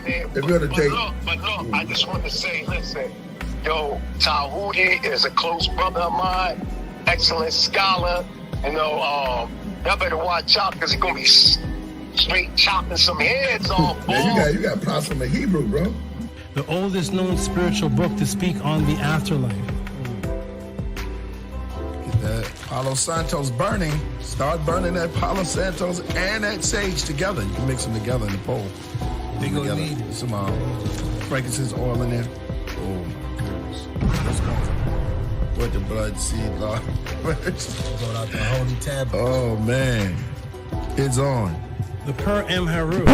man. If you're the date. But look, I just want to say, listen, yo, Tehuti is a close brother of mine, excellent scholar. You know, y'all better watch out because he's gonna be straight chopping some heads off. Yeah, you got props from the Hebrew, bro. The oldest known spiritual book to speak on the afterlife. Get that Palo Santos burning. Start burning that Palo Santos and that sage together. You can mix them together in the bowl. They gonna need some frankincense oil in there. Oh my goodness. Let's go. With the blood seed, Lord. Going out the holy tab. Oh man. It's on. The Per M. Haru.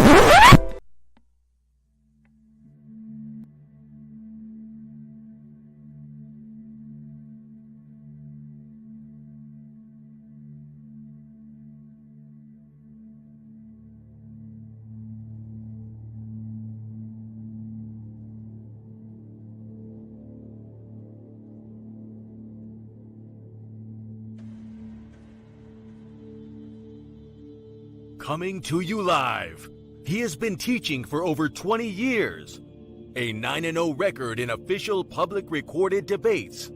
Coming to you live. He has been teaching for over 20 years. A 9-0 record in official public recorded debates.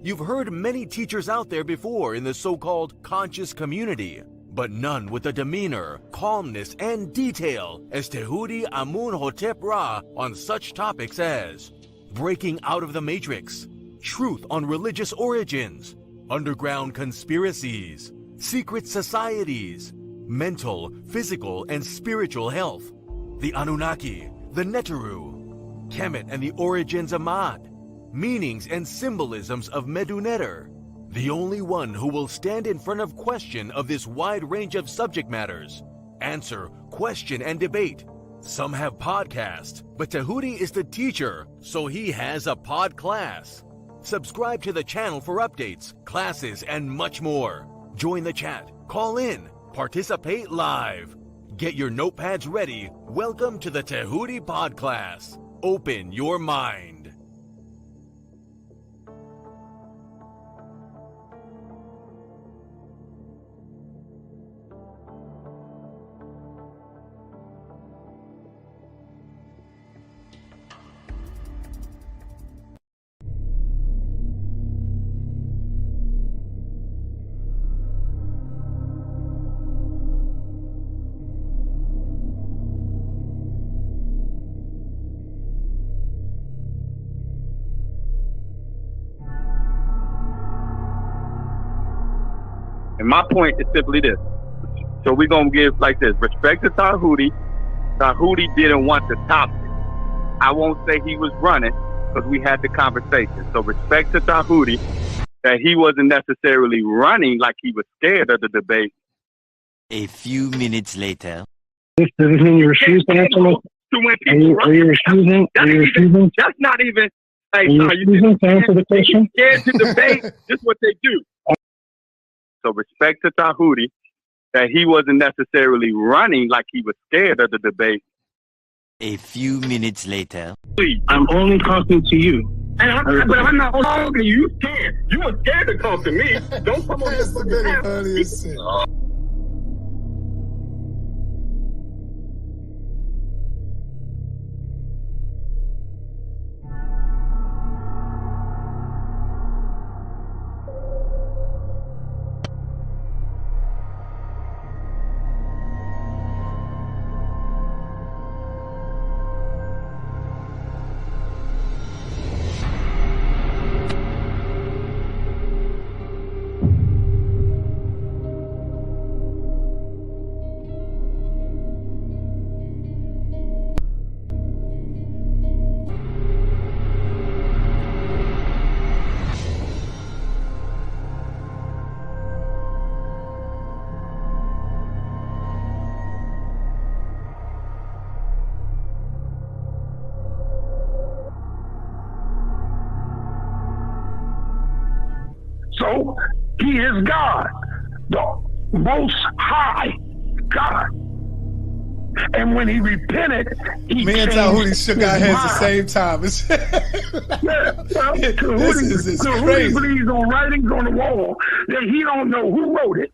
You've heard many teachers out there before in the so-called conscious community, but none with the demeanor, calmness, and detail as Tehuti Amun-hotep Ra on such topics as breaking out of the matrix, truth on religious origins, underground conspiracies, secret societies, mental, physical, and spiritual health, the Anunnaki, the Neteru, Kemet and the origins of Mad, meanings and symbolisms of Meduneter, the only one who will stand in front of question of this wide range of subject matters, answer, question, and debate. Some have podcasts, but Tehuti is the teacher, so he has a Podclass. Subscribe to the channel for updates, classes, and much more. Join the chat, call in, participate live. Get your notepads ready. Welcome to the Tehuti Podclass. Open your mind. And my point is simply this. So we're going to give like this. Respect to Tehuti. Tehuti didn't want the topic. I won't say he was running because we had the conversation. So respect to Tehuti that he wasn't necessarily running like he was scared of the debate. A few minutes later. Does this mean you refuse to answer me? Are you refusing? That's not even. Hey, are you refusing to answer the question? Scared to debate. This is what they do. So respect to Tehuti that he wasn't necessarily running like he was scared of the debate. A few minutes later. I'm only talking to you. But I'm not talking to you. You scared. You were scared to talk to me. Don't come on. That's the very funniest shit. So he is God, the most high God. And when he repented, he Me and Tehuti shook our heads at the same time. Tehuti believes on writings on the wall that he don't know who wrote it.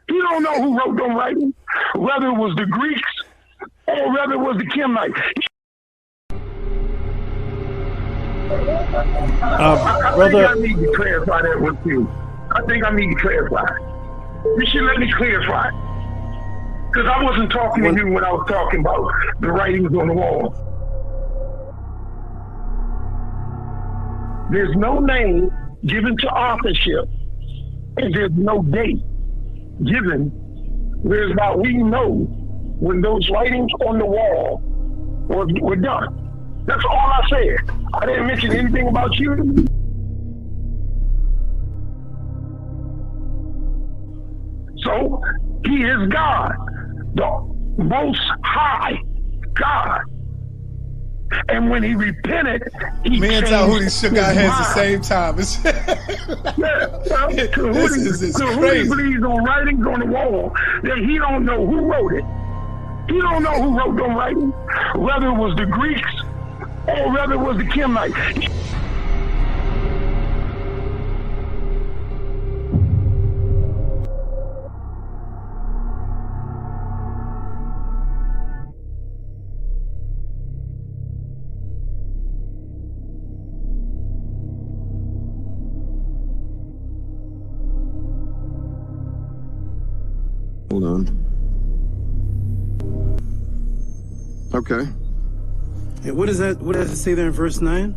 He don't know who wrote them writings, whether it was the Greeks or whether it was the Kemites. I think Brother, I need to clarify that with you. I think I need to clarify. You should let me clarify. Because I wasn't talking to you when I was talking about the writings on the wall. There's no name given to authorship, and there's no date given whereby we know when those writings on the wall were done. That's all I said. I didn't mention anything about you. So he is God, the most high God. And when he repented, he Me and Tehuti shook our heads the same time. Tehuti believes on writings on the wall that he don't know who wrote it. He don't know who wrote them writings, whether it was the Greeks or whether it was the Kemites. Hold on. Okay. hey, what is that? What does it say there in verse 9?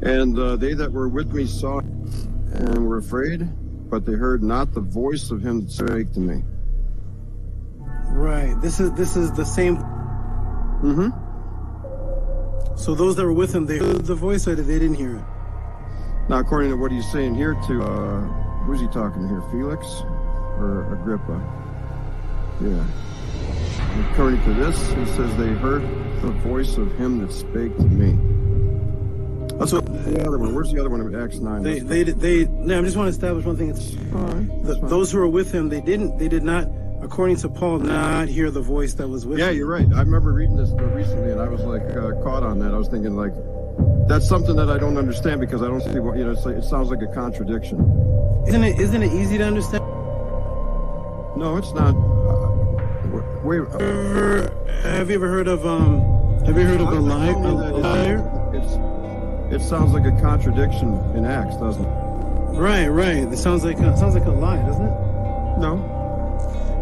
And they that were with me saw and were afraid, but they heard not the voice of him that spake to me. Right. This is the same. Mm-hmm. So those that were with him, they heard the voice, or they didn't hear it? Now, according to what he's saying here to, who's he talking to here? Felix or Agrippa? Yeah. According to this, he says they heard the voice of him that spake to me. That's what the other one. Where's the other one in Acts 9? No, I just want to establish one thing. Those who were with him, they did not, according to Paul, not hear the voice that was with him. Yeah, you're right. I remember reading this recently, and I was like caught on that. I was thinking like, that's something that I don't understand because I don't see what, it sounds like a contradiction. Isn't it easy to understand? No, it's not. Wait. Have you ever heard of a liar? It sounds like a contradiction in Acts, doesn't it? Right. It sounds like a lie, doesn't it? No.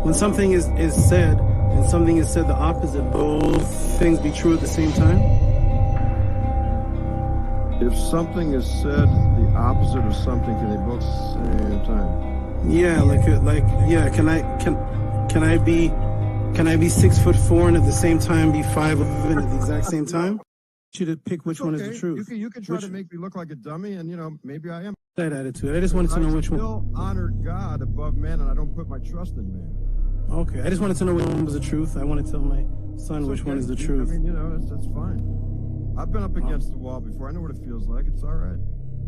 When something is said and something is said the opposite, both things be true at the same time? If something is said the opposite of something, can they both say at the same time? Yeah, can I be 6'4" and at the same time be 5'11" at the exact same time? You to pick which one is the truth. You can try to make me look like a dummy, and maybe I am. That attitude. I just wanted to know which one. I still honor God above man, and I don't put my trust in man. Okay, I just wanted to know which one was the truth. I want to tell my son which one is the truth. I mean, that's fine. I've been up against the wall before. I know what it feels like. It's all right.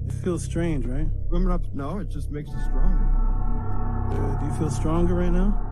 It feels strange, right? Swimming up, no, it just makes you stronger. Do you feel stronger right now?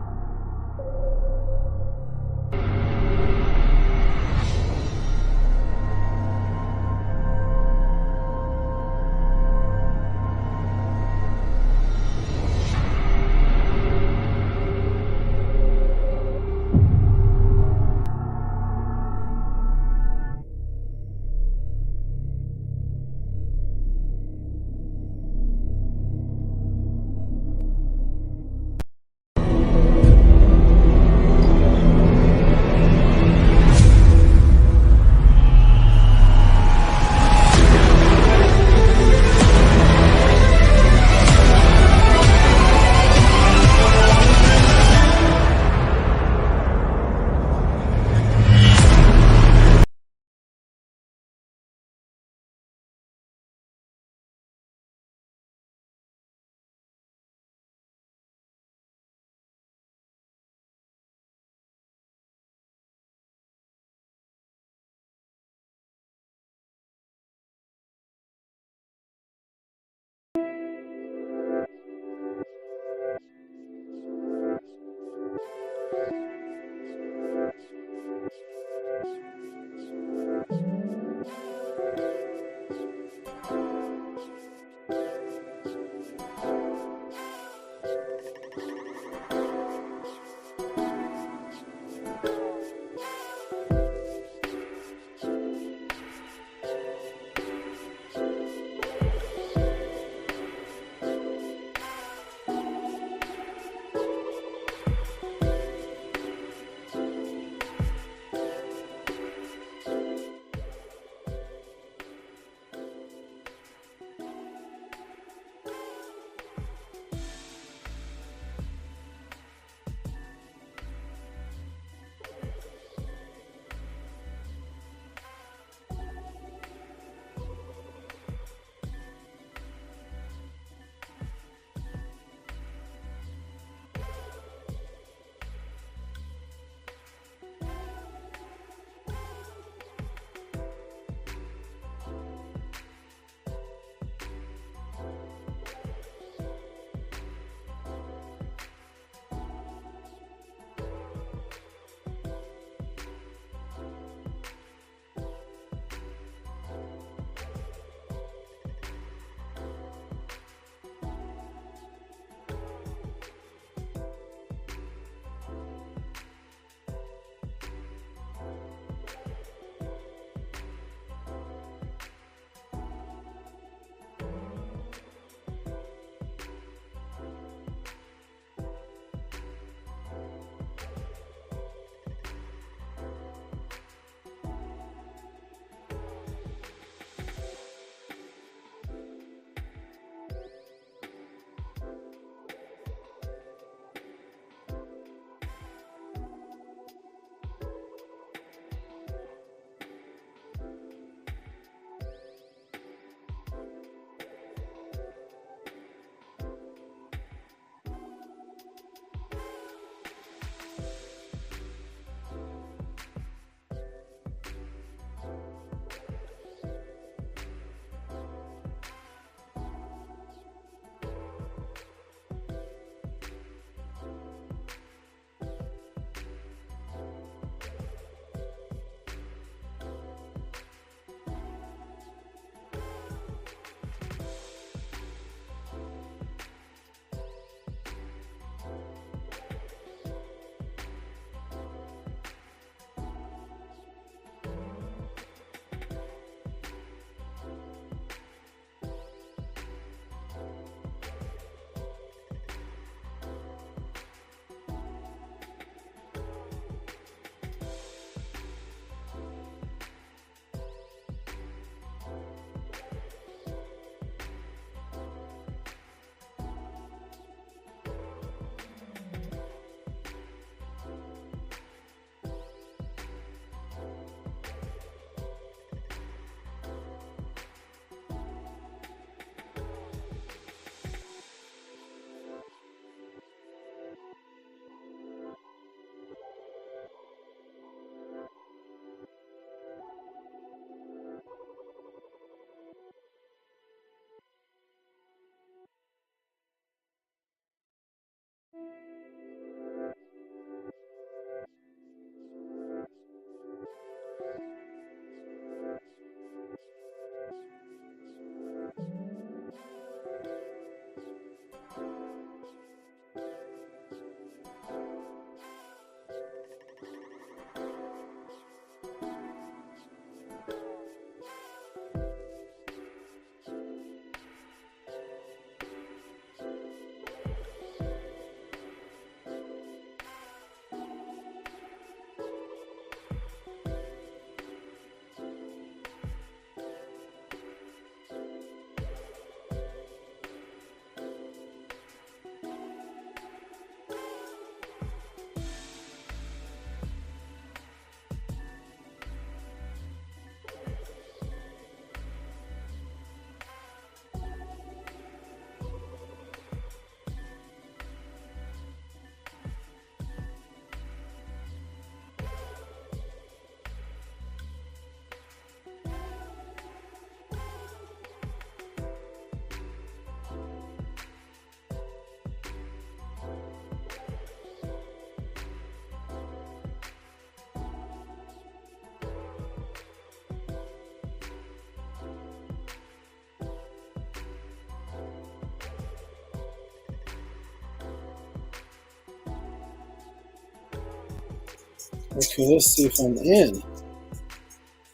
Okay, let's see if I'm in.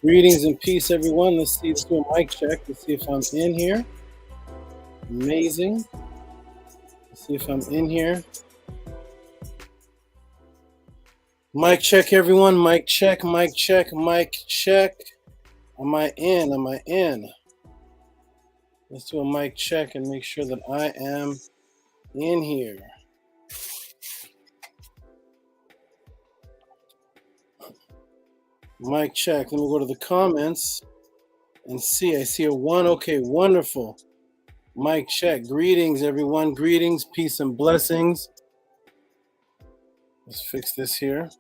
Greetings and peace, everyone. Let's see. Let's do a mic check to see if I'm in here. Amazing. Let's see if I'm in here. Mic check, everyone. Mic check, mic check, mic check. Am I in? Am I in? Let's do a mic check and make sure that I am in here. Mic check. Let me go to the comments and see. I see a 1. Okay, wonderful. Mic check. Greetings, everyone. Greetings, peace, and blessings. Let's fix this here.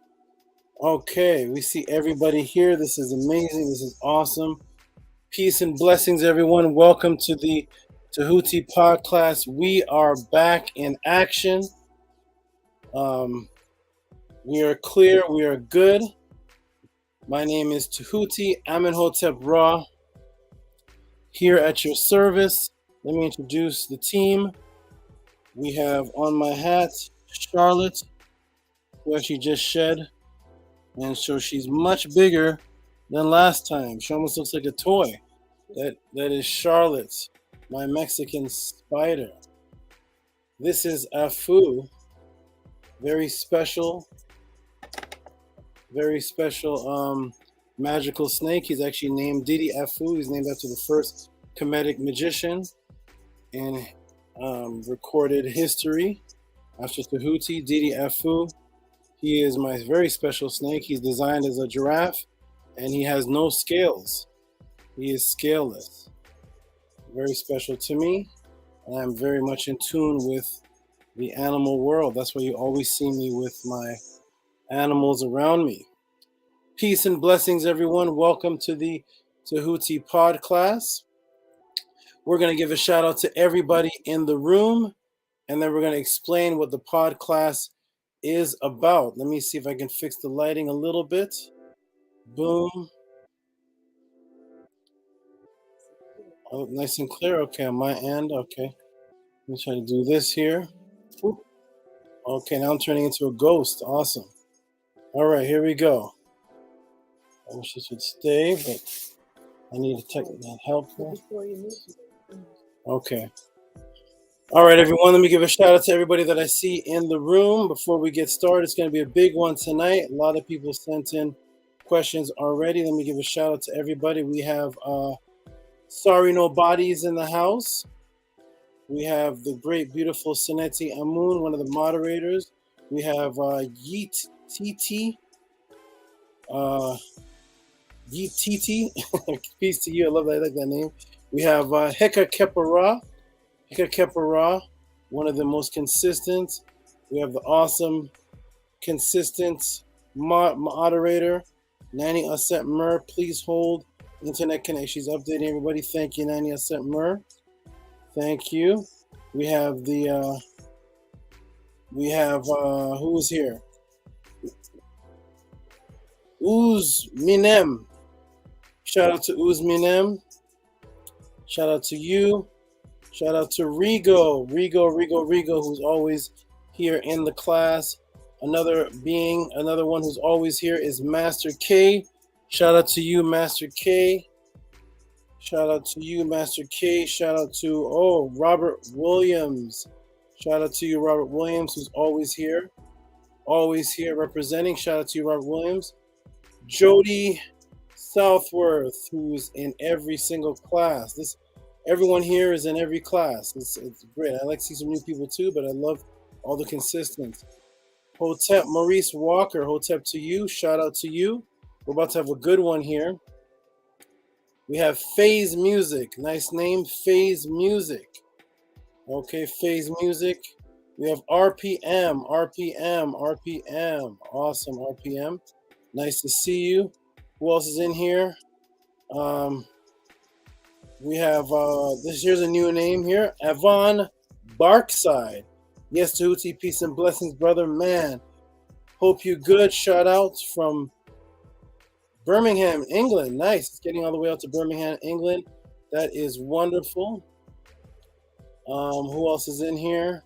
Okay, we see everybody here. This is amazing. This is awesome. Peace and blessings, everyone. Welcome to the Tehuti Podclass. We are back in action. We are clear. We are good. My name is Tehuti Amenhotep Ra, here at your service. Let me introduce the team. We have on my hat Charlotte, who actually just shed, and so she's much bigger than last time. She almost looks like a toy. That is Charlotte, my Mexican spider. This is Afu, very special magical snake. He's actually named Didi Afu. He's named after the first Kemetic magician in recorded history after Tehuti, Didi Afu. He is my very special snake. He's designed as a giraffe, and he has no scales. He is scaleless. Very special to me, and I'm very much in tune with the animal world. That's why you always see me with my animals around me. Peace and blessings, everyone. Welcome to the Tehuti Podclass. We're going to give a shout out to everybody in the room, and then we're going to explain what the Podclass is about. Let me see if I can fix the lighting a little bit. Boom. Oh, nice and clear. Okay, on my end. Okay. Let me try to do this here. Okay, now I'm turning into a ghost. Awesome. All right, here we go. I wish this would stay, but I need a technical help. Okay. All right, everyone. Let me give a shout out to everybody that I see in the room. Before we get started, it's going to be a big one tonight. A lot of people sent in questions already. Let me give a shout out to everybody. We have Sorry No Bodies in the house. We have the great, beautiful Saneti Amun, one of the moderators. We have Yeet Titi. Yeet Titi. Peace to you. I love that. I like that name. We have Heka Kepara. Heka Kepara, one of the most consistent. We have the awesome, consistent moderator, Nani Aset Mur. Please hold. Internet connection. She's updating everybody. Thank you, Nani Aset Mur. Thank you. We have who's here? Uz Minem. Shout out to Uz Minem. Shout out to you. Shout out to Rigo, who's always here in the class. Another one who's always here is Master K. Shout out to you, Master K. Shout out to you, Master K. Shout out to, Robert Williams. Shout out to you, Robert Williams, who's always here representing. Shout out to you, Robert Williams. Jody Southworth, who's in every single class. Everyone here is in every class. It's great. I like to see some new people too, but I love all the consistents. Hotep Maurice Walker, Hotep to you. Shout out to you. We're about to have a good one here. We have Phase Music. Nice name, Phase Music. Okay, Phase Music. We have RPM. Awesome, RPM. Nice to see you. Who else is in here? We have, here's a new name here. Avon Barkside. Yes, Tehuti, peace and blessings, brother. Man, hope you good. Shout outs from Birmingham, England. Nice. It's getting all the way out to Birmingham, England. That is wonderful. Who else is in here?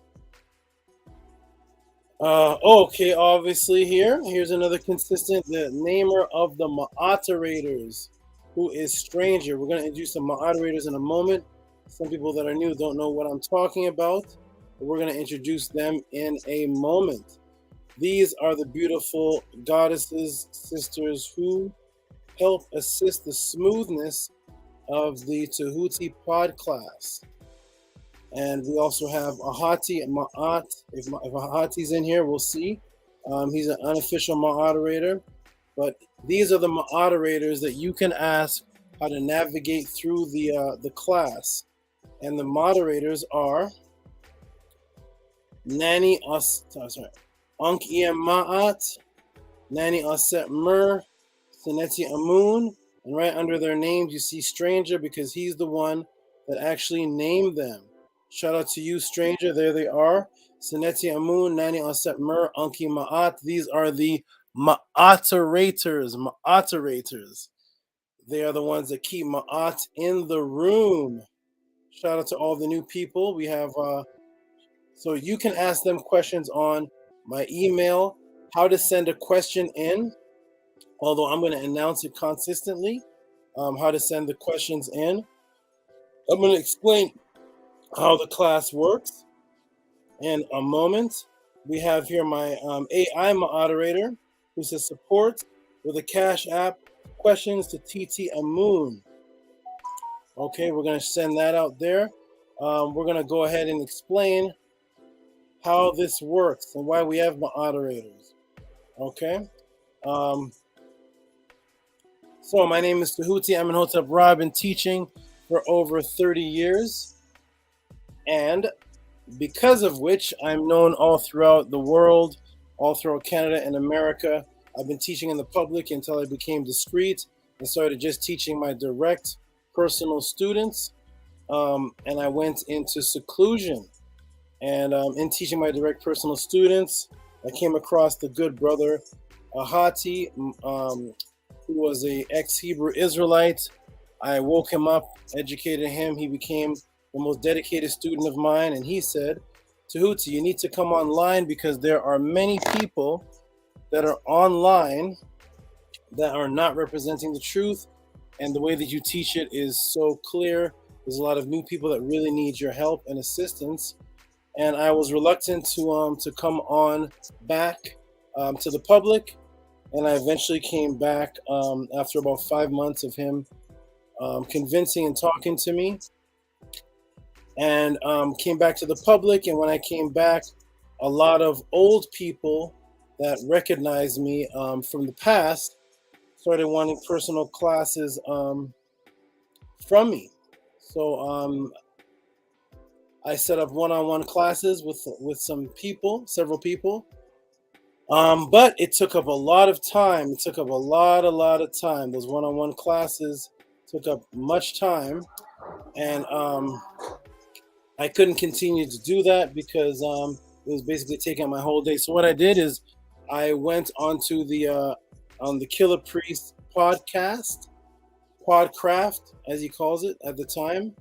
Okay, obviously here's another consistent, the namer of the moderators, who is Stranger. We're going to introduce the moderators in a moment. Some people that are new don't know what I'm talking about, but we're going to introduce them in a moment. These are the beautiful goddesses, sisters, who help assist the smoothness of the Tehuti Podclass. And we also have Ahati and Ma'at. If Ahati's in here, we'll see. He's an unofficial moderator. But these are the moderators that you can ask how to navigate through the class. And the moderators are Nani Ankh Ma'at, Nani Aset Mer, Seneti Amun. And right under their names, you see Stranger, because he's the one that actually named them. Shout out to you, Stranger. There they are. Seneti Amun, Nani Aset Mer, Anki Ma'at. These are the Ma'atorators. Ma'atorators. They are the ones that keep Ma'at in the room. Shout out to all the new people. We have, so you can ask them questions on my email, how to send a question in, although I'm going to announce it consistently, how to send the questions in. I'm going to explain how the class works in a moment. We have here my AI moderator, who says support with a Cash App, questions to TT Amun. Okay, we're going to send that out there. We're going to go ahead and explain how this works and why we have moderators. Okay. So my name is Tehuti. I'm in Hotep Ra. I've been teaching for over 30 years. And because of which I'm known all throughout the world, all throughout Canada and America. I've been teaching in the public until I became discreet and started just teaching my direct personal students. And I went into seclusion. And in teaching my direct personal students, I came across the good brother Ahati, who was a ex-Hebrew Israelite. I woke him up, educated him. He became the most dedicated student of mine. And he said, Tehuti, you need to come online because there are many people that are online that are not representing the truth. And the way that you teach it is so clear. There's a lot of new people that really need your help and assistance. And I was reluctant to come on back to the public. And I eventually came back after about 5 months of him convincing and talking to me, and came back to the public. And when I came back, a lot of old people that recognized me from the past started wanting personal classes from me. So I set up one-on-one classes with some people, several people. But it took up a lot of time. It took up a lot of time. Those one-on-one classes took up much time. And I couldn't continue to do that because it was basically taking up my whole day. So what I did is I went onto the Killer Priest podcast, Podcraft, as he calls it at the time.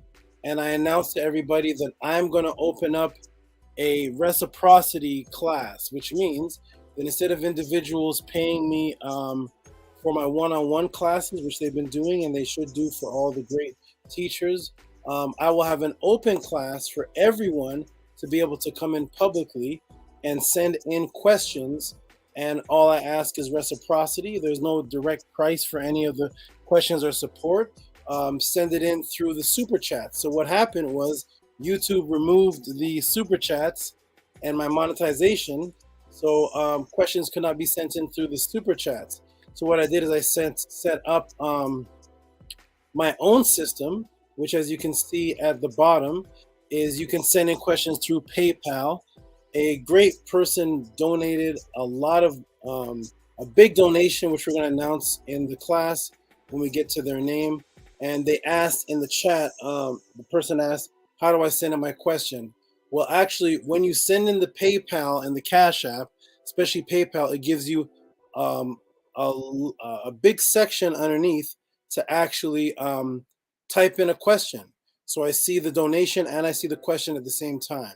And I announced to everybody that I'm going to open up a reciprocity class, which means that instead of individuals paying me for my one-on-one classes, which they've been doing and they should do for all the great teachers, I will have an open class for everyone to be able to come in publicly and send in questions. And all I ask is reciprocity. There's no direct price for any of the questions or support. Send it in through the super chat. So what happened was YouTube removed the super chats and my monetization. So questions could not be sent in through the super chats. So what I did is I set up my own system, which, as you can see at the bottom, is you can send in questions through PayPal. A great person donated a lot of a big donation, which we're going to announce in the class when we get to their name. And they asked in the chat, the person asked, how do I send in my question? Well, actually, when you send in the PayPal and the Cash App, especially PayPal, it gives you a big section underneath to actually type in a question. So I see the donation and I see the question at the same time.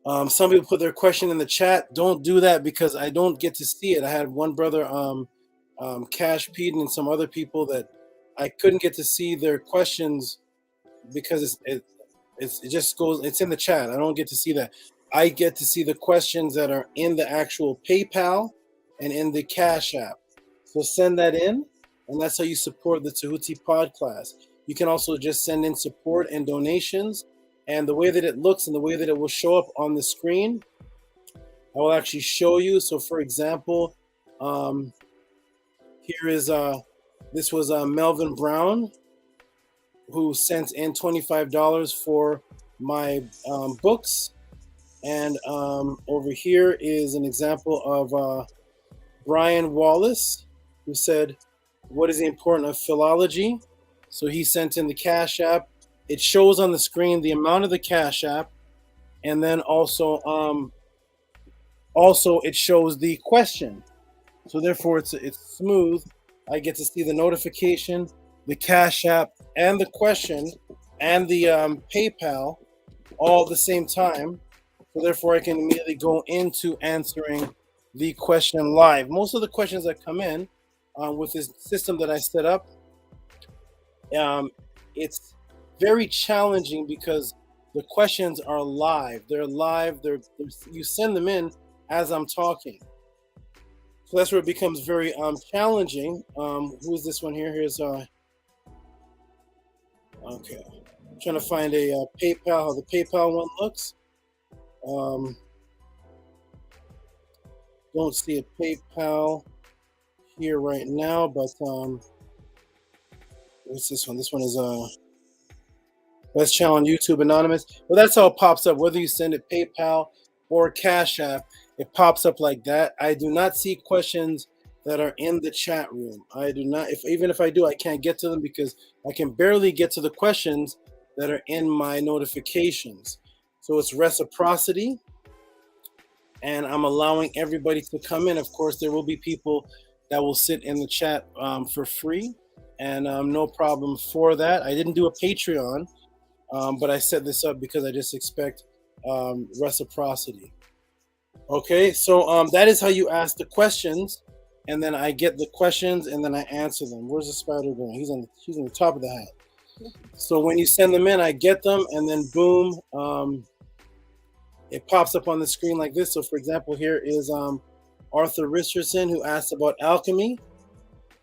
Some people put their question in the chat. Don't do that because I don't get to see it. I had one brother, Cash Pete, and some other people that I couldn't get to see their questions because it just goes. It's in the chat. I don't get to see that. I get to see the questions that are in the actual PayPal and in the Cash App. So send that in, and that's how you support the Tehuti Podclass. You can also just send in support and donations. And the way that it looks and the way that it will show up on the screen, I will actually show you. So, for example, here is this was Melvin Brown, who sent in $25 for my books. And over here is an example of Brian Wallace, who said, "What is the importance of philology?" So he sent in the Cash App. It shows on the screen the amount of the Cash App, and then also it shows the question. So therefore, it's smooth. I get to see the notification, the Cash App, and the question, and the PayPal all at the same time. So therefore, I can immediately go into answering the question live. Most of the questions that come in with this system that I set up, it's very challenging because the questions are live. They're live. You send them in as I'm talking. So that's where it becomes very challenging. Who's this one here? Here's okay. I'm trying to find a PayPal, how the PayPal one looks. Don't see a PayPal here right now, but what's this one? This one is Best Channel on YouTube Anonymous. Well, that's how it pops up. Whether you send it PayPal or Cash App, it pops up like that. I do not see questions that are in the chat room. I do not. Even if I do, I can't get to them because I can barely get to the questions that are in my notifications. So it's reciprocity, and I'm allowing everybody to come in. Of course, there will be people that will sit in the chat for free, and no problem for that. I didn't do a Patreon. But I set this up because I just expect reciprocity. Okay, so that is how you ask the questions, and then I get the questions, and then I answer them. Where's the spider going? She's on the top of the hat. So when you send them in, I get them, and then boom, it pops up on the screen like this. So for example, here is Arthur Richardson, who asked about alchemy,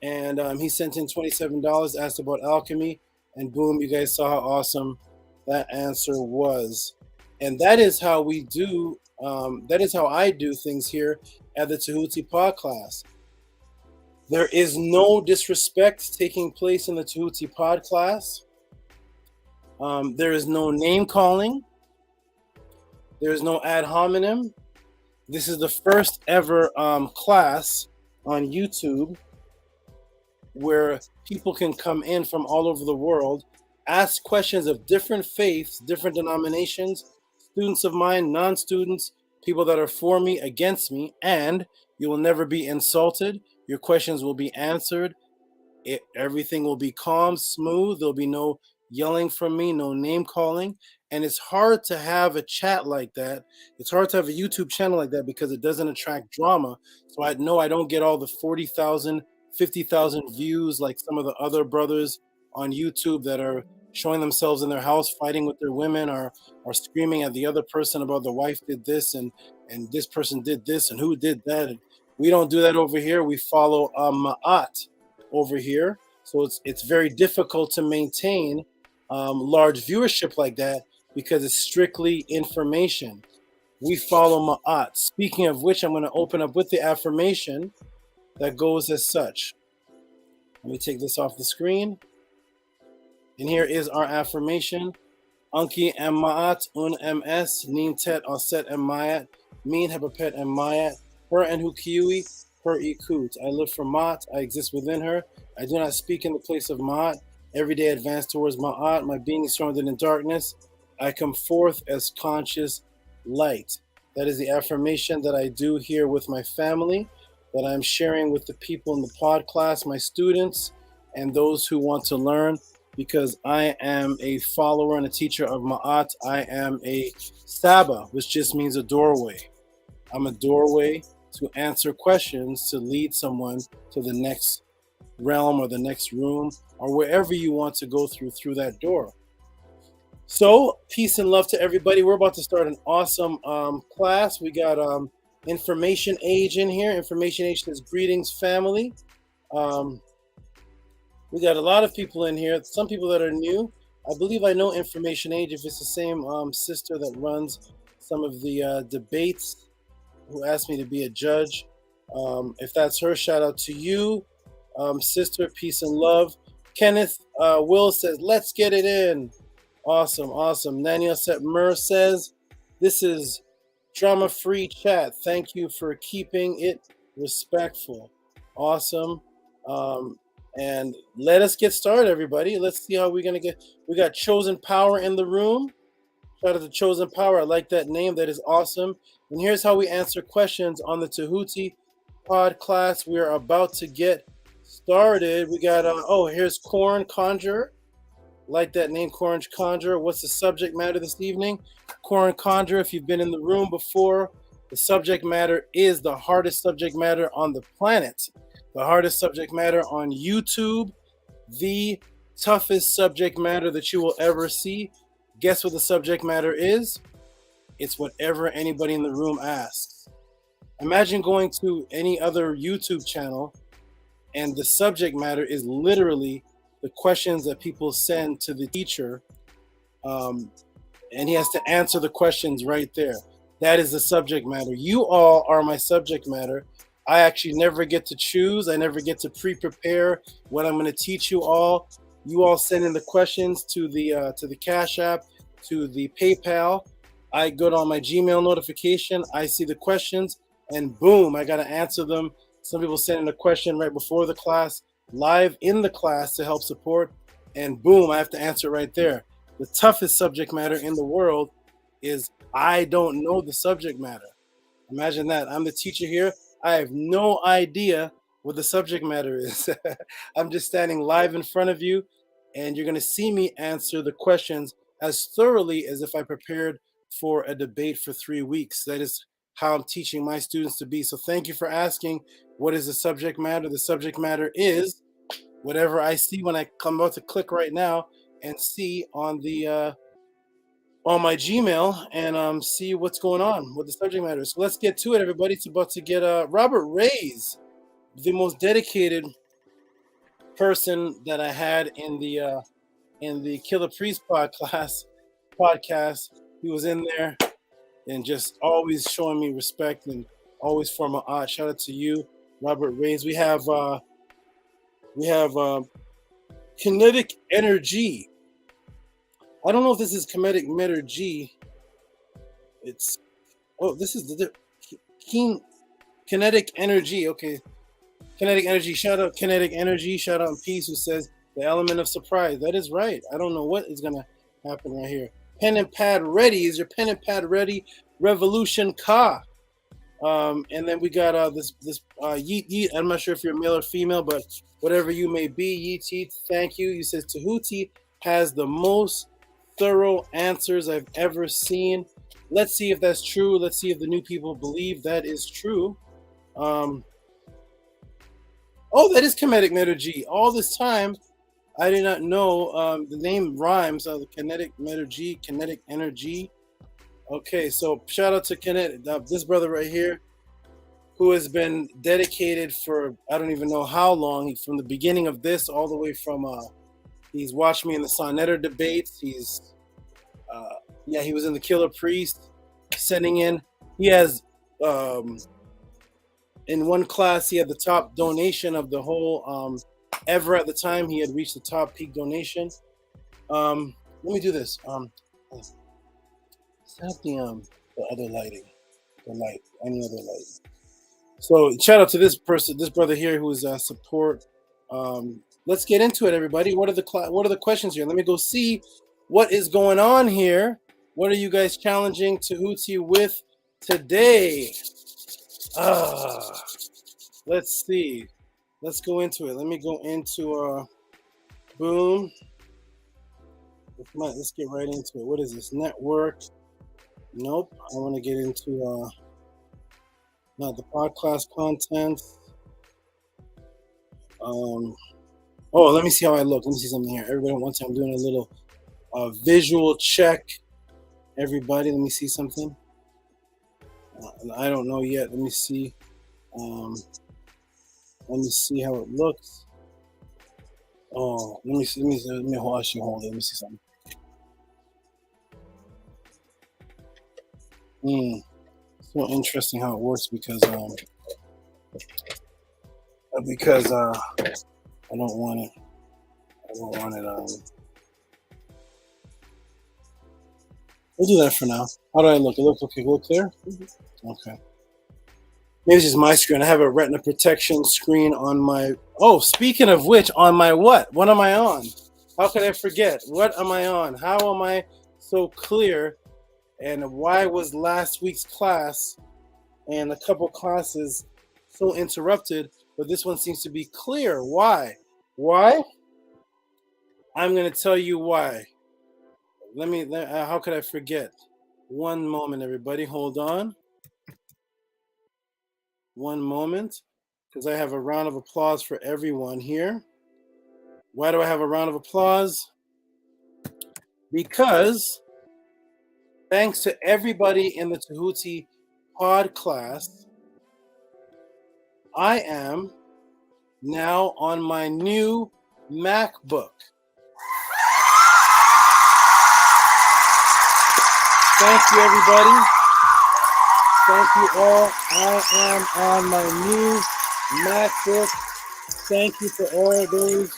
and he sent in $27, asked about alchemy, and boom, you guys saw how awesome that answer was. And that is how we do, that is how I do things here at the Tehuti Podclass. There is no disrespect taking place in the Tehuti Podclass. There is no name calling. There is no ad hominem. This is the first ever class on YouTube where people can come in from all over the world, ask questions of different faiths, different denominations, students of mine, non-students, people that are for me, against me, and you will never be insulted. Your questions will be answered. Everything will be calm, smooth. There'll be no yelling from me, no name calling. And it's hard to have a chat like that. It's hard to have a YouTube channel like that because it doesn't attract drama. So I know I don't get all the 40,000, 50,000 views like some of the other brothers on YouTube that are showing themselves in their house fighting with their women, or screaming at the other person about the wife did this and this person did this and who did that. And we don't do that over here. We follow Ma'at over here. So it's very difficult to maintain large viewership like that because it's strictly information. We follow Ma'at. Speaking of which, I'm going to open up with the affirmation that goes as such. Let me take this off the screen. And here is our affirmation. Anki em ma'at un ms nin tet aset em mayat min hepapet em mayat her en hu kiwi her ikut. I live for Ma'at. I exist within her. I do not speak in the place of Ma'at. Every day I advance towards Ma'at. My being is stronger than darkness. I come forth as conscious light. That is the affirmation that I do here with my family, that I'm sharing with the people in the Podclass, my students, and those who want to learn, because I am a follower and a teacher of Ma'at. I am a Saba, which just means a doorway. I'm a doorway to answer questions, to lead someone to the next realm or the next room or wherever you want to go through that door. So peace and love to everybody. We're about to start an awesome class. We got Information Age in here. Information Age says greetings, family. We got a lot of people in here. Some people that are new. I believe I know Information Age if it's the same sister that runs some of the debates, who asked me to be a judge. If that's her, shout out to you. Sister, peace and love. Kenneth Will says, let's get it in. Awesome, awesome. Daniel Setmer says, this is drama-free chat. Thank you for keeping it respectful. Awesome. And let us get started, everybody. Let's see how we're going to get. We got Chosen Power in the room. Shout out to Chosen Power. I like that name. That is awesome. And here's how we answer questions on the Tehuti Podclass. We are about to get started. We got, here's Corn Conjurer. Like that name, Corn Conjurer. What's the subject matter this evening? Corn Conjurer, if you've been in the room before, the subject matter is the hardest subject matter on the planet. The hardest subject matter on YouTube. The toughest subject matter that you will ever see. Guess what the subject matter is? It's whatever anybody in the room asks. Imagine going to any other YouTube channel and the subject matter is literally the questions that people send to the teacher, and he has to answer the questions right there. That is the subject matter. You all are my subject matter. I actually never get to choose. I never get to pre-prepare what I'm going to teach you all. You all send in the questions to the Cash App, to the PayPal. I go on my Gmail notification. I see the questions, and boom, I got to answer them. Some people send in a question right before the class, live in the class to help support, and boom, I have to answer it right there. The toughest subject matter in the world is I don't know the subject matter. Imagine that. I'm the teacher here. I have no idea what the subject matter is. I'm just standing live in front of you, and you're going to see me answer the questions as thoroughly as if I prepared for a debate for 3 weeks. That is how I'm teaching my students to be. So thank you for asking, what is the subject matter? The subject matter is whatever I see when I come out to click right now and see on the on my Gmail and see what's going on, what the subject matter is. So let's get to it, everybody. It's about to get Robert Reyes, the most dedicated person that I had in the Killer Priest podcast. He was in there and just always showing me respect and always for my art. Shout out to you, Robert Reyes. We have kinetic energy. I don't know if this is kinetic energy. This is the kinetic energy. Okay, kinetic energy. Shout out kinetic energy. Shout out in peace who says the element of surprise. That is right. I don't know what is gonna happen right here. Pen and pad ready. Is your pen and pad ready? Revolution Ka. And then we got this Yeet Yeet. I'm not sure if you're male or female, but whatever you may be, Yeet Yeet. Thank you. You says Tehuti has the most thorough answers I've ever seen. Let's see if that's true. Let's see if the new people believe that is true. That is kinetic energy. All this time, I did not know the name rhymes. The kinetic energy. Okay, so shout out to kinetic, this brother right here, who has been dedicated for I don't even know how long. From the beginning of this, all the way from he's watched me in the Sonetter debates. He's he was in the Killer Priest, sending in. He has in one class he had the top donation of the whole ever at the time. He had reached the top peak donation. Let me do this. Set the other lighting, any other light. So shout out to this person, this brother here who's support. Let's get into it, everybody. What are the questions here? Let me go see what is going on here. What are you guys challenging Tehuti with today? Let's see. Let's go into it. Let me go into boom. let's get right into it. What is this? Network. Nope. I want to get into not the podcast content. Let me see how I look. Let me see something here. Everybody, one time I'm doing a little visual check. Everybody, let me see something. I don't know yet. Let me see. Let me see how it looks. Oh, let me see. Let me hold it. Let me see something. So interesting how it works because I don't want it. We'll do that for now. How do I look? It looks okay. Look clear? Okay. Maybe it's just my screen. I have a retina protection screen on my... Oh, speaking of which, on my what? What am I on? How could I forget? What am I on? How am I so clear? And why was last week's class and a couple classes so interrupted, but this one seems to be clear? Why? Why? I'm going to tell you why. How could I forget? One moment, everybody. Hold on. One moment, because I have a round of applause for everyone here. Why do I have a round of applause? Because thanks to everybody in the Tehuti Podclass, I am now on my new MacBook. Thank you, everybody. Thank you all. I am on my new MacBook. Thank you for all those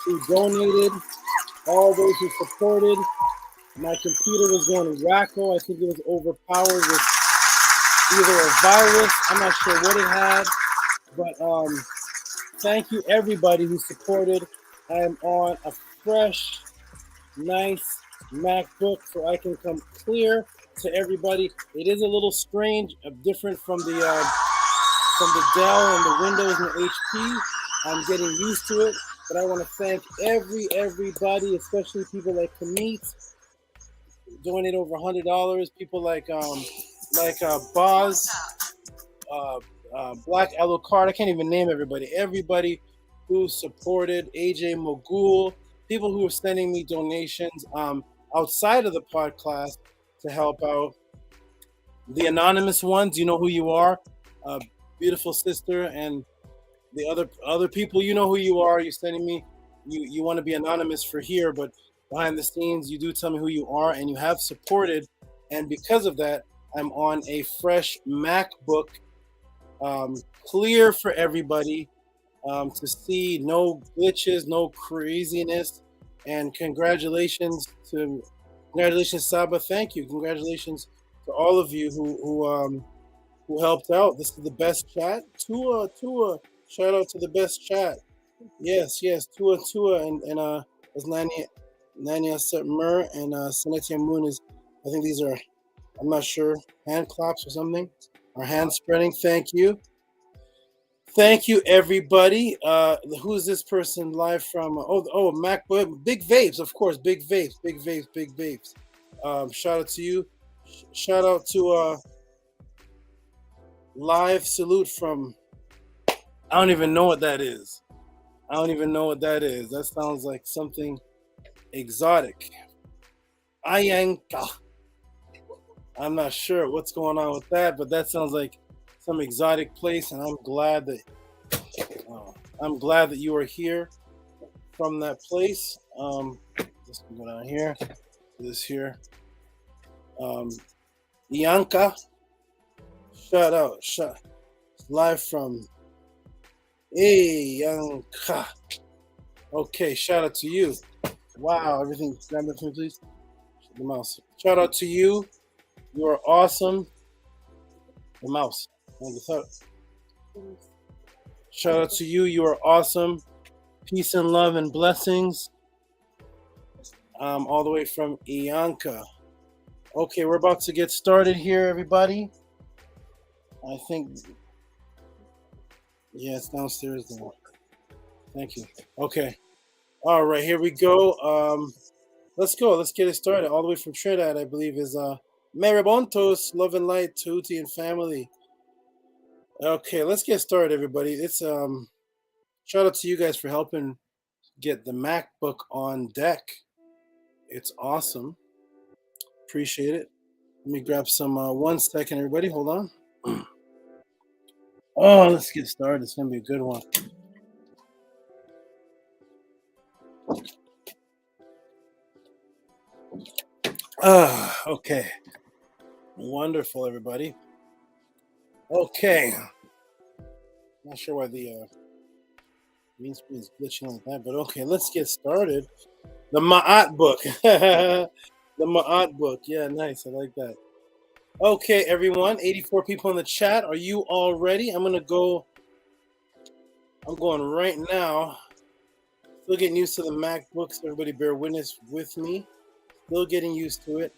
who donated, all those who supported. My computer was going wacko. I think it was overpowered with either a virus. I'm not sure what it had. But thank you, everybody who supported. I am on a fresh, nice MacBook, so I can come clear to everybody. It is a little strange, different from the Dell and the Windows and the HP. I'm getting used to it, but I want to thank everybody, especially people like Kamit, donate over $100. People like Boz, Black Alucard. I can't even name everybody. Everybody who supported AJ Mogul. People who are sending me donations outside of the podcast to help out. The anonymous ones, you know who you are. Beautiful sister, and the other people, you know who you are. You're sending me. You want to be anonymous for here, but behind the scenes, you do tell me who you are, and you have supported. And because of that, I'm on a fresh MacBook, clear for everybody to see. No glitches, no craziness. And congratulations, Saba. Thank you. Congratulations to all of you who helped out. This is the best chat. Tua. Shout out to the best chat. Yes. Tua, and as Nania Setmer and Senetia Moon is. I think these are. I'm not sure. Hand claps or something, or hand spreading. Thank you. Thank you, everybody. Who's this person live from? MacBook. Big Vapes, of course. Big Vapes. Shout out to you. Shout out to live salute from. I don't even know what that is. That sounds like something exotic. Ayanka. I'm not sure what's going on with that, but that sounds like some exotic place, and I'm glad that you are here from that place. Let's go down here. This here. Ianka. Shout out. Live from Ianka. Okay, shout out to you. Wow, everything. Grab that for me, please. The mouse. Shout out to you. You are awesome. The mouse. Shout out to you. You are awesome. Peace and love and blessings. All the way from Ianka. Okay, we're about to get started here, everybody. I think. Yeah, it's downstairs there. Thank you. Okay. All right, here we go. Let's go. Let's get it started. All the way from Trinidad, I believe, is Maribontos, Love and Light, Tehuti and family. Okay, let's get started, everybody. It's shout out to you guys for helping get the MacBook on deck. It's awesome. Appreciate it. Let me grab some 1 second, everybody. Hold on. Oh, let's get started. It's gonna be a good one. Okay. Wonderful, everybody. Okay. Not sure why the green screen is glitching like that, but okay, let's get started. The Ma'at book. The Ma'at book. Yeah, nice. I like that. Okay, everyone. 84 people in the chat. Are you all ready? I'm going right now. Still getting used to the MacBooks. Everybody bear witness with me. Still getting used to it.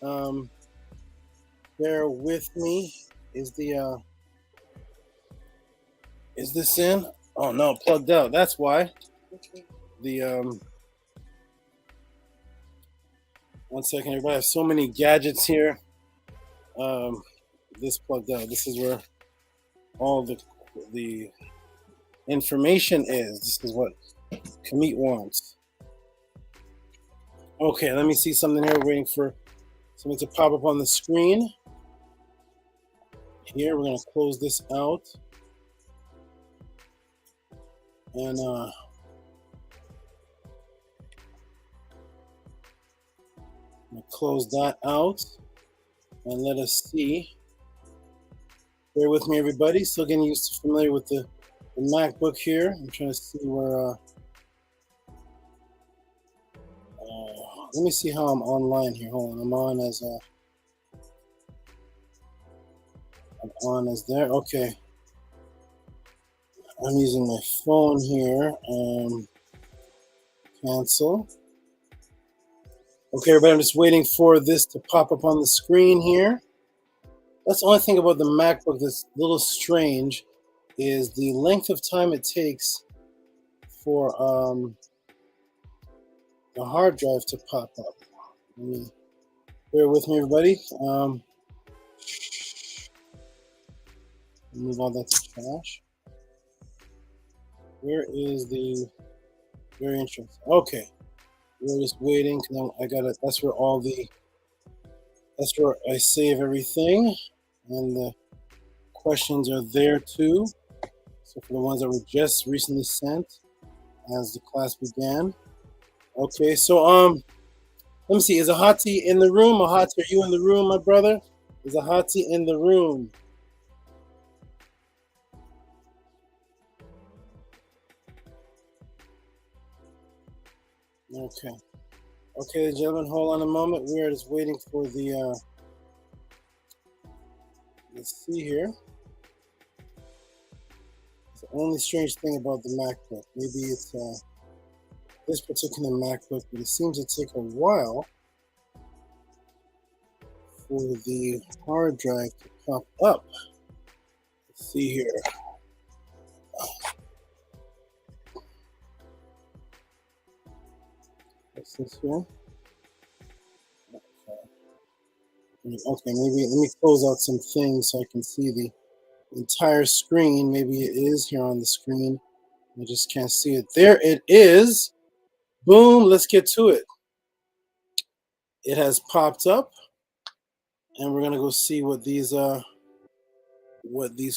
Bear with me. Is this in? Oh no, plugged out. That's why. The 1 second, everybody. I have so many gadgets here. This plugged out. This is where all the information is. This is what Kamit wants. Okay, let me see something here. Waiting for something to pop up on the screen. Here, we're gonna close this out. And I'm gonna close that out and let us see. Bear with me, everybody. Still getting familiar with the MacBook here. I'm trying to see where. Let me see how I'm online here. Hold on. I'm on as there. Okay. I'm using my phone here. Cancel. Okay, everybody, I'm just waiting for this to pop up on the screen here. That's the only thing about the MacBook that's a little strange is the length of time it takes for the hard drive to pop up. Bear with me, everybody. Move all that to trash. Where is the very interesting? Okay, we're just waiting. I got it. That's where I save everything, and the questions are there too. So for the ones that were just recently sent as the class began. Okay, so let me see. Is Ahati in the room? Ahati, are you in the room, my brother? Is Ahati in the room? Okay, gentlemen, hold on a moment. We are just waiting for the. Let's see here. It's the only strange thing about the MacBook. Maybe it's this particular MacBook, but it seems to take a while for the hard drive to pop up. Let's see here. What's this here? Okay, maybe let me close out some things so I can see the entire screen. Maybe it is here on the screen. I just can't see it. There it is. Boom, let's get to it. It has popped up, and we're gonna go see what these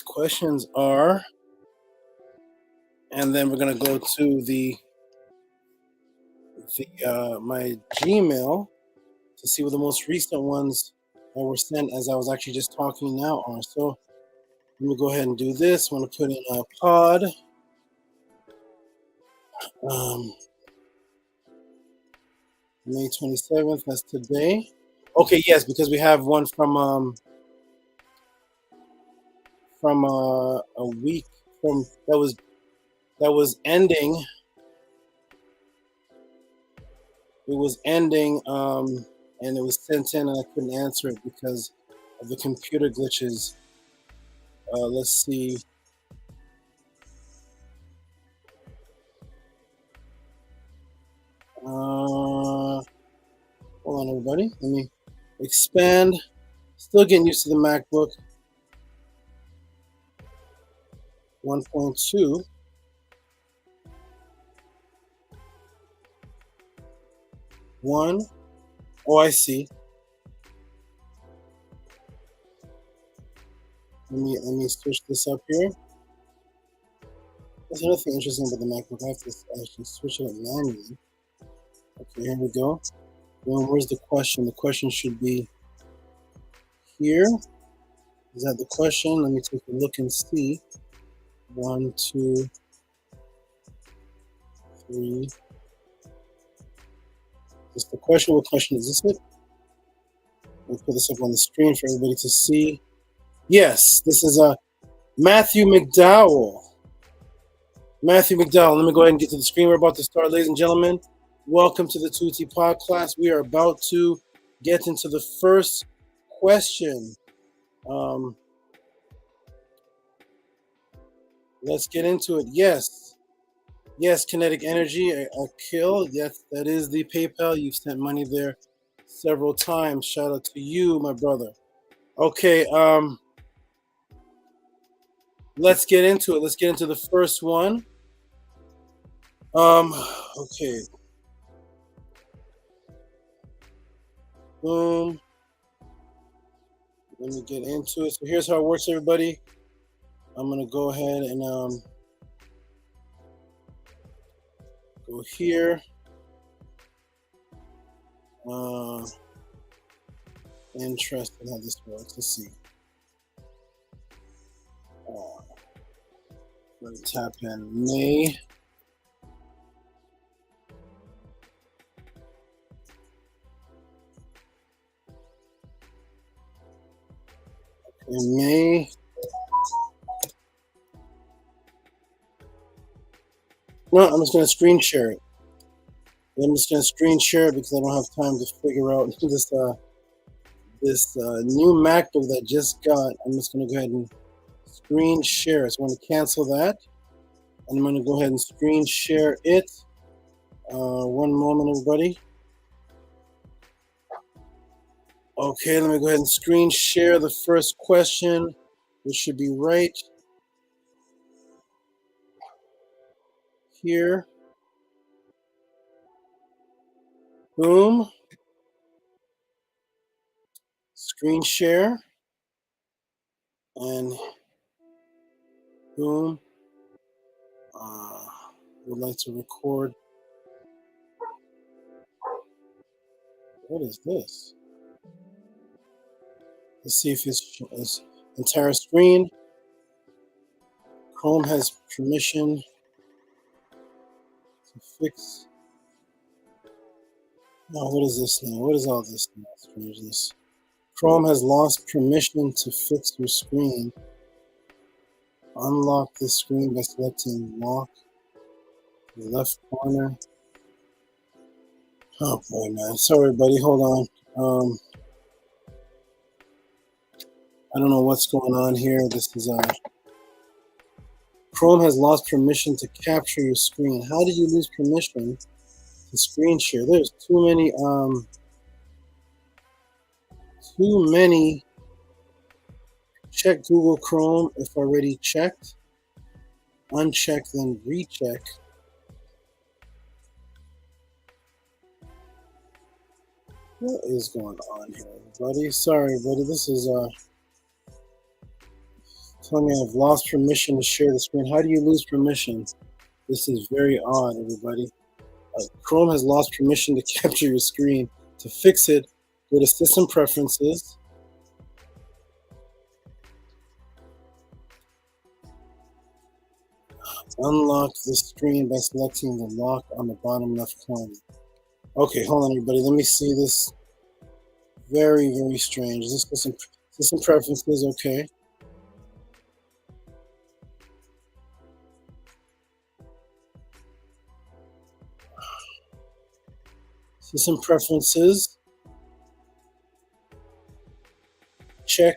questions are, and then we're gonna go to my Gmail to see what the most recent ones that were sent as I was actually just talking now are. So let me go ahead and do this. I'm gonna put in a pod. May 27th, that's today. Okay, yes, because we have one from a week from that was ending. It was ending, and it was sent in, and I couldn't answer it because of the computer glitches. Let's see. Hold on, everybody. Let me expand. Still getting used to the MacBook. 1.2. One. Oh, I see. Let me switch this up here. There's another thing interesting about the MacBook. I have to actually switch it up manually. Okay, here we go. Well, where's the question? The question should be here. Is that the question? Let me take a look and see. 1, 2, 3. Is this the question? What question is this? It? Let me put this up on the screen for everybody to see. Yes, this is Matthew McDowell. Matthew McDowell. Let me go ahead and get to the screen. We're about to start, ladies and gentlemen. Welcome to the Tehuti Podclass. We are about to get into the first question. Let's get into it. Yes, kinetic energy, a kill. Yes, that is the PayPal. You've sent money there several times. Shout out to you, my brother. Okay, let's get into it. Let's get into the first one. Okay. Boom. Let me get into it. So here's how it works, everybody. I'm gonna go ahead and go here. Interesting how this works. Let's see. Let me tap in May. In May. No, I'm just going to screen share it. I'm just going to screen share it because I don't have time to figure out this new MacBook that I just got. I'm just going to go ahead and screen share it. So I'm going to cancel that. And I'm going to go ahead and screen share it. One moment, everybody. Okay, let me go ahead and screen share the first question, which should be right here. Boom. Screen share. And boom. Would like to record. What is this? Let's see if it's entire screen. Chrome has permission to fix. Oh, what is this now? What is all this now? Strangeness. Chrome has lost permission to fix your screen. Unlock this screen by selecting lock the left corner. Oh boy, man. Sorry, buddy. Hold on. I don't know what's going on here. This is Chrome has lost permission to capture your screen. How did you lose permission to screen share? There's too many. Check Google Chrome if already checked. Uncheck, then recheck. What is going on here, everybody? Sorry, buddy. This is telling me I've lost permission to share the screen. How do you lose permission? This is very odd, everybody. Chrome has lost permission to capture your screen. To fix it, go to System Preferences. Unlock the screen by selecting the lock on the bottom left corner. Okay, hold on, everybody. Let me see this. Very, very strange. This is System Preferences, okay. System Preferences. Check.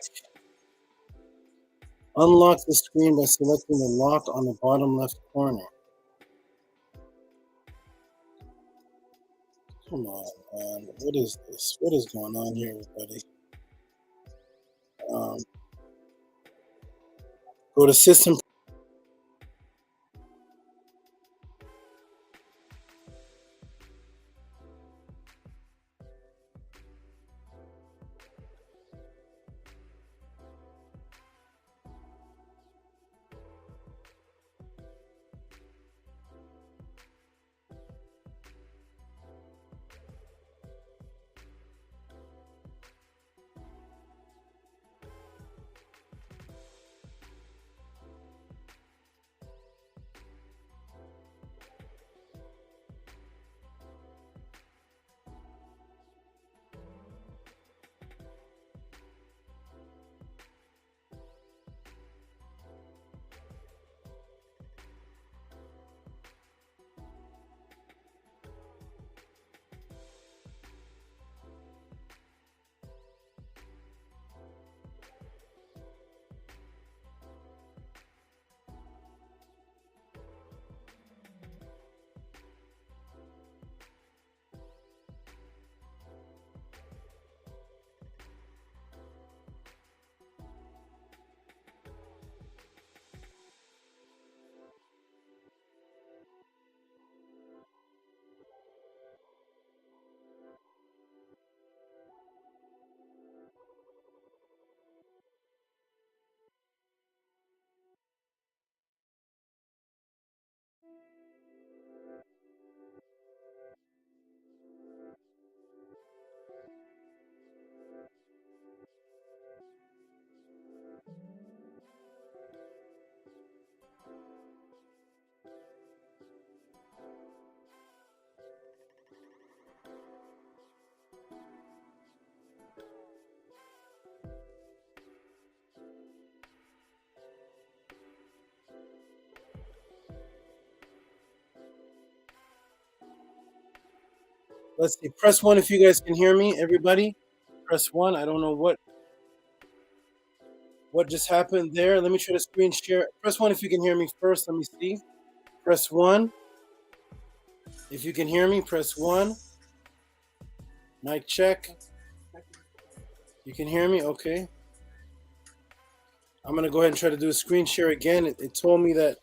Unlock the screen by selecting the lock on the bottom left corner. Come on, man. What is this? What is going on here, everybody? Go to system. Let's see. Press 1 if you guys can hear me. Everybody, press 1. I don't know what just happened there. Let me try to screen share. Press 1 if you can hear me first. Let me see. Press 1. If you can hear me, press 1. Mic check. You can hear me? Okay. I'm going to go ahead and try to do a screen share again. It told me that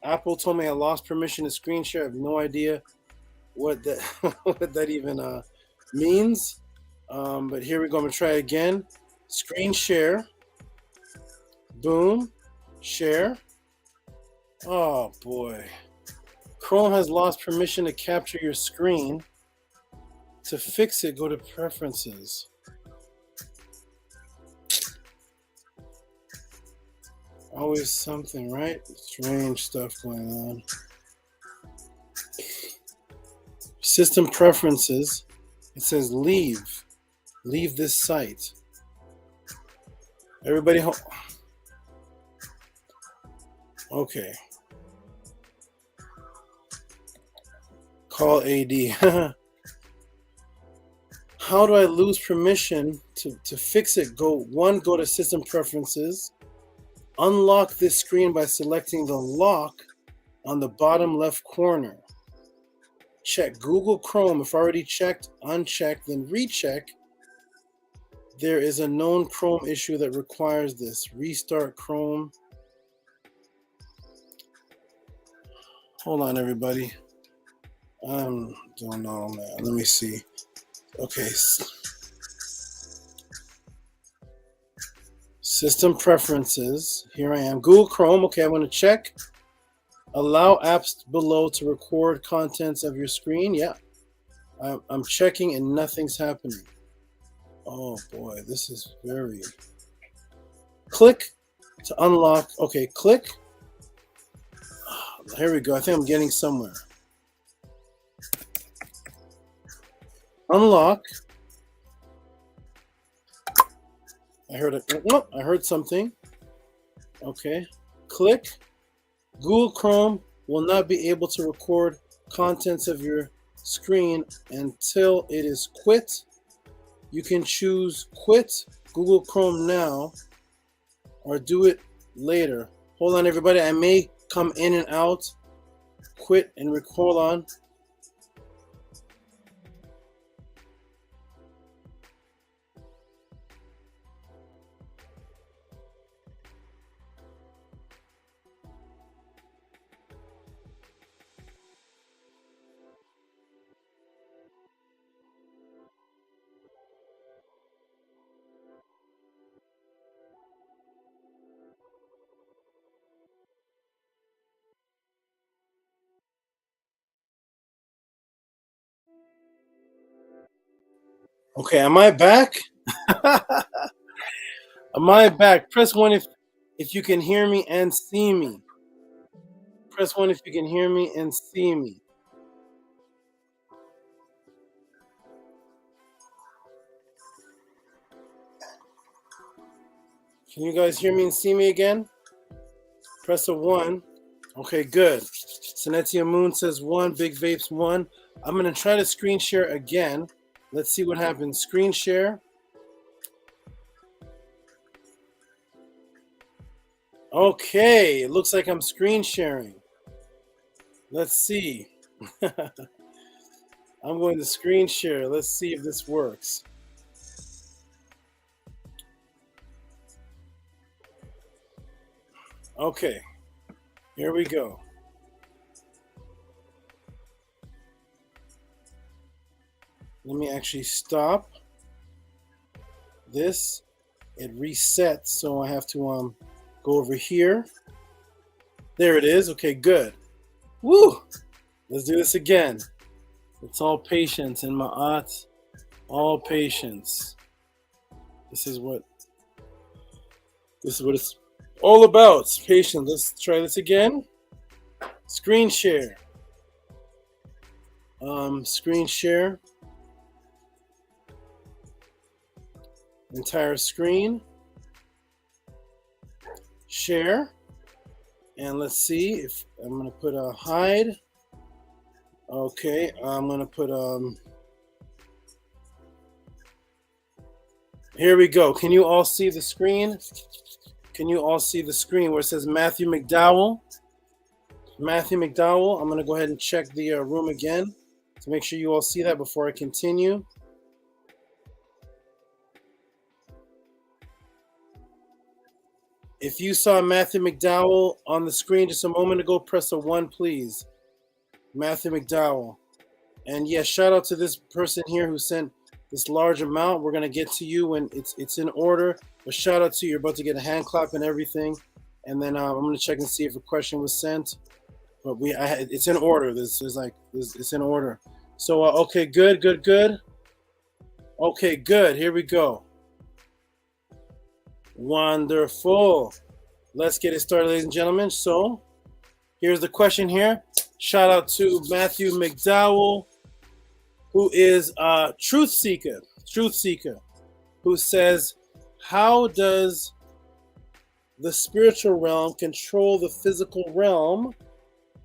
Apple told me I lost permission to screen share. I have no idea what that what that even means. But here we go. I'm going to try again. Screen share. Boom. Share. Oh, boy. Chrome has lost permission to capture your screen. To fix it, go to Preferences. Always something, right? Strange stuff going on. System Preferences. It says leave. Leave this site. Everybody home. Okay. Call AD. How do I lose permission to fix it? Go to System Preferences. Unlock this screen by selecting the lock on the bottom left corner. Check Google Chrome. If already checked, uncheck, then recheck. There is a known Chrome issue that requires this. Restart Chrome. Hold on, everybody. I don't know, man. Let me see. Okay. System Preferences. Here I am. Google Chrome. Okay, I want to check. Allow apps below to record contents of your screen. Yeah. I'm checking and nothing's happening. Oh, boy. This is very... Click to unlock. Okay, click. Here we go. I think I'm getting somewhere. Unlock. I heard something. Okay. Click. Google Chrome will not be able to record contents of your screen until it is quit. You can choose quit Google Chrome now or do it later. Hold on, everybody. I may come in and out. Quit and hold on. Okay, am I back? Am I back? Press 1 if you can hear me and see me. Press 1 if you can hear me and see me. Can you guys hear me and see me again? Press a 1. Okay, good. Sanetia Moon says 1. Big Vapes 1. I'm going to try to screen share again. Let's see what happens. Screen share. Okay, it looks like I'm screen sharing. Let's see. I'm going to screen share. Let's see if this works. Okay, here we go. Let me actually stop this. It resets, so I have to go over here. There it is. Okay, good. Woo! Let's do this again. It's all patience in Ma'at. All patience. This is what it's all about. It's patience. Let's try this again. Screen share. Screen share. Entire screen. Share. And let's see if I'm going to put a hide. Okay, I'm going to put here we go. Can you all see the screen? Can you all see the screen where it says Matthew McDowell? Matthew McDowell. I'm going to go ahead and check the room again to make sure you all see that before I continue. If you saw Matthew McDowell on the screen just a moment ago, press a 1, please. Matthew McDowell. And yes, shout out to this person here who sent this large amount. We're going to get to you when it's in order. But shout out to you. You're about to get a hand clap and everything. And then I'm going to check and see if a question was sent. But it's in order. It's in order. So, okay, good. Okay, good. Here we go. Wonderful. Let's get it started, ladies and gentlemen. So, here's the question here. Shout out to Matthew McDowell, who is a truth seeker, who says, how does the spiritual realm control the physical realm?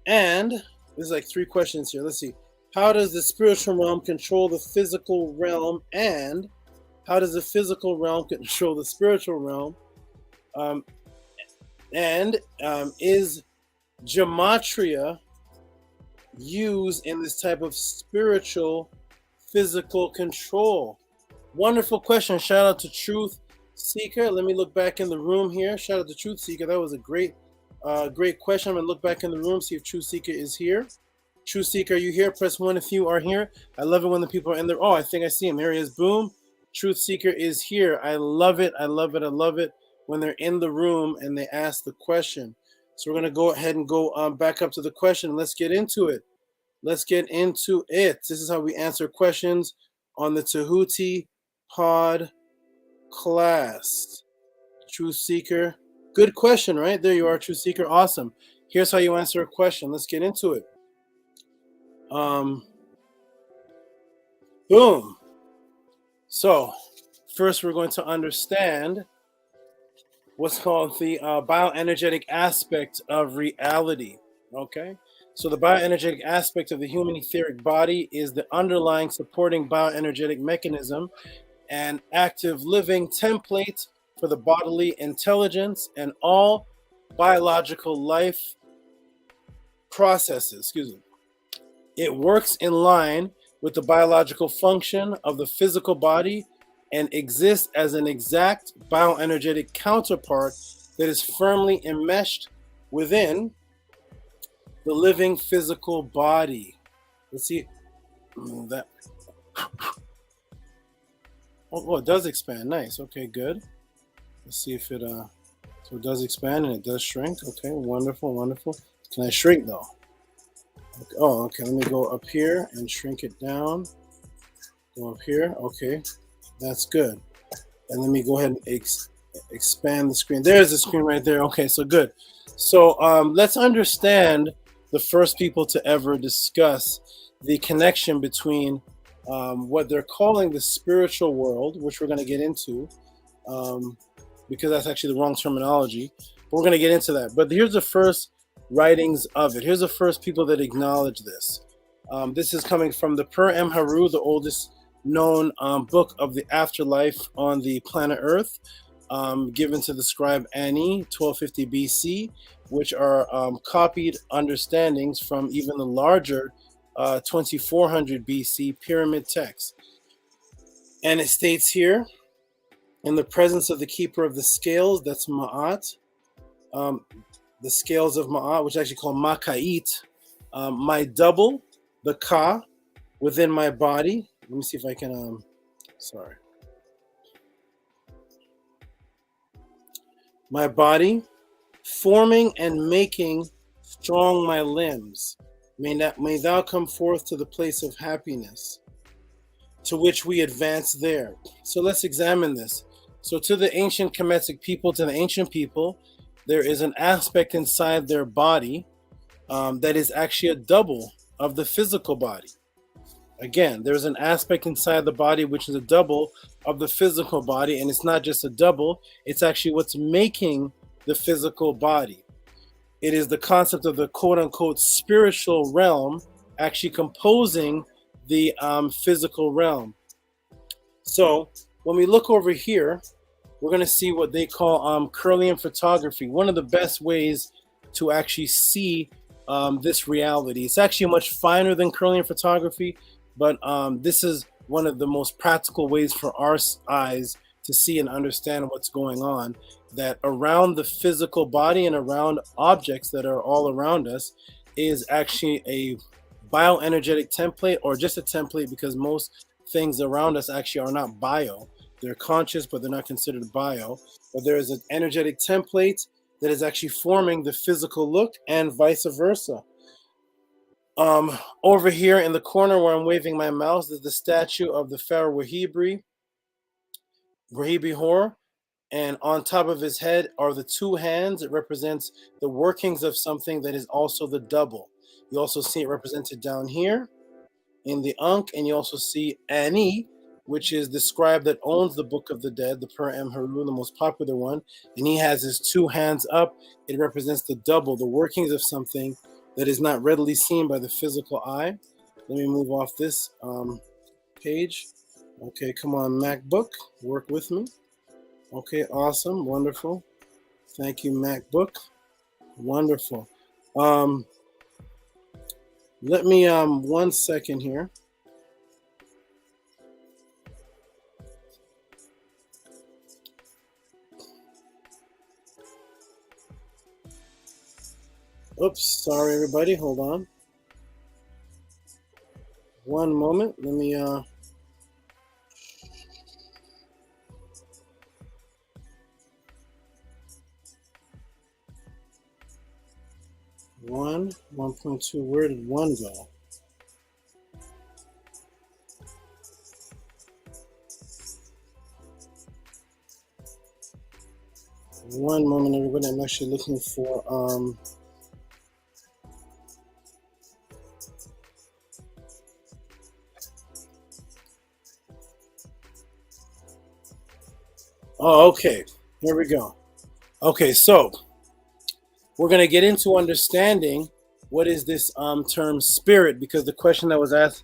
And there's like 3 questions here. Let's see. How does the spiritual realm control the physical realm? And how does the physical realm control the spiritual realm? Is Gematria used in this type of spiritual physical control? Wonderful question. Shout out to Truth Seeker. Let me look back in the room here. Shout out to Truth Seeker. That was a great question. I'm going to look back in the room, see if Truth Seeker is here. Truth Seeker, are you here? Press 1 if you are here. I love it when the people are in there. Oh, I think I see him. Here he is. Boom. Truth Seeker is here. I love it. I love it when they're in the room and they ask the question. So we're going to go ahead and go back up to the question. Let's get into it. This is how we answer questions on the Tehuti Podclass. Truth Seeker. Good question, right? There you are, Truth Seeker. Awesome. Here's how you answer a question. Let's get into it. Boom. So, first we're going to understand what's called the bioenergetic aspect of reality. Okay? So the bioenergetic aspect of the human etheric body is the underlying supporting bioenergetic mechanism and active living template for the bodily intelligence and all biological life processes. It works in line with the biological function of the physical body and exists as an exact bioenergetic counterpart that is firmly enmeshed within the living physical body. Let's see that. Oh, it does expand. Nice. Okay, good. Let's see if it so it does expand and it does shrink. Okay, wonderful. Can I shrink though? Okay. Oh, okay. Let me go up here and shrink it down. Go up here. Okay. That's good. And let me go ahead and expand the screen. There's the screen right there. Okay, so good. So let's understand the first people to ever discuss the connection between what they're calling the spiritual world, which we're going to get into, because that's actually the wrong terminology. But we're going to get into that. But here's the first writings of it. Here's the first people that acknowledge this. This is coming from the Per Em Haru, the oldest known book of the afterlife on the planet Earth, given to the scribe Ani, 1250 BC, which are copied understandings from even the larger 2400 BC pyramid text. And it states here, in the presence of the keeper of the scales, that's Ma'at, the scales of Ma'at, which is actually called Makait, my double, the Ka, within my body. Let me see if I can, sorry. My body, forming and making strong my limbs. May thou come forth to the place of happiness, to which we advance there. So let's examine this. So to the ancient Kemetic people, there is an aspect inside their body that is actually a double of the physical body. Again, there's an aspect inside the body which is a double of the physical body, and it's not just a double, it's actually what's making the physical body. It is the concept of the quote-unquote spiritual realm actually composing the physical realm. So when we look over here, we're going to see what they call Kirlian photography. One of the best ways to actually see this reality. It's actually much finer than Kirlian photography, but this is one of the most practical ways for our eyes to see and understand what's going on, that around the physical body and around objects that are all around us is actually a bioenergetic template, or just a template, because most things around us actually are not bio. They're conscious, but they're not considered bio. But there is an energetic template that is actually forming the physical look, and vice versa. Over here in the corner where I'm waving my mouse is the statue of the Pharaoh Wahibri Hor, and on top of his head are the two hands. It represents the workings of something that is also the double. You also see it represented down here in the Ankh, and you also see Ani, which is the scribe that owns the Book of the Dead, the Per Em Haru, the most popular one, and he has his two hands up. It represents the double, the workings of something that is not readily seen by the physical eye. Let me move off this page. Okay, come on, MacBook, work with me. Okay, awesome, wonderful. Thank you, MacBook. Wonderful. Let me 1 second here. Oops, sorry everybody, hold on. One moment, let me One, 1.2, where did one go? One moment, everybody, I'm actually looking for oh, okay, here we go. Okay, so we're going to get into understanding what is this term spirit, because the question that was asked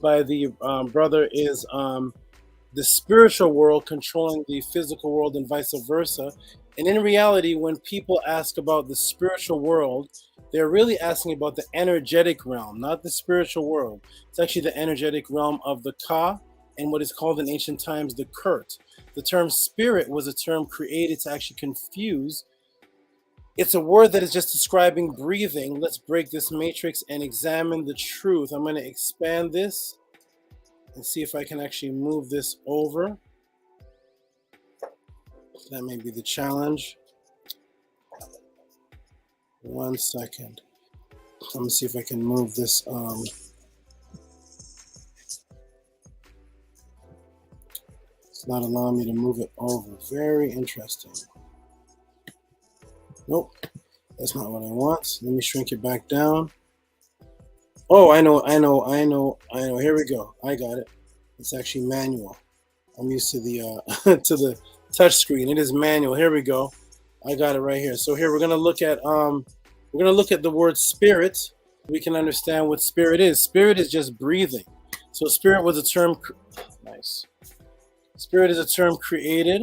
by the brother is the spiritual world controlling the physical world and vice versa. And in reality, when people ask about the spiritual world, they're really asking about the energetic realm, not the spiritual world. It's actually the energetic realm of the Ka and what is called in ancient times the Kurt. The term spirit was a term created to actually confuse. It's a word that is just describing breathing. Let's break this matrix and examine the truth. I'm going to expand this and see if I can actually move this over. That may be the challenge. 1 second. Let me see if I can move this. It's not allowing me to move it over. Very interesting. Nope, that's not what I want. Let me shrink it back down. Oh, I know. Here we go. I got it. It's actually manual. I'm used to the to the touch screen. It is manual. Here we go. I got it right here. So here we're gonna look at the word spirit. We can understand what spirit is. Spirit is just breathing. So spirit was a term. Nice. Spirit is a term created.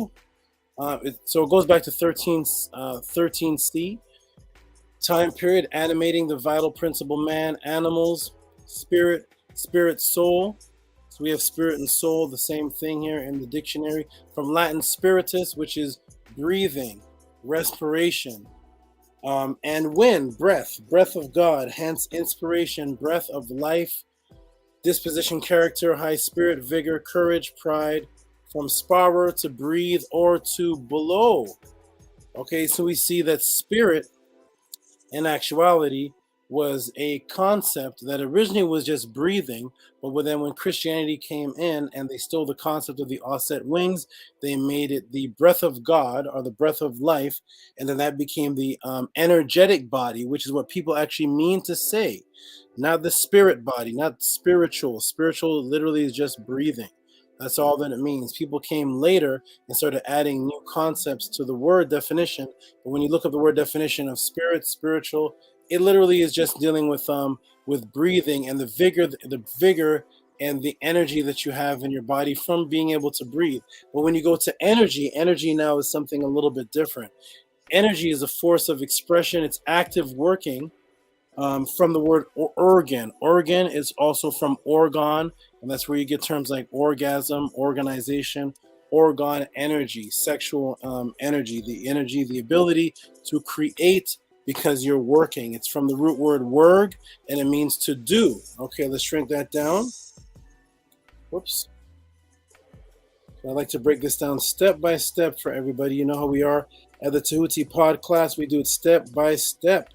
So it goes back to 13C. Time period, animating the vital principle man, animals, spirit, soul. So we have spirit and soul, the same thing here in the dictionary. From Latin spiritus, which is breathing, respiration, and wind, breath of God, hence inspiration, breath of life, disposition, character, high spirit, vigor, courage, pride, from sparer, to breathe or to blow. Okay, so we see that spirit in actuality was a concept that originally was just breathing, but then when Christianity came in and they stole the concept of the offset wings, they made it the breath of God or the breath of life, and then that became the energetic body, which is what people actually mean to say, not the spirit body, not spiritual. Spiritual literally is just breathing. That's all that it means. People came later and started adding new concepts to the word definition. But when you look up the word definition of spirit, spiritual, it literally is just dealing with breathing and the vigor and the energy that you have in your body from being able to breathe. But when you go to energy now is something a little bit different. Energy is a force of expression. It's active working. From the word organ. Organ is also from organ, and that's where you get terms like orgasm, organization, organ, energy, sexual energy, the ability to create because you're working. It's from the root word werg, and it means to do. Okay, let's shrink that down. Whoops. I like to break this down step by step for everybody. You know how we are at the Tehuti Podclass. We do it step by step.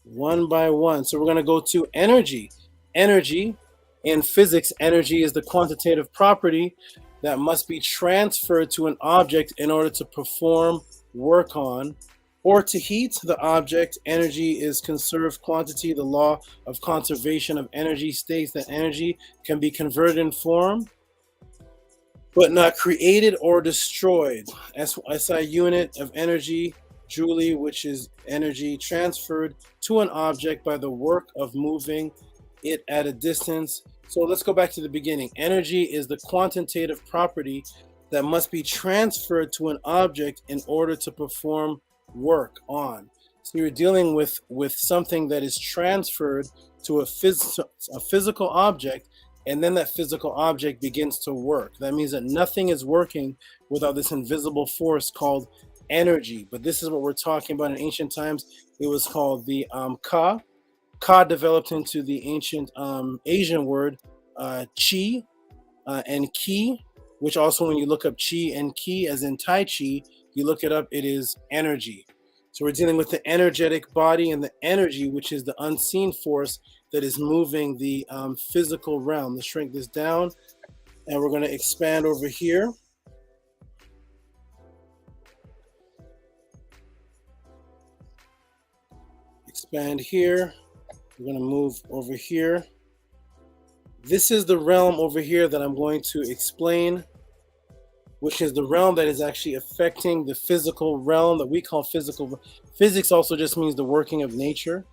One by one. So we're going to go to energy. Energy, in physics, energy is the quantitative property that must be transferred to an object in order to perform work on or to heat the object. Energy is conserved quantity. The law of conservation of energy states that energy can be converted in form but not created or destroyed. SI unit of energy, Joule, which is energy transferred to an object by the work of moving it at a distance. So let's go back to the beginning. Energy is the quantitative property that must be transferred to an object in order to perform work on. So you're dealing with something that is transferred to a physical object, and then that physical object begins to work. That means that nothing is working without this invisible force called energy. But this is what we're talking about in ancient times. It was called the ka. Ka developed into the ancient Asian word chi and ki, which also when you look up chi and ki as in Tai Chi, you look it up, it is energy. So we're dealing with the energetic body and the energy, which is the unseen force that is moving the physical realm. Let's shrink this down, and we're going to expand over here. Expand here. We're going to move over here. This is the realm over here that I'm going to explain, which is the realm that is actually affecting the physical realm that we call physical. Physics also just means the working of nature.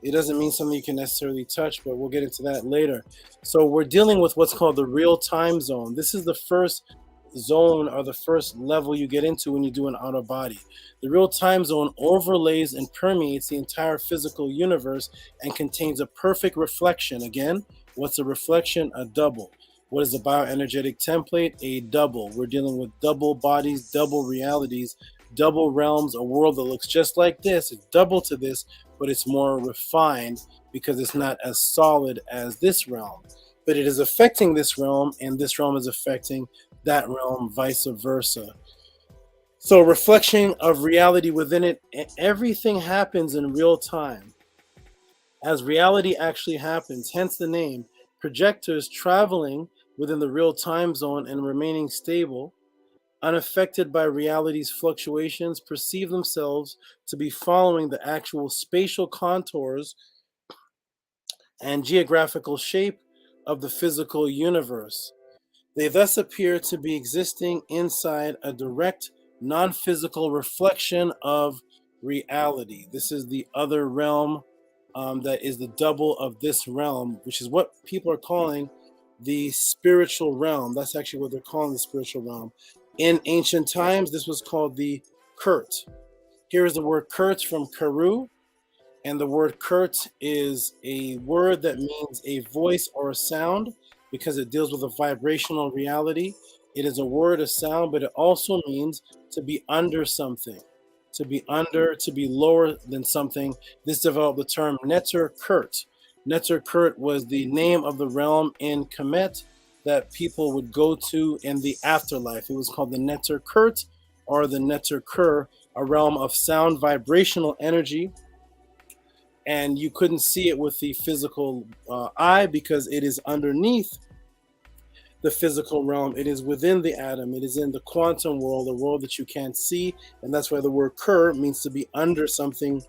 It doesn't mean something you can necessarily touch, but we'll get into that later. So we're dealing with what's called the real time zone. This is the first zone or the first level you get into when you do an outer body. The real time zone overlays and permeates the entire physical universe and contains a perfect reflection. Again, what's a reflection? A double. What is a bioenergetic template? A double. We're dealing with double bodies, double realities, double realms, a world that looks just like this. It's double to this, but it's more refined because it's not as solid as this realm. But it is affecting this realm, and this realm is affecting that realm, vice versa. So reflection of reality within it, everything happens in real time as reality actually happens, hence the name. Projectors traveling within the real time zone and remaining stable, unaffected by reality's fluctuations, perceive themselves to be following the actual spatial contours and geographical shape of the physical universe. They thus appear to be existing inside a direct, non-physical reflection of reality. This is the other realm that is the double of this realm, which is what people are calling the spiritual realm. That's actually what they're calling the spiritual realm. In ancient times, this was called the Kurt. Here is the word Kurt from Karu. And the word Kurt is a word that means a voice or a sound because it deals with a vibrational reality. It is a word, a sound, but it also means to be under something, to be under, to be lower than something. This developed the term Neter Kurt. Neter Kurt was the name of the realm in Kemet that people would go to in the afterlife. It was called the Neter Kurt or the Neter Kur, a realm of sound vibrational energy. And you couldn't see it with the physical eye because it is underneath the physical realm. It is within the atom. It is in the quantum world, a world that you can't see. And that's why the word Kur means to be under something,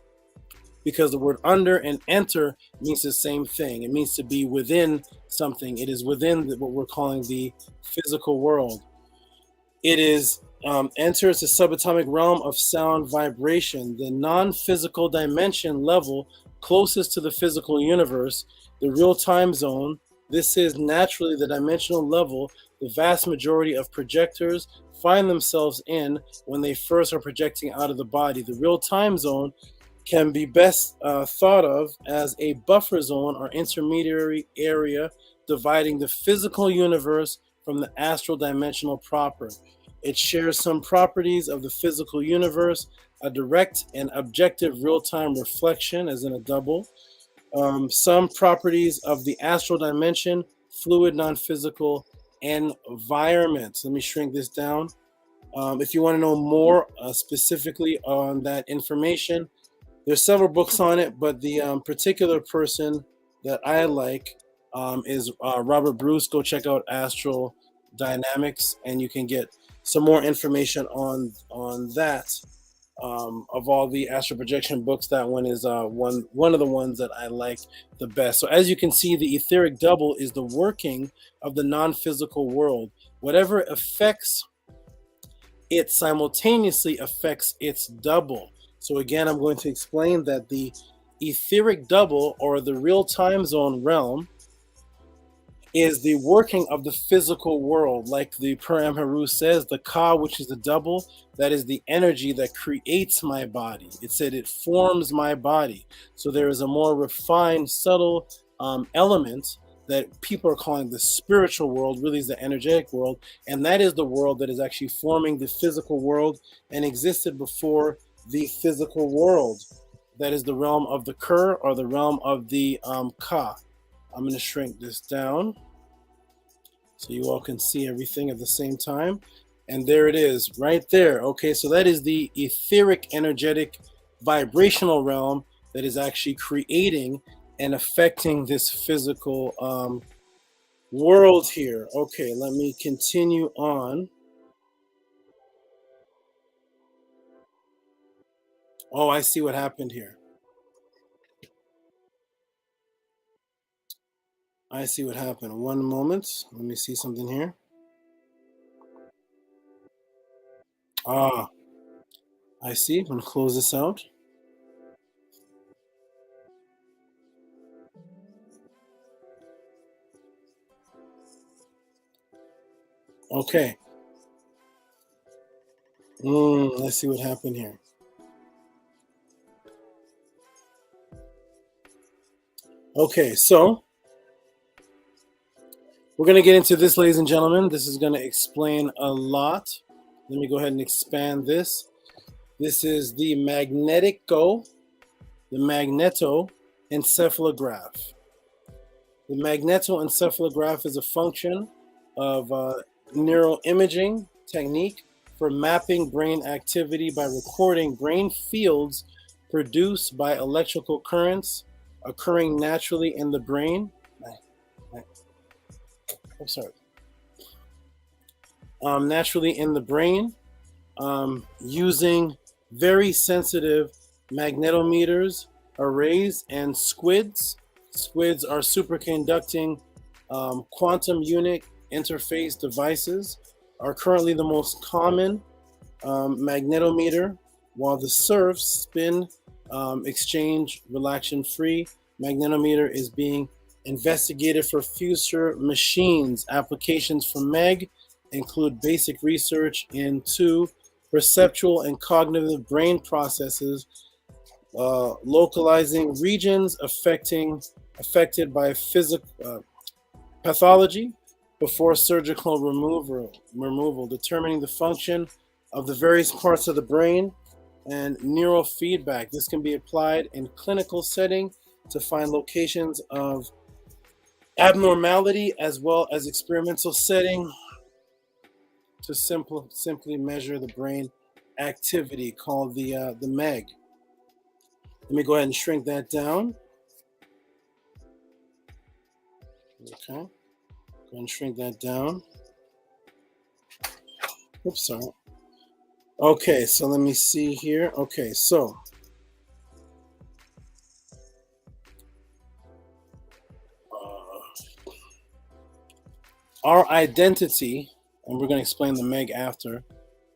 because the word under and enter means the same thing. It means to be within something. It is within what we're calling the physical world. It is enters the subatomic realm of sound vibration, the non-physical dimension level closest to the physical universe, the real time zone. This is naturally the dimensional level the vast majority of projectors find themselves in when they first are projecting out of the body. The real time zone can be best thought of as a buffer zone or intermediary area dividing the physical universe from the astral dimensional proper. It shares some properties of the physical universe, a direct and objective real-time reflection, as in a double. Some properties of the astral dimension, fluid, non-physical environment. Let me shrink this down. If you want to know more specifically on that information, there's several books on it, but the particular person that I like is Robert Bruce. Go check out Astral Dynamics, and you can get some more information on that. Of all the astral projection books, that one is one of the ones that I like the best. So as you can see, the etheric double is the working of the non-physical world. Whatever affects it simultaneously affects its double. So again, I'm going to explain that the etheric double, or the real time zone realm, is the working of the physical world. Like the Purim Haru says, the Ka, which is the double, that is the energy that creates my body. It said it forms my body. So there is a more refined, subtle element that people are calling the spiritual world, really is the energetic world. And that is the world that is actually forming the physical world and existed before the physical world. That is the realm of the Kur, or the realm of the Ka. I'm going to shrink this down so you all can see everything at the same time. And there it is right there. Okay, so that is the etheric, energetic, vibrational realm that is actually creating and affecting this physical world here. Okay, let me continue on. Oh, I see what happened here. I see what happened. One moment. Let me see something here. I see. I'm going to close this out. Okay. Let's see what happened here. Okay, so we're going to get into this, ladies and gentlemen. This is going to explain a lot. Let me go ahead and expand this. This is the magnetoencephalograph. The magnetoencephalograph is a function of neural imaging technique for mapping brain activity by recording brain fields produced by electrical currents occurring naturally in the brain. I'm sorry. naturally in the brain using very sensitive magnetometers, arrays, and squids. Squids are superconducting quantum unit interface devices, are currently the most common magnetometer, while the SURF spin exchange relaxation free magnetometer is being investigated for future machines. Applications for MEG include basic research into perceptual and cognitive brain processes, localizing regions affected by physical pathology before surgical removal, determining the function of the various parts of the brain, and neurofeedback. This can be applied in clinical setting to find locations of abnormality, as well as experimental setting to simply measure the brain activity, called the MEG. Let me go ahead and shrink that down. Okay, go ahead and shrink that down. Oops, sorry. Okay, so let me see here. Okay, so our identity, and we're going to explain the MEG after.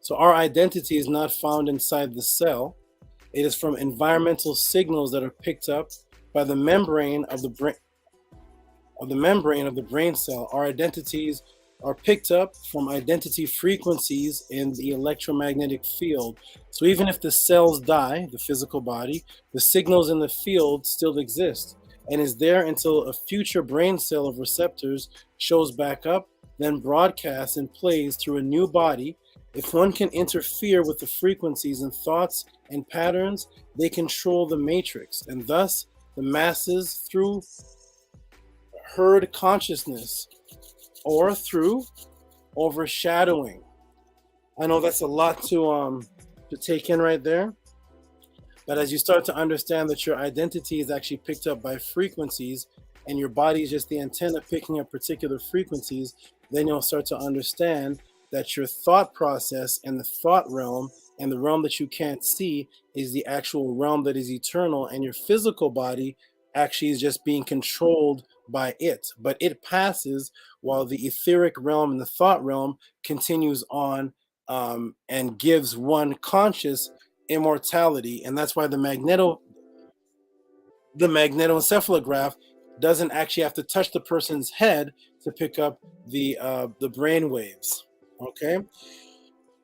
So our identity is not found inside the cell. It is from environmental signals that are picked up by the membrane of the brain. Cell. Our identities are picked up from identity frequencies in the electromagnetic field. So even if the cells die, the physical body, the signals in the field still exist and is there until a future brain cell of receptors shows back up, then broadcasts and plays through a new body. If one can interfere with the frequencies and thoughts and patterns, they control the matrix, and thus the masses through herd consciousness or through overshadowing. I know that's a lot to take in right there, but as you start to understand that your identity is actually picked up by frequencies and your body is just the antenna picking up particular frequencies, then you'll start to understand that your thought process and the thought realm and the realm that you can't see is the actual realm that is eternal, and your physical body actually is just being controlled by it. But it passes while the etheric realm and the thought realm continues on and gives one conscious immortality. And that's why the magnetoencephalograph doesn't actually have to touch the person's head to pick up the brain waves. Okay,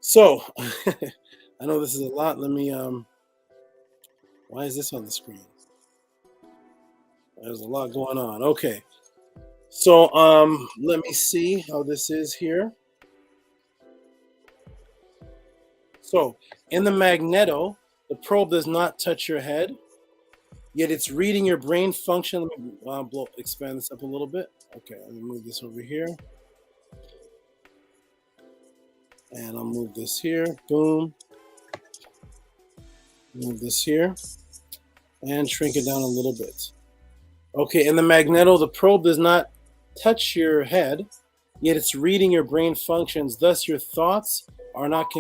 so I know this is a lot. Let me why is this on the screen? There's a lot going on. Okay, so let me see how this is here. So in the magneto, the probe does not touch your head, yet it's reading your brain function. Let me expand this up a little bit. Okay, let me move this over here. And I'll move this here. Boom. Move this here. And shrink it down a little bit. Okay, in the magneto, the probe does not touch your head, yet it's reading your brain functions. Thus, your thoughts are not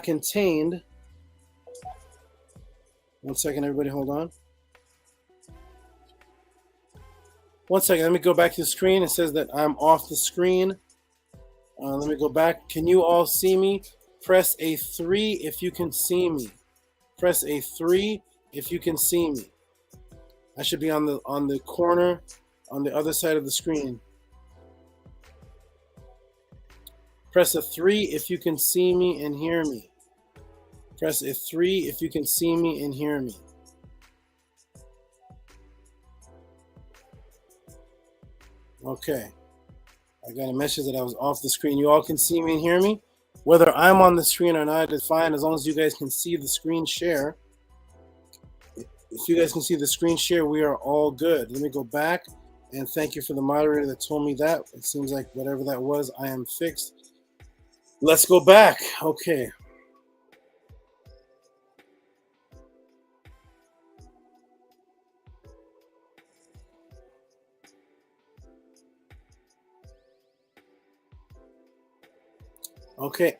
contained. One second, everybody, hold on. One second, let me go back to the screen. It says that I'm off the screen. Let me go back. Can you all see me? Press a 3 if you can see me. Press a 3 if you can see me. I should be on the corner on the other side of the screen. Press a 3 if you can see me and hear me. Press a 3 if you can see me and hear me. Okay. I got a message that I was off the screen. You all can see me and hear me? Whether I'm on the screen or not is fine, as long as you guys can see the screen share. If you guys can see the screen share, we are all good. Let me go back, and thank you for the moderator that told me that. It seems like whatever that was, I am fixed. Let's go back. Okay. Okay.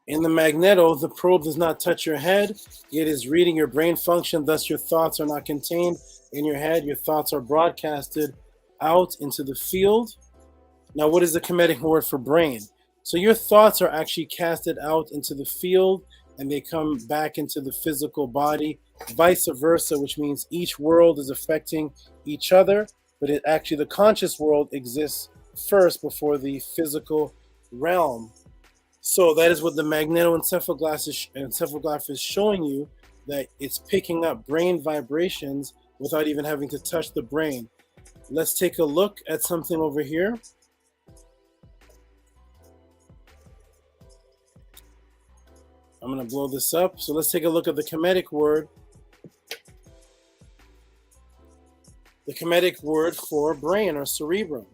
In the magneto, the probe does not touch your head. It is reading your brain function, thus your thoughts are not contained in your head. Your thoughts are broadcasted out into the field. Now, what is the Kemetic word for brain? So your thoughts are actually casted out into the field and they come back into the physical body, vice versa, which means each world is affecting each other, but it actually, the conscious world exists first before the physical realm. So that is what the magnetoencephalograph is showing you, that it's picking up brain vibrations without even having to touch the brain. Let's take a look at something over here. I'm going to blow this up. So let's take a look at the Kemetic word. The Kemetic word for brain or cerebrum.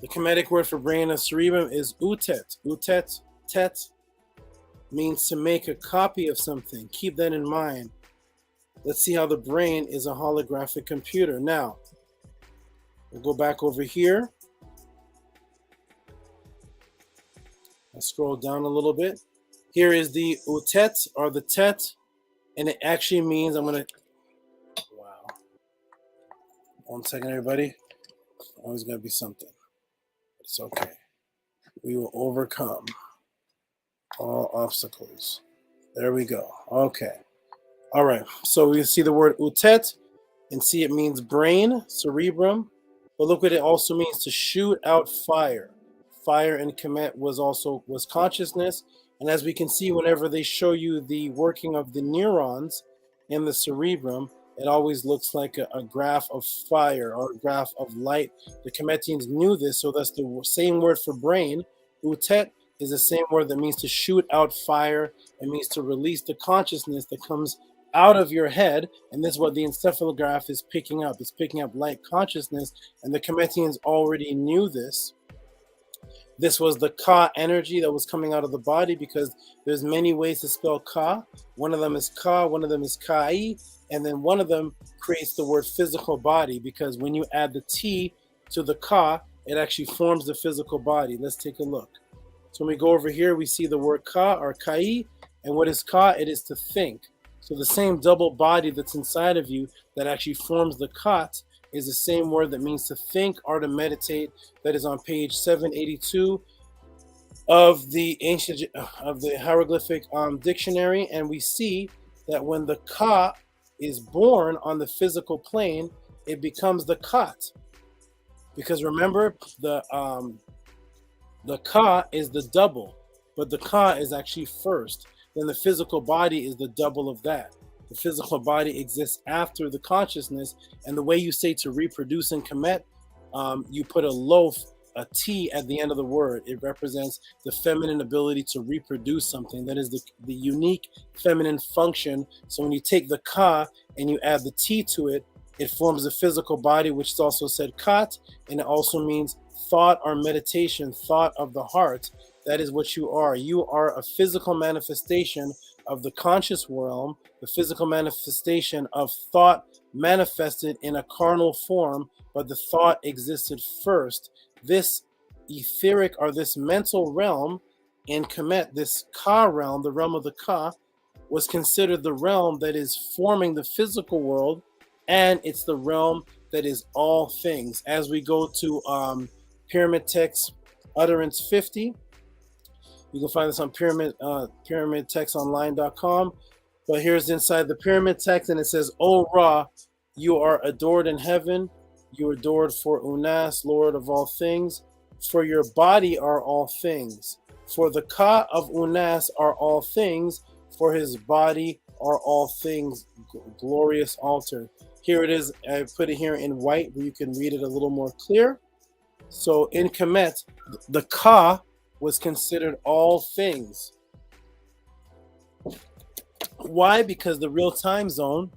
The Kemetic word for brain or cerebrum is utet. Utet, tet, means to make a copy of something. Keep that in mind. Let's see how the brain is a holographic computer. Now, we'll go back over here. I'll scroll down a little bit. Here is the utet or the tet, and it actually means, wow. 1 second, everybody. Always gotta be something. It's okay. We will overcome all obstacles. There we go. Okay. All right. So we see the word utet and see it means brain, cerebrum. But look what it also means, to shoot out fire. Fire in Kemet was consciousness. And as we can see, whenever they show you the working of the neurons in the cerebrum, it always looks like a graph of fire or a graph of light. The Kemetians knew this, so that's the same word for brain. Utet is the same word that means to shoot out fire. It means to release the consciousness that comes out of your head, and this is what the encephalograph is picking up. It's picking up light consciousness, and the Kemetians already knew this. This was the Ka energy that was coming out of the body, because there's many ways to spell Ka. One of them is Ka, one of them is Kai, and then one of them creates the word physical body, because when you add the T to the Ka, it actually forms the physical body. Let's take a look. So when we go over here, we see the word Ka or Kai, and what is Ka? It is to think. So the same double body that's inside of you that actually forms the Kat is the same word that means to think or to meditate. That is on page 782 of the hieroglyphic dictionary, and we see that when the Ka is born on the physical plane, it becomes the Kat, because remember the Ka is the double, but the Ka is actually first. Then the physical body is the double of that. The physical body exists after the consciousness, and the way you say to reproduce in Kemet, you put a loaf, a T at the end of the word. It represents the feminine ability to reproduce something. That is the unique feminine function. So when you take the Ka and you add the T to it, it forms a physical body, which is also said Kat, and it also means thought or meditation, thought of the heart. That is what you are. You are a physical manifestation of the conscious realm, the physical manifestation of thought manifested in a carnal form, but the thought existed first. This etheric or this mental realm in Kemet, this Ka realm, the realm of the Ka, was considered the realm that is forming the physical world, and it's the realm that is all things. As we go to Pyramid Text Utterance 50, you can find this on pyramidtextonline.com. But here's inside the pyramid text, and it says, "O Ra, you are adored in heaven. You are adored for Unas, Lord of all things. For your body are all things. For the Ka of Unas are all things. For his body are all things. Glorious altar." Here it is. I put it here in white where you can read it a little more clear. So in Kemet, the Ka was considered all things. Why? Because the real time zone,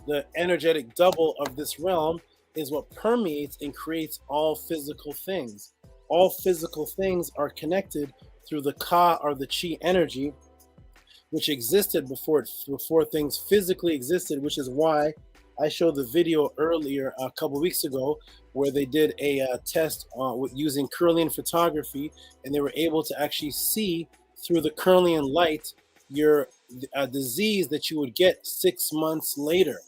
the energetic double of this realm, is what permeates and creates all physical things. All physical things are connected through the Ka or the Chi energy, which existed before things physically existed, which is why I showed the video earlier a couple weeks ago where they did a test with using Kirlian photography, and they were able to actually see through the Kirlian light your disease that you would get 6 months later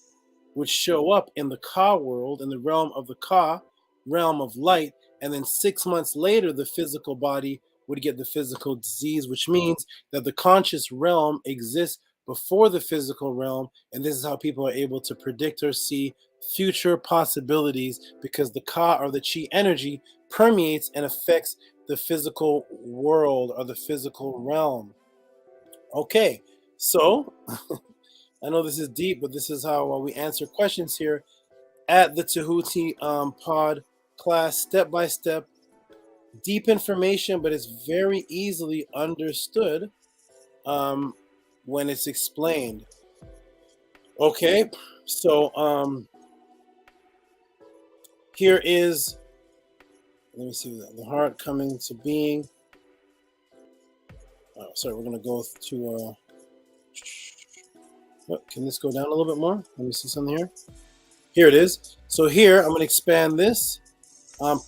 would show up in the Ka world, in the realm of the Ka, realm of light, and then 6 months later the physical body would get the physical disease, which means that the conscious realm exists before the physical realm, and this is how people are able to predict or see future possibilities, because the Ka, or the Chi energy, permeates and affects the physical world or the physical realm. Okay, so I know this is deep, but this is how we answer questions here at the Tehuti pod class, step by step. Deep information, but it's very easily understood when it's explained. Okay, so here is, let me see, the heart coming to being. Oh, sorry, we're going to go to, can this go down a little bit more? Let me see something here. Here it is. So here, I'm going to expand this.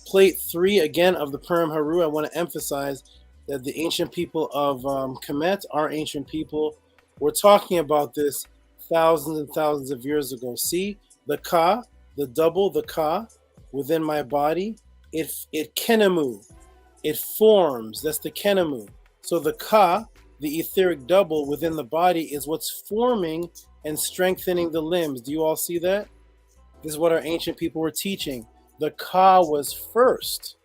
Plate 3, again, of the Purim Haru. I want to emphasize that the ancient people of Kemet, our ancient people, were talking about this thousands and thousands of years ago. See, the Ka, the double, the Ka, within my body, it kenemu, it forms. That's the kenemu. So the Ka, the etheric double within the body, is what's forming and strengthening the limbs. Do you all see that? This is what our ancient people were teaching. The Ka was first.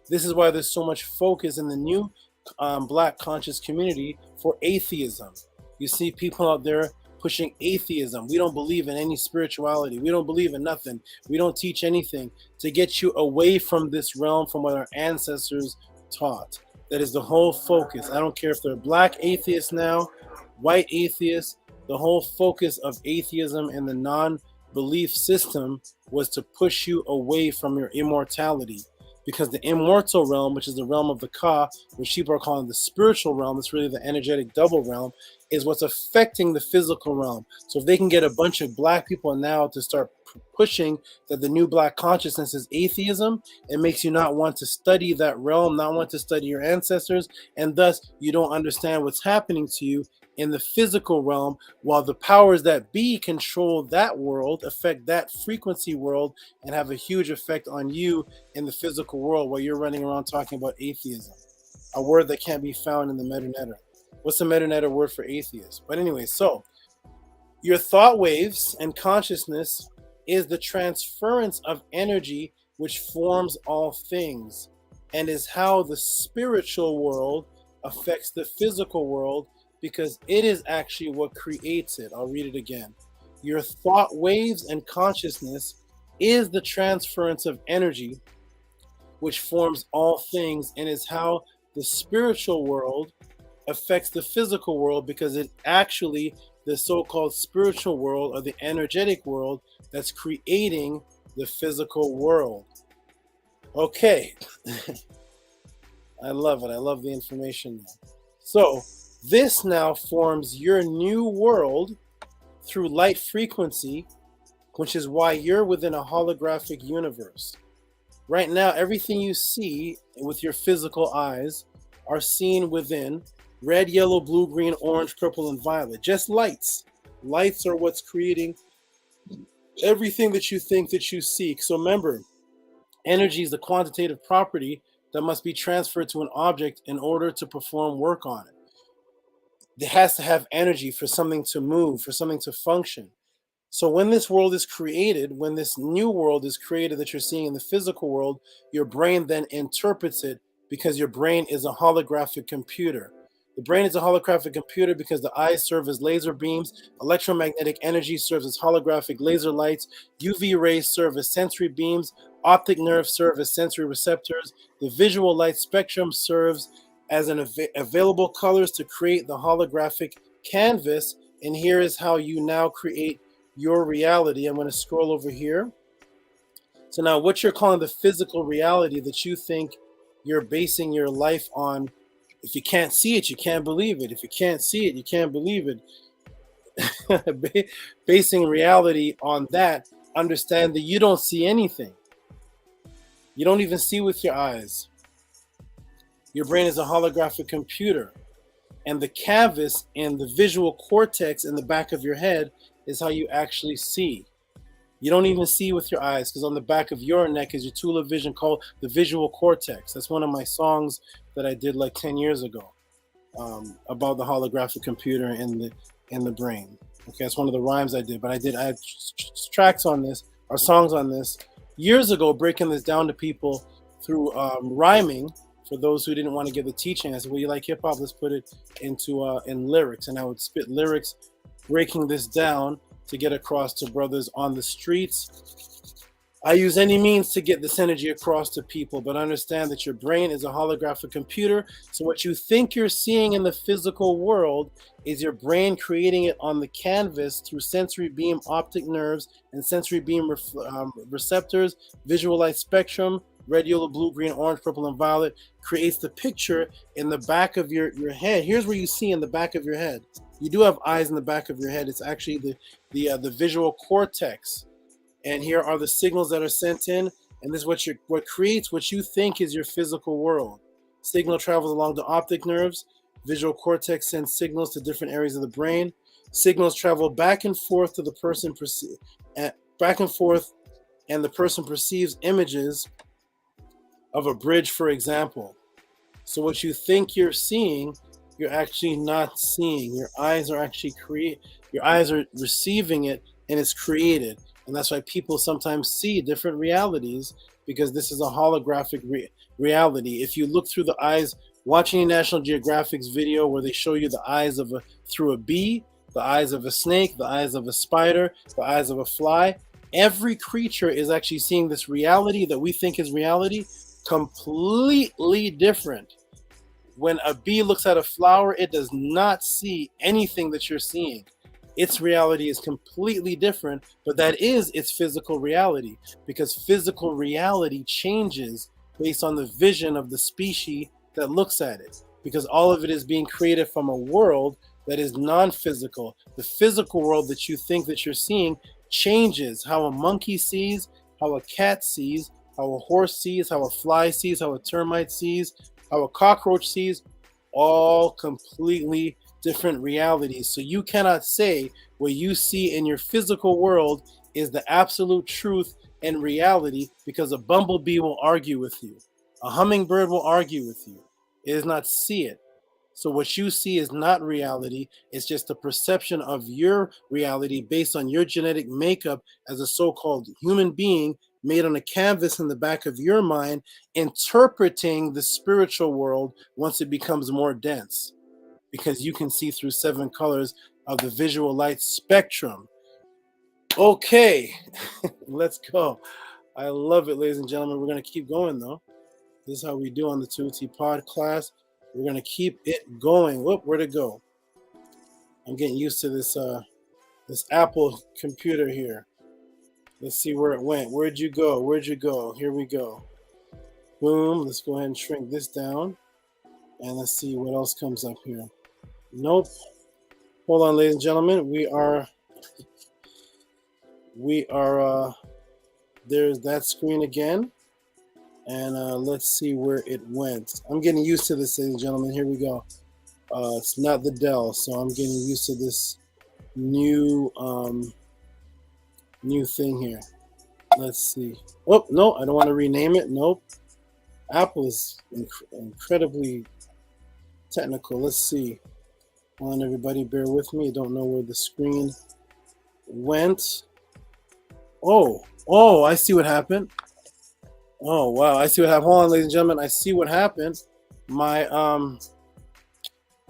This is why there's so much focus in the new Black conscious community for atheism. You see people out there pushing atheism. We don't believe in any spirituality. We don't believe in nothing. We don't teach anything, to get you away from this realm, from what our ancestors taught. That is the whole focus. I don't care if they're Black atheists now, white atheists. The whole focus of atheism and the non-belief system was to push you away from your immortality. Because the immortal realm, which is the realm of the Ka, which people are calling the spiritual realm, it's really the energetic double realm, is what's affecting the physical realm. So if they can get a bunch of Black people now to start pushing that the new Black consciousness is atheism, it makes you not want to study that realm, not want to study your ancestors, and thus you don't understand what's happening to you in the physical realm, while the powers that be control that world, affect that frequency world, and have a huge effect on you in the physical world, while you're running around talking about atheism, a word that can't be found in the Meta-Netter. What's the Meta-Netter word for atheist? But anyway, so your thought waves and consciousness is the transference of energy which forms all things, and is how the spiritual world affects the physical world, because it is actually what creates it. I'll read it again. Your thought waves and consciousness is the transference of energy which forms all things, and is how the spiritual world affects the physical world, because it actually, the so-called spiritual world, or the energetic world, that's creating the physical world. Okay. I love it. I love the information. So this now forms your new world through light frequency, which is why you're within a holographic universe. Right now, everything you see with your physical eyes are seen within red, yellow, blue, green, orange, purple, and violet. Just lights. Lights are what's creating everything that you think that you seek. So remember, energy is the quantitative property that must be transferred to an object in order to perform work on it. It has to have energy for something to move, for something to function. So when this world is created, when this new world is created that you're seeing in the physical world, your brain then interprets it, because your brain is a holographic computer. The brain is a holographic computer because the eyes serve as laser beams, electromagnetic energy serves as holographic laser lights, UV rays serve as sensory beams, optic nerves serve as sensory receptors, the visual light spectrum serves as an available colors to create the holographic canvas. And here is how you now create your reality. I'm going to scroll over here. So now what you're calling the physical reality that you think you're basing your life on, if you can't see it, you can't believe it. If you can't see it, you can't believe it. basing reality on that, understand that you don't see anything. You don't even see with your eyes. Your brain is a holographic computer. And the canvas and the visual cortex in the back of your head is how you actually see. You don't even see with your eyes, because on the back of your neck is your tool of vision called the visual cortex. That's one of my songs that I did like 10 years ago about the holographic computer in the brain. Okay, that's one of the rhymes I did. But I had tracks on this, or songs on this, years ago, breaking this down to people through rhyming. For those who didn't want to give the teaching, I said, well, you like hip hop, let's put it into in lyrics. And I would spit lyrics, breaking this down to get across to brothers on the streets. I use any means to get this energy across to people, but understand that your brain is a holographic computer. So what you think you're seeing in the physical world is your brain creating it on the canvas through sensory beam optic nerves and sensory beam receptors, visual light spectrum, red, yellow, blue, green, orange, purple, and violet, creates the picture in the back of your head. Here's where you see in the back of your head. You do have eyes in the back of your head. It's actually the visual cortex. And here are the signals that are sent in. And this is what creates what you think is your physical world. Signal travels along the optic nerves. Visual cortex sends signals to different areas of the brain. Signals travel back and forth to the person, back and forth, and the person perceives images of a bridge, for example. So what you think you're seeing, you're actually not seeing. Your eyes are actually your eyes are receiving it, and it's created. And that's why people sometimes see different realities, because this is a holographic reality. If you look through the eyes, watching National Geographic's video where they show you the eyes through a bee, the eyes of a snake, the eyes of a spider, the eyes of a fly, every creature is actually seeing this reality that we think is reality, completely different. When a bee looks at a flower, it does not see anything that you're seeing. Its reality is completely different, but that is its physical reality, because physical reality changes based on the vision of the species that looks at it, because all of it is being created from a world that is non-physical. The physical world that you think that you're seeing changes. How a monkey sees, how a cat sees, how a horse sees, how a fly sees, how a termite sees, how a cockroach sees, all completely different realities. So you cannot say what you see in your physical world is the absolute truth and reality, because a bumblebee will argue with you. A hummingbird will argue with you. It does not see it. So what you see is not reality. It's just a perception of your reality based on your genetic makeup as a so-called human being made on a canvas in the back of your mind, interpreting the spiritual world once it becomes more dense, because you can see through 7 colors of the visual light spectrum. Okay, let's go. I love it, ladies and gentlemen. We're going to keep going, though. This is how we do on the Tehuti Podclass. We're going to keep it going. Whoop, where'd it go? I'm getting used to this Apple computer here. Let's see where it went. Where'd you go? Where'd you go? Here we go. Boom. Let's go ahead and shrink this down. And let's see what else comes up here. Nope. Hold on, ladies and gentlemen. We are there's that screen again. And let's see where it went. I'm getting used to this, ladies and gentlemen. Here we go. It's not the Dell, so I'm getting used to this new thing here. Let's see. Oh, no, I don't want to rename it. Nope. Apple is incredibly technical. Let's see. Hold on, everybody, bear with me. I don't know where the screen went. Oh, I see what happened. Oh, wow, I see what happened. Hold on, ladies and gentlemen. I see what happened. My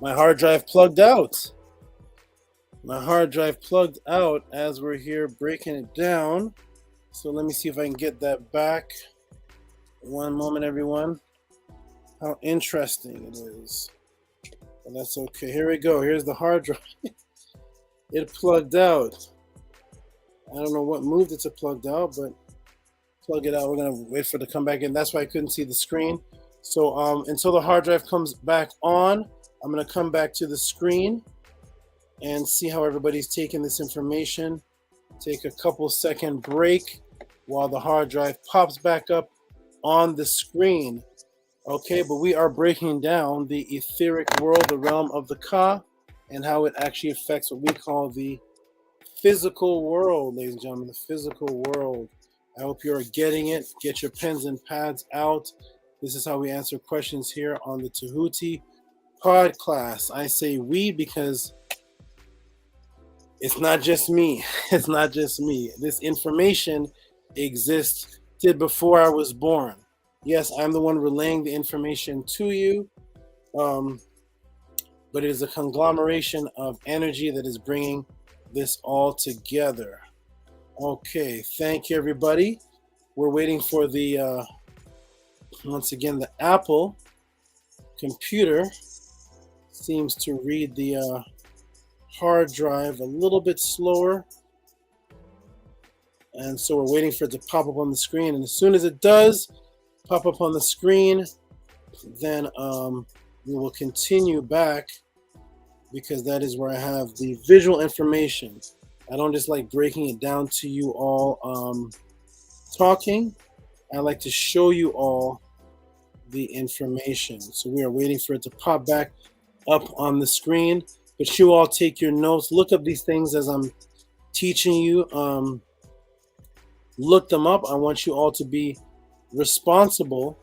hard drive plugged out. My hard drive plugged out as we're here breaking it down. So let me see if I can get that back. One moment, everyone. How interesting it is. But that's okay. Here we go. Here's the hard drive. It plugged out. I don't know what moved it to plugged out, but plug it out. We're going to wait for it to come back in. That's why I couldn't see the screen. So until the hard drive comes back on, I'm going to come back to the screen. and see how everybody's taking this information. Take a couple second break while the hard drive pops back up on the screen. Okay, but we are breaking down the etheric world, the realm of the Ka, and how it actually affects what we call the physical world, ladies and gentlemen, the physical world. I hope you're getting it. Get your pens and pads out. This is how we answer questions here on the Tehuti Podclass. I say we because it's not just me. It's not just me. This information existed before I was born. Yes, I'm the one relaying the information to you, but it is a conglomeration of energy that is bringing this all together. Okay, thank you, everybody. We're waiting for the, once again, the Apple computer seems to read the hard drive a little bit slower. And so we're waiting for it to pop up on the screen. And as soon as it does pop up on the screen, then we will continue back, because that is where I have the visual information. I don't just like breaking it down to you all talking. I like to show you all the information. So we are waiting for it to pop back up on the screen. But you all take your notes. Look up these things as I'm teaching you. Look them up. I want you all to be responsible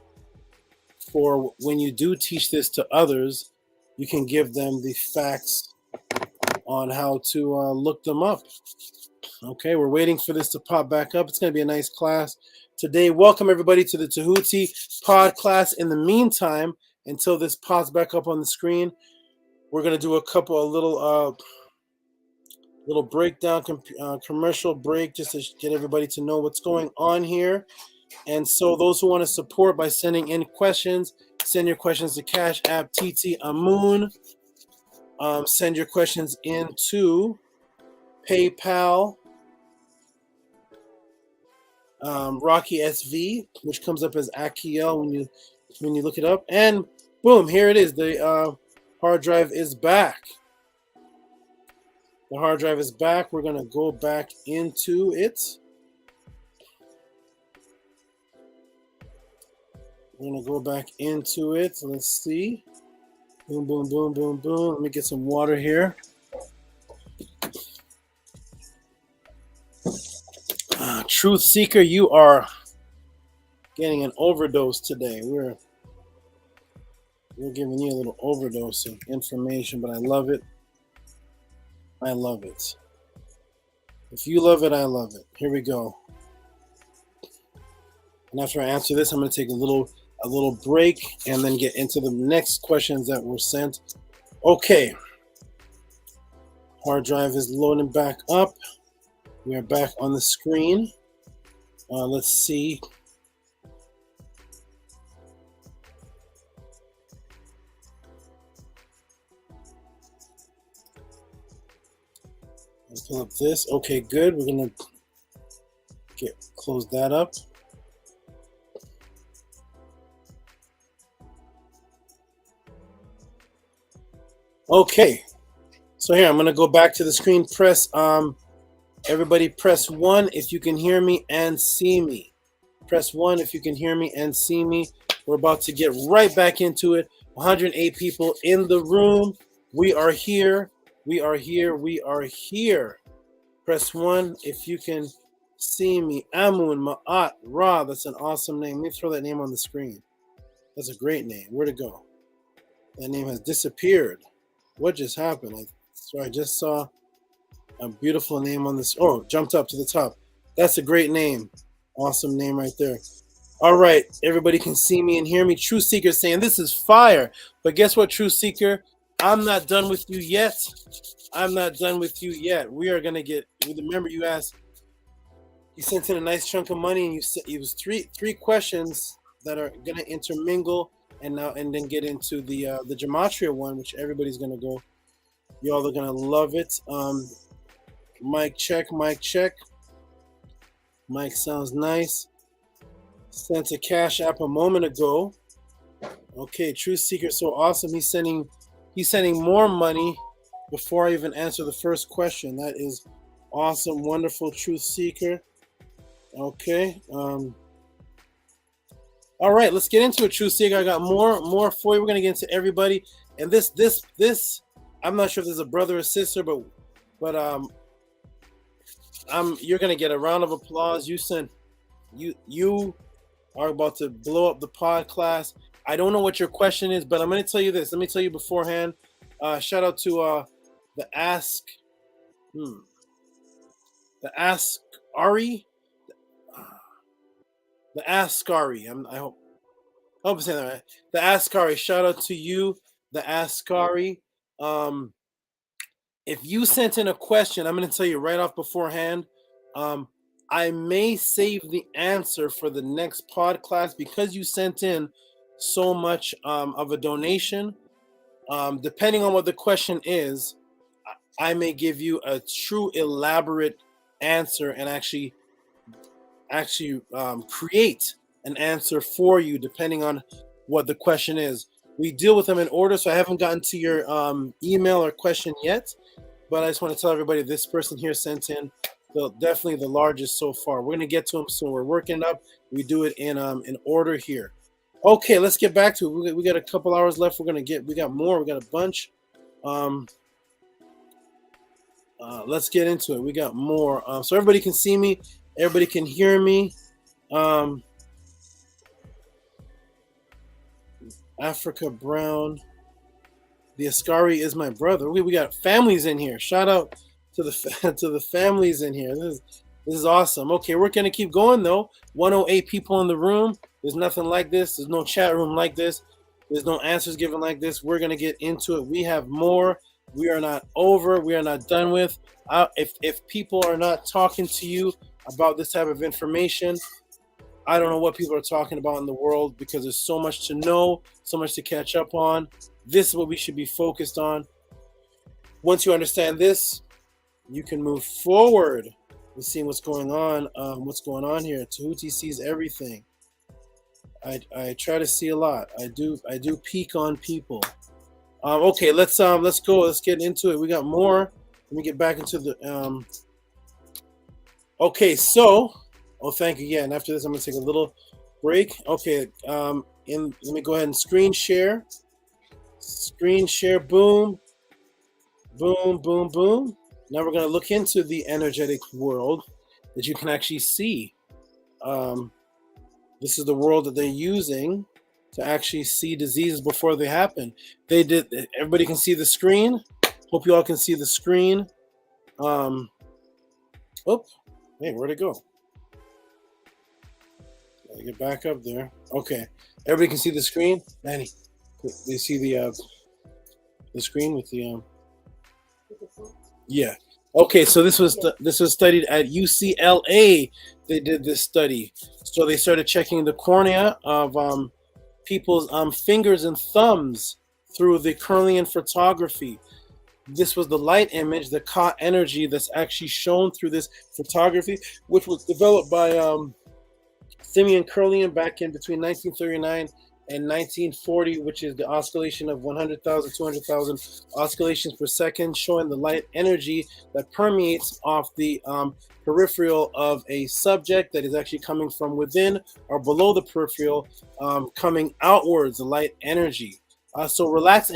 for when you do teach this to others. You can give them the facts on how to look them up. Okay, we're waiting for this to pop back up. It's going to be a nice class today. Welcome everybody to the Tehuti Podclass. In the meantime, until this pops back up on the screen, we're going to do a couple of little breakdown, commercial break, just to get everybody to know what's going on here. And so those who want to support by sending in questions, send your questions to Cash App TT Amun. Send your questions into PayPal, Rocky SV, which comes up as Akiel when you look it up. And boom, here it is. The hard drive is back. The hard drive is back. We're going to go back into it. We're going to go back into it. Let's see. Boom, boom, boom, boom, boom. Let me get some water here. Truth Seeker, you are getting an overdose today. We're giving you a little overdose of information, but I love it. I love it. If you love it, I love it. Here we go. And after I answer this, I'm going to take a little break and then get into the next questions that were sent. Okay. Hard drive is loading back up. We are back on the screen. Let's see. Let's pull up this. Okay, good. We're going to close that up. Okay, so here I'm going to go back to the screen. Press everybody press 1 if you can hear me and see me. Press 1 if you can hear me and see me. We're about to get right back into it. 108 people in the room. We are here. We are here. We are here. Press 1 if you can see me. Amun, Ma'at, Ra. That's an awesome name. Let me throw that name on the screen. That's a great name. Where'd it go? That name has disappeared. What just happened? I just saw a beautiful name on this. Oh, jumped up to the top. That's a great name. Awesome name right there. All right. Everybody can see me and hear me. True Seeker saying this is fire. But guess what, True Seeker? I'm not done with you yet. I'm not done with you yet. We are going to get, remember you asked, you sent in a nice chunk of money, and it was three questions that are going to intermingle and then get into the Gematria one, which everybody's going to go. Y'all are going to love it. Mic check, mic check. Mic sounds nice. Sent a Cash App a moment ago. Okay, True Seeker, so awesome. He's sending more money before I even answer the first question. That is awesome, wonderful, truth seeker. Okay. All right, let's get into it, truth seeker. I got more for you. We're gonna get into everybody, and this. I'm not sure if there's a brother or sister, but you're gonna get a round of applause. You are about to blow up the Podclass. I don't know what your question is, but I'm gonna tell you this. Let me tell you beforehand. Shout out to the Ask Ari. The Askari. I hope I'm saying that right. The Askari. Shout out to you, the Askari. If you sent in a question, I'm going to tell you right off beforehand. I may save the answer for the next Podclass because you sent in so much of a donation. Depending on what the question is, I may give you a true elaborate answer and actually create an answer for you depending on what the question is. We deal with them in order, so I haven't gotten to your email or question yet, but I just want to tell everybody this person here sent in definitely the largest so far. We're going to get to them, so we're working up. We do it in order here. Okay, let's get back to it. We got a couple hours left. We got more. We got a bunch. Let's get into it. We got more. So everybody can see me. Everybody can hear me. Africa Brown. The Ascari is my brother. We got families in here. Shout out to the families in here. This is awesome. Okay, we're gonna keep going though. 108 people in the room. There's nothing like this. There's no chat room like this. There's no answers given like this. We're gonna get into it. We have more. We are not over. We are not done with. If people are not talking to you about this type of information, I don't know what people are talking about in the world, because there's so much to know, so much to catch up on. This is what we should be focused on. Once you understand this, you can move forward and see what's going on. What's going on here? Tehuti sees everything. I try to see a lot. I do peek on people. Okay, let's go. Let's get into it. We got more. Let me get back into the Okay, so thank you. Yeah, and after this, I'm gonna take a little break. Okay, let me go ahead and screen share. Screen share. Boom, boom, boom, boom. Now we're gonna look into the energetic world that you can actually see. This is the world that they're using to actually see diseases before they happen. Everybody can see the screen. Hope you all can see the screen. Hey, where'd it go? Gotta get back up there. Okay, everybody can see the screen. Manny, they see the screen with the yeah. Okay, so this was studied at UCLA. They did this study. So they started checking the cornea of people's fingers and thumbs through the Kirlian photography. This was the light image that caught energy that's actually shown through this photography, which was developed by Simeon Kirlian back in between 1939 and 1940, which is the oscillation of 100,000, 200,000 oscillations per second, showing the light energy that permeates off the peripheral of a subject that is actually coming from within or below the peripheral, coming outwards, the light energy. So relaxed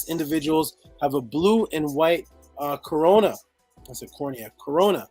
individuals have a blue and white corona. I said cornea, corona.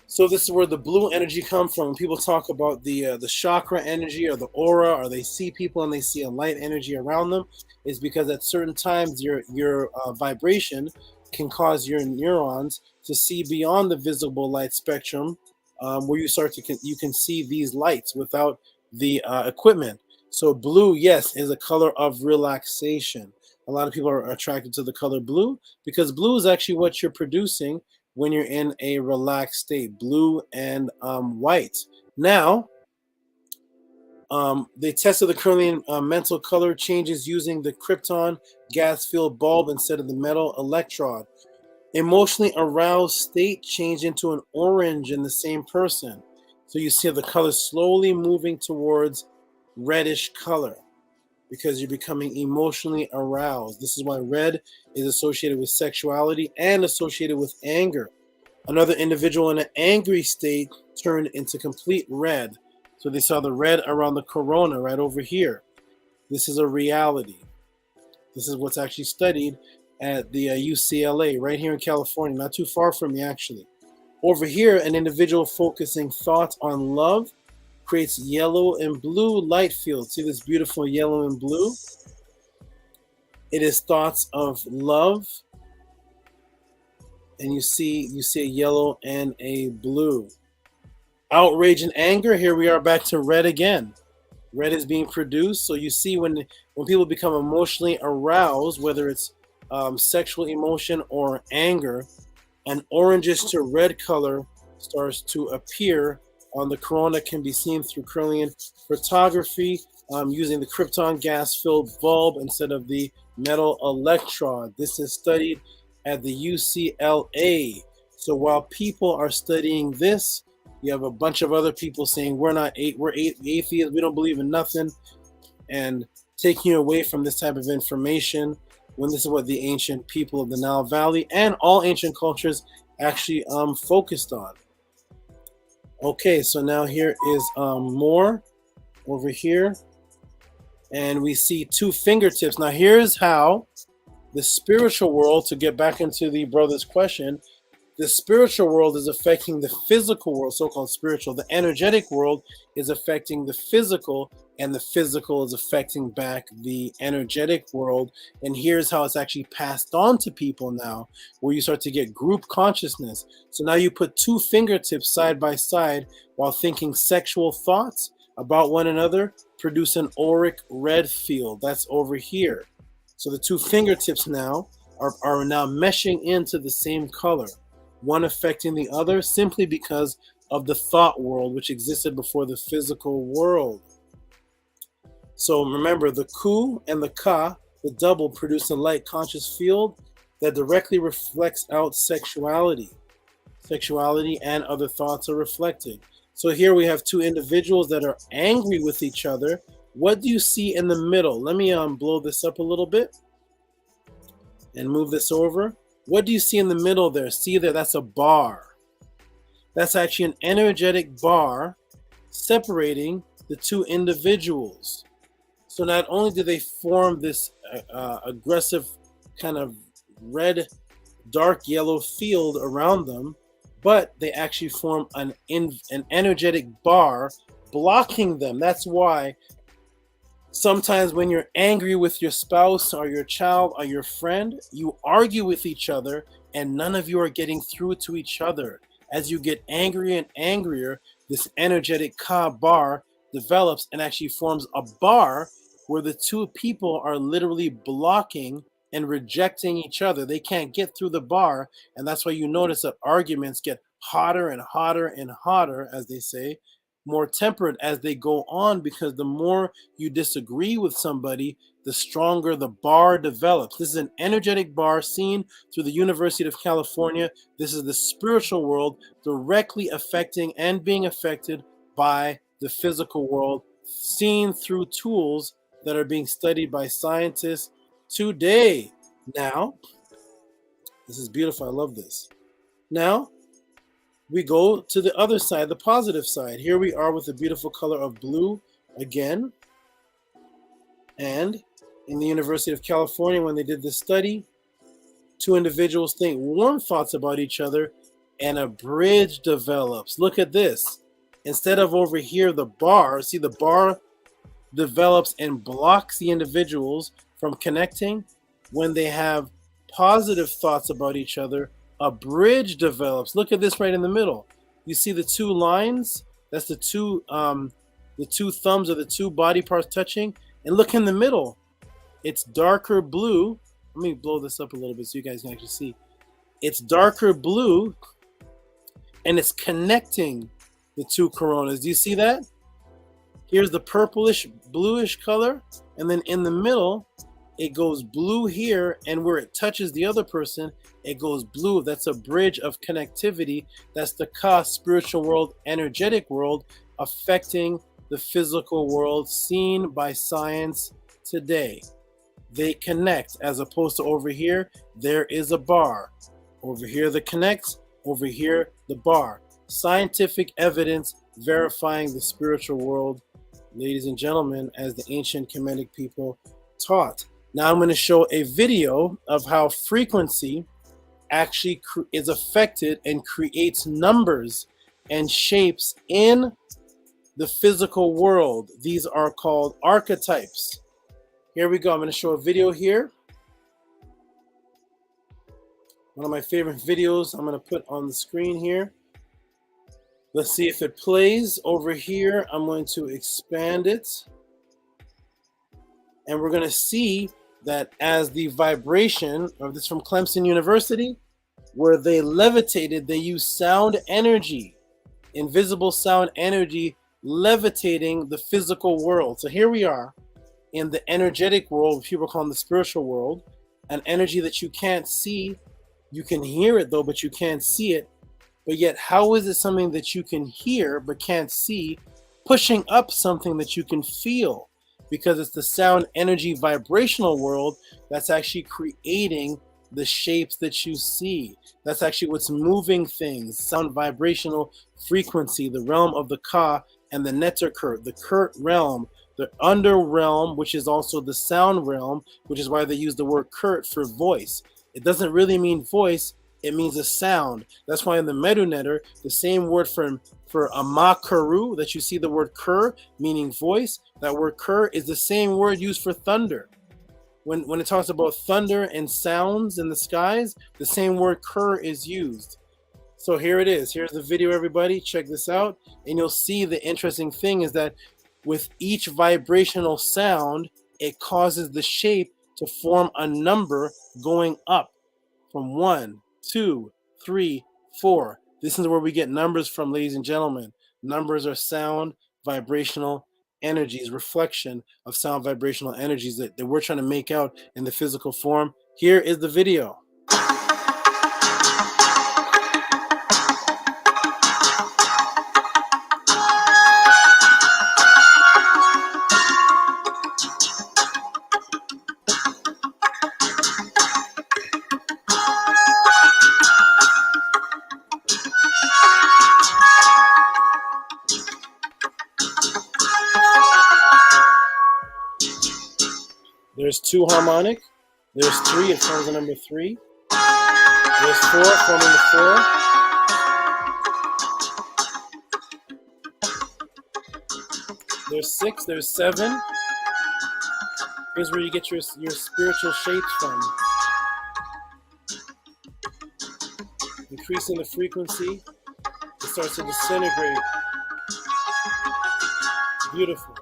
So this is where the blue energy comes from. When people talk about the chakra energy or the aura, or they see people and they see a light energy around them, is because at certain times your vibration can cause your neurons to see beyond the visible light spectrum, where you can see these lights without the equipment. So blue, yes, is a color of relaxation. A lot of people are attracted to the color blue because blue is actually what you're producing when you're in a relaxed state, blue and white. Now, they tested the Kirlian mental color changes using the krypton gas-filled bulb instead of the metal electrode. Emotionally aroused state changed into an orange in the same person. So you see the color slowly moving towards reddish color. because you're becoming emotionally aroused. This is why red is associated with sexuality and associated with anger. Another individual in an angry state turned into complete red. So they saw the red around the corona right over here. This is a reality. This is what's actually studied at the UCLA right here in California, not too far from me actually. Over here, an individual focusing thoughts on love creates yellow and blue light fields. See this beautiful yellow and blue? It is thoughts of love. And you see a yellow and a blue. Outrage and anger, here we are back to red again. Red is being produced. So you see when people become emotionally aroused, whether it's sexual emotion or anger, an orangish to red color starts to appear on the corona. Can be seen through Kirlian photography using the krypton gas-filled bulb instead of the metal electrode. This is studied at the UCLA. So while people are studying this, you have a bunch of other people saying we're atheists, we don't believe in nothing, and taking you away from this type of information when this is what the ancient people of the Nile Valley and all ancient cultures actually focused on. Okay, so now here is more over here, and we see two fingertips. Now here's how the spiritual world, to get back into the brother's question, the spiritual world is affecting the physical world, so-called spiritual. The energetic world is affecting the physical, and the physical is affecting back the energetic world. And here's how it's actually passed on to people now, where you start to get group consciousness. So now you put two fingertips side by side while thinking sexual thoughts about one another, produce an auric red field. That's over here. So the two fingertips now are now meshing into the same color, one affecting the other simply because of the thought world which existed before the physical world. So remember, the ku and the ka, the double, produce a light conscious field that directly reflects out sexuality. Sexuality and other thoughts are reflected. So here we have two individuals that are angry with each other. What do you see in the middle? Let me blow this up a little bit and move this over. What do you see in the middle there? See there, that's a bar. That's actually an energetic bar separating the two individuals. So not only do they form this aggressive kind of red, dark yellow field around them, but they actually form an energetic bar blocking them. That's why sometimes when you're angry with your spouse or your child or your friend, you argue with each other and none of you are getting through to each other. As you get angrier and angrier, this energetic ka bar develops and actually forms a bar where the two people are literally blocking and rejecting each other. They can't get through the bar, and that's why you notice that arguments get hotter and hotter and hotter, as they say, more temperate as they go on, because the more you disagree with somebody, the stronger the bar develops. This is an energetic bar seen through the University of California. This is the spiritual world directly affecting and being affected by the physical world, seen through tools that are being studied by scientists today. Now, this is beautiful. I love this. Now, we go to the other side, the positive side. Here we are with the beautiful color of blue again. And in the University of California, when they did this study, two individuals think warm thoughts about each other and a bridge develops. Look at this. Instead of over here, the bar, see the bar develops and blocks the individuals from connecting. When they have positive thoughts about each other, a bridge develops. Look at this right in the middle. You see the two lines? That's the two thumbs or the two body parts touching. And look in the middle. It's darker blue. Let me blow this up a little bit so you guys can actually see. It's darker blue, and it's connecting the two coronas. Do you see that? Here's the purplish, bluish color, and then in the middle, it goes blue here, and where it touches the other person, it goes blue. That's a bridge of connectivity. That's the ka, spiritual world, energetic world, affecting the physical world, seen by science today. They connect, as opposed to over here, there is a bar. Over here, the connects, over here, the bar. Scientific evidence verifying the spiritual world, ladies and gentlemen, as the ancient Kemetic people taught. Now I'm going to show a video of how frequency actually is affected and creates numbers and shapes in the physical world. These are called archetypes. Here we go. I'm going to show a video here. One of my favorite videos I'm going to put on the screen here. Let's see if it plays. Over here, I'm going to expand it. And we're going to see that as the vibration of this from Clemson University, where they levitated, they used sound energy, invisible sound energy, levitating the physical world. So here we are in the energetic world, people call it the spiritual world, an energy that you can't see. You can hear it though, but you can't see it. But yet, how is it something that you can hear but can't see, pushing up something that you can feel? Because it's the sound energy vibrational world that's actually creating the shapes that you see. That's actually what's moving things. Sound vibrational frequency, the realm of the Ka and the Neter Kurt, the Kurt realm, the under realm, which is also the sound realm, which is why they use the word Kurt for voice. It doesn't really mean voice, it means a sound. That's why in the Medunetter, the same word for Amakuru, that you see the word Kur, meaning voice, that word Kur is the same word used for thunder. When it talks about thunder and sounds in the skies, the same word Kur is used. So here it is. Here's the video, everybody. Check this out. And you'll see the interesting thing is that with each vibrational sound, it causes the shape to form a number going up from 1, 2, 3, 4. This is where we get numbers from, ladies and gentlemen. Numbers are sound vibrational energies, reflection of sound vibrational energies that we're trying to make out in the physical form. Here is the video. There's 2 harmonic. There's 3, it forms the number 3. There's 4, forming the 4. There's 6, there's 7. Here's where you get your spiritual shapes from. Increasing the frequency, it starts to disintegrate. Beautiful.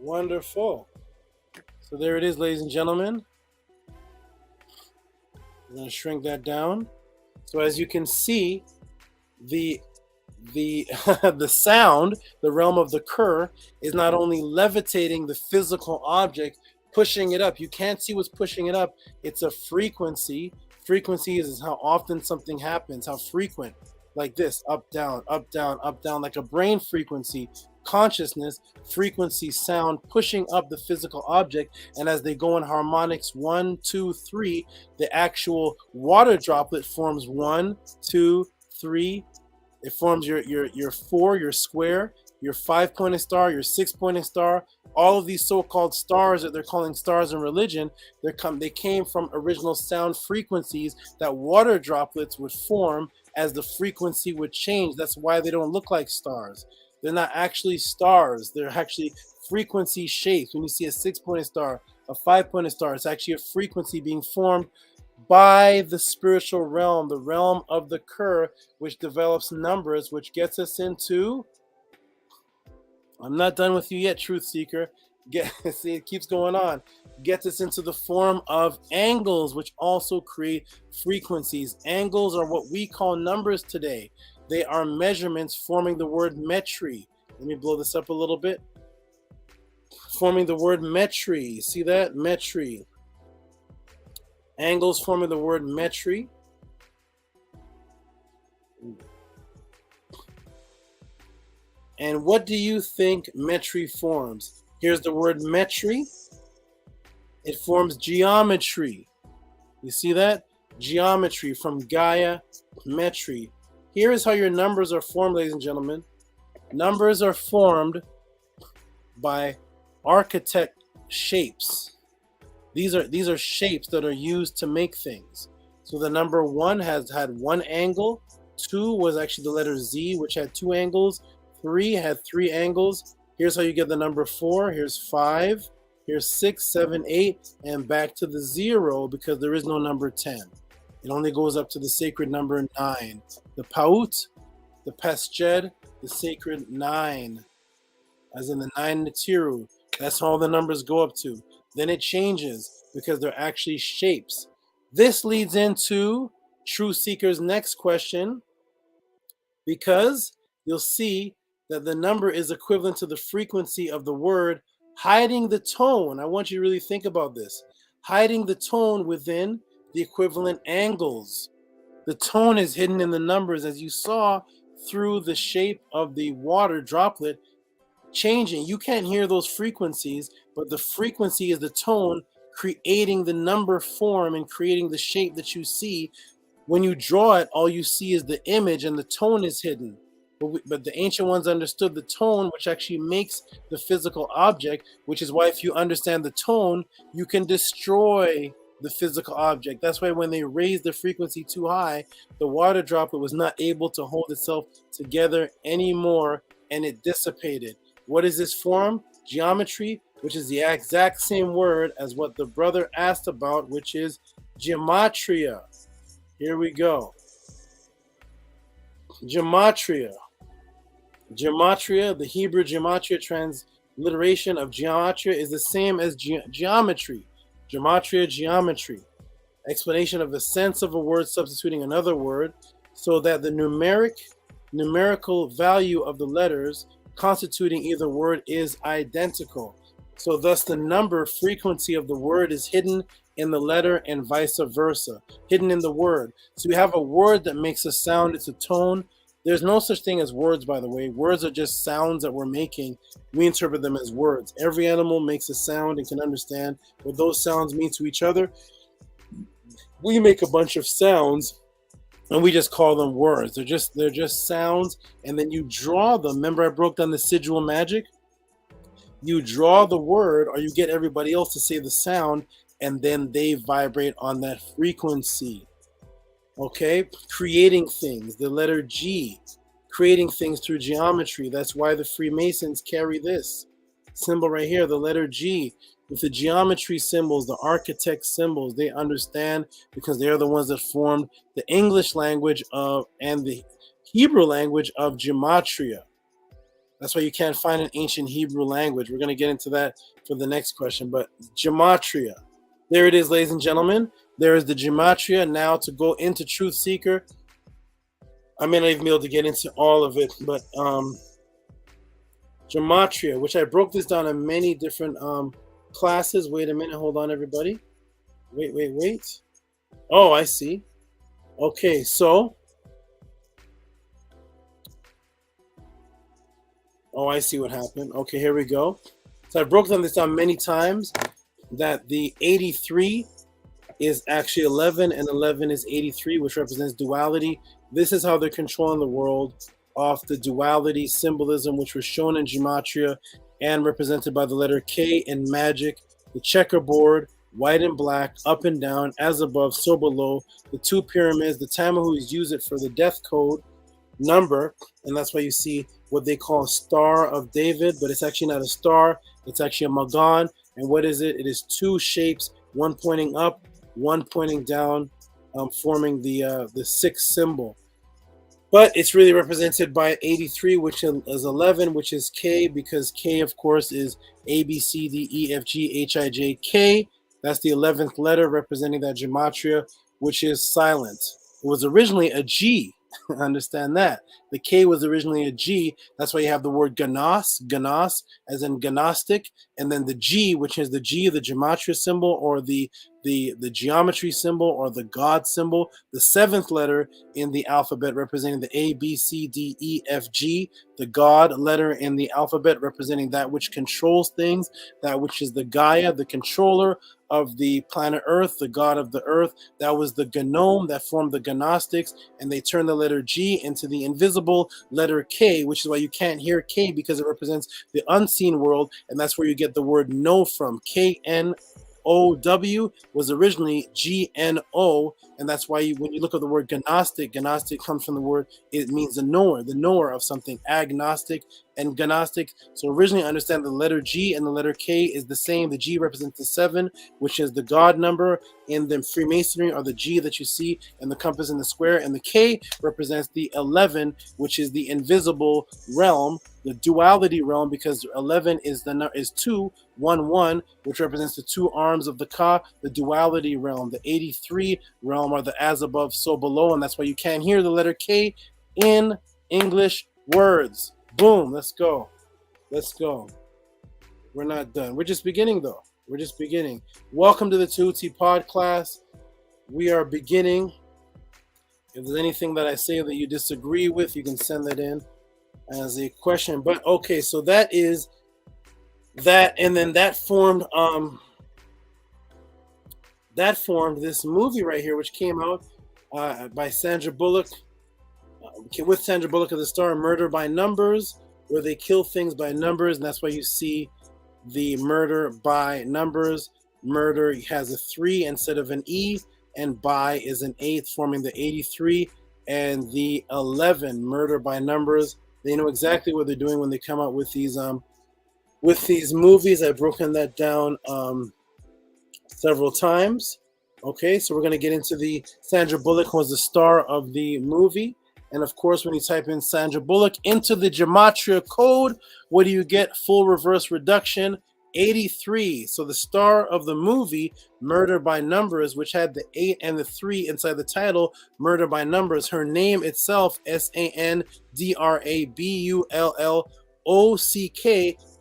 Wonderful. So there it is, ladies and gentlemen. I'm going to shrink that down. So as you can see, the the sound, the realm of the Kur, is not only levitating the physical object, pushing it up. You can't see what's pushing it up. It's a frequency. Frequency is how often something happens, how frequent. Like this, up, down, like a brain frequency. Consciousness, frequency, sound, pushing up the physical object, and as they go in harmonics 1, 2, 3, the actual water droplet forms 1, 2, 3. It forms your 4, your square, your 5-pointed star, your 6-pointed star. All of these so-called stars that they're calling stars in religion, they came from original sound frequencies that water droplets would form as the frequency would change. That's why they don't look like stars. They're not actually stars. They're actually frequency shapes. When you see a 6-pointed star, a 5-pointed star, it's actually a frequency being formed by the spiritual realm, the realm of the Kur, which develops numbers, which gets us into, I'm not done with you yet, truth seeker. See, it keeps going on. Gets us into the form of angles, which also create frequencies. Angles are what we call numbers today. They are measurements forming the word metri. Let me blow this up a little bit. Forming the word metri. See that? Metri. Angles forming the word metri. And what do you think metry forms? Here's the word metry. It forms geometry. You see that? Geometry from Gaia, metry. Here is how your numbers are formed, ladies and gentlemen. Numbers are formed by architect shapes. These are shapes that are used to make things. So the number 1 has had 1 angle. 2 was actually the letter Z, which had 2 angles. 3 had 3 angles. Here's how you get the number 4. Here's 5. Here's 6, 7, 8, and back to the 0 because there is no number 10. It only goes up to the sacred number 9. The Paut, the Pesjed, the sacred 9, as in the 9 Natiru. That's all the numbers go up to. Then it changes because they're actually shapes. This leads into True Seeker's next question, because you'll see that the number is equivalent to the frequency of the word, hiding the tone. I want you to really think about this. Hiding the tone within the equivalent angles. The tone is hidden in the numbers, as you saw through the shape of the water droplet changing. You can't hear those frequencies, but the frequency is the tone creating the number form and creating the shape that you see. When you draw it, all you see is the image and the tone is hidden. But the ancient ones understood the tone, which actually makes the physical object, which is why if you understand the tone, you can destroy the physical object. That's why when they raised the frequency too high, the water droplet was not able to hold itself together anymore, and it dissipated. What is this form? Geometry, which is the exact same word as what the brother asked about, which is Gematria. Here we go. Gematria. Gematria, the Hebrew Gematria transliteration of Gematria, is the same as geometry. Gematria, geometry. Explanation of the sense of a word substituting another word so that the numerical value of the letters constituting either word is identical. So thus the number frequency of the word is hidden in the letter and vice versa, hidden in the word. So we have a word that makes a sound, it's a tone. There's no such thing as words, by the way. Words are just sounds that we're making. We interpret them as words. Every animal makes a sound and can understand what those sounds mean to each other. We make a bunch of sounds and we just call them words. They're just sounds, and then you draw them. Remember I broke down the sigil magic? You draw the word, or you get everybody else to say the sound, and then they vibrate on that frequency. Okay? Creating things. The letter G. Creating things through geometry. That's why the Freemasons carry this symbol right here, the letter G. With the geometry symbols, the architect symbols, they understand because they are the ones that formed the English language of and the Hebrew language of Gematria. That's why you can't find an ancient Hebrew language. We're going to get into that for the next question. But Gematria. There it is, ladies and gentlemen. There is the Gematria. Now to go into Truth Seeker. I may not even be able to get into all of it, but Gematria, which I broke this down in many different classes. Wait a minute. Hold on, everybody. Wait. Oh, I see. Okay, so. Oh, I see what happened. Okay, here we go. So I broke this down many times, that the 83 is actually 11 and 11 is 83, which represents duality. This is how they're controlling the world off the duality symbolism, which was shown in Gematria and represented by the letter K in magic, the checkerboard, white and black, up and down, as above, so below, the 2 pyramids. The Tamahus use it for the death code number, and that's why you see what they call Star of David, but it's actually not a star, it's actually a Magan. And what is it? It is 2 shapes, one pointing up, one pointing down, forming the 6th symbol. But it's really represented by 83, which is 11, which is K, because K, of course, is A, B, C, D, E, F, G, H, I, J, K. That's the 11th letter representing that Gematria, which is silent. It was originally a G. Understand that. The K was originally a G. That's why you have the word ganos, as in gnostic, and then the G, which is the G, the gematria symbol, or the geometry symbol, or the God symbol, the seventh letter in the alphabet representing the A, B, C, D, E, F, G, the God letter in the alphabet representing that which controls things, that which is the Gaia, the controller of the planet Earth, the God of the Earth. That was the Gnome that formed the Gnostics, and they turned the letter G into the invisible letter K, which is why you can't hear K, because it represents the unseen world, and that's where you get the word know from. KNOW was originally GNO, and that's why when you look at the word gnostic comes from the word, it means the knower of something, agnostic and gnostic. So originally understand the letter G and the letter K is the same. The G represents the 7, which is the God number in the Freemasonry, or the G that you see in the compass in the square, and the K represents the 11, which is the invisible realm, the duality realm, because 11 is 2, 1, 1, which represents the 2 arms of the Ka, the duality realm. The 83 realm are the as above, so below, and that's why you can't hear the letter K in English words. Boom, let's go. We're not done. We're just beginning, though. We're just beginning. Welcome to the Tehuti Podclass. We are beginning. If there's anything that I say that you disagree with, you can send that in as a question. But okay, so that is that, and then that formed this movie right here, which came out by Sandra Bullock, with Sandra Bullock as the star, Murder by Numbers, where they kill things by numbers, and that's why you see the murder by numbers. Murder has a 3 instead of an E, and by is an 8, forming the 83 and the 11. Murder by numbers. They know exactly what they're doing when they come out with these movies. I've broken that down several times. Okay, so we're going to get into the Sandra Bullock was the star of the movie. And of course, when you type in Sandra Bullock into the Gematria code, what do you get? Full reverse reduction, 83. So the star of the movie, Murder by Numbers, which had the 8 and the 3 inside the title, Murder by Numbers, her name itself, SANDRABULLOCK,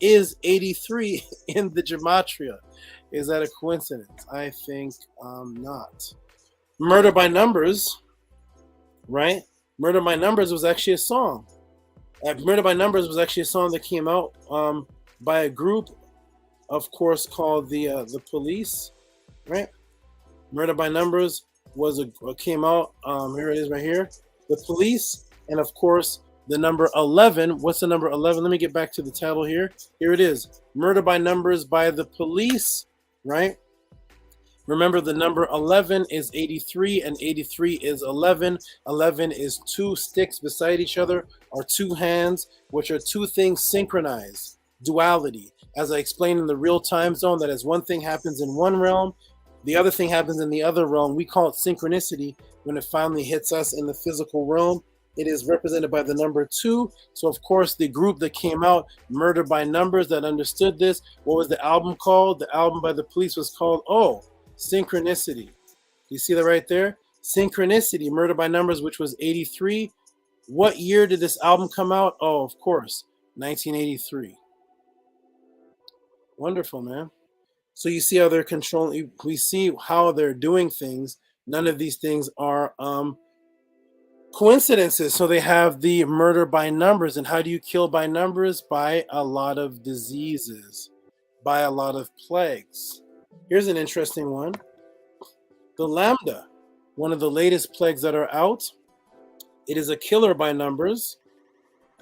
is 83 in the Gematria. Is that a coincidence? I think not. Murder by Numbers, right? Murder by Numbers was actually a song. Murder by Numbers was actually a song that came out by a group, of course, called the Police, right? Murder by Numbers came out. Here it is, right here. The Police, and of course the number 11. What's the number 11? Let me get back to the title here. Here it is. Murder by Numbers by the Police, right? Remember, the number 11 is 83, and 83 is 11. 11 is 2 sticks beside each other, or 2 hands, which are 2 things synchronized. Duality. As I explained in the real time zone, that as one thing happens in one realm, the other thing happens in the other realm. We call it synchronicity when it finally hits us in the physical realm. It is represented by the number 2. So, of course, the group that came out, Murder by Numbers, that understood this, what was the album called? The album by the Police was called, Synchronicity. You see that right there? Synchronicity, Murder by Numbers, which was 83. What year did this album come out? Oh, of course, 1983. Wonderful, man. So you see how they're controlling. We see how they're doing things. None of these things are coincidences. So they have the murder by numbers. And how do you kill by numbers? By a lot of diseases, by a lot of plagues. Here's an interesting one. The lambda, one of the latest plagues that are out. It is a killer by numbers,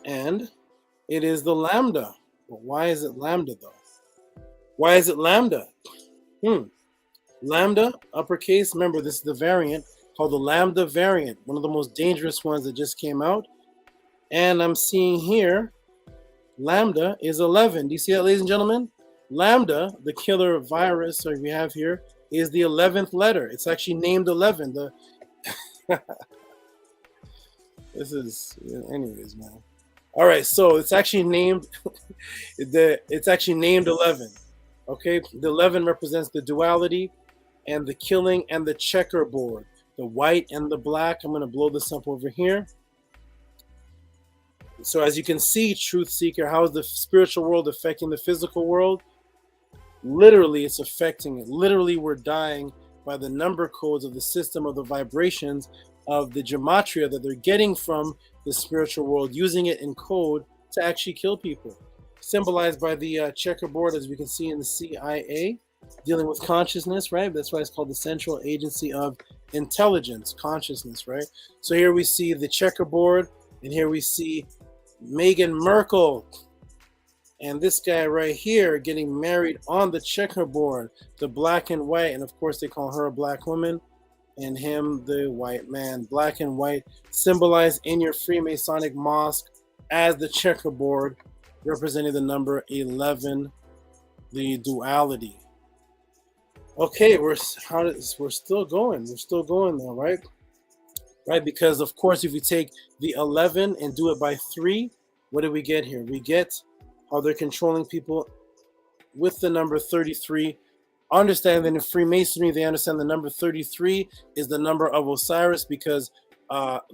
and it is the lambda. But why is it lambda, though? Why is it lambda? Lambda, uppercase. Remember, this is the variant called the lambda variant, one of the most dangerous ones that just came out. And I'm seeing here, lambda is 11. Do you see that, ladies and gentlemen? Lambda, the killer virus, or we have here, is the 11th letter. It's actually named 11. This is, anyways, man. All right, so it's actually named. It's actually named 11. Okay, the 11 represents the duality, and the killing, and the checkerboard. the white and the black. I'm going to blow this up over here. So as you can see, Truth Seeker, how is the spiritual world affecting the physical world? Literally, it's affecting it. Literally, we're dying by the number codes of the system of the vibrations of the Gematria that they're getting from the spiritual world, using it in code to actually kill people. Symbolized by the checkerboard, as we can see in the CIA, dealing with consciousness, right? That's why it's called the Central Agency of Intelligence, consciousness, right? So here we see the checkerboard, and here we see Meghan Markle and this guy right here getting married on the checkerboard, the black and white, and of course they call her a black woman and him the white man. Black and white symbolized in your Freemasonic mosque as the checkerboard, representing the number 11, the duality. Okay, we're still going. We're still going though, right? Right, because of course, if you take the 11 and do it by 3, what do we get here? We get how they're controlling people with the number 33. Understand that in Freemasonry, they understand the number 33 is the number of Osiris, because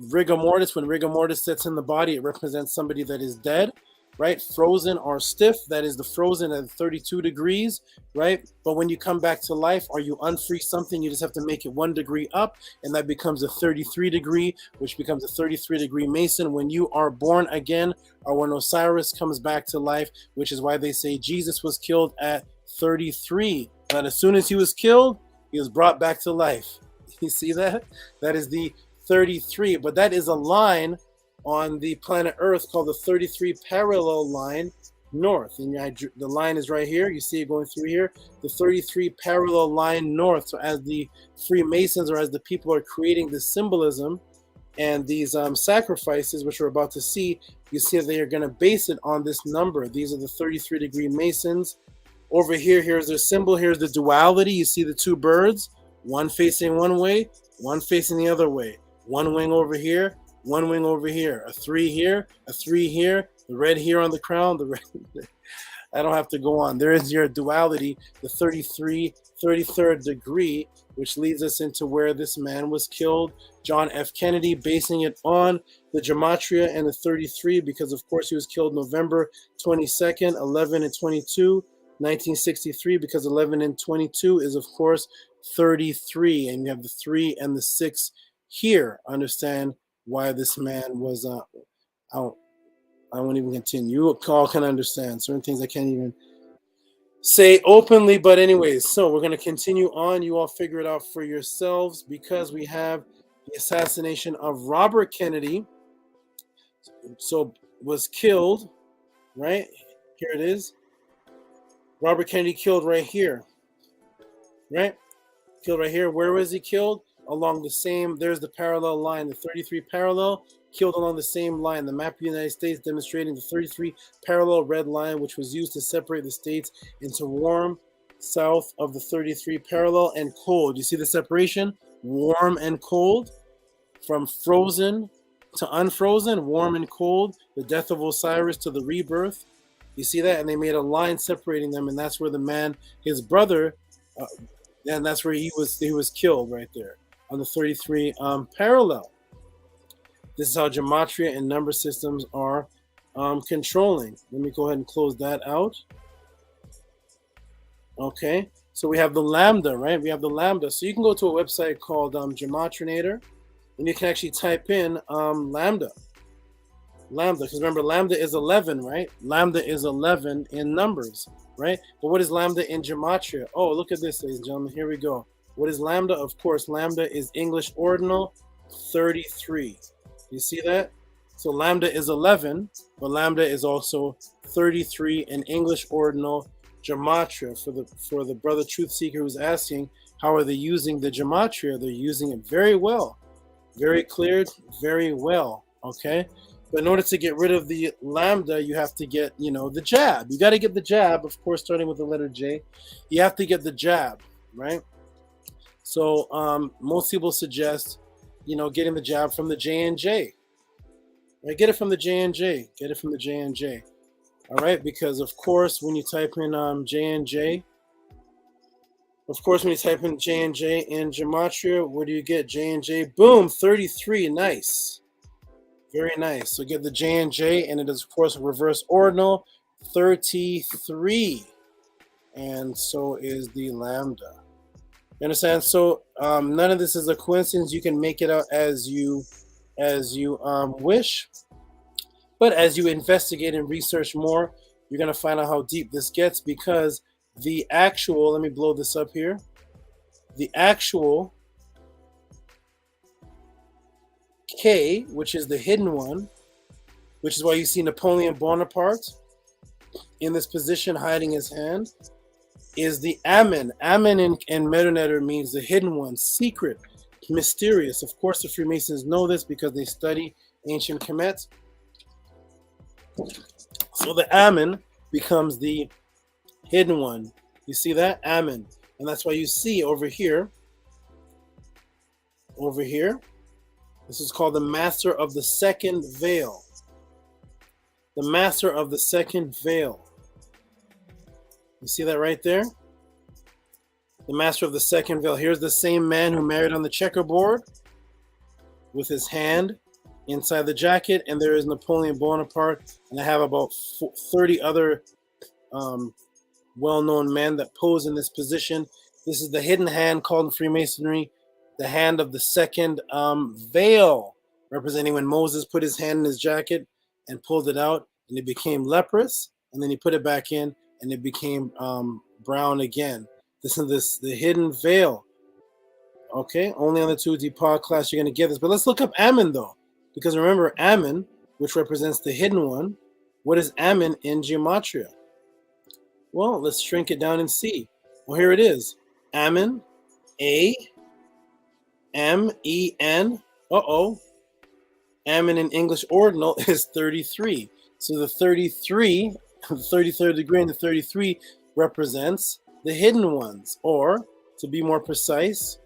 rigor mortis, when rigor mortis sets in the body, it represents somebody that is dead, right? Frozen or stiff, that is the frozen at 32 degrees, right? But when you come back to life, or you unfreeze something, you just have to make it 1 degree up, and that becomes a 33 degree, which becomes a 33 degree Mason when you are born again, or when Osiris comes back to life, which is why they say Jesus was killed at 33. But as soon as he was killed, he was brought back to life. You see that? That is the 33, but that is a line on the planet Earth called the 33 parallel line north. And the line is right here. You see it going through here. The 33 parallel line north. So as the Freemasons, or as the people are creating this symbolism and these sacrifices, which we're about to see, you see they are going to base it on this number. These are the 33 degree Masons. Over here, here's their symbol. Here's the duality. You see the two birds, one facing one way, one facing the other way. One wing over here, one wing over here, a 3 here, a 3 here, the red here on the crown, the red. I don't have to go on. There is your duality, the 33rd degree, which leads us into where this man was killed. John F. Kennedy, basing it on the Gematria and the 33, because of course he was killed November 22nd, 11 and 22, 1963, because 11 and 22 is of course 33, and you have the 3 and the 6 here. Understand why this man was I won't even continue. You all can understand certain things I can't even say openly, but anyways, so we're going to continue on. You all figure it out for yourselves, because we have the assassination of Robert Kennedy. So was killed, right? Here it is. Robert Kennedy killed right here, right? Killed right here. Where was he killed? Along the same, there's the parallel line, the 33 parallel, killed along the same line. The map of the United States demonstrating the 33 parallel red line, which was used to separate the states into warm, south of the 33 parallel, and cold. You see the separation? Warm and cold, from frozen to unfrozen, warm and cold, the death of Osiris to the rebirth. You see that? And they made a line separating them, and that's where the man, his brother, and that's where he was killed right there on the 33 parallel. This is how Gematria and number systems are controlling. Let me go ahead and close that out. Okay, so we have the lambda, right? We have the lambda. So you can go to a website called Gematrinator, and you can actually type in lambda. Lambda, because remember, lambda is 11, right? Lambda is 11 in numbers, right? But what is lambda in Gematria? Oh, look at this, ladies and gentlemen. Here we go. What is lambda? Of course, lambda is English ordinal 33. You see that? So lambda is 11, but lambda is also 33 in English ordinal Gematria. For the brother truth seeker who's asking, how are they using the Gematria? They're using it very well, very cleared, very well. Okay. But in order to get rid of the lambda, you have to get, the jab. You got to get the jab, of course, starting with the letter J. You have to get the jab, right? So most people suggest, getting the jab from the J&J. Right? Get it from the J&J. Get it from the J&J. All right? Because, of course, when you type in J&J, Of course, when you type in J&J in Gematria, what do you get? J&J, boom, 33, nice. Very nice. So get the J&J, and it is, of course, a reverse ordinal, 33. And so is the lambda. You understand? So none of this is a coincidence. You can make it out as you wish. But as you investigate and research more, you're going to find out how deep this gets, because the actual, let me blow this up here, the actual K, which is the hidden one, which is why you see Napoleon Bonaparte in this position hiding his hand, is the Amen. Amen in Metanetter means the hidden one, secret, mysterious. Of course, the Freemasons know this because they study ancient Kemet. So the Amen becomes the hidden one. You see that? Amen. And that's why you see over here, this is called the Master of the Second Veil. The Master of the Second Veil. You see that right there? The Master of the Second Veil. Here's the same man who married on the checkerboard with his hand inside the jacket, and there is Napoleon Bonaparte, and I have about 30 other well-known men that pose in this position. This is the hidden hand called in Freemasonry the hand of the second veil, representing when Moses put his hand in his jacket and pulled it out, and it became leprous, and then he put it back in, and it became brown again. This is the hidden veil. Okay, only on the Tehuti Podclass you're going to get this. But let's look up Amen, though. Because remember, Amen, which represents the hidden one, what is Amen in Gematria? Well, let's shrink it down and see. Well, here it is. Amen, A-M-E-N. Amen in English ordinal is 33. So the 33, the 33rd degree and the 33 represents the hidden ones. Or, to be more precise,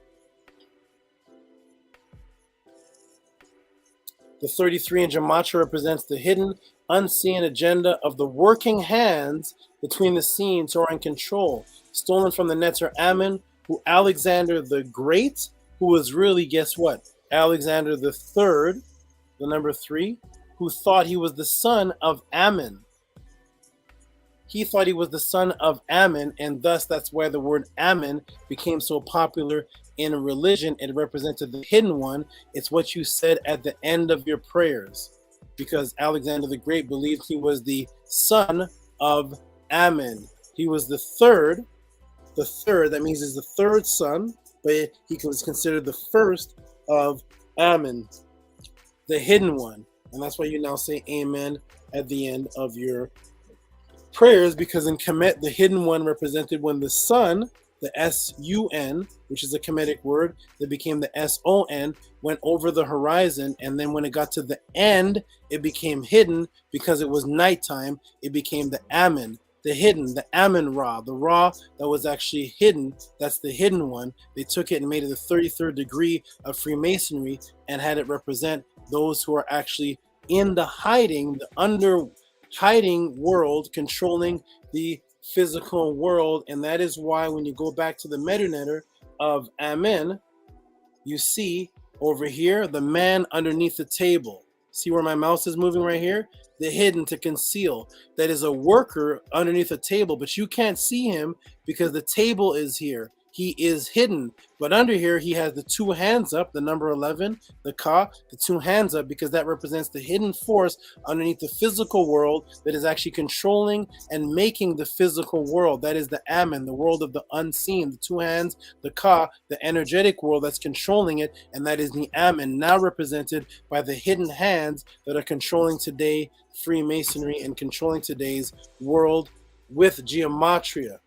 the 33 in Gematria represents the hidden, unseen agenda of the working hands between the scenes who are in control, stolen from the Netzer Amen, who Alexander the Great, who was really, guess what? Alexander the Third, the number 3, who thought he was the son of Ammon. He thought he was the son of Ammon, and thus that's why the word Ammon became so popular in a religion. It represented the hidden one. It's what you said at the end of your prayers, because Alexander the Great believed he was the son of Ammon. He was the third. That means he's the third son, but he was considered the first of Ammon, the hidden one. And that's why you now say amen at the end of your prayers, because in Kemet, the hidden one represented when the sun, the S-U-N, which is a Kemetic word that became the S-O-N, went over the horizon, and then when it got to the end, it became hidden because it was nighttime. It became the Ammon, the hidden, the Ammon Ra, the Ra that was actually hidden. That's the hidden one. They took it and made it the 33rd degree of Freemasonry and had it represent those who are actually in the hiding, the under hiding world, controlling the physical world. And that is why when you go back to the Metanetter of Amen, you see over here the man underneath the table. See where my mouse is moving right here? The hidden, to conceal. That is a worker underneath a table, but you can't see him because the table is here. He is hidden, but under here he has the two hands up, the number 11, the Ka, the two hands up, because that represents the hidden force underneath the physical world that is actually controlling and making the physical world. That is the Ammon, the world of the unseen, the two hands, the Ka, the energetic world that's controlling it, and that is the Ammon, now represented by the hidden hands that are controlling today Freemasonry and controlling today's world with Gematria.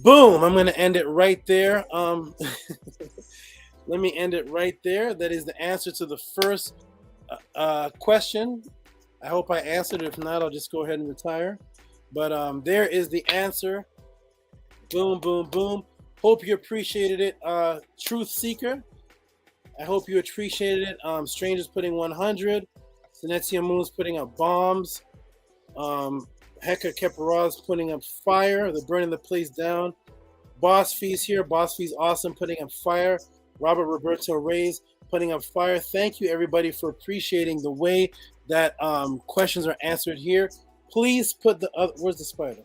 Boom! I'm going to end it right there. Let me end it right there. That is the answer to the first question. I hope I answered it. If not, I'll just go ahead and retire. But there is the answer. Boom, boom, boom. Hope you appreciated it, Truth Seeker. I hope you appreciated it. Strangers putting 100. Sinetsia Moon's putting up bombs. Heka Keparaz putting up fire. They're burning the place down. Boss Fee's here. Boss Fee's awesome, putting up fire. Robert Roberto Reyes putting up fire. Thank you, everybody, for appreciating the way that questions are answered here. Please put the other, where's the spider?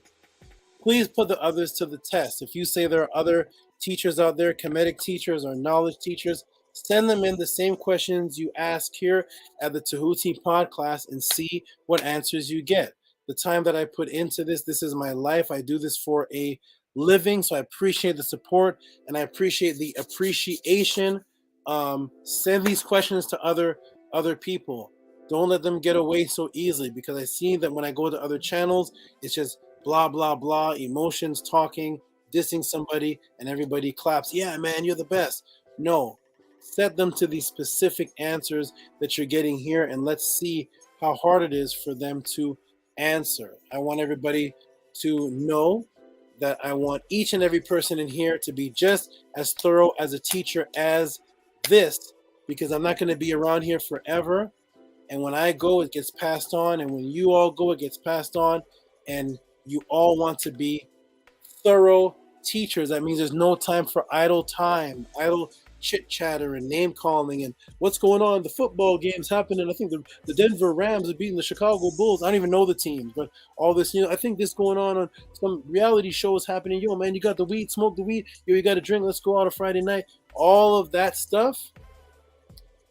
Please put the others to the test. If you say there are other teachers out there, Kemetic teachers or knowledge teachers, send them in the same questions you ask here at the Tehuti Podclass and see what answers you get. The time that I put into this is my life. I do this for a living, so I appreciate the support and I appreciate the appreciation. Send these questions to other people. Don't let them get away so easily, because I see that when I go to other channels, it's just blah, blah, blah, emotions, talking, dissing somebody, and everybody claps. Yeah, man, you're the best. No, set them to these specific answers that you're getting here, and let's see how hard it is for them to answer. I want everybody to know that I want each and every person in here to be just as thorough as a teacher as this, because I'm not going to be around here forever. And when I go, it gets passed on. And when you all go, it gets passed on. And you all want to be thorough teachers. That means there's no time for idle time, idle chit chatter and name calling and what's going on. The football game's happening. I think the Denver Rams are beating the Chicago Bulls. I don't even know the teams, but all this, I think this going on some reality show is happening. Yo, man, you got the weed, smoke the weed. Yo, you got a drink. Let's go out on Friday night. All of that stuff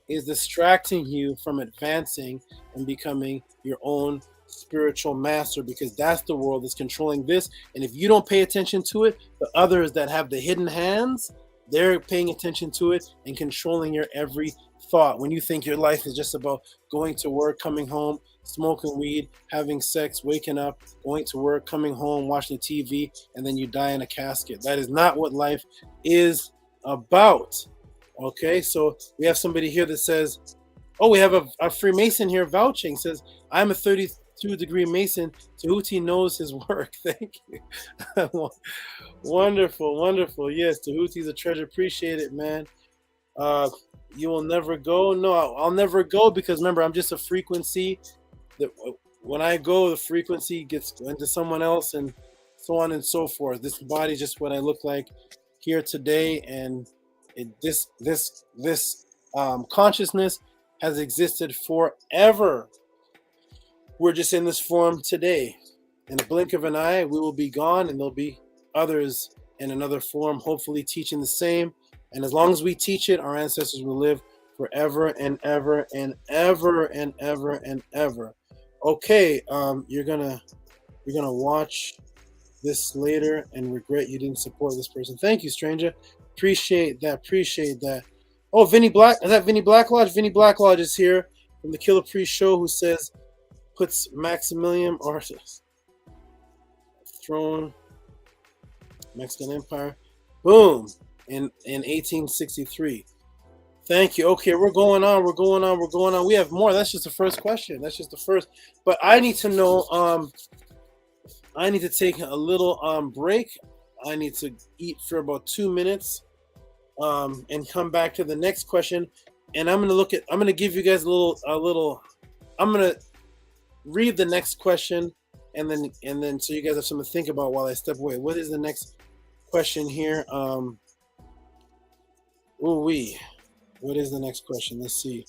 is distracting you from advancing and becoming your own spiritual master, because that's the world that's controlling this. And if you don't pay attention to it, the others that have the hidden hands, they're paying attention to it and controlling your every thought. When you think your life is just about going to work, coming home, smoking weed, having sex, waking up, going to work, coming home, watching TV, and then you die in a casket. That is not what life is about. Okay, so we have somebody here that says, oh, we have a Freemason here vouching, says, I'm a 32-degree Mason. Tehuti knows his work. Thank you. Wonderful. Yes, Tehuti's a treasure. Appreciate it, man. You will never go. No, I'll never go, because remember, I'm just a frequency. That when I go, the frequency gets into someone else, and so on and so forth. This body is just what I look like here today, and this consciousness has existed forever. We're just in this form today. In a blink of an eye, we will be gone, and there'll be others in another form, hopefully teaching the same. And as long as we teach it, our ancestors will live forever and ever and ever and ever and ever. Okay, you're gonna watch this later and regret you didn't support this person. Thank you, stranger. Appreciate that. Oh, Vinny Black, is that Vinny Black Lodge? Vinny Black Lodge is here from the Killer Priest show, who says, puts Maximilian or throne, Mexican Empire, boom, in 1863. Thank you. Okay, we're going on. We have more. That's just the first question. But I need to know, I need to take a little break. I need to eat for about 2 minutes, and come back to the next question. And I'm gonna give you guys a little. I'm gonna read the next question, and then so you guys have something to think about while I step away. What is the next question here? What is the next question? Let's see.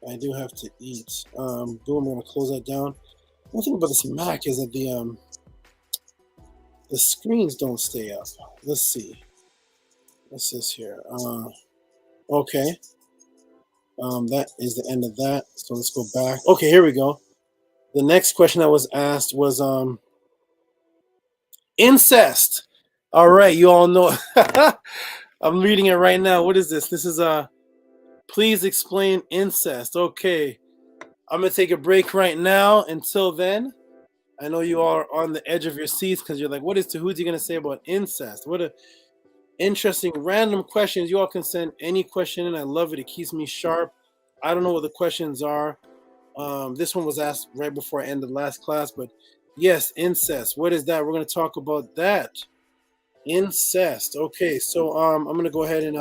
I do have to eat. Boom. I'm gonna close that down. One thing about this Mac is that the screens don't stay up. Let's see. What's this here? Okay. That is the end of that. So let's go back. Okay, here we go. The next question that was asked was incest. All right, you all know. I'm reading it right now. What is this? This is please explain incest. Okay. I'm gonna take a break right now. Until then, I know you all are on the edge of your seats because you're like, what is Tehuti gonna say about incest? What a interesting random questions. You all can send any question in. I love it. It keeps me sharp. I don't know what the questions are. This one was asked right before I ended last class, but yes, incest. What is that? We're going to talk about that. Incest. Okay, so I'm going to go ahead and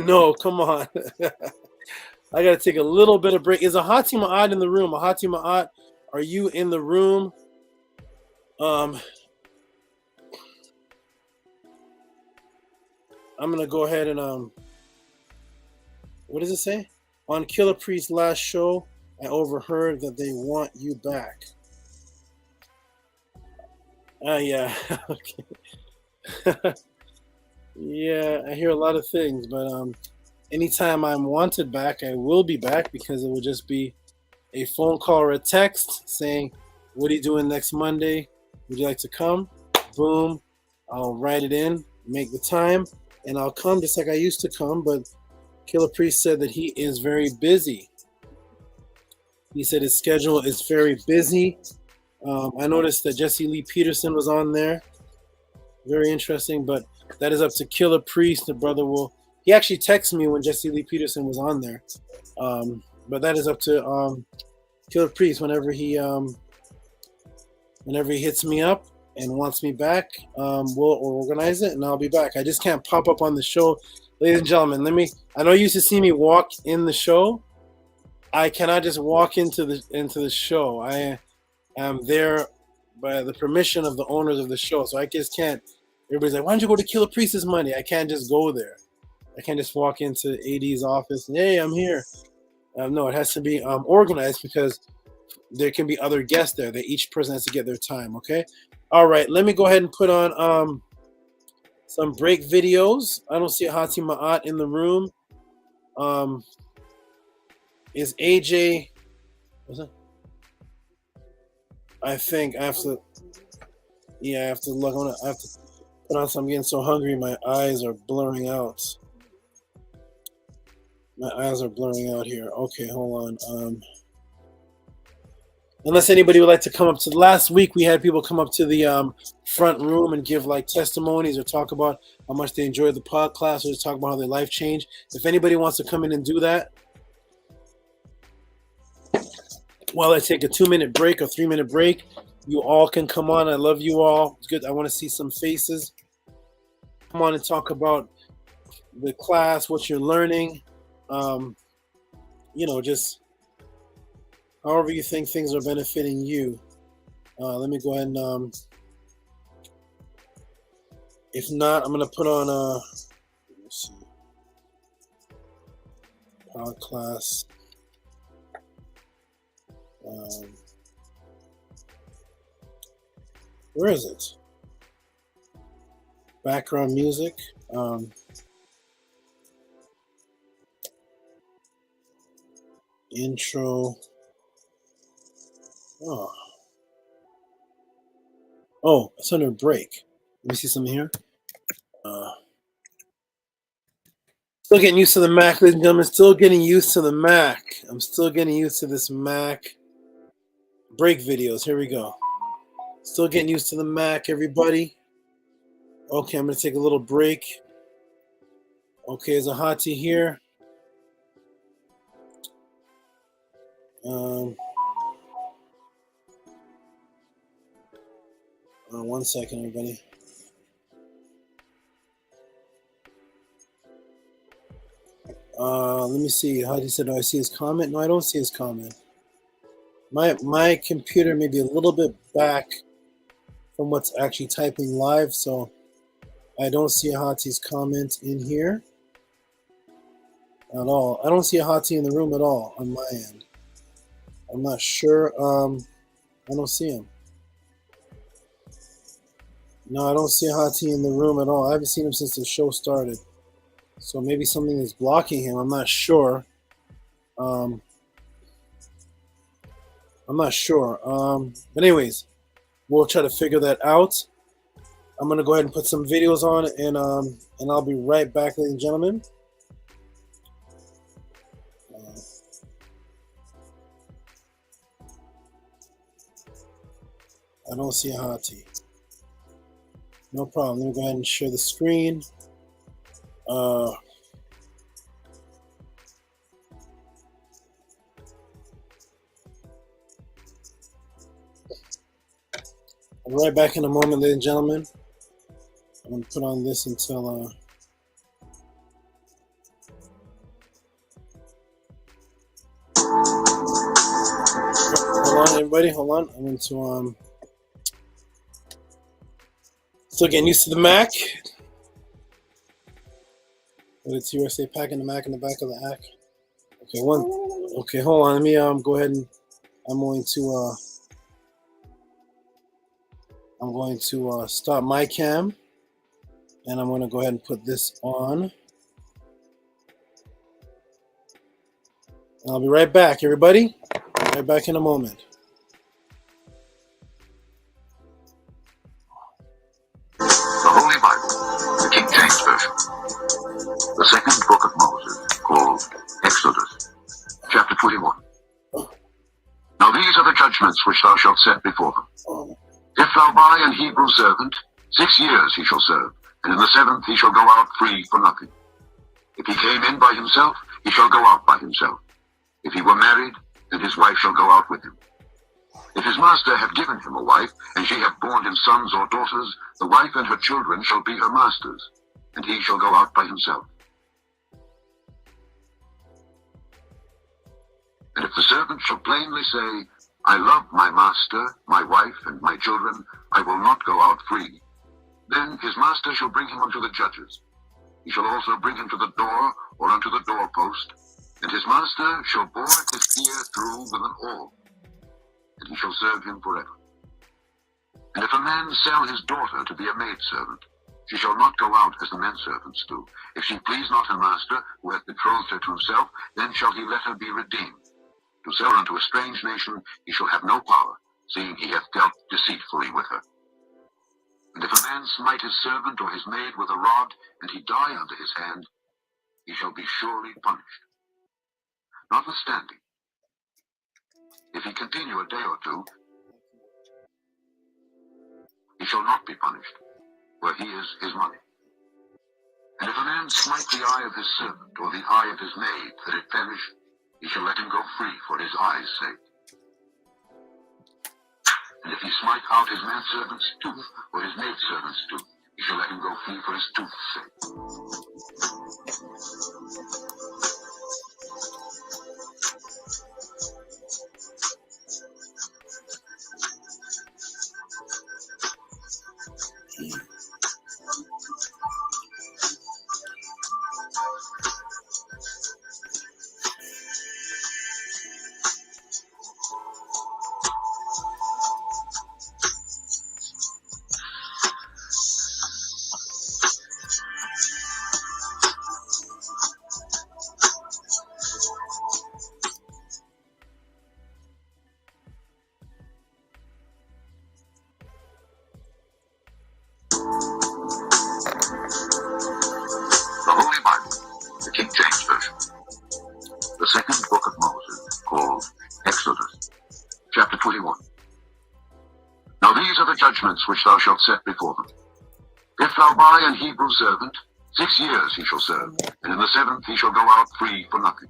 no, come on. I got to take a little bit of break. Is Ahati Ma'at in the room? Ahati Ma'at, are you in the room? I'm gonna go ahead and what does it say? On Killer Priest's last show, I overheard that they want you back. Yeah. Okay. Yeah, I hear a lot of things, but anytime I'm wanted back, I will be back, because it will just be a phone call or a text saying, what are you doing next Monday? Would you like to come? Boom. I'll write it in, make the time, and I'll come just like I used to come. But Killer Priest said that he is very busy. He said his schedule is very busy. I noticed that Jesse Lee Peterson was on there. Very interesting, but that is up to Killer Priest. The brother will... He actually texted me when Jesse Lee Peterson was on there. But that is up to Killer Priest. Whenever he hits me up and wants me back, we'll organize it and I'll be back. I just can't pop up on the show. Ladies and gentlemen, I know you used to see me walk in the show. I cannot just walk into the show. I am there by the permission of the owners of the show. So I just can't. Everybody's like, why don't you go to Killer Priest this Monday? I can't just go there. I can't just walk into AD's office and, hey, I'm here. No, it has to be organized, because there can be other guests there. That each person has to get their time, okay? All right, let me go ahead and put on some break videos. I don't see Hati Ma'at in the room. Is AJ... What's that? I think I have to... Yeah, I have to look on it. I have to put on some... I'm getting so hungry, my eyes are blurring out. My eyes are blurring out here. Okay, hold on. Unless anybody would like to come up to... Last week, we had people come up to the front room and give like testimonies or talk about how much they enjoyed the podcast, or just talk about how their life changed. If anybody wants to come in and do that, while I take a 2-minute break or 3-minute break, you all can come on. I love you all. It's good. I want to see some faces. Come on and talk about the class, what you're learning. Just however you think things are benefiting you. Let me go ahead and, if not, I'm going to put on, let's see, Podclass. Where is it? Background music. Intro. Oh, it's under break. Let me see something here. Still getting used to the Mac, ladies and gentlemen. Still getting used to the Mac. I'm still getting used to this Mac. Break videos. Here we go. Still getting used to the Mac, everybody. Okay, I'm going to take a little break. Okay, there's a Hati here. 1 second, everybody. Let me see. Hati said, do I see his comment? No, I don't see his comment. My computer may be a little bit back from what's actually typing live, so I don't see Hati's comment in here at all. I don't see a Hati in the room at all on my end. I'm not sure. I don't see him. No, I don't see a Hati in the room at all. I haven't seen him since the show started. So maybe something is blocking him. I'm not sure. I'm not sure. But anyways, we'll try to figure that out. I'm going to go ahead and put some videos on, and I'll be right back, ladies and gentlemen. I don't see a Hati. No problem. Let me go ahead and share the screen. I'll be right back in a moment, ladies and gentlemen. I'm going to put on this until... Hold on, everybody. Hold on. I'm going to... Still getting used to the Mac. With its USA pack and the Mac in the back of the act. Okay, one. Okay, hold on. Let me go ahead and I'm going to start my cam, and I'm going to go ahead and put this on. I'll be right back, everybody. Right back in a moment. The Holy Bible, the King James Version. The second book of Moses, called Exodus, chapter 21. Now these are the judgments which thou shalt set before them. If thou buy an Hebrew servant, 6 years he shall serve, and in the 7th he shall go out free for nothing. If he came in by himself, he shall go out by himself. If he were married, then his wife shall go out with him. If his master have given him a wife, and she have borne him sons or daughters, the wife and her children shall be her master's, and he shall go out by himself. And if the servant shall plainly say, I love my master, my wife, and my children, I will not go out free, then his master shall bring him unto the judges. He shall also bring him to the door, or unto the doorpost, and his master shall bore his ear through with an awl, and he shall serve him forever. And if a man sell his daughter to be a maidservant, she shall not go out as the men servants do. If she please not her master, who hath betrothed her to himself, then shall he let her be redeemed. To sell her unto a strange nation he shall have no power, seeing he hath dealt deceitfully with her. And if a man smite his servant or his maid with a rod, and he die under his hand, he shall be surely punished. Notwithstanding, if he continue a day or two, he shall not be punished, for he is his money. And if a man smite the eye of his servant or the eye of his maid, that it perish, he shall let him go free for his eye's sake. And if he smite out his manservant's tooth or his maidservant's tooth, he shall let him go free for his tooth's sake. The Holy Bible, the King James Version. The second book of Moses, called Exodus, chapter 21. Now these are the judgments which thou shalt set before them. If thou buy an Hebrew servant, 6 years he shall serve, and in the 7th he shall go out free for nothing.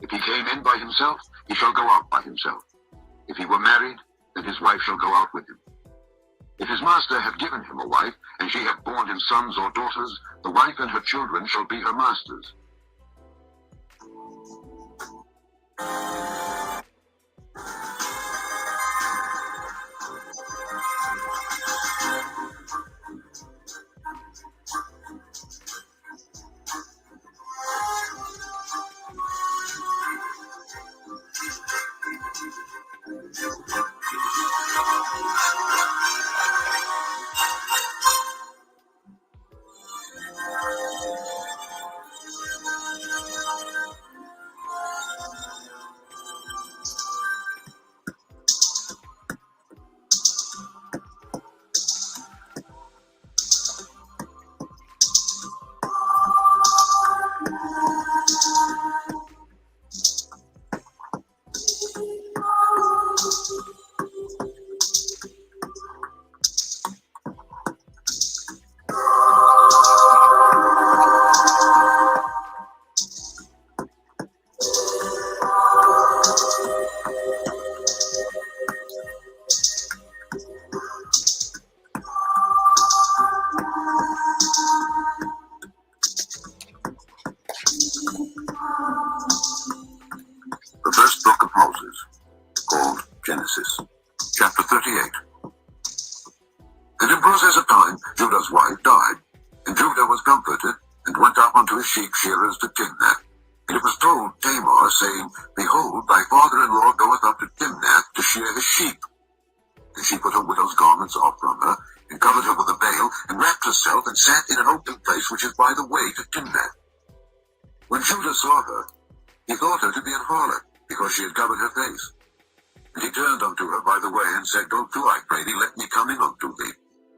If he came in by himself, he shall go out by himself. If he were married, then his wife shall go out with him. If his master have given him a wife, and she have borne him sons or daughters, the wife and her children shall be her master's. sheep shearers to Timnath. And it was told Tamar, saying, Behold, thy father-in-law goeth up to Timnath to shear his sheep. And she put her widow's garments off from her, and covered her with a veil, and wrapped herself, and sat in an open place which is by the way to Timnath. When Judah saw her, he thought her to be an harlot, because she had covered her face. And he turned unto her by the way, and said, Go to, I pray thee, let me come in unto thee.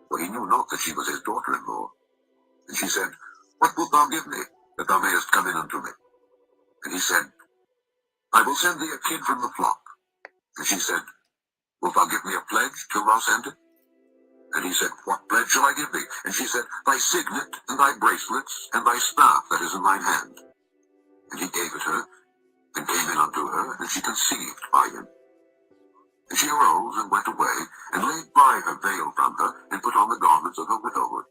For he knew not that she was his daughter-in-law. And she said, What wilt thou give me, that thou mayest come in unto me? And he said, I will send thee a kid from the flock. And she said, Wilt thou give me a pledge till thou send it? And he said, What pledge shall I give thee? And she said, Thy signet, and thy bracelets, and thy staff that is in thine hand. And he gave it her, and came in unto her, and she conceived by him. And she arose, and went away, and laid by her veil from her, and put on the garments of her widowhood.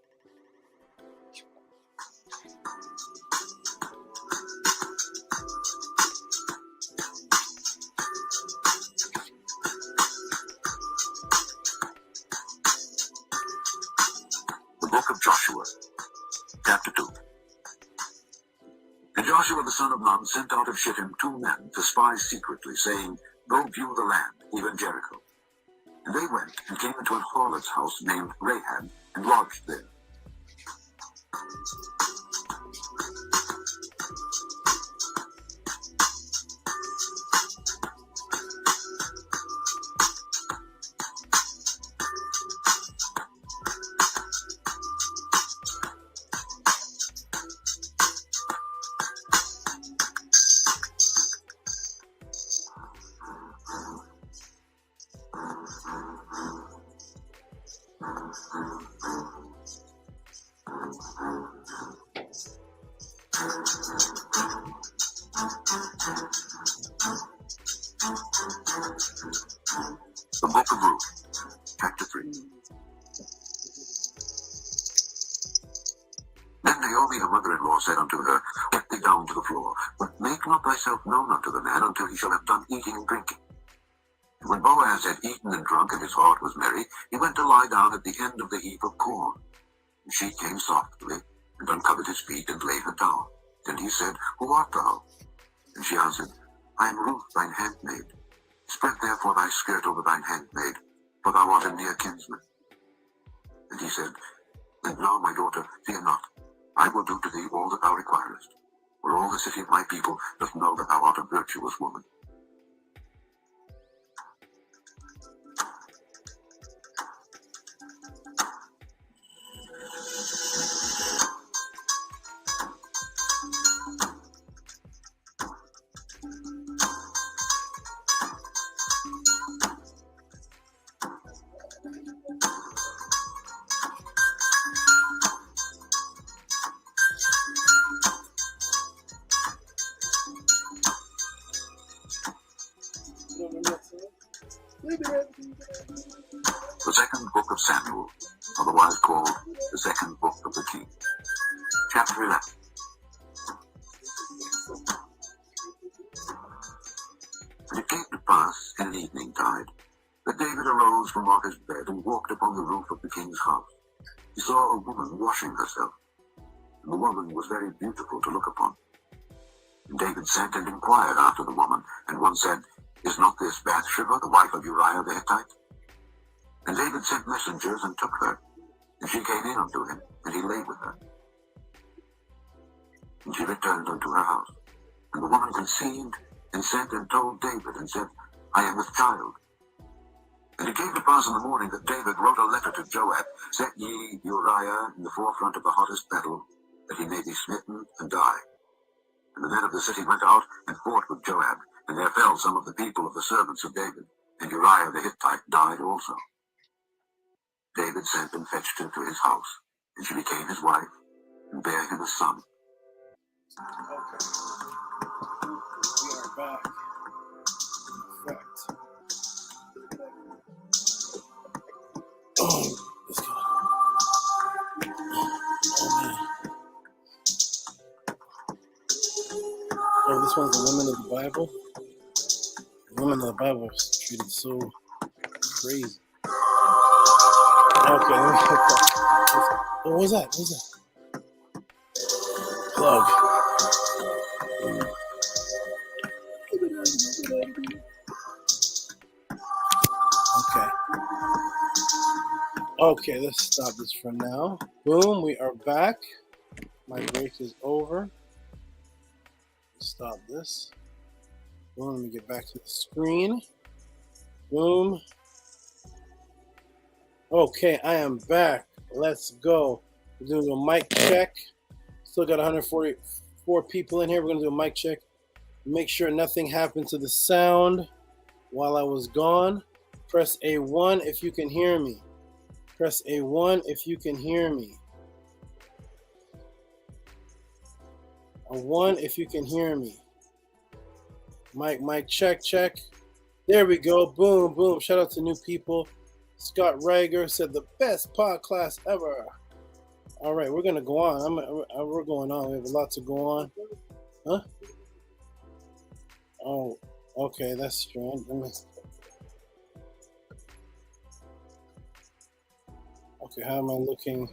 The book of Joshua, chapter 2. And Joshua the son of Nun sent out of Shittim 2 men to spy secretly, saying, Go view the land, even Jericho. And they went and came into an harlot's house named Rahab, and lodged there. The book of Ruth, chapter 3. Then Naomi, her mother-in-law, said unto her, Get thee down to the floor, but make not thyself known unto the man until he shall have done eating and drinking. And when Boaz had eaten and drunk, and his heart was merry, he went to lie down at the end of the heap of corn. And she came softly, and uncovered his feet, and laid her down. And he said, Who art thou? And she answered, I am Ruth, thine handmaid. Spread therefore thy skirt over thine handmaid, for thou art a near kinsman. And he said, And now, my daughter, fear not. I will do to thee all that thou requirest. For all the city of my people doth know that thou art a virtuous woman. The second book of Samuel, otherwise called the second book of the King. Chapter 11. And it came to pass in the evening tide that David arose from off his bed and walked upon the roof of the king's house. He saw a woman washing herself, and the woman was very beautiful to look upon. And David sent and inquired after the woman, and one said, Is not this Bathsheba, the wife of Uriah the Hittite? And David sent messengers and took her, and she came in unto him, and he lay with her. And she returned unto her house. And the woman conceived, and sent and told David, and said, I am with child. And it came to pass in the morning that David wrote a letter to Joab, Set ye Uriah in the forefront of the hottest battle, that he may be smitten and die. And the men of the city went out and fought with Joab, and there fell some of the people of the servants of David, and Uriah the Hittite died also. David sent and fetched her to his house, and she became his wife, and bare him a son. Okay. We are back. Perfect. Oh, let's go. Oh, man. Oh, this one's the women of the Bible. The women of the Bible is treated so crazy. Okay, let me get that. What was that? What was that? Plug. Okay. Okay, let's stop this for now. Boom, we are back. My break is over. Stop this. Boom, let me get back to the screen. Boom. Okay, I am back. Let's go. We're doing a mic check. Still got 144 people in here. We're going to do a mic check. Make sure nothing happened to the sound while I was gone. Press A1 if you can hear me. Press A1 if you can hear me. A 1 if you can hear me. Mic check. There we go. Boom, boom. Shout out to new people. Scott Reiger said the best podcast ever. All right, we're gonna go on. We're going on. We have a lot to go on. Huh? Oh, okay, that's strange. Okay, how am I looking?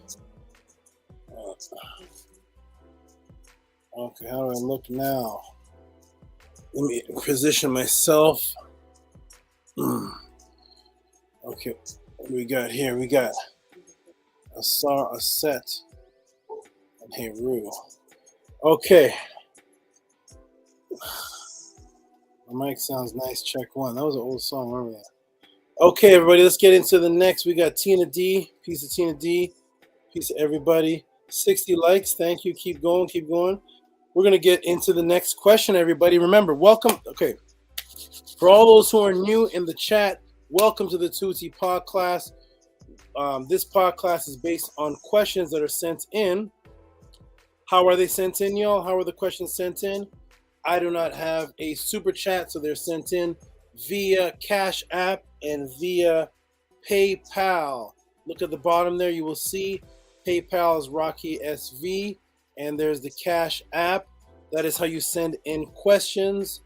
Okay, how do I look now? Let me position myself. Okay, what do we got here? We got Aset, and Heru. Okay. My mic sounds nice. Check 1. That was an old song. Remember that? Okay, everybody, let's get into the next. We got Tina D. Piece of Tina D. Piece of everybody. 60 likes. Thank you. Keep going. Keep going. We're going to get into the next question, everybody. Remember, welcome. Okay. For all those who are new in the chat, welcome to the Tehuti Podclass. This podcast is based on questions that are sent in. How are they sent in, y'all? How are the questions sent in? I do not have a super chat, so they're sent in via Cash App and via PayPal. Look at the bottom there. You will see PayPal is Rocky SV, and there's the Cash App. That is how you send in questions.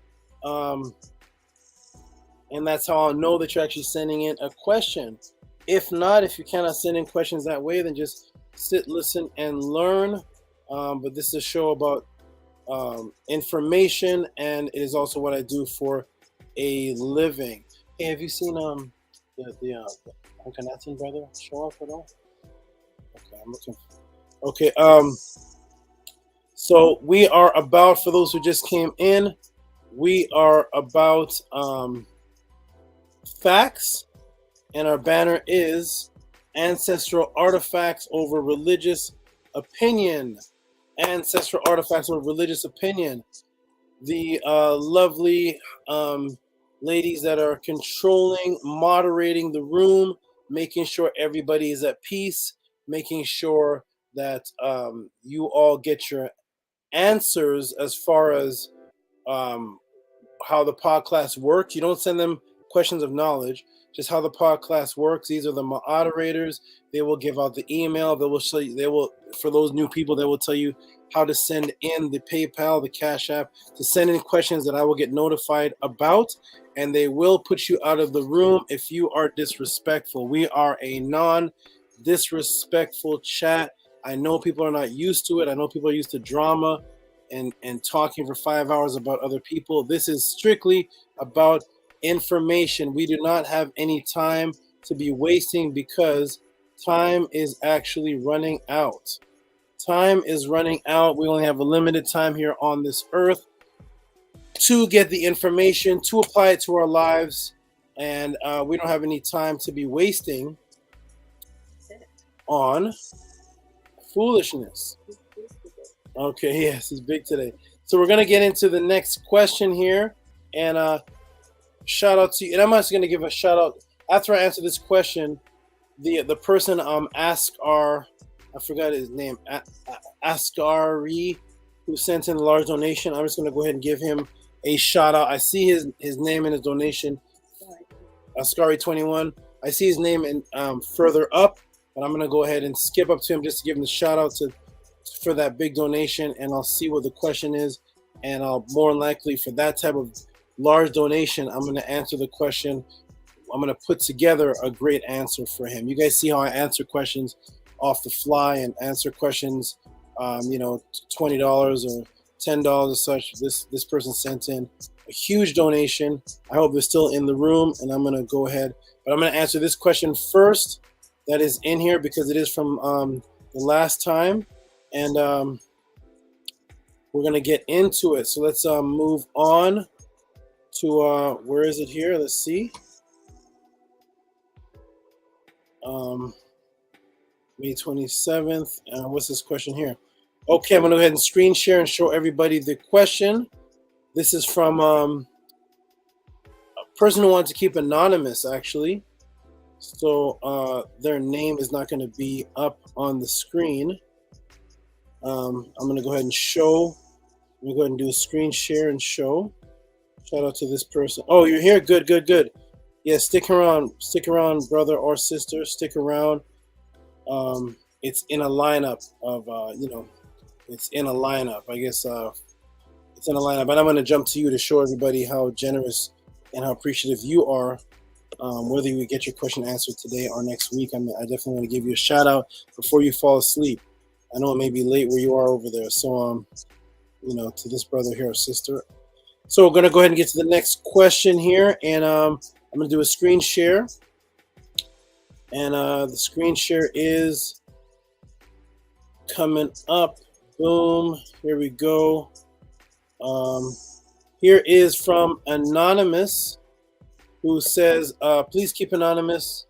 And that's how I'll know that you're actually sending in a question. If not, if you cannot send in questions that way, then just sit, listen, and learn. But this is a show about information, and it is also what I do for a living. Hey, have you seen the Canadian brother show up at all? Okay, I'm looking. Okay, so we are about, for those who just came in, we are about facts, and our banner is ancestral artifacts over religious opinion. Ancestral artifacts over religious opinion. The lovely ladies that are controlling, moderating the room, making sure everybody is at peace, making sure that you all get your answers as far as how the podcast works. You don't send them questions of knowledge, just how the podcast works. These are the moderators. They will give out the email. They will show you, for those new people, they will tell you how to send in the PayPal, the Cash App, to send in questions that I will get notified about, and they will put you out of the room if you are disrespectful. We are a non-disrespectful chat. I know people are not used to it. I know people are used to drama and talking for 5 hours about other people. This is strictly about information. We do not have any time to be wasting because time is actually running out. Time is running out. We only have a limited time here on this earth to get the information, to apply it to our lives, and we don't have any time to be wasting on foolishness. Okay, yes, it's big today. So we're going to get into the next question here, and shout out to you. And I'm actually going to give a shout out after I answer this question. The person I forgot his name, Askari, who sent in a large donation. I'm just going to go ahead and give him a shout out. I see his name in his donation, Askari21. I see his name in further up, but I'm going to go ahead and skip up to him just to give him the shout out for that big donation, and I'll see what the question is, and I'll more likely for that type of large donation, I'm going to answer the question. I'm going to put together a great answer for him. You guys see how I answer questions off the fly and answer questions $20 or $10 or such. This person sent in a huge donation. I hope they're still in the room, and I'm gonna go ahead, but I'm gonna answer this question first that is in here because it is from the last time, and we're gonna get into it. So let's move on to where is it here? Let's see. May 27th. What's this question here? Okay, I'm gonna go ahead and screen share and show everybody the question. This is from a person who wants to keep anonymous, actually. So their name is not going to be up on the screen. I'm going to go ahead and show. I'm going to go ahead and do a screen share and show. Shout out to this person. Oh, you're here? Good, good, good. Yeah, stick around, brother or sister. Stick around. It's in a lineup of, it's in a lineup. I guess it's in a lineup. But I'm going to jump to you to show everybody how generous and how appreciative you are. Whether you get your question answered today or next week, I definitely want to give you a shout out before you fall asleep. I know it may be late where you are over there. So, to this brother here or sister. So we're going to go ahead and get to the next question here. And I'm going to do a screen share. And the screen share is coming up. Boom. Here we go. Here is from Anonymous, who says, please keep anonymous.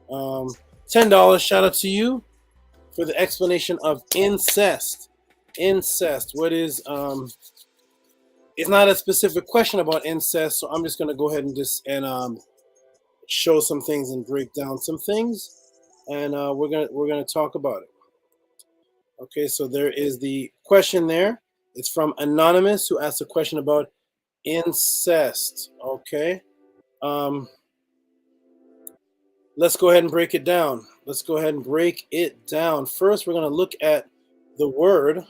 $10. Shout out to you for the explanation of incest. Incest. What is, it's not a specific question about incest, so I'm just going to go ahead and show some things and break down some things. And we're gonna talk about it. Okay, so there is the question there. It's from Anonymous, who asked a question about incest. Okay. Let's go ahead and break it down. First, we're going to look at the word.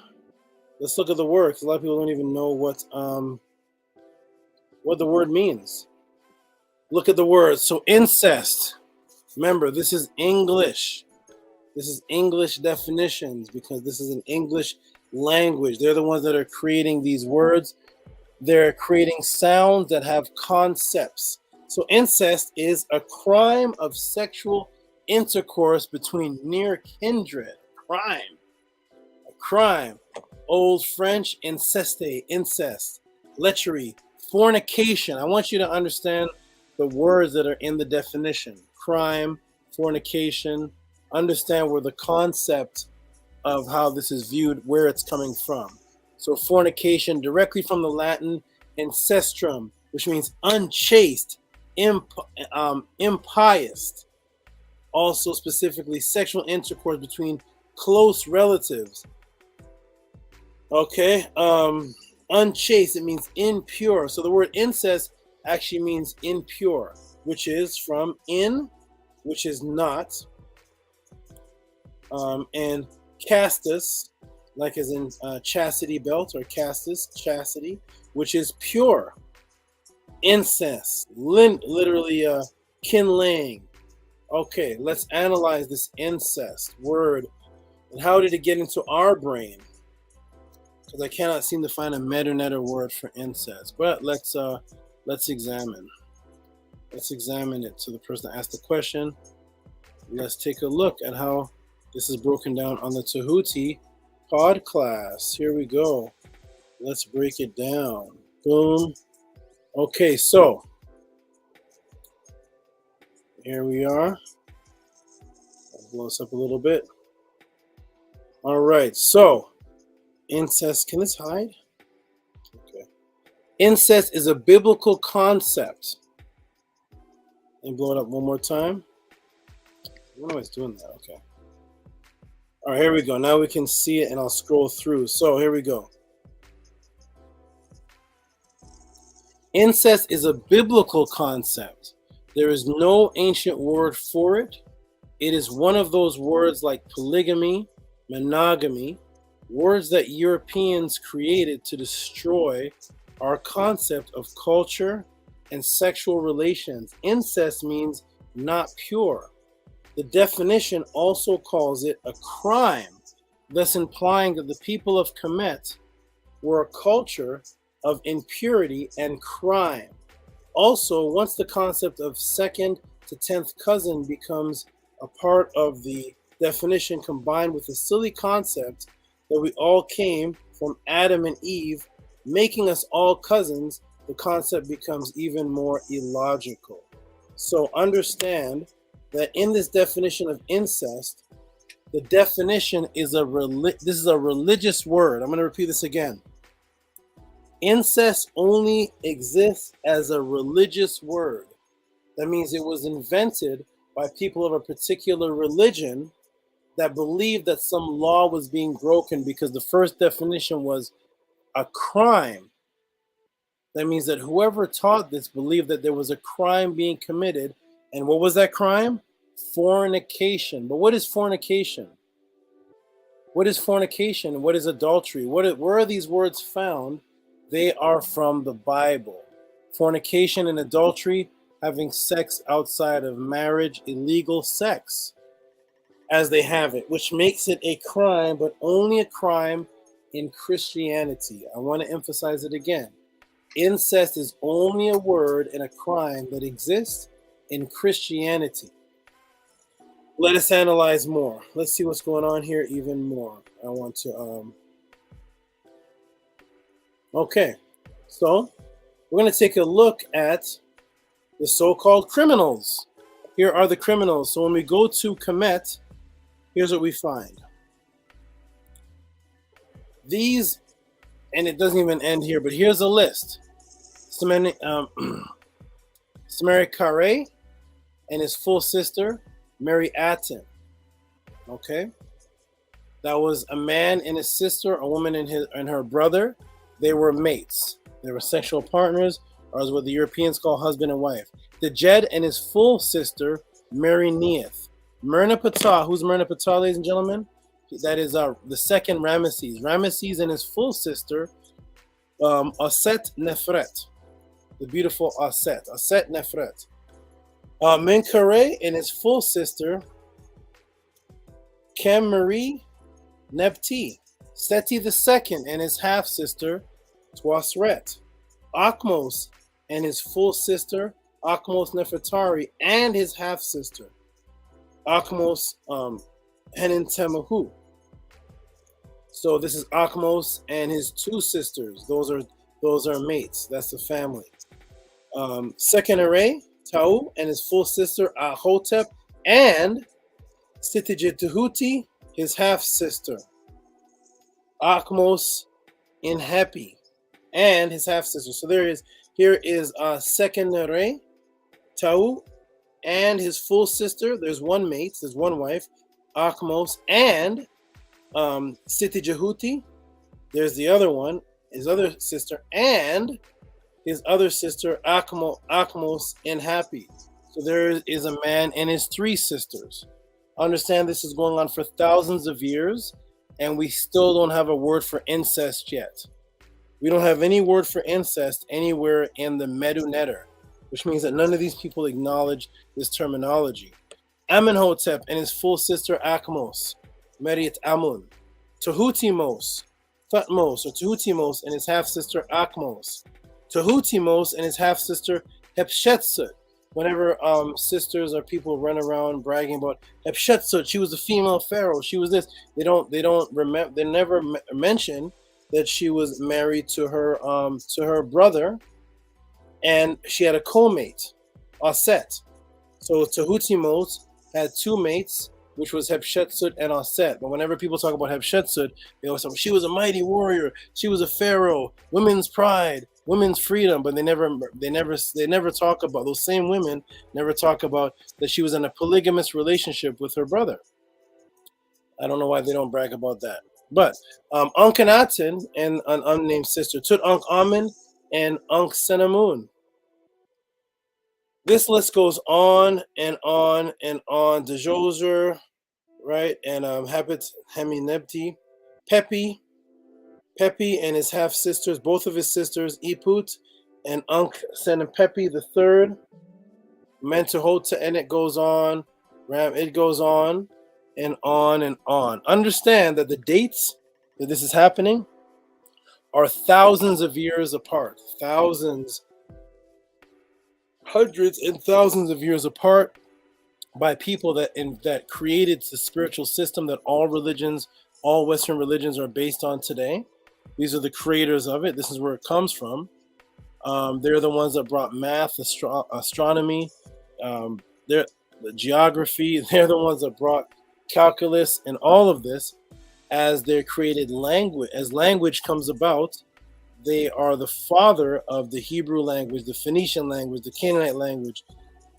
Let's look at the word, because a lot of people don't even know what the word means. Look at the word. So incest. Remember, this is English. This is English definitions, because this is an English language. They're the ones that are creating these words. They're creating sounds that have concepts. So incest is a crime of sexual intercourse between near kindred. Crime. Old French, inceste, incest, lechery, fornication. I want you to understand the words that are in the definition. Crime, fornication. Understand where the concept of how this is viewed, where it's coming from. So fornication, directly from the Latin ancestrum, which means unchaste, impious. Also specifically sexual intercourse between close relatives. Okay, unchaste, it means impure. So the word incest actually means impure, which is from in, which is not, and castus, like as in chastity belt, or castus, chastity, which is pure. Incest, literally kinlaying. Okay, let's analyze this incest word and how did it get into our brain? Because I cannot seem to find a meta word for incest. But let's examine. Let's examine it. So the person that asked the question. Let's take a look at how this is broken down on the Tehuti Podclass. Here we go. Let's break it down. Boom. Okay, so here we are. I'll blow this up a little bit. All right, so incest. Can this hide? Okay. Incest is a biblical concept. And blow it up one more time. What am I doing that? Okay. All right, here we go. Now we can see it, and I'll scroll through. So here we go. Incest is a biblical concept. There is no ancient word for it. It is one of those words like polygamy, monogamy, words that Europeans created to destroy our concept of culture and sexual relations. Incest means not pure. The definition also calls it a crime thus implying that the people of Kemet were a culture of impurity and crime. Also, once the concept of second to 10th cousin becomes a part of the definition, combined with the silly concept that we all came from Adam and Eve, making us all cousins, the concept becomes even more illogical. So understand that in this definition of incest, the definition is this is a religious word. I'm going to repeat this again. Incest only exists as a religious word. That means it was invented by people of a particular religion that believed that some law was being broken, because the first definition was a crime. That means that whoever taught this believed that there was a crime being committed. And what was that crime? Fornication. But what is fornication? What is fornication? What is adultery? Where are these words found? They are from the Bible. Fornication and adultery, having sex outside of marriage, illegal sex, as they have it, which makes it a crime, but only a crime in Christianity. I want to emphasize it again. Incest is only a word and a crime that exists in Christianity. Let us analyze more. Let's see what's going on here even more. I want to... Okay, so we're going to take a look at the so-called criminals. Here are the criminals. So when we go to Kemet, here's what we find. These, and it doesn't even end here, but here's a list. Kare and his full sister, Mary Aten. Okay? That was a man and his sister, a woman and her brother. They were mates. They were sexual partners, or as what the Europeans call husband and wife. The Jed and his full sister, Mary Neith. Myrna Ptah, who's Myrna Ptah, ladies and gentlemen? That is the second Ramesses. Ramesses and his full sister, Aset Nefret. The beautiful Aset Nefret. Menkare and his full sister, Kemari Nebti. Seti II and his half-sister, Twasret. Akmos and his full sister, Akmos Nefertari, and his half-sister, Akmos Henintemahu. So this is Akmos and his two sisters. Those are mates. That's the family. Second array, Tau and his full sister, Ahotep, and Tehuti, his half-sister, Akmos in Happy, and his half-sister. So here is second array, Tau, and his full sister. There's one mate, there's one wife, Akmos, and Jehuti. There's the other one, his other sister, and his other sister, Akmos in Happy. So there is a man and his three sisters. Understand this is going on for thousands of years, and we still don't have a word for incest yet. We don't have any word for incest anywhere in the Medu Neter, which means that none of these people acknowledge this terminology. Amenhotep and his full sister Akmos, Meriet Amun. Tehutimos, Thutmos, or Tehutimos and his half-sister Akmos. Tehutimos and his half-sister Hepshetset. Whenever sisters or people run around bragging about Hepshetset, she was a female pharaoh, she was this. They never mention that she was married to her brother, and she had a co-mate, Aset. So Tehutimos had two mates, which was Hepshetset and Aset. But whenever people talk about Hepshetset, they always say she was a mighty warrior, she was a pharaoh, women's pride, women's freedom. But they never talk about, those same women never talk about that she was in a polygamous relationship with her brother. I don't know why they don't brag about that. But Ankhenaten and an unnamed sister, Tut Ankh Amen and Ankh Senamun. This list goes on and on and on. Dejoser, right? And Habit Heminebti, Pepi and his half-sisters, both of his sisters, Iput and Ankh Senapepi the third, Mentuhota, and it goes on. It goes on. and on and on. Understand that the dates that this is happening are thousands of years apart. Thousands, hundreds and thousands of years apart, by people that created the spiritual system that all religions, all Western religions are based on today. These are the creators of it. This is where it comes from. They're the ones that brought math, astronomy, the geography. They're the ones that brought calculus and all of this. As they created language, as language comes about, they are the father of the Hebrew language, the Phoenician language, the Canaanite language.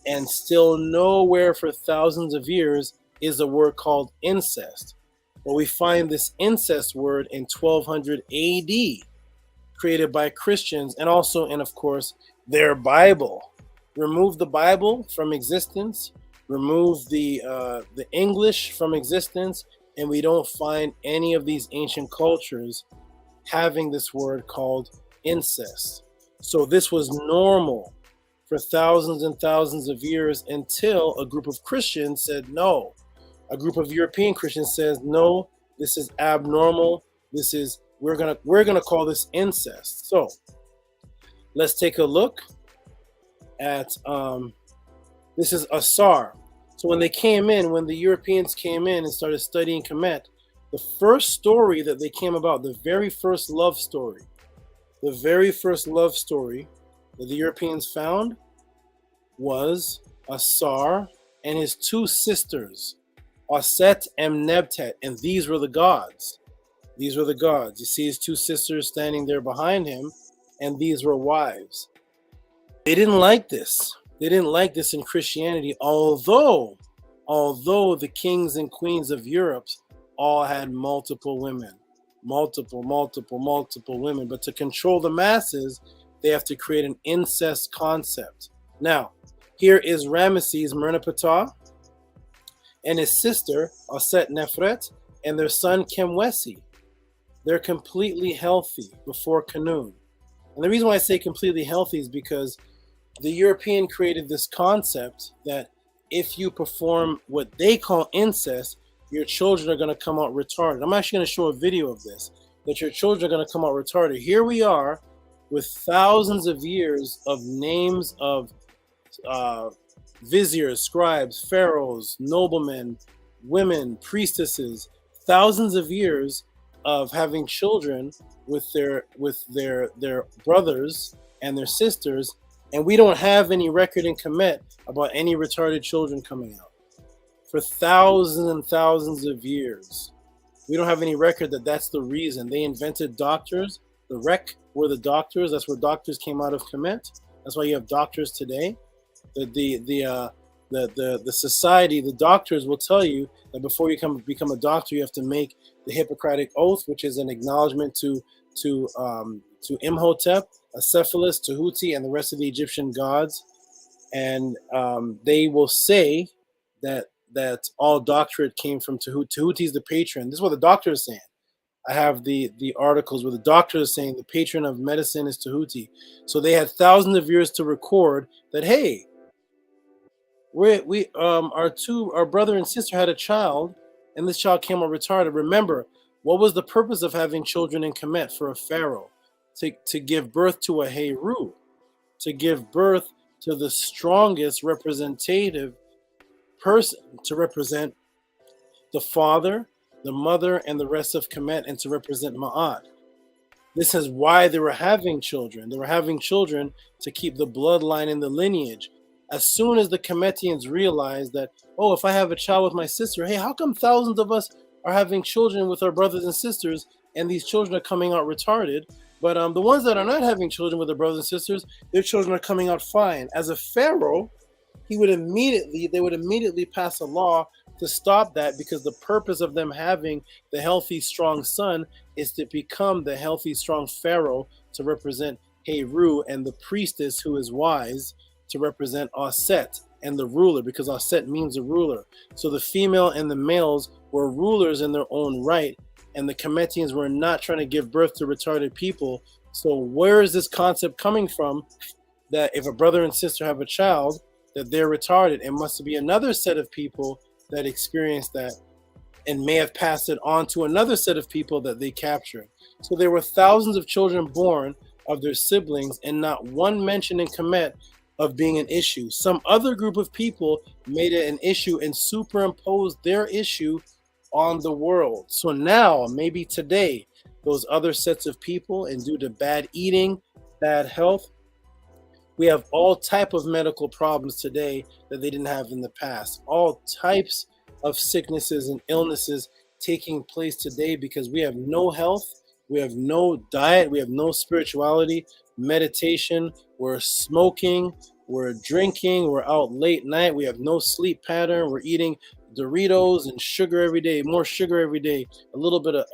And still nowhere for thousands of years is a word called incest. But we find this incest word in 1200 AD, created by Christians, and also in, of course, their Bible. Remove the Bible from existence, remove the English from existence, and we don't find any of these ancient cultures having this word called incest. So this was normal for thousands and thousands of years until a group of Christians said no. A group of European Christians says no, this is abnormal. This is we're gonna call this incest. So let's take a look at this is Asar. So when the Europeans came in and started studying Kemet, the first story that they came about, the very first love story that the Europeans found was Asar and his two sisters, Aset and Nebtet, and these were the gods. These were the gods. You see his two sisters standing there behind him, and these were wives. They didn't like this. They didn't like this in Christianity, although the kings and queens of Europe all had multiple women. Multiple women. But to control the masses, they have to create an incest concept. Now, here is Ramesses Merneptah and his sister, Aset Nefret, and their son, Kemwesi. They're completely healthy before Canaan. And the reason why I say completely healthy is because the European created this concept that if you perform what they call incest, your children are going to come out retarded. I'm actually going to show a video of this, that your children are going to come out retarded. Here we are with thousands of years of names of viziers, scribes, pharaohs, noblemen, women, priestesses, thousands of years of having children with their brothers and their sisters, and we don't have any record in Kemet about any retarded children coming out. For thousands and thousands of years, we don't have any record that that's the reason. They invented doctors. The Rek were the doctors. That's where doctors came out of Kemet. That's why you have doctors today. The society, the doctors will tell you that before you become a doctor, you have to make the Hippocratic Oath, which is an acknowledgement to Imhotep, Acephalus, Tehuti, and the rest of the Egyptian gods. And they will say that all doctorate came from Tehuti. Tehuti is the patron. This is what the doctor is saying. I have the articles where the doctor is saying the patron of medicine is Tehuti. So they had thousands of years to record that, hey, our brother and sister had a child, and this child came out retarded. Remember, what was the purpose of having children in Kemet for a pharaoh? To give birth to a Heru, to give birth to the strongest representative person, to represent the father, the mother, and the rest of Kemet, and to represent Ma'at. This is why they were having children. They were having children to keep the bloodline and the lineage. As soon as the Kemetians realized that, oh, if I have a child with my sister, hey, how come thousands of us are having children with our brothers and sisters, and these children are coming out retarded? But the ones that are not having children with their brothers and sisters, their children are coming out fine. As a pharaoh, they would immediately pass a law to stop that, because the purpose of them having the healthy, strong son is to become the healthy, strong pharaoh, to represent Heru, and the priestess who is wise to represent Aset, and the ruler, because Aset means a ruler. So the female and the males were rulers in their own right, and the Kemetians were not trying to give birth to retarded people. So where is this concept coming from, that if a brother and sister have a child, that they're retarded? It must be another set of people that experience that. and may have passed it on to another set of people that they captured. So there were thousands of children born of their siblings, and not one mention in Kemet of being an issue. Some other group of people made it an issue and superimposed their issue on the world. So now, maybe today, those other sets of people, and due to bad eating, bad health, we have all type of medical problems today that they didn't have in the past. All types of sicknesses and illnesses taking place today because we have no health, we have no diet, we have no spirituality, meditation, we're smoking, we're drinking, we're out late night, we have no sleep pattern, we're eating Doritos and sugar every day, more sugar every day, a little bit of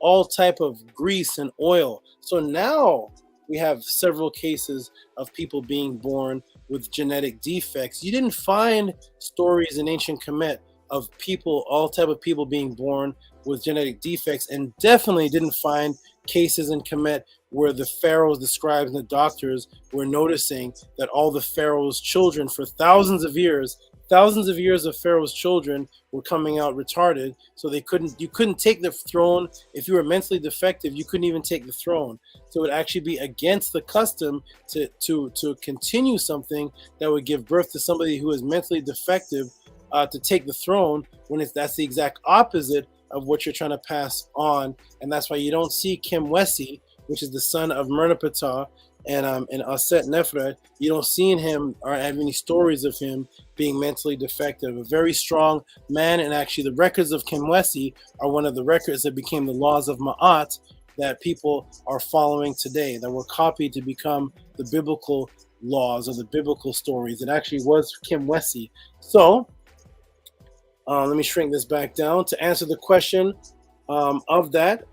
all type of grease and oil. So now we have several cases of people being born with genetic defects. You didn't find stories in ancient Kemet of people, all type of people being born with genetic defects, and definitely didn't find cases in Kemet where the pharaohs, the scribes, and the doctors were noticing that all the pharaoh's children for thousands of years of pharaoh's children were coming out retarded, so you couldn't take the throne. If you were mentally defective, you couldn't even take the throne. So it would actually be against the custom to continue something that would give birth to somebody who is mentally defective to take the throne, when that's the exact opposite of what you're trying to pass on. And that's why you don't see Kemwesi, which is the son of Merneptah and Aset Nefret. You don't see him or have any stories of him being mentally defective. A very strong man, and actually the records of Kemwesi are one of the records that became the laws of Ma'at that people are following today, that were copied to become the biblical laws or the biblical stories. It actually was Kemwesi. So let me shrink this back down to answer the question of that.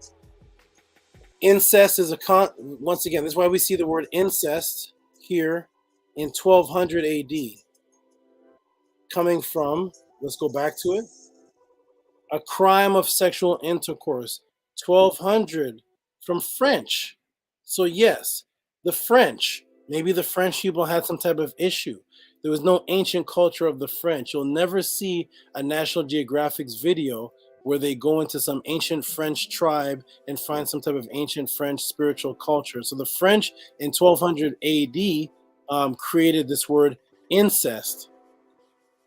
Incest is once again, this is why we see the word incest here in 1200 AD. Coming from, let's go back to it, a crime of sexual intercourse. 1200 from French. So yes, the French, maybe the French people had some type of issue. There was no ancient culture of the French. You'll never see a National Geographic's video where they go into some ancient French tribe and find some type of ancient French spiritual culture. So the French in 1200 AD created this word incest.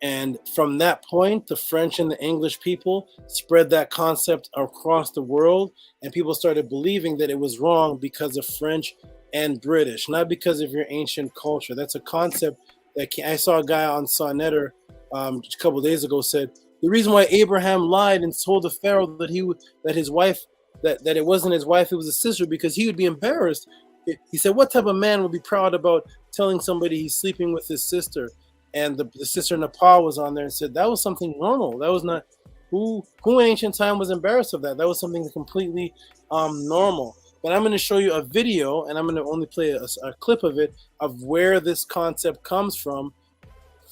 And from that point, the French and the English people spread that concept across the world, and people started believing that it was wrong because of French and British, not because of your ancient culture. That's a concept that I saw a guy on Sonnetter a couple of days ago said, the reason why Abraham lied and told the Pharaoh that that it wasn't his wife, it was his sister, because he would be embarrassed. He said, what type of man would be proud about telling somebody he's sleeping with his sister? And the sister Nepal was on there and said that was something normal. That was not who in ancient time was embarrassed of that. That was something completely normal. But I'm going to show you a video, and I'm going to only play a clip of it, of where this concept comes from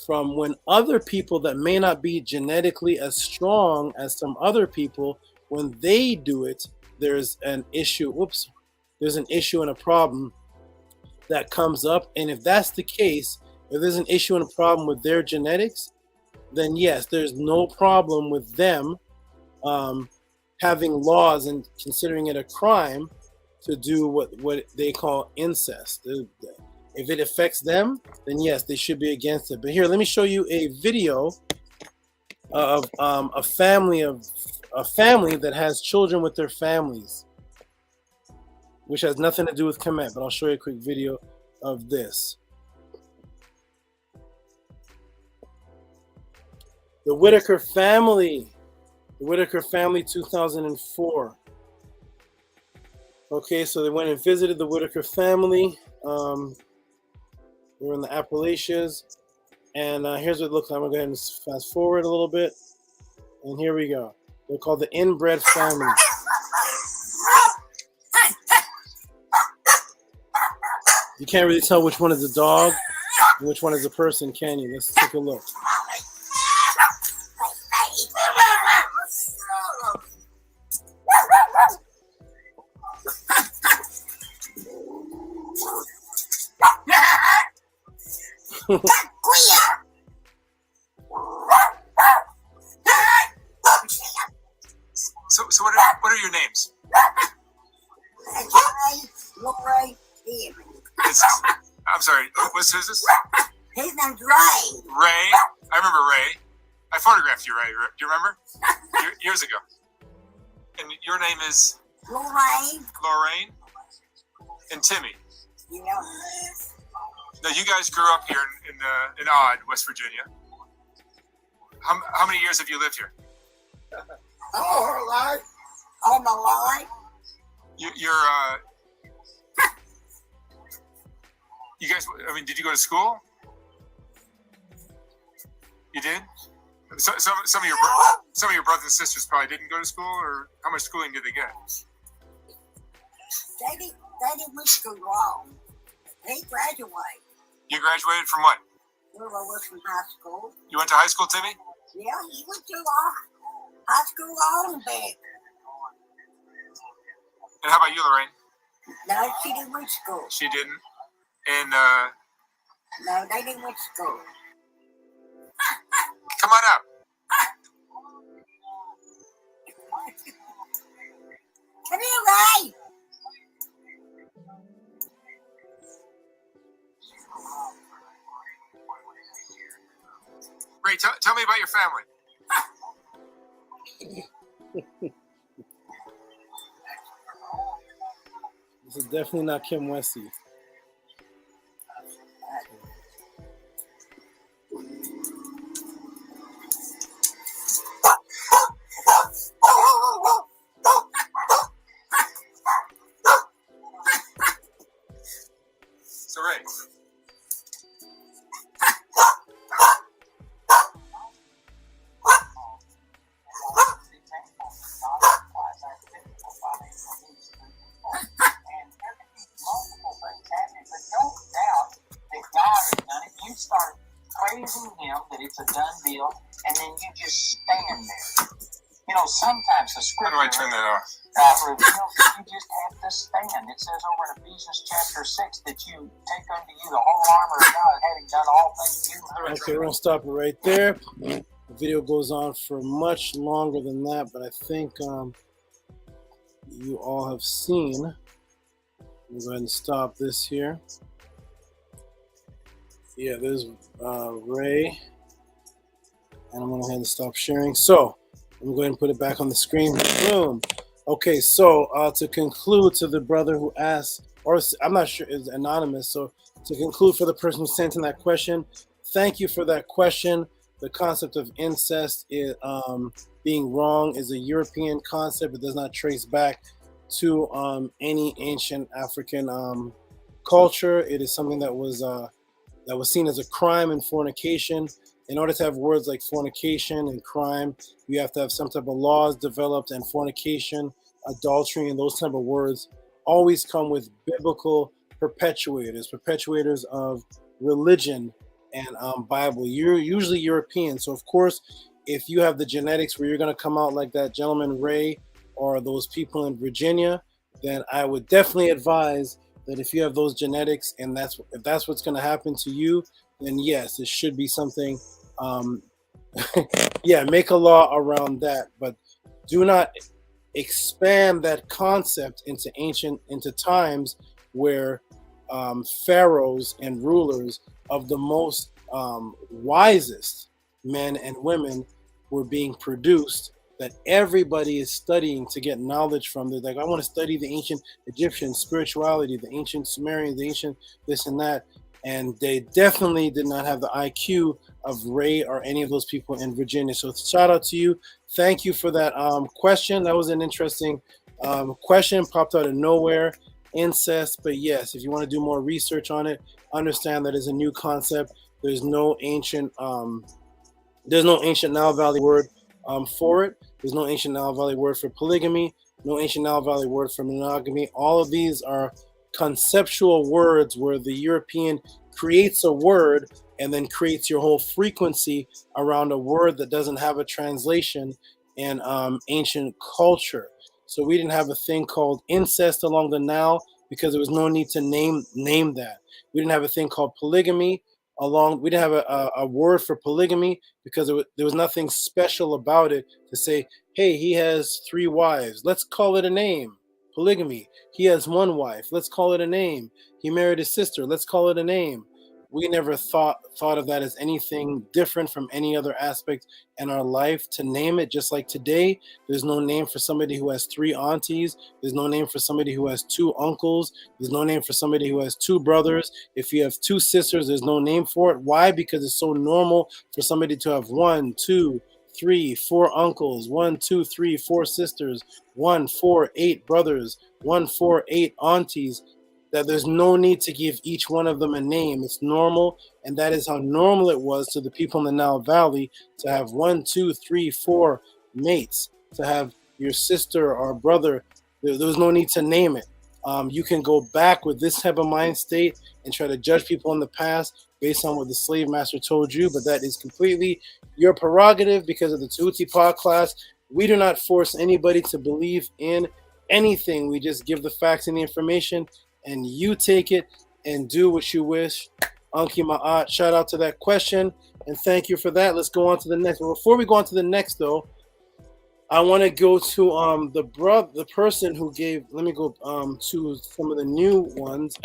when other people that may not be genetically as strong as some other people, when they do it, there's an issue. There's an issue and a problem that comes up. And if that's the case, if there's an issue and a problem with their genetics, then yes, there's no problem with them having laws and considering it a crime to do what they call incest. If it affects them, then yes, they should be against it. But here, let me show you a video of a family that has children with their families, which has nothing to do with Kemet, but I'll show you a quick video of this. The Whitaker family. The Whitaker family, 2004. Okay, so they went and visited the Whitaker family. They were in the Appalachians. And here's what it looks like. I'm going to go ahead and fast forward a little bit. And here we go. They're called the inbred family. You can't really tell which one is a dog and which one is a person, can you? Let's take a look. I'm sorry. Who's this? His name's Ray. Ray. I remember Ray. I photographed you, Ray. Do you remember? Years ago. And your name is? Lorraine. Lorraine. And Timmy. You know. Now, you guys grew up here in Odd, West Virginia. How many years have you lived here? All her life. All my life. You guys, I mean, did you go to school? You did? Some of your brothers and sisters probably didn't go to school, or how much schooling did they get? They didn't went to school long. He graduated. You graduated from what? Well, I was from high school. You went to high school, Timmy? Yeah, he went to high school on back. And how about you, Lorraine? No, she didn't went to school. She didn't? And, no, they didn't went to school. Come on up. Come here, Ray. Ray, tell me about your family. This is definitely not Kim Westy. So, Ray. Him that it's a done deal, and then you just stand there. You know, sometimes the scripture. How do I turn that off? Reveals that you just have to stand. It says over in Ephesians chapter 6 that you take unto you the whole armor of God, having done all things. Okay, we're gonna stop it right there. The video goes on for much longer than that, but I think you all have seen. Let me go ahead and stop this here. Yeah, there's Ray, and I'm going to go ahead and stop sharing. So, let me go ahead and put it back on the screen. Boom. Okay, so to conclude, to the brother who asked, or I'm not sure, it's anonymous. So, to conclude for the person who sent in that question, thank you for that question. The concept of incest being wrong is a European concept. It does not trace back to any ancient African culture. It is something that was seen as a crime and fornication. In order to have words like fornication and crime, you have to have some type of laws developed, and fornication, adultery, and those type of words always come with biblical perpetuators of religion and Bible. You're usually European. So of course, if you have the genetics where you're going to come out like that gentleman Ray or those people in Virginia, then I would definitely advise that if you have those genetics and if that's what's going to happen to you, then yes, it should be something. Yeah, make a law around that, but do not expand that concept into times where pharaohs and rulers of the most wisest men and women were being produced, that everybody is studying to get knowledge from. They're like, I want to study the ancient Egyptian spirituality, the ancient Sumerian, the ancient this and that. And they definitely did not have the IQ of Ray or any of those people in Virginia. So shout out to you. Thank you for that question. That was an interesting question, popped out of nowhere. Incest, but yes, if you want to do more research on it, understand that is a new concept. There's no ancient Nile Valley word for it. There's no ancient Nile Valley word for polygamy, no ancient Nile Valley word for monogamy. All of these are conceptual words where the European creates a word and then creates your whole frequency around a word that doesn't have a translation in ancient culture. So we didn't have a thing called incest along the Nile because there was no need to name that. We didn't have a thing called polygamy we didn't have a word for polygamy because there was nothing special about it to say, hey, he has 3 wives. Let's call it a name, Polygamy. He has one wife. Let's call it a name. He married his sister. Let's call it a name. We never thought of that as anything different from any other aspect in our life to name it. Just like today, there's no name for somebody who has 3 aunties. There's no name for somebody who has 2 uncles. There's no name for somebody who has 2 brothers. If you have 2 sisters, there's no name for it. Why? Because it's so normal for somebody to have 1, 2, 3, 4 uncles, 1, 2, 3, 4 sisters, 1, 4, 8 brothers, 1, 4, 8 aunties, that there's no need to give each one of them a name. It's normal, and that is how normal it was to the people in the Nile Valley to have 1, 2, 3, 4 mates, to have your sister or brother. There was no need to name it. You can go back with this type of mind state and try to judge people in the past based on what the slave master told you, but that is completely your prerogative because of the Tehuti Podclass. We do not force anybody to believe in anything. We just give the facts and the information, and you take it and do what you wish. Anki Ma'at, shout out to that question, and thank you for that. Let's go on to the next. But before we go on to the next, though, I want to go to the person who gave. Let me go to some of the new ones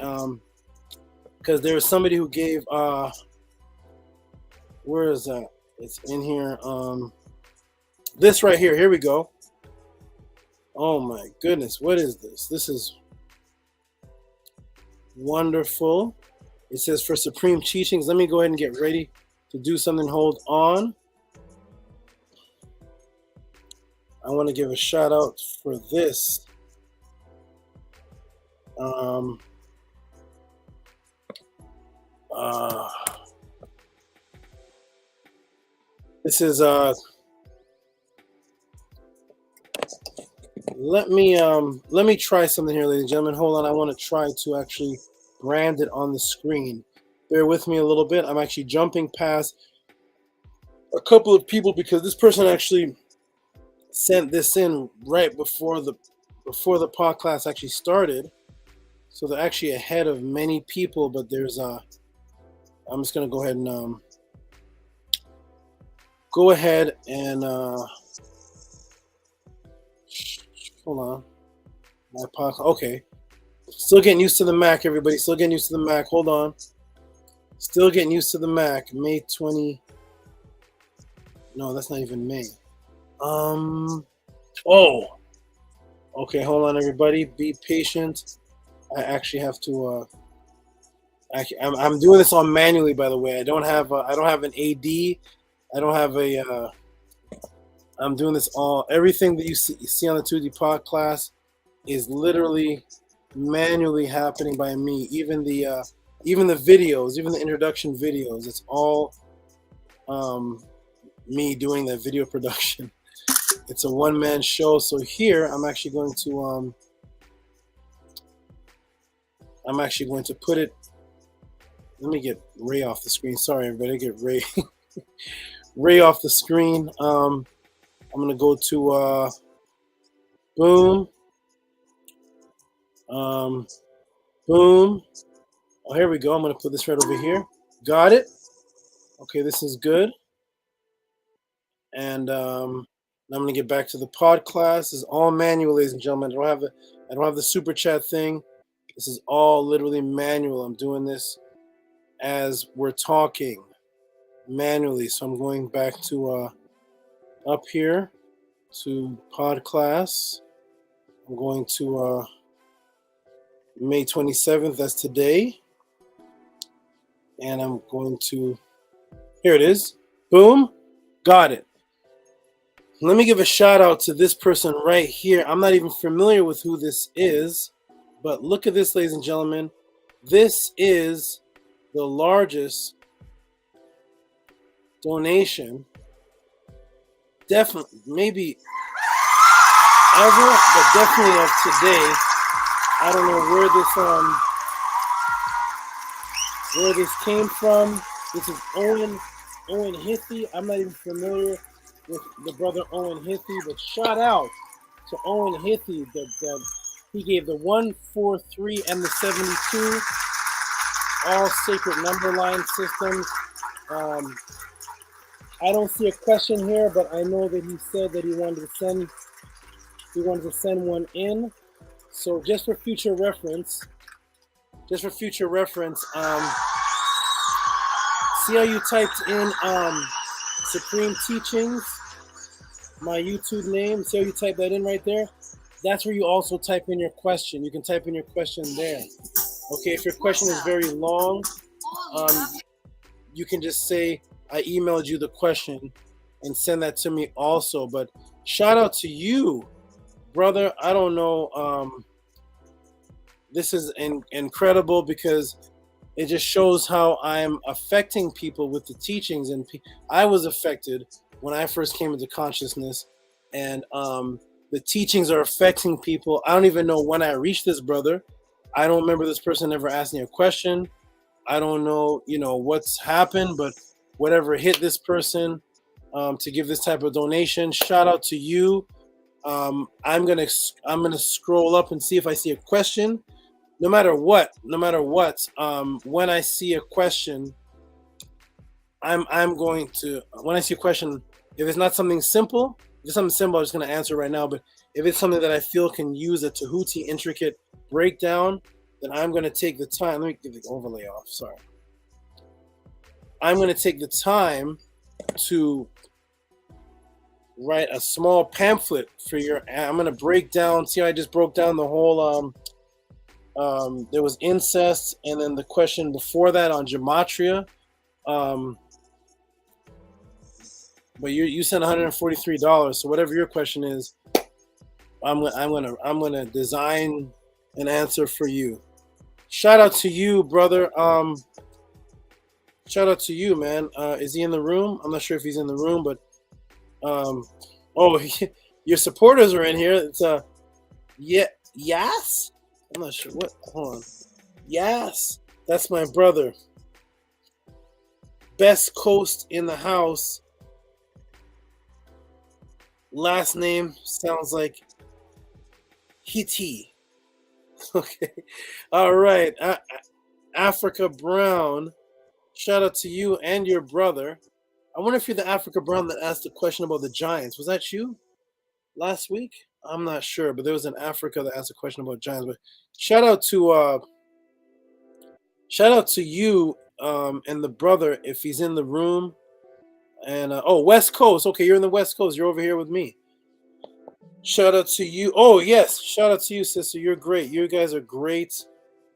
because there was somebody who gave. Where is that? It's in here. This right here. Here we go. Oh my goodness! What is this? This is wonderful. It says for supreme teachings. Let me go ahead and get ready to do something. Hold on. I want to give a shout out for this. This is let me try something here, ladies and gentlemen. Hold on, I want to try to actually brand it on the screen. Bear with me a little bit. I'm actually jumping past a couple of people because this person actually sent this in right before the podcast actually started, so they're actually ahead of many people. But there's I'm just gonna go ahead and hold on. My podcast. Okay, still getting used to the Mac, everybody. Still getting used to the Mac. Hold on. Still getting used to the Mac. May 20. No, that's not even May. Oh, okay. Hold on, everybody. Be patient. I actually have to. I'm doing this all manually, by the way. I don't have an AD. I don't have a. I'm doing this all. Everything that you see on the Tehuti Podclass is literally manually happening by me. Even the videos, even the introduction videos. It's all me doing that video production. It's a one-man show. So here I'm actually going to put it. Let me get Ray off the screen. Sorry, everybody. Get Ray Ray off the screen. I'm gonna go to boom. Boom. Oh, here we go. I'm gonna put this right over here. Got it. Okay, this is good. And I'm gonna get back to the Podclass. This is all manual, ladies and gentlemen. I don't have the super chat thing. This is all literally manual. I'm doing this as we're talking manually. So I'm going back to up here to Podclass. I'm going to May 27th. That's today. And I'm going to, here it is. Boom. Got it. Let me give a shout out to this person right here. I'm not even familiar with who this is, but look at this, ladies and gentlemen. This is the largest donation, definitely, maybe ever, but definitely of today. I don't know where this came from. This is Owen Hithey. I'm not even familiar with the brother Owen Hithey, but shout out to Owen Hithey that he gave the 143 and the 72, all sacred number line systems. I don't see a question here, but I know that he said that he wanted to send one in. So just for future reference, see how you typed in Supreme Teachings, my YouTube name. See how you type that in right there? That's where you also type in your question. You can type in your question there. Okay, if your question is very long, you can just say, I emailed you the question and send that to me also. But shout out to you, brother. I don't know. This is incredible because it just shows how I'm affecting people with the teachings. And I was affected when I first came into consciousness. And the teachings are affecting people. I don't even know when I reached this brother. I don't remember this person ever asking a question. I don't know, what's happened, but whatever hit this person to give this type of donation. Shout out to you. I'm gonna scroll up and see if I see a question. No matter what, when I see a question, I'm going to, when I see a question, if it's not something simple, if it's something simple, I'm just going to answer right now. But if it's something that I feel can use a Tehuti intricate breakdown, then I'm going to take the time. Let me get the overlay off. Sorry. I'm going to take the time to write a small pamphlet for your. I'm going to break down. See how I just broke down the whole. There was incest, and then the question before that on Gematria. But you sent $143, so whatever your question is, I'm gonna design an answer for you. Shout out to you, brother. Shout out to you, man. Is he in the room? I'm not sure if he's in the room, but your supporters are in here. It's yes. I'm not sure what. Hold on. Yes, that's my brother. Best Coast in the house. Last name sounds like Hiti. Okay. All right. Africa Brown. Shout out to you and your brother. I wonder if you're the Africa Brown that asked the question about the Giants. Was that you last week? I'm not sure, but there was an Africa that asked a question about Giants. But shout out to you and the brother if he's in the room. And West Coast. Okay, you're in the West Coast. You're over here with me. Shout out to you. Oh, yes. Shout out to you, sister. You're great. You guys are great.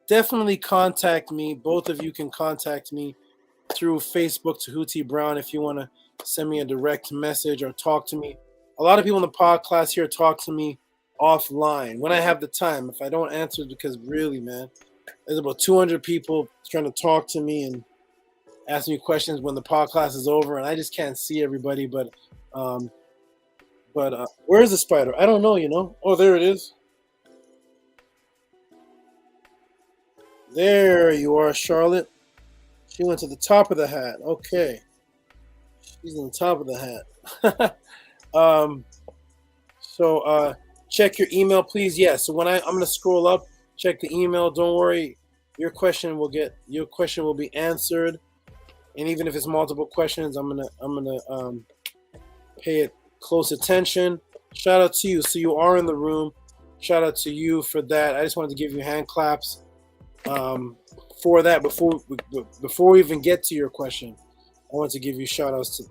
Definitely contact me. Both of you can contact me through Facebook, Tehuti Brown, if you want to send me a direct message or talk to me. A lot of people in the Podclass here talk to me offline when I have the time. If I don't answer, because really, man, there's about 200 people trying to talk to me and ask me questions when the Podclass is over, and I just can't see everybody. But where is the spider? I don't know. Oh, there it is. There you are, Charlotte. She went to the top of the hat. Okay, she's on the top of the hat. So check your email, please. Yeah. So when I'm gonna scroll up, check the email. Don't worry, your question will be answered. And even if it's multiple questions, I'm gonna pay it close attention. Shout out to you. So you are in the room. Shout out to you for that. I just wanted to give you hand claps for that before we even get to your question. I want to give you shout outs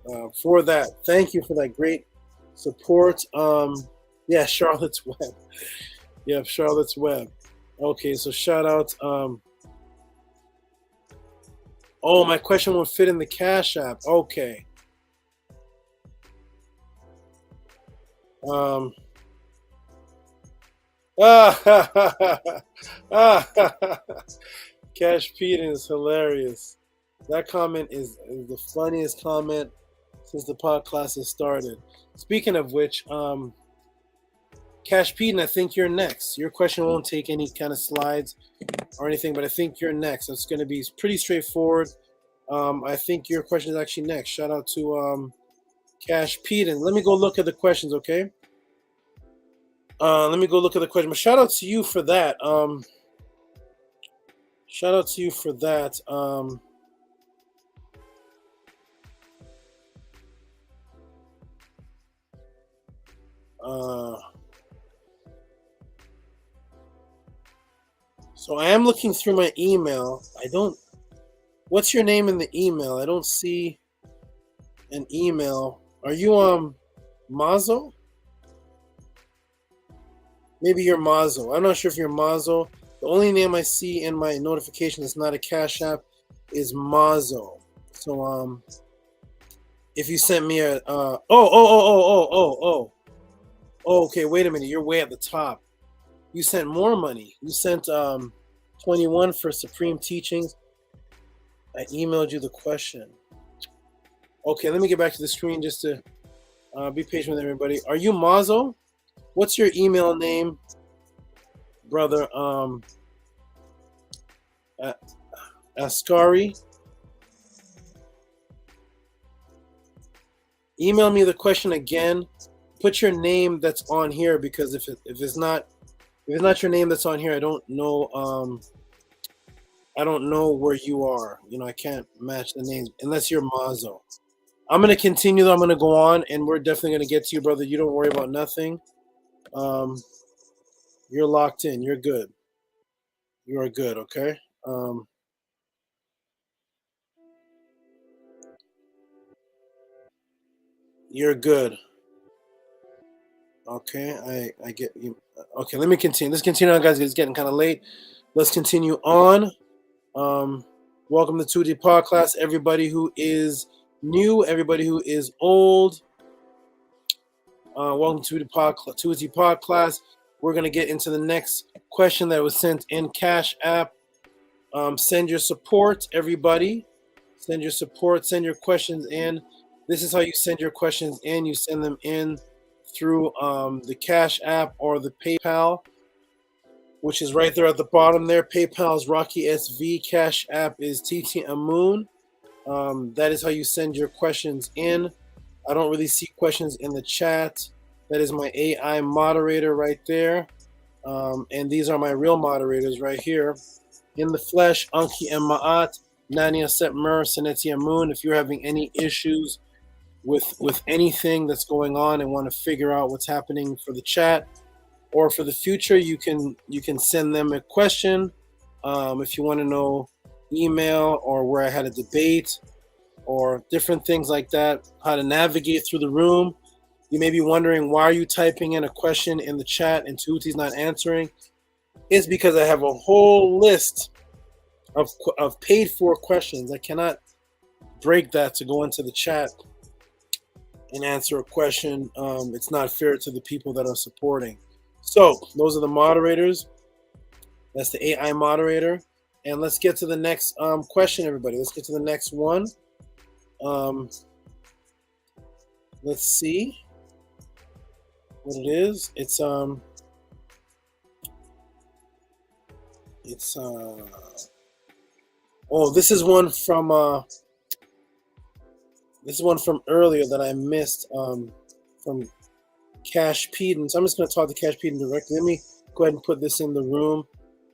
for that. Thank you for that great support. Yeah, Charlotte's Web. Yeah, Charlotte's Web. Okay, so shout out. Oh, my question won't fit in the Cash App. Okay. Cash Pete is hilarious. That comment is the funniest comment since the Podclass has started. Speaking of which, Cash Pete, I think you're next. Your question won't take any kind of slides or anything, but I think you're next. It's going to be pretty straightforward. I think your question is actually next. Shout out to Cash Pete. And let me go look at the questions, okay? Let me go look at the question. But shout out to you for that. Shout out to you for that. am looking through my email. I don't. What's your name in the email? I don't see an email. Are you Mazo? Maybe you're Mazo. I'm not sure if you're Mazo. The only name I see in my notification that's not a Cash App is Mazo. So if you sent me a okay, wait a minute. You're way at the top. You sent more money. You sent 21 for Supreme Teachings. I emailed you the question. Okay, let me get back to the screen just to be patient with everybody. Are you Mazo? What's your email name, brother? Ascari. Email me the question again. Put your name that's on here, because if it's not your name that's on here, I don't know. I don't know where you are. You know, I can't match the names unless you're Mazo. I'm gonna continue though. I'm gonna go on, and we're definitely gonna get to you, brother. You don't worry about nothing. You're locked in. You're good. You are good. Okay. You're good. Okay, I get you. Okay, let me continue. Let's continue on, guys. It's getting kind of late. Let's continue on. Welcome to Tehuti Podclass. Everybody who is new, everybody who is old. Welcome to the Tehuti Podclass. We're gonna get into the next question that was sent in Cash App. Send your support, everybody. Send your support. Send your questions in. This is how you send your questions in. You send them in through the Cash App or the PayPal, which is right there at the bottom there. PayPal is Rocky SV. Cash App is TT Amoon. That is how you send your questions in. I don't really see questions in the chat. That is my AI moderator right there. And these are my real moderators right here. In the flesh, Anki and Ma'at, Nania Setmer, Saneti Amoon. If you're having any issues with anything that's going on and want to figure out what's happening for the chat or for the future, you can send them a question. If you want to know email or where I had a debate or different things like that, how to navigate through the room. You may be wondering, why are you typing in a question in the chat and Tehuti's not answering? It's because I have a whole list of paid for questions. I cannot break that to go into the chat and answer a question. It's not fair to the people that are supporting. So those are the moderators. That's the AI moderator. And let's get to the next question, everybody. Let's get to the next one. Let's see what it is. It's this is one from earlier that I missed from Cash Peden. So I'm just going to talk to Cash Peden directly. Let me go ahead and put this in the room.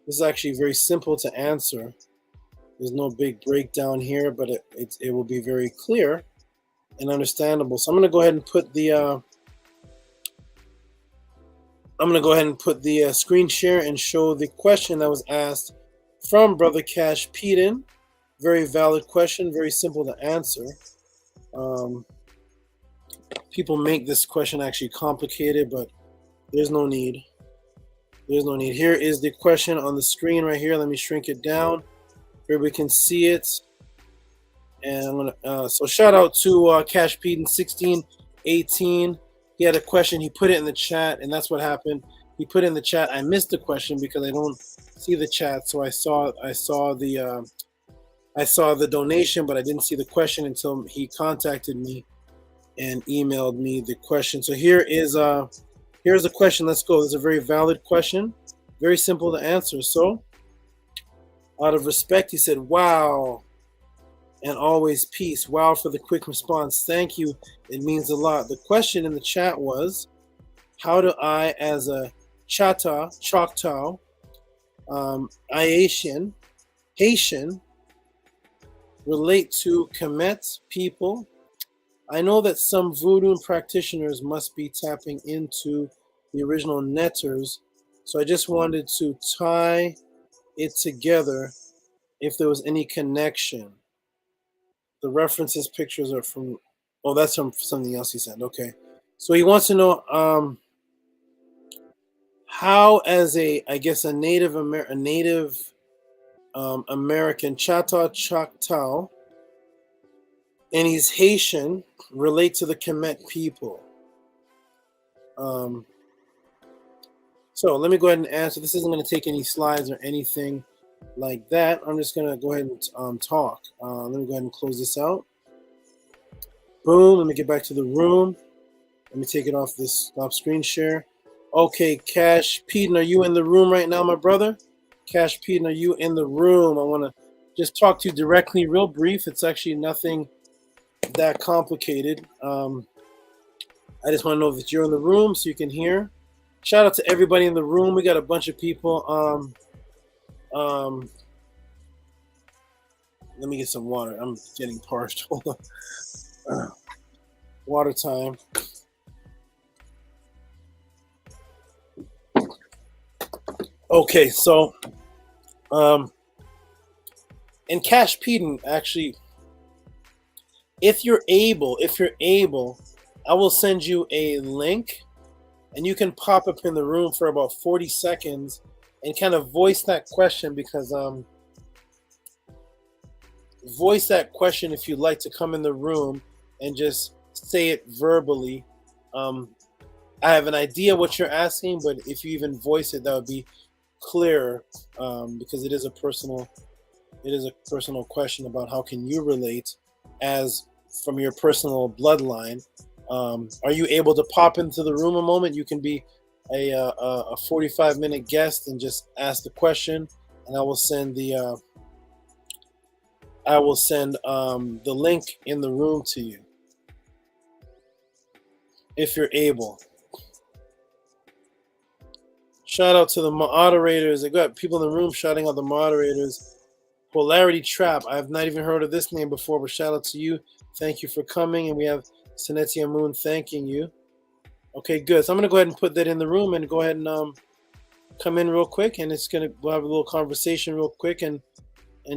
This is actually very simple to answer. There's no big breakdown here, but it will be very clear and understandable. So I'm going to go ahead and put the screen share and show the question that was asked from Brother Cash Peden. Very valid question, very simple to answer. People make this question actually complicated, but there's no need. There's no need. Here is the question on the screen right here. Let me shrink it down. Everybody can see it. And I'm gonna so shout out to Cash Peden 1618. He had a question. He put it in the chat, and that's what happened. He put it in the chat. I missed the question because I don't see the chat. So I saw the donation, but I didn't see the question until he contacted me and emailed me the question. So here's the question. Let's go. It's a very valid question, very simple to answer. So, out of respect, he said, "Wow," and always peace. Wow for the quick response. Thank you. It means a lot. The question in the chat was, how do I, as a Choctaw, Haitian, relate to Kemet people? I know that some voodoo practitioners must be tapping into the original netters, so I just wanted to tie it together if there was any connection. The references pictures are from, oh, that's from something else he said. Okay. So he wants to know how, as a Native American Choctaw, and he's Haitian, relate to the Kemet people. So let me go ahead and answer. This isn't going to take any slides or anything like that. I'm just going to go ahead and talk. Let me go ahead and close this out. Boom. Let me get back to the room. Let me take it off this stop screen share. Okay, Cash Peden, are you in the room right now, my brother? Cash Peden, are you in the room? I want to just talk to you directly, real brief. It's actually nothing that complicated. I just want to know that you're in the room so you can hear. Shout out to everybody in the room. We got a bunch of people. Let me get some water. I'm getting parched. Hold on. Water time. Okay, so and Cash Peden, actually, if you're able, I will send you a link and you can pop up in the room for about 40 seconds and kind of voice that question, because voice that question if you'd like to come in the room and just say it verbally. I have an idea what you're asking, but if you even voice it, that would be clearer, because it is a personal question about how can you relate as from your personal bloodline. Are you able to pop into the room a moment? You can be a 45-minute guest and just ask the question, and I will send the link in the room to you if you're able. Shout out to the moderators. I got people in the room shouting out the moderators. Polarity Trap. I've not even heard of this name before, but shout out to you. Thank you for coming. And we have Sinetia Moon thanking you. Okay, good. So I'm going to go ahead and put that in the room and go ahead and come in real quick. And we'll have a little conversation real quick and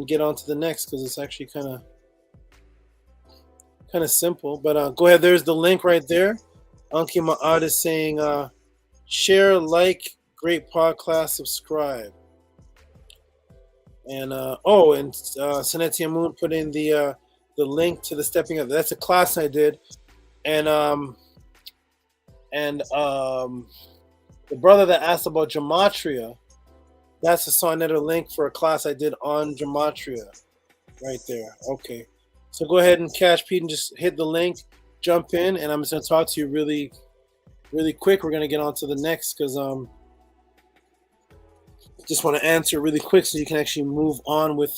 get on to the next, because it's actually kind of simple. But go ahead. There's the link right there. Anki Ma'ad is saying, share, like, great podcast, subscribe. And Sinetia Moon put in the link to the Stepping Up. That's a class I did, and the brother that asked about Gematria, that's a Sonnetter link for a class I did on Gematria, right there. Okay, so go ahead and Cash Pete and just hit the link, jump in, and I'm just gonna talk to you really, really quick. We're gonna get on to the next, because just want to answer really quick so you can actually move on with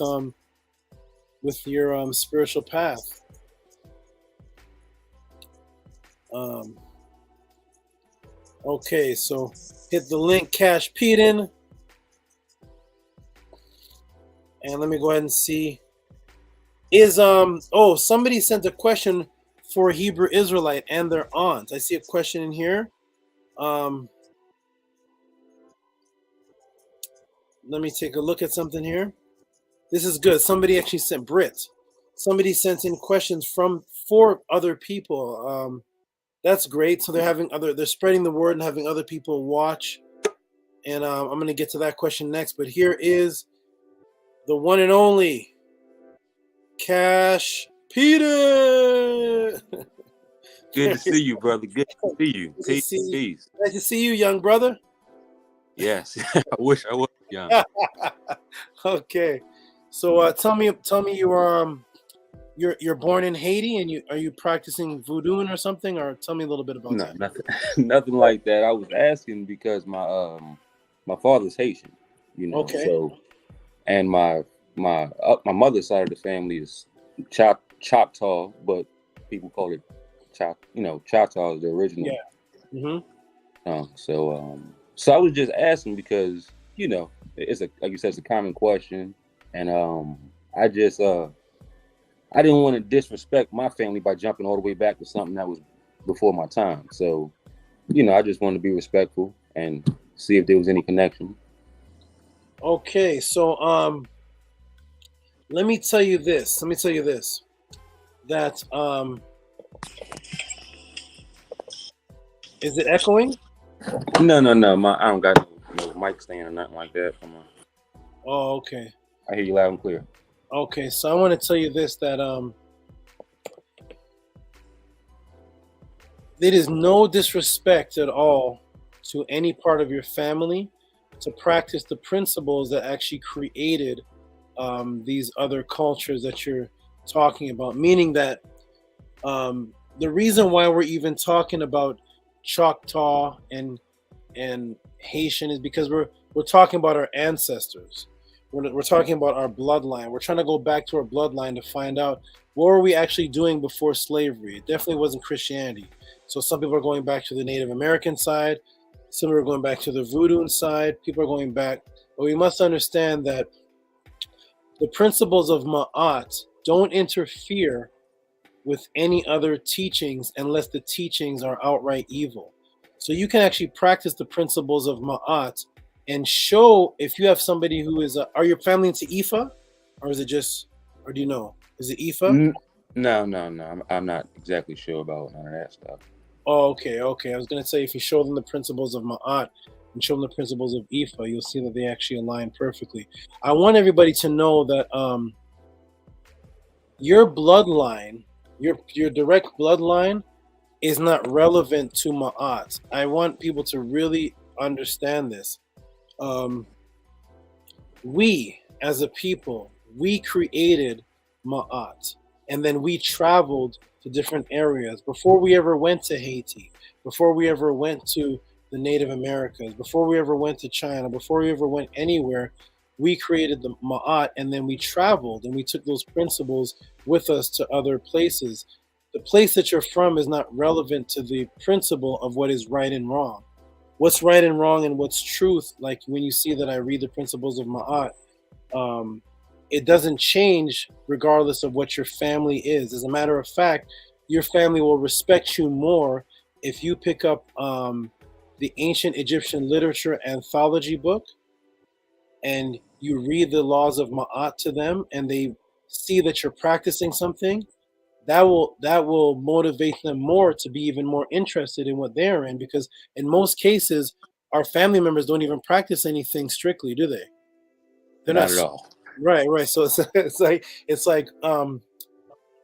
your spiritual path. Okay, so hit the link, Cash Peden, and let me go ahead and see. Somebody sent a question for a Hebrew Israelite and their aunt. I see a question in here. Let me take a look at something here. This is good. Somebody actually sent Somebody sent in questions for other people. That's great. So they're spreading the word and having other people watch. And I'm going to get to that question next. But here is the one and only Cash Peden. Good to see you, brother. Good to see you. Peace. Nice to see you, young brother. Yes, I wish I was young. Okay, so tell me you're born in Haiti, and are you practicing voodoo or something, or tell me a little bit about that. Nothing like that. I was asking because my father's Haitian, Okay. So, and my mother's side of the family is Choctaw, but people call it Choctaw is the original. Yeah. Mm-hmm. So I was just asking because, it's like you said, it's a common question. And I just, I didn't want to disrespect my family by jumping all the way back to something that was before my time. So, I just wanted to be respectful and see if there was any connection. Okay, so let me tell you this. That is it echoing? No. I don't got no mic stand or nothing like that. Come on. Oh, okay. I hear you loud and clear. Okay, so I want to tell you this, that it is no disrespect at all to any part of your family to practice the principles that actually created these other cultures that you're talking about. Meaning that the reason why we're even talking about Choctaw and Haitian is because we're talking about our ancestors. We're talking about our bloodline. We're trying to go back to our bloodline to find out what were we actually doing before slavery. It definitely wasn't Christianity. So some people are going back to the Native American side. Some are going back to the Voodoo side. People are going back. But we must understand that the principles of Ma'at don't interfere with any other teachings unless the teachings are outright evil. So you can actually practice the principles of Ma'at and show, if you have somebody who is, are your family into Ifa? Or is it just, or do you know? Is it Ifa? No. I'm not exactly sure about none of that stuff. Oh, okay. I was going to say, if you show them the principles of Ma'at and show them the principles of Ifa, you'll see that they actually align perfectly. I want everybody to know that your bloodline, your direct bloodline is not relevant to Ma'at. I want people to really understand this. We, as a people, we created Ma'at, and then we traveled to different areas before we ever went to Haiti, before we ever went to the Native Americas, before we ever went to China, before we ever went anywhere. We created the Ma'at, and then we traveled, and we took those principles with us to other places. The place that you're from is not relevant to the principle of what is right and wrong. What's right and wrong and what's truth, like when you see that I read the principles of Ma'at, it doesn't change regardless of what your family is. As a matter of fact, your family will respect you more if you pick up the ancient Egyptian literature anthology book and you read the laws of Ma'at to them and they see that you're practicing something. That will motivate them more to be even more interested in what they're in, because in most cases, our family members don't even practice anything strictly, do they? They're not at all. Right. So it's like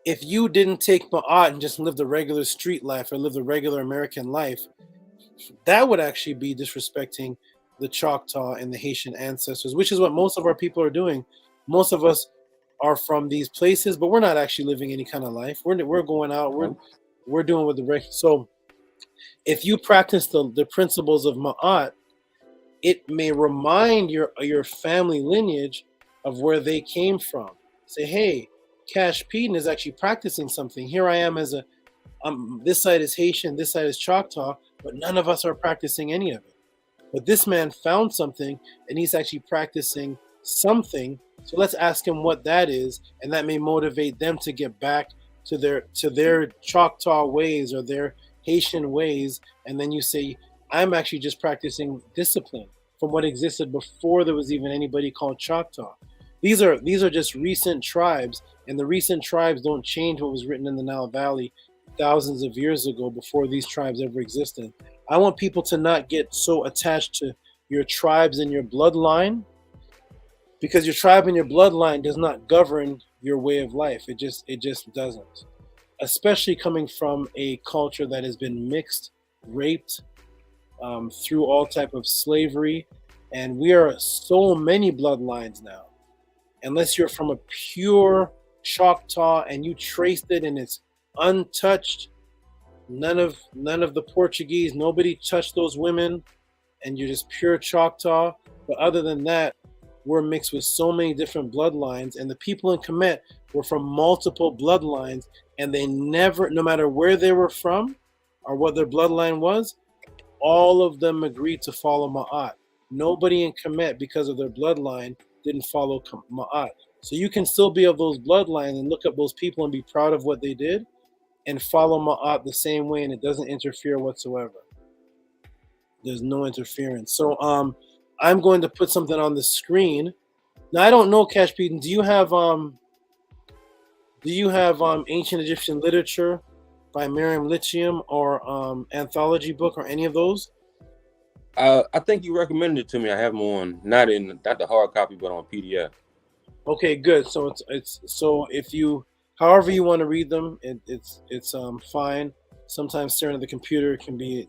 if you didn't take Ma'at and just live the regular street life or live the regular American life, that would actually be disrespecting the Choctaw and the Haitian ancestors, which is what most of our people are doing. Most of us are from these places, but we're not actually living any kind of life. We're going out. We're doing with the regular. So if you practice the principles of Ma'at, it may remind your family lineage of where they came from. Say, hey, Cash Peden is actually practicing something. Here I am as this side is Haitian, this side is Choctaw, but none of us are practicing any of it. But this man found something, and he's actually practicing something. So let's ask him what that is, and that may motivate them to get back to their Choctaw ways or their Haitian ways. And then you say, I'm actually just practicing discipline from what existed before there was even anybody called Choctaw. These are just recent tribes, and the recent tribes don't change what was written in the Nile Valley thousands of years ago before these tribes ever existed. I want people to not get so attached to your tribes and your bloodline, because your tribe and your bloodline does not govern your way of life. It just doesn't. Especially coming from a culture that has been mixed, raped, through all type of slavery, and we are so many bloodlines now. Unless you're from a pure Choctaw and you traced it and it's untouched, none of the Portuguese, nobody touched those women, and you're just pure Choctaw. But other than that, we're mixed with so many different bloodlines, and the people in Kemet were from multiple bloodlines, and they never, no matter where they were from or what their bloodline was, all of them agreed to follow Ma'at. Nobody in Kemet, because of their bloodline, didn't follow Ma'at. So you can still be of those bloodlines and look up those people and be proud of what they did and follow Ma'at the same way, and it doesn't interfere whatsoever. There's no interference. So I'm going to put something on the screen. Now I don't know, Cash Peden, do you have ancient Egyptian literature by Miriam Lithium or anthology book or any of those? I think you recommended it to me. I have them on, not the hard copy, but on PDF. Okay, good. So it's so if you, however you want to read them, it's fine. Sometimes staring at the computer can be,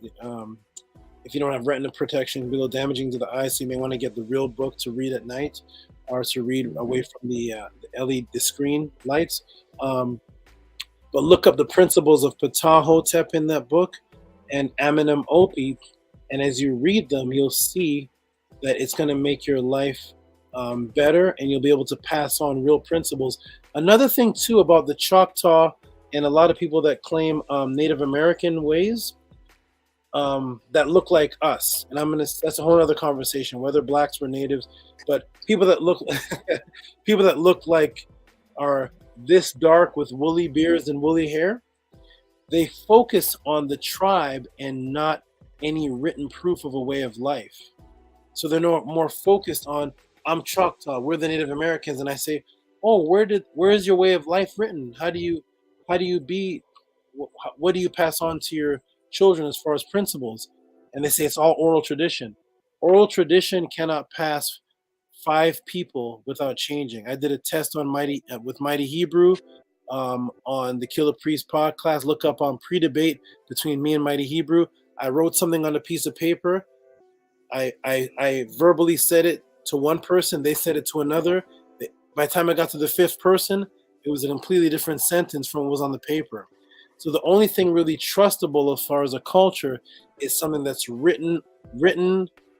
if you don't have retina protection, be a little damaging to the eyes. So you may want to get the real book to read at night, or to read away from the LED, the screen lights. But look up the principles of Ptah-hotep in that book and Amenem-Opi, and as you read them, you'll see that it's going to make your life better, and you'll be able to pass on real principles. Another thing too about the Choctaw and a lot of people that claim Native American ways that look like us, and that's a whole other conversation, whether blacks were natives, but people that look people that look like are this dark with woolly beards and woolly hair, they focus on the tribe and not any written proof of a way of life. So they're more focused on, I'm Choctaw, we're the Native Americans, and I say, oh, where is your way of life written? How do you be, what do you pass on to your children as far as principles? And they say it's all oral tradition. Oral tradition cannot pass 5 people without changing. I did a test on with Mighty Hebrew on the Killer Priest podcast. Look up on pre-debate between me and Mighty Hebrew. I wrote something on a piece of paper. I verbally said it to one person. They said it to another. By the time I got to the 5th person, it was a completely different sentence from what was on the paper. So the only thing really trustable as far as a culture is something that's written,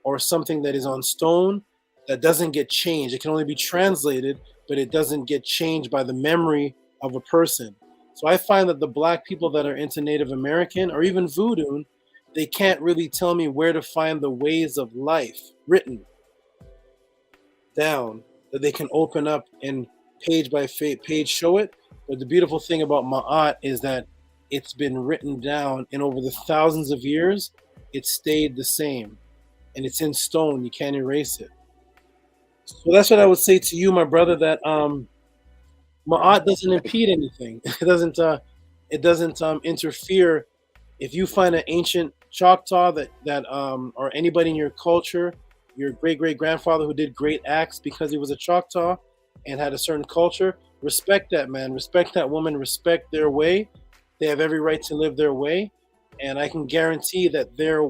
or something that is on stone that doesn't get changed. It can only be translated, but it doesn't get changed by the memory of a person. So I find that the black people that are into Native American or even voodoo, they can't really tell me where to find the ways of life written down that they can open up and page by page show it. But the beautiful thing about Ma'at is that it's been written down, and over the thousands of years, it stayed the same. And it's in stone. You can't erase it. So that's what I would say to you, my brother, that Ma'at doesn't impede anything. It doesn't interfere. If you find an ancient Choctaw that or anybody in your culture, your great-great-grandfather who did great acts because he was a Choctaw and had a certain culture, respect that man, respect that woman, respect their way. They have every right to live their way, and I can guarantee that their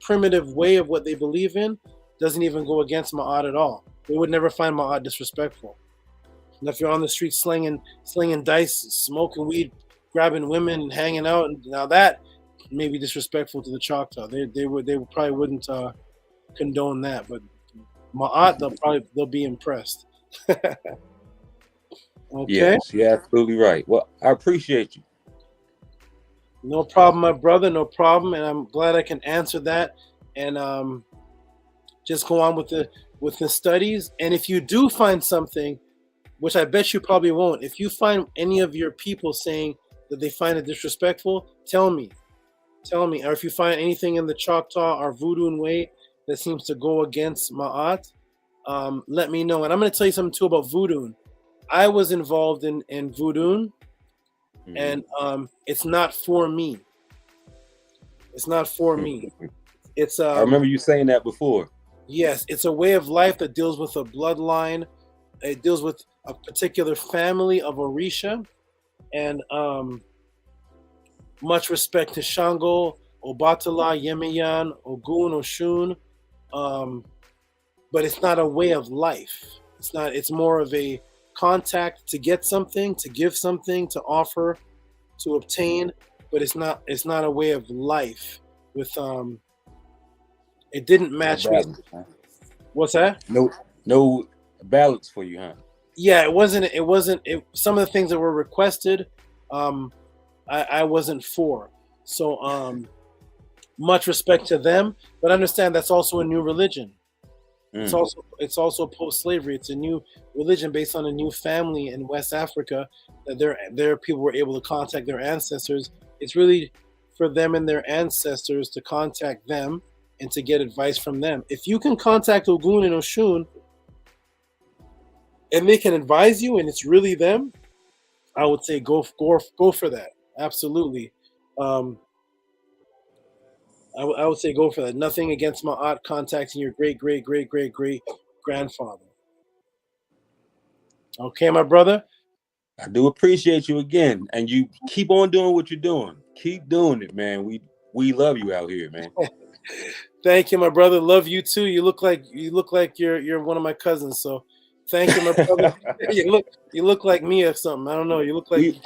primitive way of what they believe in doesn't even go against Ma'at at all. They would never find Ma'at disrespectful. And if you're on the street slinging dice, smoking weed, grabbing women, and hanging out, now that may be disrespectful to the Choctaw. They probably wouldn't condone that, but Ma'at, they'll be impressed. Okay. Yes, you're absolutely right. Well, I appreciate you. No problem, my brother. No problem, and I'm glad I can answer that. And just go on with the studies. And if you do find something, which I bet you probably won't, if you find any of your people saying that they find it disrespectful, tell me. Or if you find anything in the Choctaw or Voodoo way that seems to go against Ma'at, let me know. And I'm going to tell you something too about Voodoo. I was involved in Voodoo, and it's not for me. It's not for me. It's I remember you saying that before. Yes, it's a way of life that deals with a bloodline. It deals with a particular family of Orisha, and much respect to Shango, Obatala, Yemiyan, Ogun, Oshun, but it's not a way of life. It's more of a contact to get something, to give something, to offer, to obtain, but it's not a way of life. With it didn't match no balance, me. Huh? What's that? No balance for you, huh? Yeah, it wasn't. Some of the things that were requested, I wasn't for. So much respect to them, but understand that's also a new religion. It's also post-slavery. It's a new religion based on a new family in West Africa that their people were able to contact their ancestors. It's really for them and their ancestors to contact them and to get advice from them. If you can contact Ogun and Oshun and they can advise you and it's really them, I would say go for that. Absolutely. I would say go for that. Nothing against my aunt contacting your great grandfather. Okay, my brother? I do appreciate you again. And you keep on doing what you're doing. Keep doing it, man. We love you out here, man. Thank you, my brother. Love you too. You look like you're one of my cousins. So thank you, my brother. you look like me or something. I don't know. You look like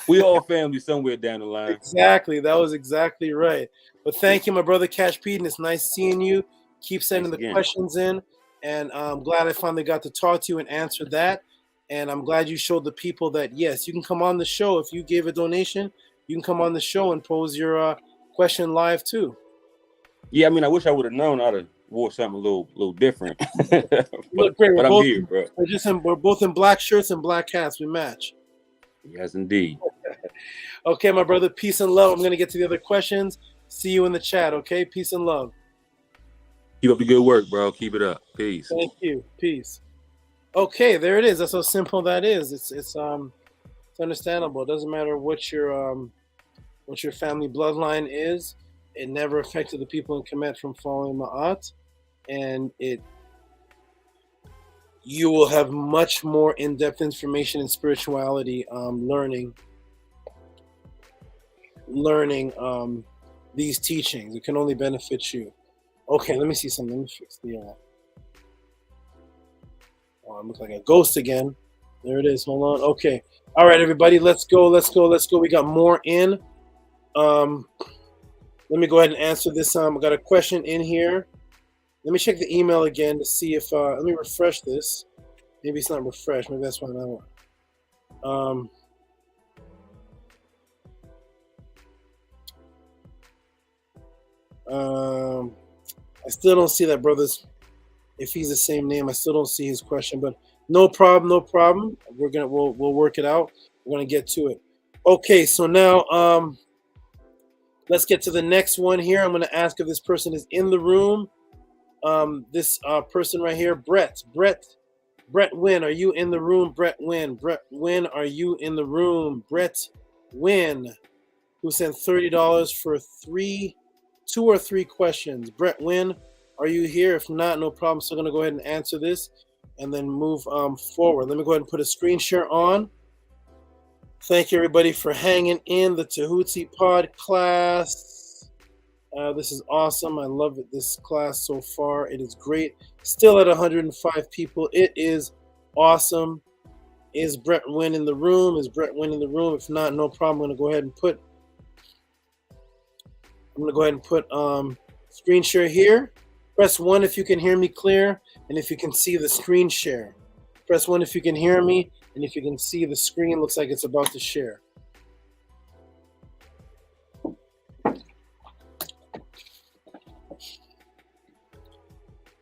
we all family somewhere down the line. Exactly. That was exactly right. But thank you, my brother Cash Pete. It's nice seeing you. Keep sending the questions in. And I'm glad I finally got to talk to you and answer that. And I'm glad you showed the people that, yes, you can come on the show. If you gave a donation, you can come on the show and pose your question live too. Yeah, I mean, I wish I would have known how to wore something a little different. Look great. But I'm here, bro. We're both in black shirts and black hats. We match. Yes, indeed. Okay, my brother. Peace and love. I'm going to get to the other questions. See you in the chat, okay? Peace and love. Keep up the good work, bro. Keep it up. Peace. Thank you. Peace. Okay, there it is. That's how simple that is. It's understandable. It doesn't matter what your family bloodline is. It never affected the people in Kemet from following Ma'at, and you will have much more in-depth information in spirituality, learning these teachings. It can only benefit you. Okay, let me see something. Let me fix the I look like a ghost again. There it is. Hold on. Okay. All right, everybody. Let's go. We got more in. Let me go ahead and answer this. I got a question in here. Let me check the email again to see if let me refresh this. Maybe it's not refreshed. Maybe that's why that one. I still don't see that, brothers. If he's the same name, I still don't see his question, but no problem. We'll work it out. We're gonna get to it. Okay, so now let's get to the next one here. I'm gonna ask if this person is in the room. This person right here, Brett Wynn, are you in the room? Brett Wynn, are you in the room? Brett Wynn, who sent $30 for 2 or 3 questions. Brett Wynn, are you here? If not, no problem. So I'm gonna go ahead and answer this and then move forward. Let me go ahead and put a screen share on. Thank you, everybody, for hanging in the Tehuti Podclass. This is awesome. I love this class so far. It is great. Still at 105 people. It is awesome. Is Brett Wynn in the room? If not, no problem. I'm going to go ahead and put screen share here. Press 1 if you can hear me clear and if you can see the screen share. Press 1 if you can hear me and if you can see the screen. Looks like it's about to share.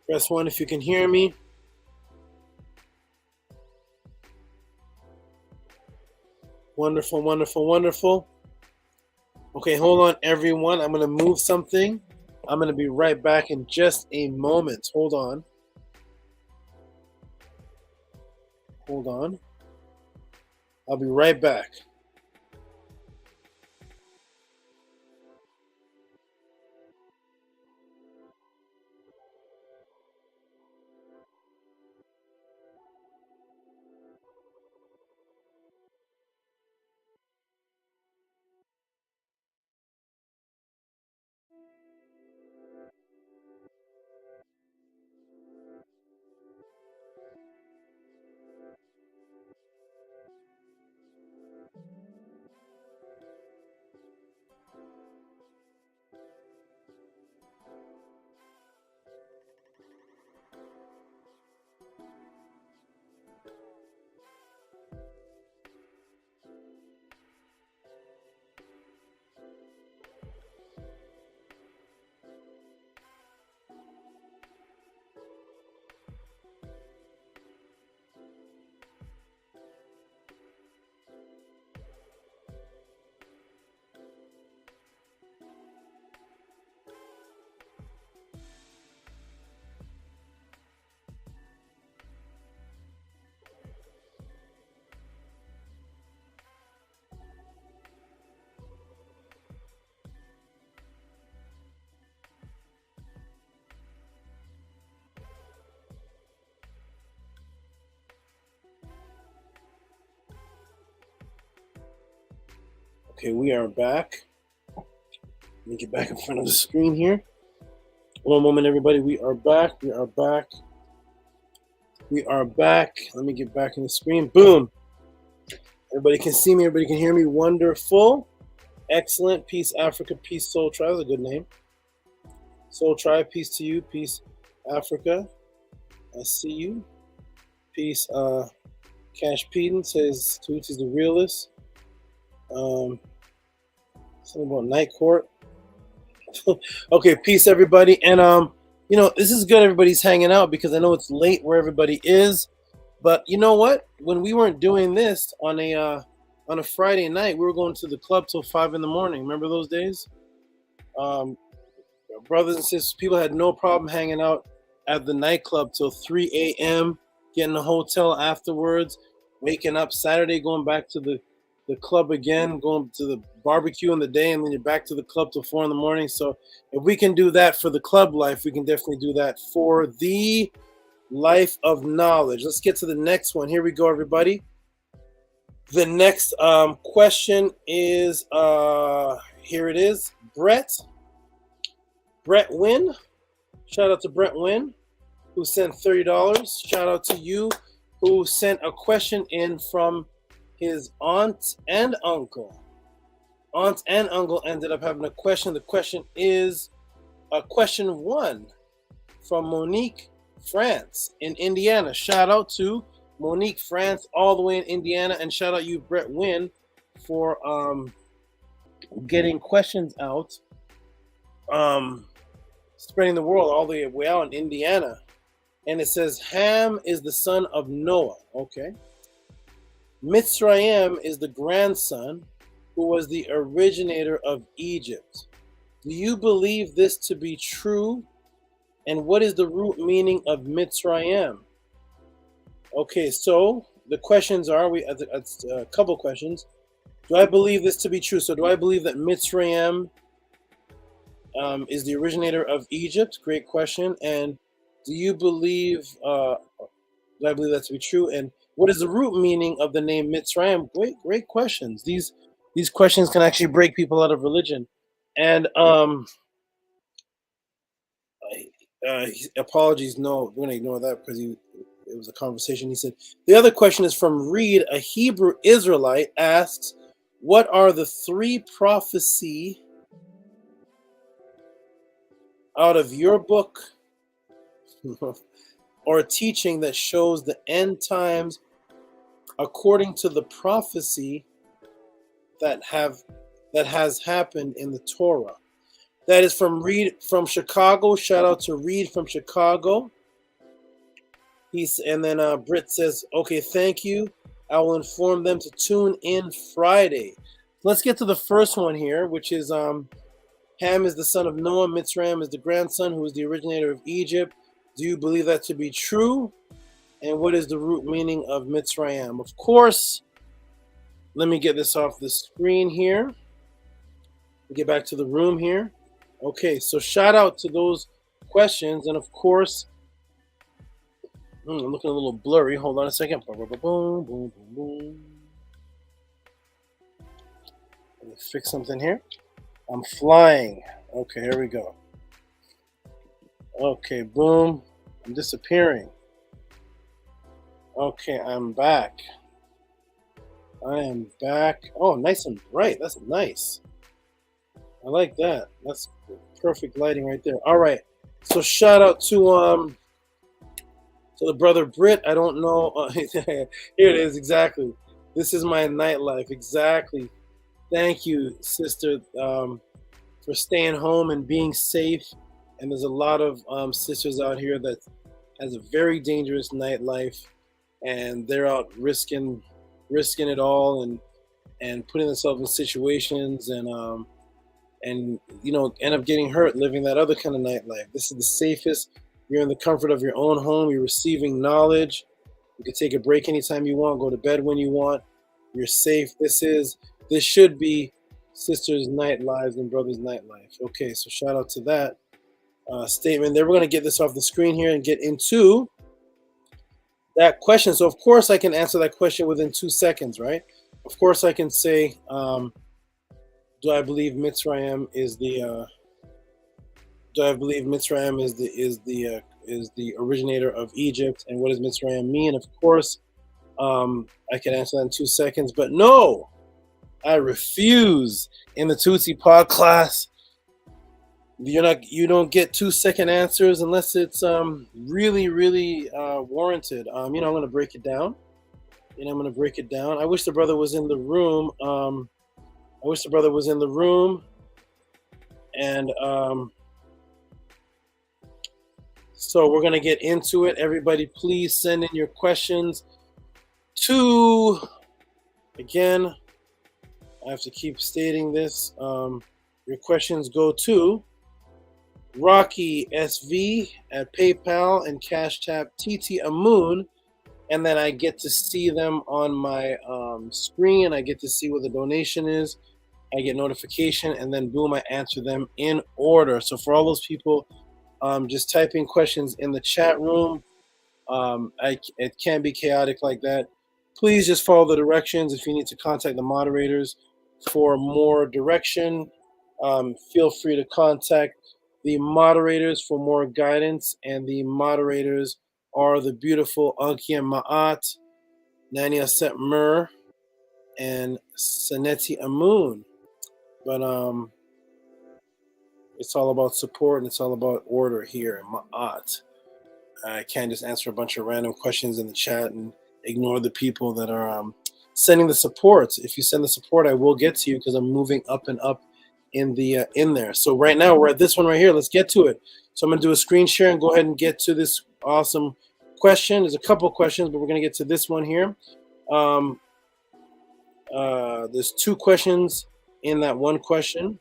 Press 1 if you can hear me. Wonderful. Okay, hold on, everyone. I'm going to move something. I'm going to be right back in just a moment. Hold on. I'll be right back. Okay, we are back. Let me get back in front of the screen here. One moment, everybody. We are back. We are back. We are back. Let me get back in the screen. Boom. Everybody can see me. Everybody can hear me. Wonderful. Excellent. Peace, Africa. Peace, Soul Tribe. That's a good name. Soul Tribe. Peace to you. Peace, Africa. I see you. Peace. Cash Peden says Tehuti's the realist. Something about Night Court. Okay, peace, everybody. And this is good. Everybody's hanging out because I know it's late where everybody is. But you know what? When we weren't doing this on a Friday night, we were going to the club till 5 a.m. Remember those days? Brothers and sisters, people had no problem hanging out at the nightclub till 3 a.m., getting a hotel afterwards, waking up Saturday, going back to the club again, going to the barbecue in the day, and then you're back to the club till 4 a.m. So if we can do that for the club life, we can definitely do that for the life of knowledge. Let's get to the next one. Here we go, everybody. The next question is, here it is. Brett Wynn. Shout out to Brett Wynn, who sent $30. Shout out to you, who sent a question in from his aunt and uncle. Aunt and uncle ended up having a question. The question is question 1 from Monique France in Indiana. Shout out to Monique France all the way in Indiana, and shout out you, Brett Wynn, for getting questions out, spreading the world all the way out in Indiana. And it says Ham is the son of Noah. Okay. Mizraim is the grandson who was the originator of Egypt. Do you believe this to be true? And what is the root meaning of Mizraim? Okay, so the questions are, a couple questions. Do I believe this to be true? So do I believe that Mizraim is the originator of Egypt? Great question. And do you believe, do I believe that to be true? And what is the root meaning of the name Mizraim? Great questions. These questions can actually break people out of religion. And apologies, no, we're going to ignore that because it was a conversation. He said, the other question is from Reed, a Hebrew Israelite, asks, what are the 3 prophecy out of your book or teaching that shows the end times according to the prophecy that has happened in the Torah? That is from Reed from Chicago. Shout out to Reed from Chicago. And then Britt says, okay, thank you. I will inform them to tune in Friday. Let's get to the first one here, which is Ham is the son of Noah. Mizraim is the grandson who is the originator of Egypt. Do you believe that to be true? And what is the root meaning of Mizraim? Of course, let me get this off the screen here. Get back to the room here. Okay, so shout out to those questions. And of course, I'm looking a little blurry. Hold on a second. Boom, boom, boom, boom, boom. Let me fix something here. I'm flying. Okay, here we go. Okay, boom. I'm disappearing. Okay, I'm back. I am back. Oh, nice and bright. That's nice. I like that. That's perfect lighting right there. All right. So shout out to the brother Britt. I don't know. Here it is. Exactly. This is my nightlife. Exactly. Thank you, sister, for staying home and being safe. And there's a lot of sisters out here that has a very dangerous nightlife, and they're out risking it all and putting themselves in situations and end up getting hurt living that other kind of nightlife. This is the safest. You're in the comfort of your own home. You're receiving knowledge. You can take a break anytime you want, go to bed when you want. You're safe. This should be sisters' night lives and brothers' nightlife. Okay, so shout out to that statement there. We're going to get this off the screen here and get into that question. So of course I can answer that question within 2 seconds, right? Of course I can say Do I believe Mizraim is the originator of Egypt? And what does Mizraim mean? Of course, I can answer that in 2 seconds. But no, I refuse. In the Tehuti Podclass, you don't get 2-second answers unless it's really warranted. I'm going to break it down. I wish the brother was in the room. And so we're going to get into it. Everybody, please send in your questions to, again, I have to keep stating this. Your questions go to Rocky SV at PayPal and Cash Tap TT Amun, and then I get to see them on my screen. I get to see what the donation is. I get notification, and then boom, I answer them in order. So for all those people just typing questions in the chat room, it can be chaotic like that. Please just follow the directions. If you need to contact the moderators for more direction, feel free to contact the moderators for more guidance. And the moderators are the beautiful Ankia Ma'at, Nania Set Mur, and Saneti Amun. But it's all about support and it's all about order here in Ma'at. I can't just answer a bunch of random questions in the chat and ignore the people that are sending the support. If you send the support, I will get to you because I'm moving up and up in there. So right now we're at this one right here. Let's get to it. So I'm going to do a screen share and go ahead and get to this awesome question. There's a couple questions, but we're going to get to this one here. There's 2 questions in that one question.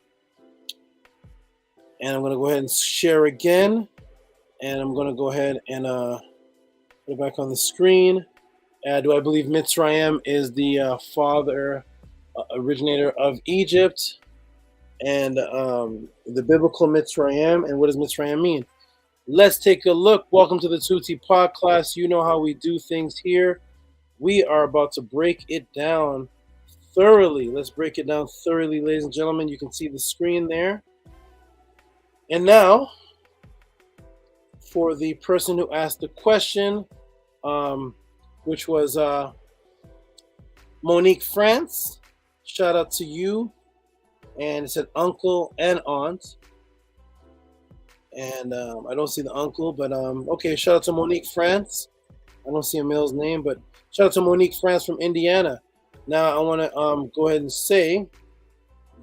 And I'm going to go ahead and share again. And I'm going to go ahead and put it back on the screen. Do I believe Mizraim is the originator of Egypt? And the biblical Mizraim. And what does Mizraim mean? Let's take a look. Welcome to the Tehuti Podclass. You know how we do things here. We are about to break it down thoroughly. Let's break it down thoroughly, ladies and gentlemen. You can see the screen there. And now, for the person who asked the question, which was Monique France, shout out to you. And it said uncle and aunt. And I don't see the uncle, but okay, shout out to Monique France. I don't see a male's name, but shout out to Monique France from Indiana. Now I want to go ahead and say,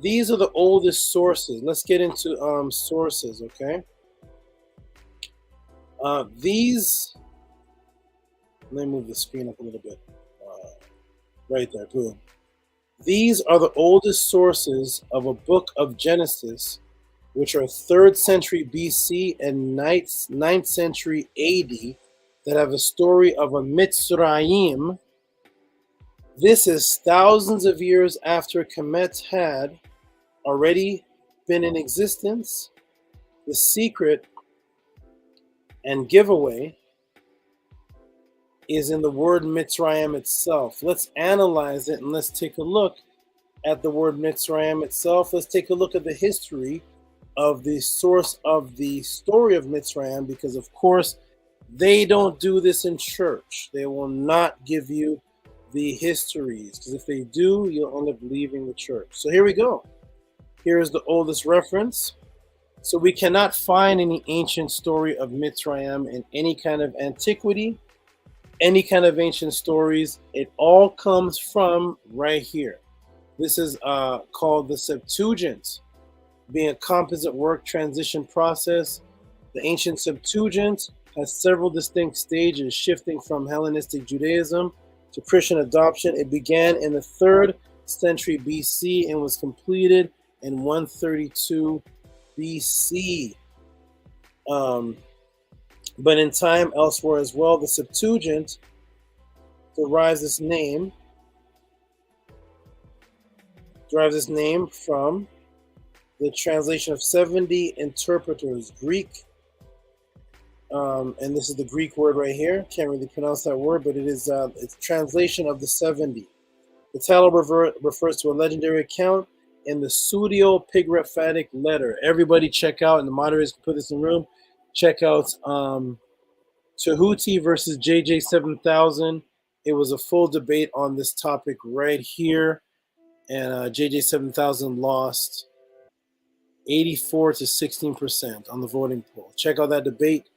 these are the oldest sources. Let's get into sources, okay? These, let me move the screen up a little bit. Right there, boom. These are the oldest sources of a book of Genesis, which are 3rd century BC and 9th century AD, that have a story of a Mizraim. This is thousands of years after Kemet had already been in existence. The secret and giveaway is in the word Mizraim itself. Let's analyze it and let's take a look at the word Mizraim itself. Let's take a look at the history of the source of the story of Mizraim, because of course they don't do this in church. They will not give you the histories, because if they do, you'll end up leaving the church. So here we go. Here is the oldest reference. So we cannot find any ancient story of Mizraim in any kind of antiquity, any kind of ancient stories. It all comes from right here. This is called the Septuagint, being a composite work transition process. The ancient Septuagint has several distinct stages, shifting from Hellenistic Judaism to Christian adoption. It began in the 3rd century BC and was completed in 132 BC. But in time elsewhere as well, the Septuagint derives its name from the translation of 70 interpreters, Greek, and this is the Greek word right here. Can't really pronounce that word, but it is it's translation of the 70. The title refers to a legendary account in the pseudepigraphatic letter. Everybody check out, and the moderators can put this in the room, check out Tehuti versus JJ 7000. It was a full debate on this topic right here, and JJ 7000 lost 84 to 16% on the voting poll. Check out that debate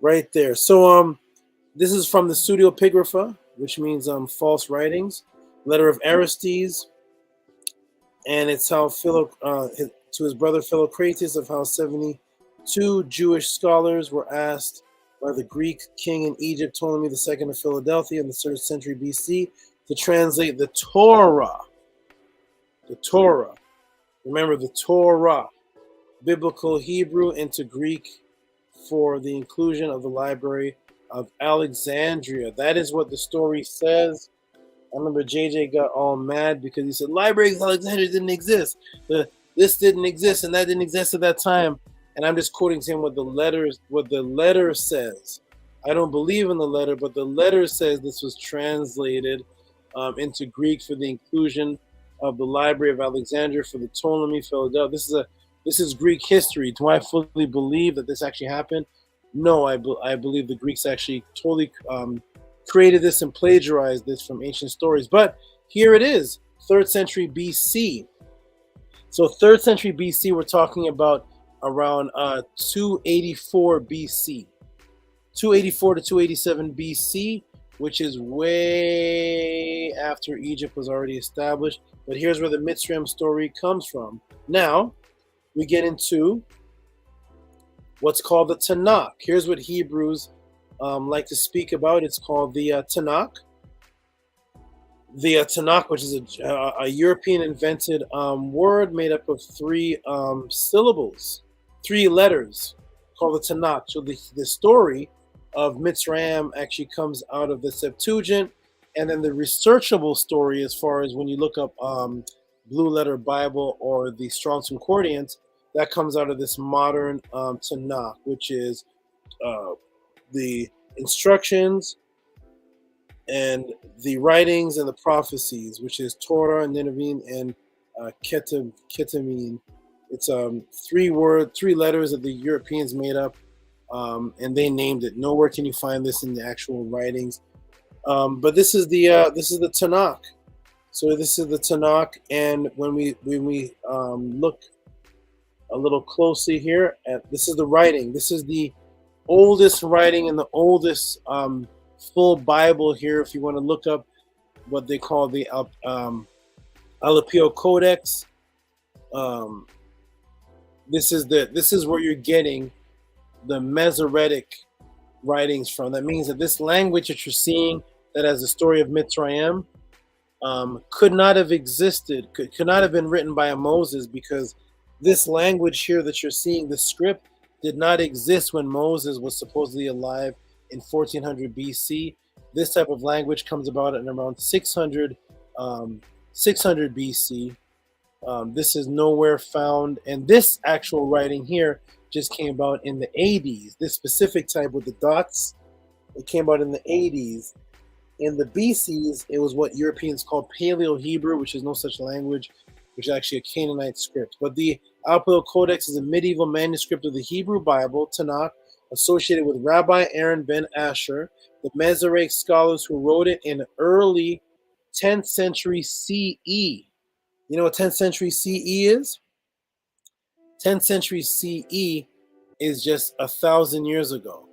right there. So this is from the pseudepigrapha, which means false writings, letter of Aristides, and it's how to his brother Philocrates of how 72 Jewish scholars were asked by the Greek king in Egypt, Ptolemy II of Philadelphia in the 3rd century BC, to translate the Torah. The Torah. Remember, the Torah, biblical Hebrew into Greek, for the inclusion of the Library of Alexandria. That is what the story says. I remember JJ got all mad because he said Library of Alexandria didn't exist. This didn't exist and that didn't exist at that time. And I'm just quoting to him what the letter says. I don't believe in the letter, but the letter says this was translated into Greek for the inclusion of the Library of Alexandria for the Ptolemy Philadelphia. This is Greek history. Do I fully believe that this actually happened? No, I believe the Greeks actually totally created this and plagiarized this from ancient stories. But here it is, 3rd century BC. So 3rd century BC, we're talking about around 284 BC. 284 to 287 BC, which is way after Egypt was already established. But here's where the Mizraim story comes from. Now, we get into what's called the Tanakh. Here's what Hebrews like to speak about. It's called the Tanakh. The Tanakh, which is a European invented word made up of 3 syllables, 3 letters, called the Tanakh. So the story of Mizraim actually comes out of the Septuagint, and then the researchable story, as far as when you look up Blue Letter Bible or the Strong's Concordance, that comes out of this modern Tanakh, which is the instructions and the writings and the prophecies, which is Torah and Nineveh and Ketamine. It's 3 letters that the Europeans made up, and they named it. Nowhere can you find this in the actual writings. But this is the Tanakh. So this is the Tanakh, and when we look a little closely here, this is the writing. This is the oldest writing and the oldest full Bible here. If you want to look up what they call the Alapio Codex, this is where you're getting the Masoretic writings from. That means that this language that you're seeing, that has the story of Mizraim, could not have existed, could not have been written by a Moses, because this language here that you're seeing, the script, did not exist when Moses was supposedly alive in 1400 BC. This type of language comes about in around 600 BC. This is nowhere found, and this actual writing here just came about in the 80s. This specific type with the dots, it came out in the 80s. In the BCs, it was what Europeans call Paleo-Hebrew, which is no such language, which is actually a Canaanite script. But the Alapio Codex is a medieval manuscript of the Hebrew Bible, Tanakh, associated with Rabbi Aaron ben Asher, the Masoretic scholars who wrote it in early 10th century CE. You know what 10th century CE is? 10th century CE is just 1,000 years ago.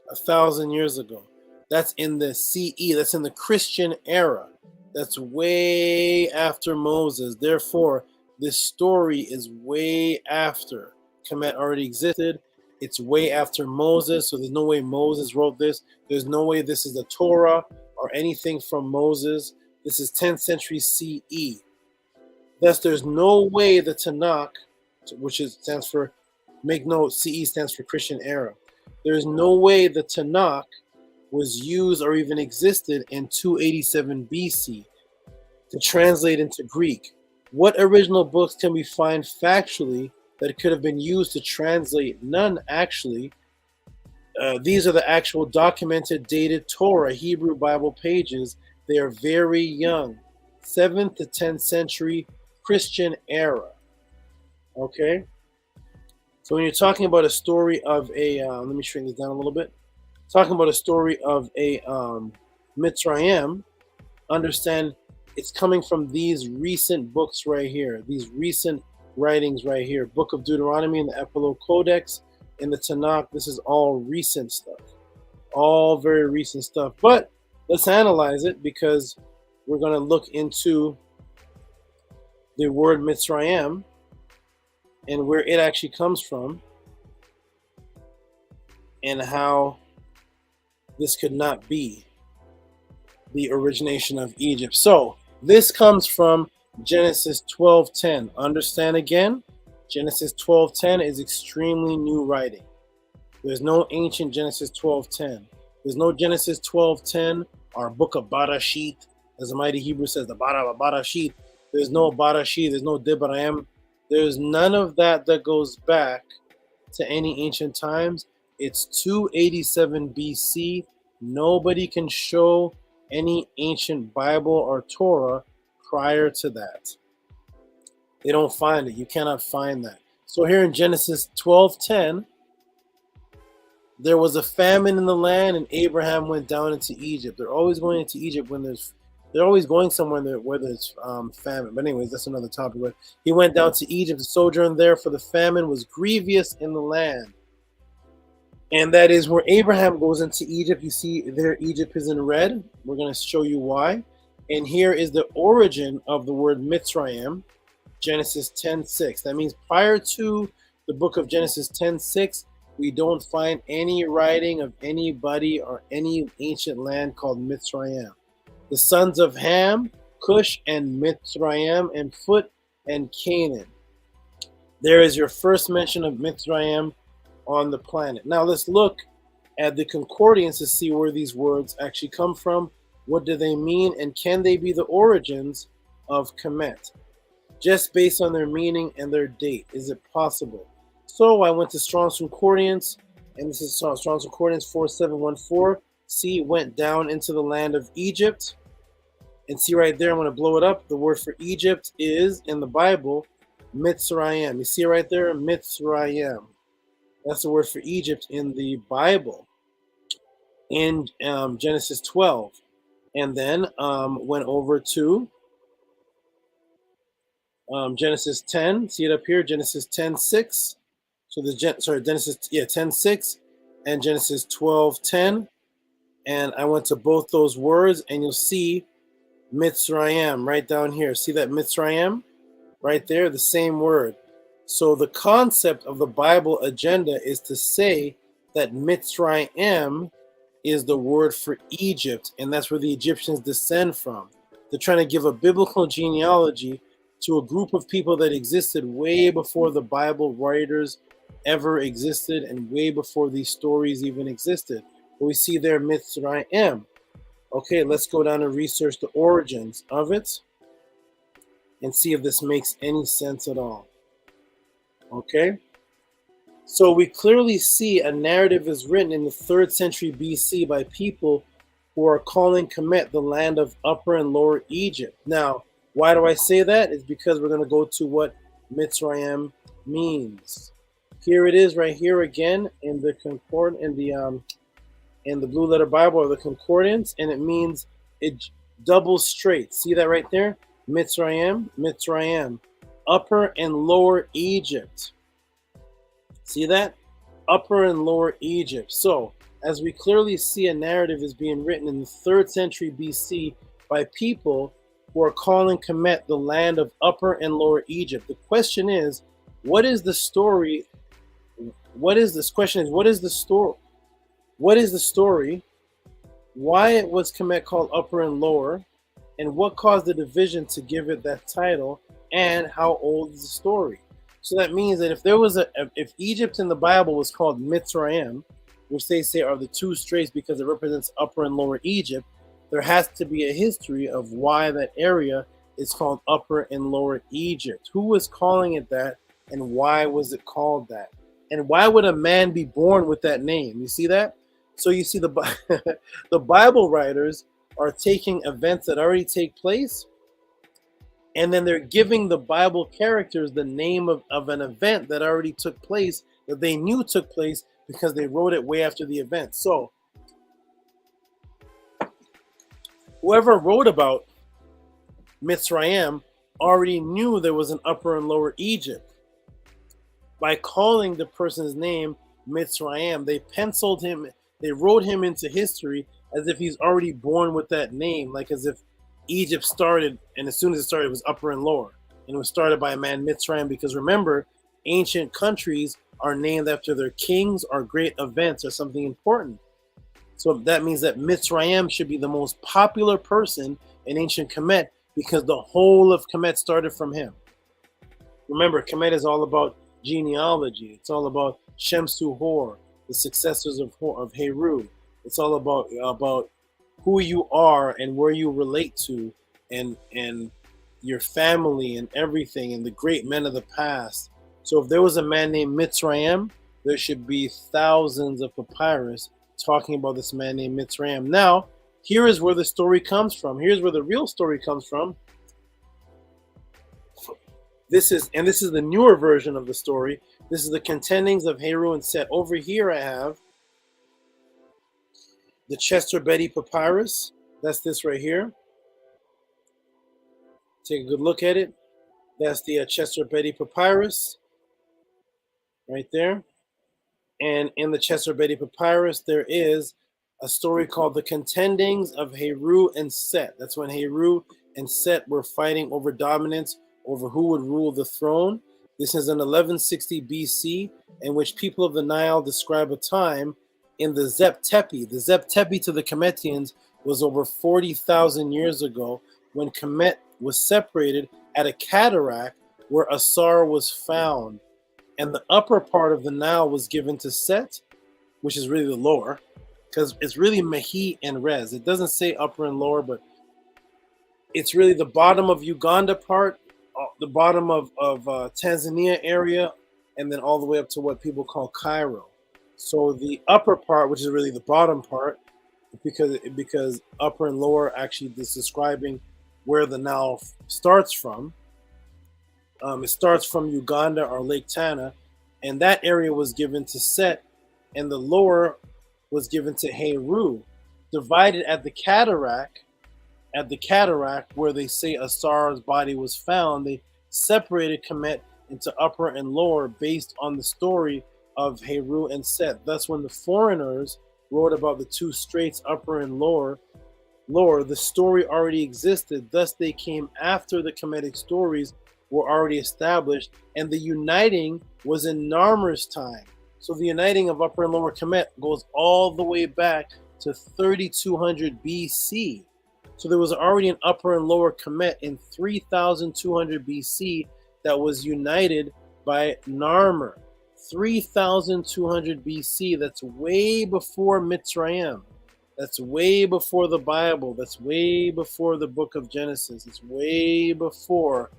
1,000 years ago. That's in the CE. That's in the Christian era. That's way after Moses. Therefore, this story is way after Kemet already existed. It's way after Moses, so there's no way Moses wrote this. There's no way this is the Torah or anything from Moses. This is 10th century CE. Thus, there's no way the Tanakh, which stands for, make note, CE stands for Christian era. There's no way the Tanakh was used or even existed in 287 BC to translate into Greek. What original books can we find factually that could have been used to translate? None, actually. These are the actual documented, dated Torah, Hebrew Bible pages. They are very young, 7th to 10th century Christian era. Okay? So when you're talking about a story of a, let me shrink this down a little bit. Talking about a story of a Mizraim, understand it's coming from these recent books right here, these recent writings right here. Book of Deuteronomy and the Epilogue Codex in the Tanakh. This is all recent stuff. All very recent stuff. But let's analyze it because we're going to look into the word Mizraim and where it actually comes from and how this could not be the origination of Egypt. So this comes from Genesis 12:10. Understand again, Genesis 12:10 is extremely new writing. There's no ancient Genesis 12:10. There's no Genesis 12:10, our book of Barashit, as the mighty Hebrew says, the Barashit. There's no Barashit, there's no Devarim. There's none of that goes back to any ancient times. It's 287 BC. Nobody can show any ancient Bible or Torah prior to that. They don't find it. You cannot find that. So here in Genesis 12:10, there was a famine in the land, and Abraham went down into Egypt. They're always going into Egypt when they're always going somewhere where there's famine. But anyways, that's another topic. But he went down to Egypt to sojourn there, for the famine was grievous in the land. And that is where Abraham goes into Egypt. You see there, Egypt is in red. We're going to show you why. And here is the origin of the word Mizraim, Genesis 10:6. That means prior to the book of Genesis 10:6, we don't find any writing of anybody or any ancient land called Mizraim. The sons of Ham, Cush, and Mizraim, and Phut, and Canaan. There is your first mention of Mizraim on the planet. Now let's look at the concordance to see where these words actually come from. What do they mean, and can they be the origins of Kemet? Just based on their meaning and their date, is it possible? So I went to Strong's Concordance, and this is Strong's Concordance 4714. See, went down into the land of Egypt. And see right there, I'm going to blow it up. The word for Egypt is, in the Bible, Mizraim. You see right there, Mizraim. That's the word for Egypt in the Bible, in Genesis 12. And then went over to Genesis 10. See it up here, Genesis 10:6. So Genesis 10:6 and Genesis 12:10. And I went to both those words, and you'll see Mizraim right down here. See that Mizraim right there, the same word. So the concept of the Bible agenda is to say that Mizraim is the word for Egypt, and that's where the Egyptians descend from. They're trying to give a biblical genealogy to a group of people that existed way before the Bible writers ever existed and way before these stories even existed. But we see there Mizraim. Okay, let's go down and research the origins of it and see if this makes any sense at all. Okay, so we clearly see a narrative is written in the 3rd century BC by people who are calling Kemet the land of Upper and Lower Egypt. Now, why do I say that? It's because we're going to go to what Mizraim means. Here it is right here again in the in the Blue Letter Bible, or the concordance, and it means it double straight. See that right there? Mizraim, Mizraim. Upper and Lower Egypt. See that? Upper and Lower Egypt. So, as we clearly see, a narrative is being written in the 3rd century BC by people who are calling Kemet the land of Upper and Lower Egypt. The question is, what is the story? What is this question? Is what is the story? What is the story? Why was Kemet called Upper and Lower? And what caused the division to give it that title? And how old is the story? So that means that if Egypt in the Bible was called Mizraim, which they say are the two straits because it represents Upper and Lower Egypt, there has to be a history of why that area is called Upper and Lower Egypt. Who was calling it that, and why was it called that? And why would a man be born with that name? You see that? So you see the Bible writers are taking events that already take place And then they're giving the Bible characters the name of an event that already took place, that they knew took place because they wrote it way after the event. So whoever wrote about Mizraim already knew there was an upper and lower Egypt. By calling the person's name Mizraim, they penciled him, they wrote him into history as if he's already born with that name, like as if Egypt started, and as soon as it started, it was upper and lower. And it was started by a man, Mizraim, because remember, ancient countries are named after their kings or great events or something important. So that means that Mizraim should be the most popular person in ancient Kemet because the whole of Kemet started from him. Remember, Kemet is all about genealogy. It's all about Shemsu Hor, the successors of Heru. It's all about who you are and where you relate to, and your family and everything, and the great men of the past. So if there was a man named Mizraim, there should be thousands of papyrus talking about this man named Mizraim. Now, here is where the story comes from. Here's where the real story comes from. This is the newer version of the story. This is the contendings of Heru and Set. Over here I have the Chester Beatty Papyrus. That's this right here. Take a good look at it. That's the Chester Beatty Papyrus right there. And in the Chester Beatty Papyrus, there is a story called the Contendings of Heru and Set. That's when Heru and Set were fighting over dominance, over who would rule the throne. This is in 1160 BC, in which people of the Nile describe a time in the Zep Tepi. The Zep Tepi to the Kemetians was over 40,000 years ago, when Kemet was separated at a cataract where Asar was found. And the upper part of the Nile was given to Set, which is really the lower, because it's really Mehi and Rez. It doesn't say upper and lower, but it's really the bottom of Uganda part, the bottom of Tanzania area, and then all the way up to what people call Cairo. So the upper part, which is really the bottom part, because upper and lower actually is describing where the Nile starts from. It starts from Uganda or Lake Tana, and that area was given to Set, and the lower was given to Heru, divided at the cataract where they say Asar's body was found. They separated Kemet into upper and lower based on the story of Heru and Set. Thus, when the foreigners wrote about the two straits, upper and lower, the story already existed. Thus, they came after the Kemetic stories were already established, and the uniting was in Narmer's time. So the uniting of Upper and Lower Kemet goes all the way back to 3200 BC. So there was already an Upper and Lower Kemet in 3200 BC that was united by Narmer. 3200 BC, that's way before Mitzrayim. That's way before the Bible. That's way before the book of Genesis. It's way before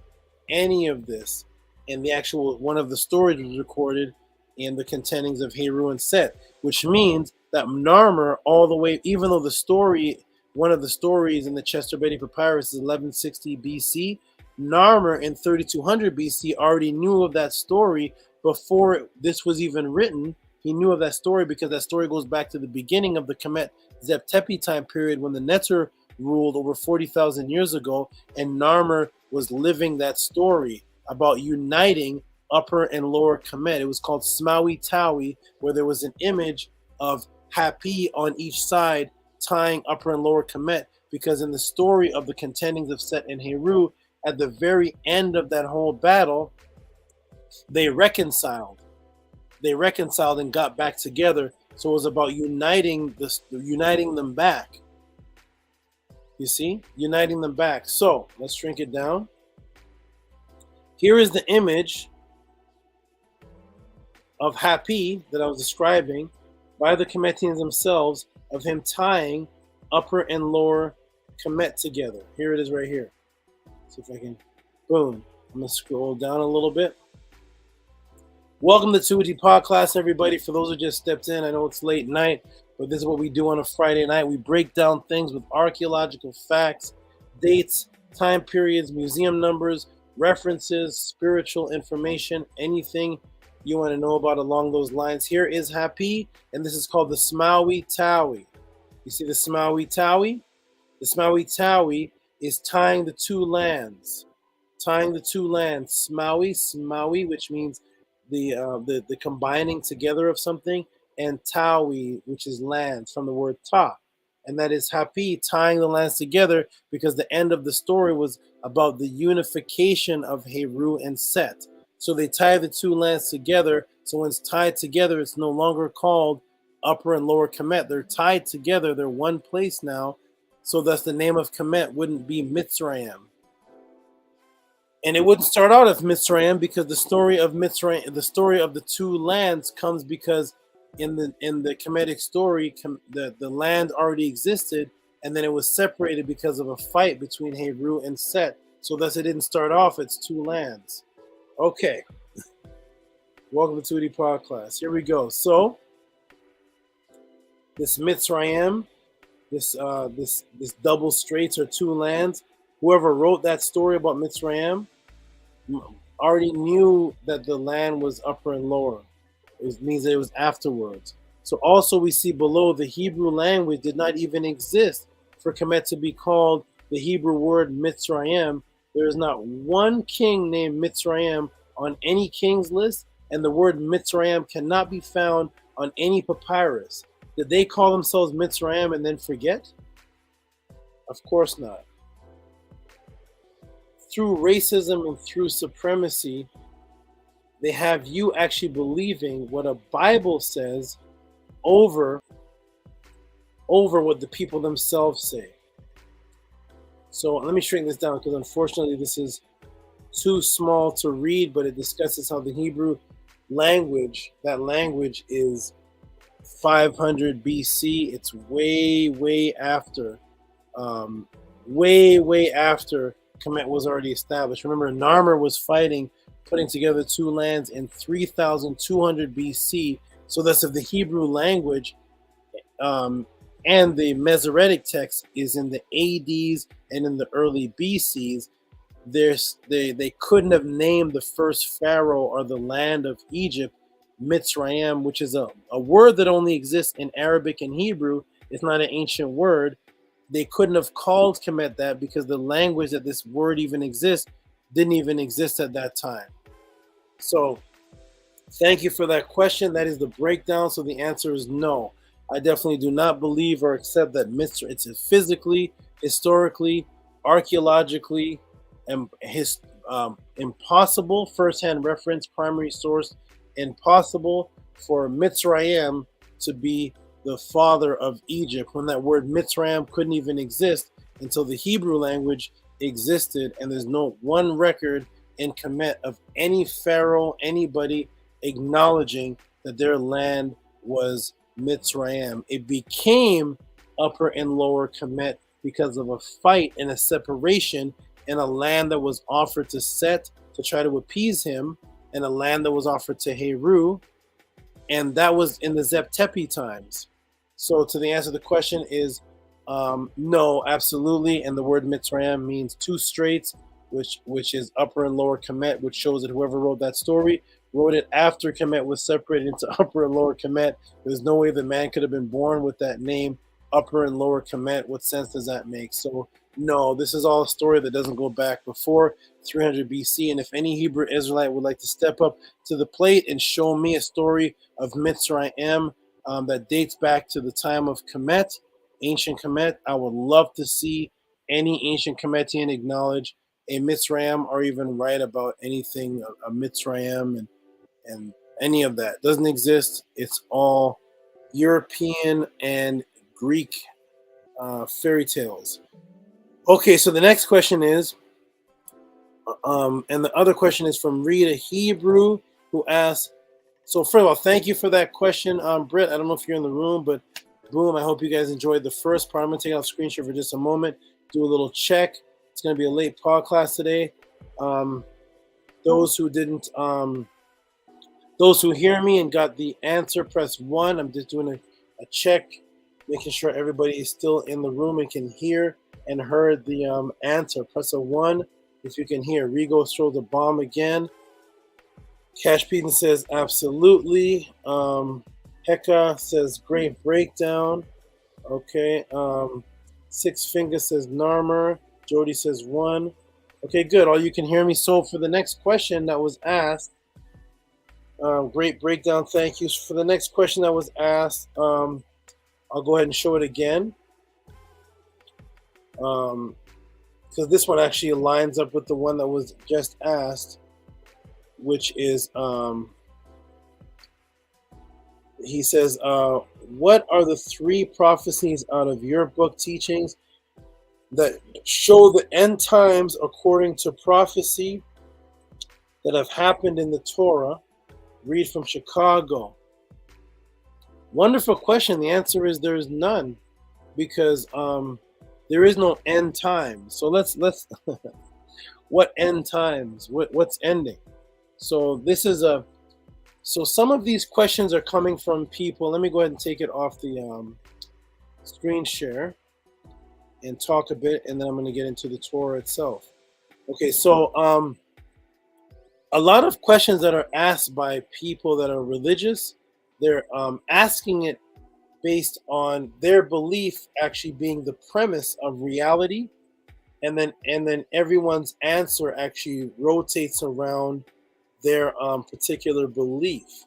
any of this. And the actual one of the stories was recorded in the contendings of Heru and Set, which means that Narmer all the way, even though the story, one of the stories in the Chester Beatty Papyrus is 1160 BC, Narmer in 3200 BC already knew of that story before this was even written. He knew of that story because that story goes back to the beginning of the Kemet Zep Tepi time period when the Neter ruled over 40,000 years ago, and Narmer was living that story about uniting Upper and Lower Kemet. It was called Smawi Tawi, where there was an image of Hapi on each side tying Upper and Lower Kemet, because in the story of the contendings of Set and Heru, at the very end of that whole battle, they reconciled and got back together. So it was about uniting them back. You see, uniting them back. So let's shrink it down. Here is the image of Hapi that I was describing by the Kemetians themselves, of him tying Upper and Lower Kemet together. Here it is right here. See if I can, boom. I'm gonna scroll down a little bit. Welcome to Tehuti Podclass, everybody. For those who just stepped in, I know it's late night, but this is what we do on a Friday night. We break down things with archaeological facts, dates, time periods, museum numbers, references, spiritual information, anything you want to know about along those lines. Here is Happy, and this is called the Smaui Taui. You see the Smaui Taui? The Smaui Taui is tying the two lands. Tying the two lands. Smaui, which means the combining together of something, and Taui, which is lands, from the word ta. And that is Happy, tying the lands together, because the end of the story was about the unification of Heru and Set. So they tie the two lands together. So when it's tied together, it's no longer called Upper and Lower Kemet. They're tied together. They're one place now. So thus the name of Kemet wouldn't be Mizraim. And it wouldn't start out as Mizraim, because the story of Mizraim, the story of the two lands, comes because in the Kemetic story, the land already existed, and then it was separated because of a fight between Heru and Set. So thus it didn't start off as two lands. Okay. Welcome to Tehuti Podclass. Here we go. So this Mizraim, this double straits or two lands, whoever wrote that story about Mizraim already knew that the land was upper and lower. It means that it was afterwards. So also we see below, the Hebrew language did not even exist for Kemet to be called the Hebrew word Mizraim. There is not one king named Mizraim on any king's list, and the word Mizraim cannot be found on any papyrus. Did they call themselves Mizraim and then forget? Of course not. Through racism and through supremacy, they have you actually believing what a Bible says over what the people themselves say. So let me straighten this down, because unfortunately this is too small to read, but it discusses how the Hebrew language, that language is 500 BC. It's way after, way after Kemet was already established. Remember, Narmer was fighting, putting together two lands in 3200 BC. So that's if the Hebrew language and the Masoretic text is in the ADs and in the early BCs, they couldn't have named the first pharaoh or the land of Egypt Mitzrayim, which is a word that only exists in Arabic and Hebrew. It's not an ancient word. They couldn't have called Kemet that, because the language that this word even exists didn't even exist at that time. So thank you for that question. That is the breakdown. So the answer is no. I definitely do not believe or accept that Mizraim. It's physically, historically, archaeologically, and impossible, first-hand reference, primary source, impossible for Mitzrayim to be the father of Egypt, when that word Mitzrayim couldn't even exist until the Hebrew language existed, and there's no one record in Kemet of any pharaoh, anybody acknowledging that their land was Mitzrayim. It became Upper and Lower Kemet because of a fight and a separation in a land that was offered to Set to try to appease him, and a land that was offered to Heru, and that was in the Zep-Tepi times. So to the answer to the question is no, absolutely. And the word Mitzrayim means two straits, which is Upper and Lower Kemet, which shows that whoever wrote that story wrote it after Kemet was separated into Upper and Lower Kemet. There's no way the man could have been born with that name, Upper and Lower Kemet. What sense does that make? So no, this is all a story that doesn't go back before 300 BC. And if any Hebrew Israelite would like to step up to the plate and show me a story of Mitzrayim that dates back to the time of Kemet, ancient Kemet, I would love to see any ancient Kemetian acknowledge a Mitzrayim or even write about anything, a Mitzrayim and any of that. Doesn't exist. It's all European and Greek fairy tales. Okay, so the next question is, and the other question is from Rita Hebrew, who asks, so first of all, thank you for that question, Britt. I don't know if you're in the room, but boom, I hope you guys enjoyed the first part. I'm going to take out a screenshot for just a moment, do a little check. It's going to be a late podcast today. Those who didn't, those who hear me and got the answer, press 1. I'm just doing a check, making sure everybody is still in the room and can hear and heard the answer. Press a 1 if you can hear. Rigo throws a bomb again. Cash Peden says absolutely. Heka says great breakdown. Okay. Six Finger says Narmer. Jody says 1. Okay, good. All you can hear me. So for the next question that was asked, great breakdown. Thank you. For the next question that was asked, I'll go ahead and show it again. Because this one actually lines up with the one that was just asked, which is, he says, what are the 3 prophecies out of your book teachings that show the end times according to prophecy that have happened in the Torah? Read from Chicago. Wonderful question. The answer is there is none, because there is no end time. So let's what end times? What's ending? So this is so some of these questions are coming from people. Let me go ahead and take it off the screen share and talk a bit, and then I'm going to get into the Torah itself. Okay, so a lot of questions that are asked by people that are religious, they're asking it based on their belief actually being the premise of reality, and then everyone's answer actually rotates around their particular belief.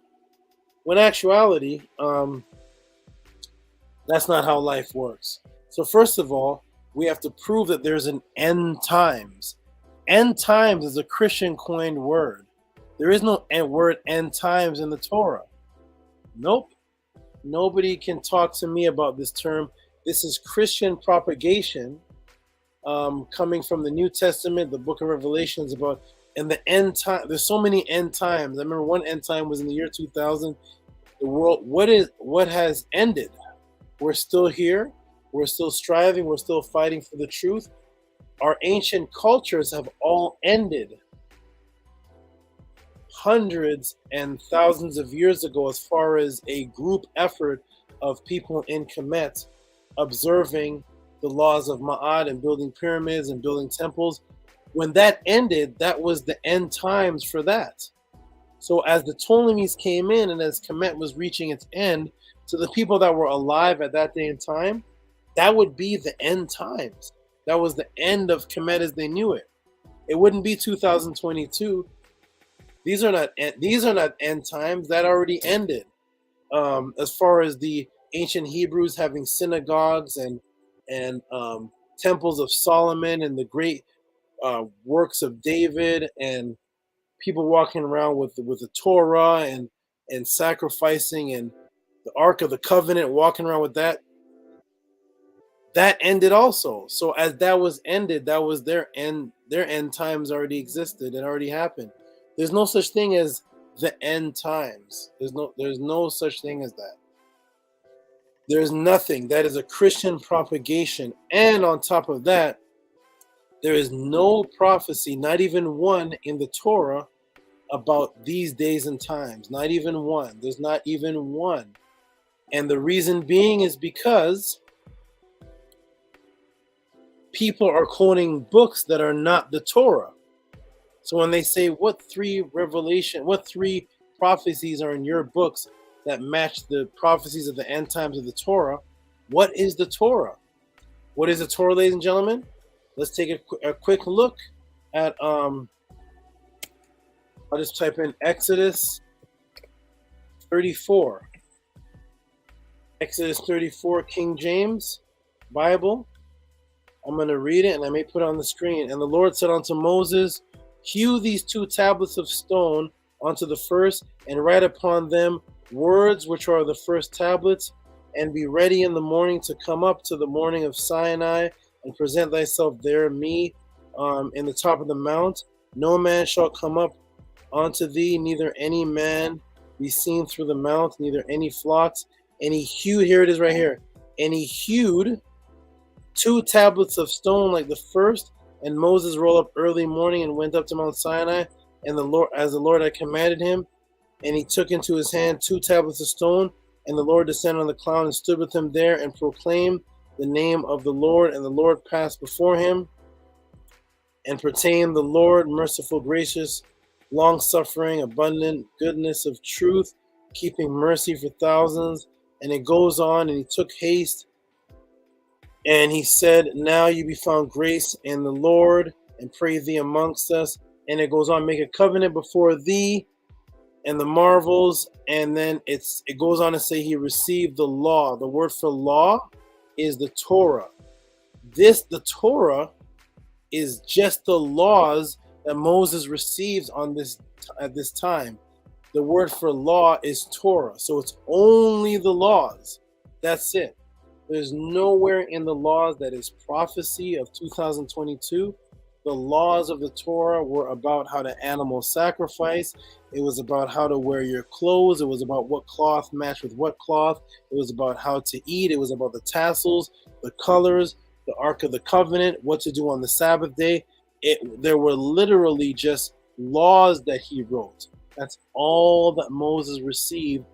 When actuality, that's not how life works. So first of all, we have to prove that there's an end times. End times is a Christian coined word. There is no word end times in the Torah. Nope. Nobody can talk to me about this term. This is Christian propagation coming from the New Testament, the book of Revelations, about and the end time. There's so many end times. I remember one end time was in the year 2000. The world, what has ended? We're still here. We're still striving. We're still fighting for the truth. Our ancient cultures have all ended hundreds and thousands of years ago, as far as a group effort of people in Kemet observing the laws of Ma'at and building pyramids and building temples. When that ended, that was the end times for that. So as the Ptolemies came in and as Kemet was reaching its end, to the people that were alive at that day and time, that would be the end times. That was the end of Kemet as they knew it. It wouldn't be 2022. These are not end times. That already ended. As far as the ancient Hebrews having synagogues and temples of Solomon and the great works of David, and people walking around with the Torah and sacrificing, and the Ark of the Covenant, walking around with that ended also. So as that was ended, that was their end. Their end times already existed. It already happened. There's no such thing as the end times. There's no such thing as that. There's nothing. That is a Christian propagation. And on top of that, there is no prophecy, not even one in the Torah, about these days and times. Not even one. There's not even one. And the reason being is because people are quoting books that are not the Torah. So when they say what 3 prophecies are in your books that match the prophecies of the end times of the Torah, what is the Torah? What is the Torah, ladies and gentlemen? Let's take a quick look at, I'll just type in Exodus 34. Exodus 34, King James Bible. I'm going to read it, and I may put it on the screen. And the Lord said unto Moses, hew these 2 tablets of stone onto the first, and write upon them words which are the first tablets, and be ready in the morning to come up to the morning of Sinai, and present thyself there me in the top of the mount. No man shall come up unto thee, neither any man be seen through the mount, neither any flocks. And he hewed, here it is right here, and he hewed 2 tablets of stone like the first. And Moses rolled up early morning and went up to Mount Sinai, and the Lord, as the Lord had commanded him, and he took into his hand 2 tablets of stone, and the Lord descended on the cloud and stood with him there, and proclaimed the name of the Lord, and the Lord passed before him, and pertained the Lord, merciful, gracious, long-suffering, abundant, goodness of truth, keeping mercy for thousands. And it goes on, and he took haste, and he said, now you be found grace in the Lord, and pray thee amongst us. And it goes on, make a covenant before thee, and the marvels. And then it goes on to say he received the law. The word for law is the Torah. The Torah is just the laws that Moses received at this time. The word for law is Torah. So it's only the laws. That's it. There's nowhere in the laws that is prophecy of 2022. The laws of the Torah were about how to animal sacrifice. It was about how to wear your clothes. It was about what cloth matched with what cloth. It was about how to eat. It was about the tassels, the colors, the Ark of the Covenant, what to do on the Sabbath day. There were literally just laws that he wrote. That's all that Moses received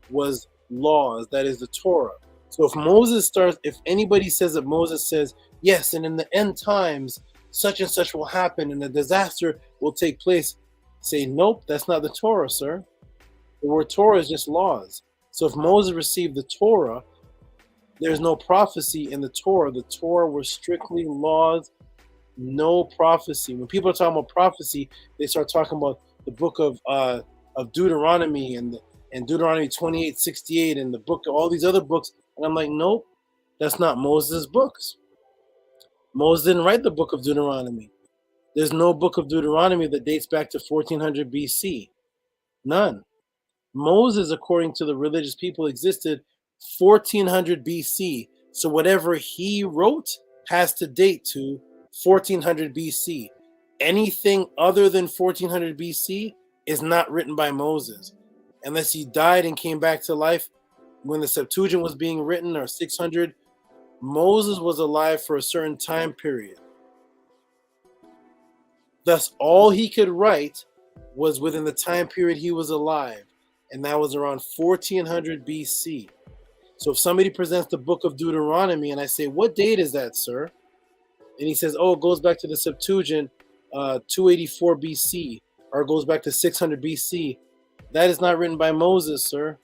was laws. That is the Torah. So if anybody says that Moses says, yes, and in the end times, such and such will happen and a disaster will take place, say, nope, that's not the Torah, sir. The word Torah is just laws. So if Moses received the Torah, there's no prophecy in the Torah. The Torah were strictly laws, no prophecy. When people are talking about prophecy, they start talking about the book of Deuteronomy and Deuteronomy 28:68 and the book of all these other books. And I'm like, nope, that's not Moses' books. Moses didn't write the book of Deuteronomy. There's no book of Deuteronomy that dates back to 1400 BC. None. Moses, according to the religious people, existed 1400 BC. So whatever he wrote has to date to 1400 BC. Anything other than 1400 BC is not written by Moses. Unless he died and came back to life when the Septuagint was being written, or 600. Moses was alive for a certain time period. Thus, all he could write was within the time period he was alive, and that was around 1400 BC. So if somebody presents the book of Deuteronomy and I say, what date is that, sir? And he says, oh, it goes back to the Septuagint, 284 BC, or it goes back to 600 BC. That is not written by Moses, sir.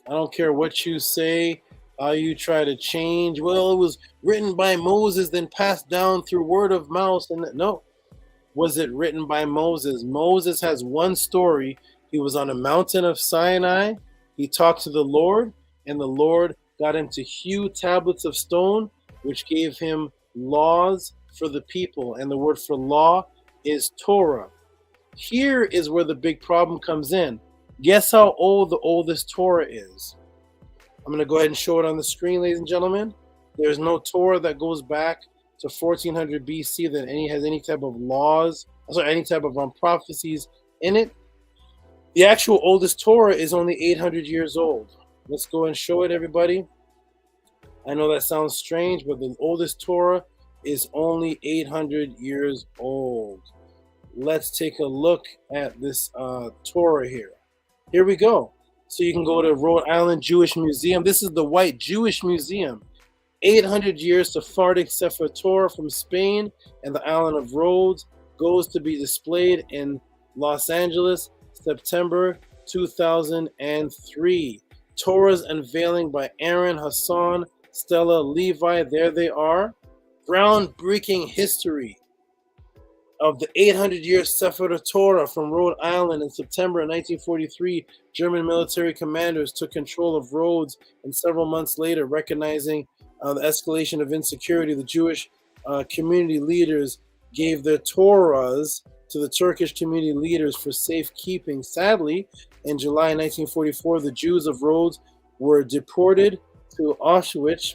I don't care what you say, how you try to change. Well, it was written by Moses, then passed down through word of mouth. And no. Was it written by Moses? Moses has one story. He was on a mountain of Sinai. He talked to the Lord, and the Lord got him to hew tablets of stone, which gave him laws for the people. And the word for law is Torah. Here is where the big problem comes in. Guess how old the oldest Torah is? I'm going to go ahead and show it on the screen, ladies and gentlemen. There's no Torah that goes back to 1400 BC that has any type of laws, any type of prophecies in it. The actual oldest Torah is only 800 years old. Let's go and show it, everybody. I know that sounds strange, but the oldest Torah is only 800 years old. Let's take a look at this Torah here. Here we go. So you can go to Rhode Island Jewish Museum. This is the White Jewish Museum. 800 years Sephardic Sefer Torah from Spain and the island of Rhodes goes to be displayed in Los Angeles, September 2003. Torah's unveiling by Aaron Hassan, Stella Levi. There they are. Groundbreaking history of the 800-year Sefer Torah from Rhode Island. In September 1943, German military commanders took control of Rhodes, and several months later, recognizing the escalation of insecurity, the Jewish community leaders gave their Torahs to the Turkish community leaders for safekeeping. Sadly, in July 1944, the Jews of Rhodes were deported to Auschwitz,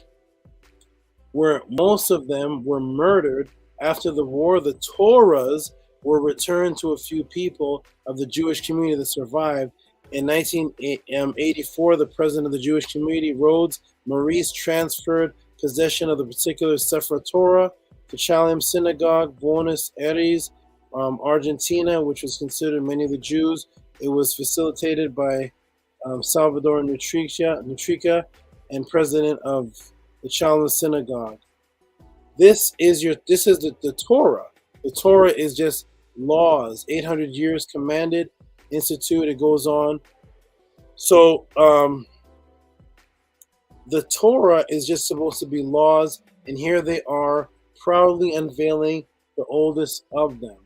where most of them were murdered. After the war, the Torahs were returned to a few people of the Jewish community that survived. In 1984, the president of the Jewish community, Rhodes, Maurice, transferred possession of the particular Sefer Torah to Shalom Synagogue, Buenos Aires, Argentina, which was considered many of the Jews. It was facilitated by Salvador Nutrica, and president of the Chalmers Synagogue. This is the Torah. The Torah is just laws, 800 years commanded, institute. It goes on. So the Torah is just supposed to be laws, and here they are proudly unveiling the oldest of them.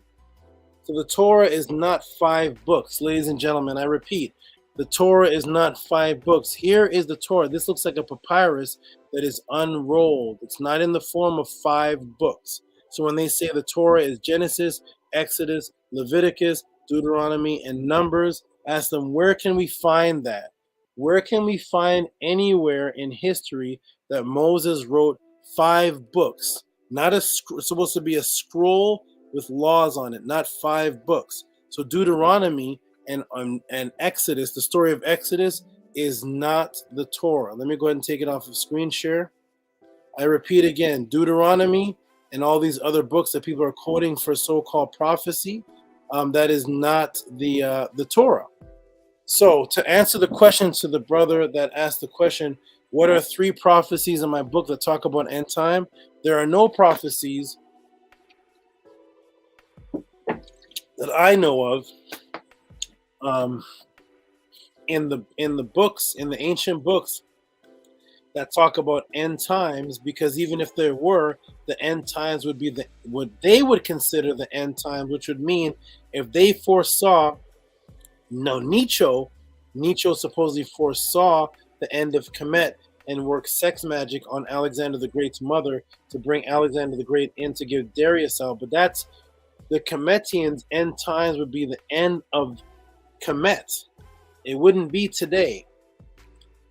So the Torah is not 5 books, ladies and gentlemen. I repeat, the Torah is not 5 books. Here is the Torah. This looks like a papyrus that is unrolled. It's not in the form of 5 books. So when they say the Torah is Genesis, Exodus, Leviticus, Deuteronomy, and Numbers, ask them, where can we find that? Where can we find anywhere in history that Moses wrote 5 books? Not it's supposed to be a scroll with laws on it, not 5 books. So Deuteronomy and Exodus, the story of Exodus, is not the Torah. Let me go ahead and take it off of screen share. I repeat again, Deuteronomy and all these other books that people are quoting for so-called prophecy, that is not the Torah. So to answer the question to the brother that asked the question, what are 3 prophecies in my book that talk about end time? There are no prophecies that I know of in the books, in the ancient books that talk about end times, because even if there were, the end times would be what they would consider the end times, which would mean if they foresaw, Nietzsche supposedly foresaw the end of Kemet and worked sex magic on Alexander the Great's mother to bring Alexander the Great in to give Darius out. But that's the Kemetians' end times would be the end of Kemet. It wouldn't be today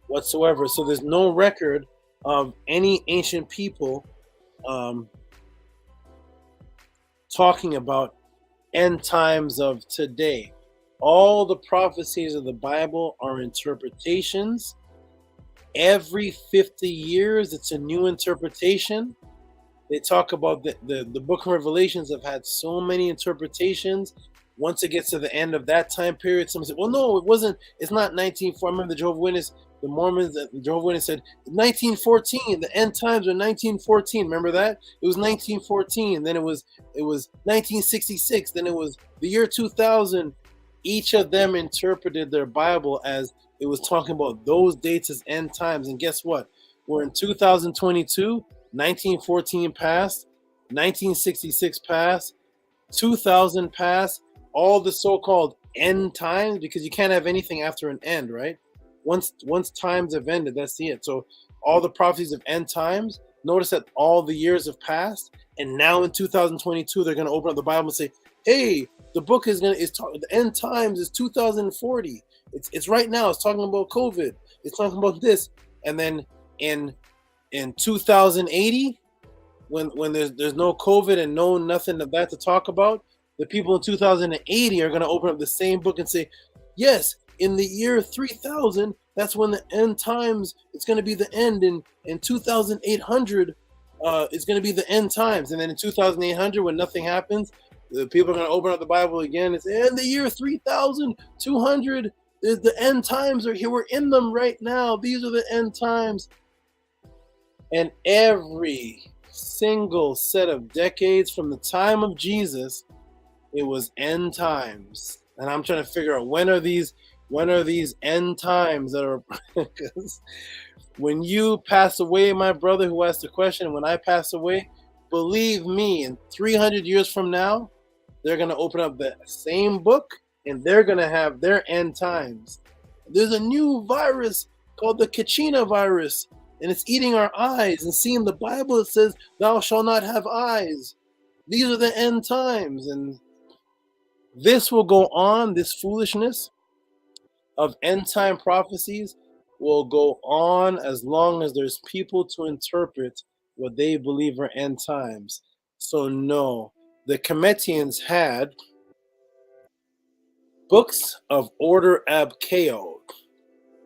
whatsoever. So there's no record of any ancient people talking about end times of today. All the prophecies of the Bible are interpretations. Every 50 years, it's a new interpretation. They talk about the book of Revelations have had so many interpretations. Once it gets to the end of that time period, someone said, well, no, it wasn't. It's not 1940. I remember the Jehovah's Witness, the Mormons, the Jehovah's Witness said, 1914, the end times are 1914. Remember that? It was 1914. Then it was 1966. Then it was the year 2000. Each of them interpreted their Bible as it was talking about those dates as end times. And guess what? We're in 2022, 1914 passed, 1966 passed, 2000 passed, all the so-called end times, because you can't have anything after an end, right? Once times have ended, that's it. So all the prophecies of end times, notice that all the years have passed, and now in 2022, they're going to open up the Bible and say, hey, the book the end times is 2040. It's right now. It's talking about COVID. It's talking about this. And then in 2080, when there's no COVID and nothing of that to talk about, the people in 2080 are going to open up the same book and say, yes, in the year 3000, that's when the end times, it's going to be the end. In 2800, it's going to be the end times. And then in 2800, when nothing happens, the people are going to open up the Bible again and say, in the year 3200, the end times are here. We're in them right now. These are the end times. And every single set of decades from the time of Jesus, it was end times. And I'm trying to figure out when are these end times that are because when you pass away, my brother who asked the question, when I pass away, believe me, in 300 years from now, they're going to open up the same book and they're going to have their end times. There's a new virus called the Kachina virus, and it's eating our eyes. And seeing the Bible, it says, thou shalt not have eyes. These are the end times. And this will go on, this foolishness of end time prophecies will go on as long as there's people to interpret what they believe are end times. So no, the Kemetians had books of order ab chaos.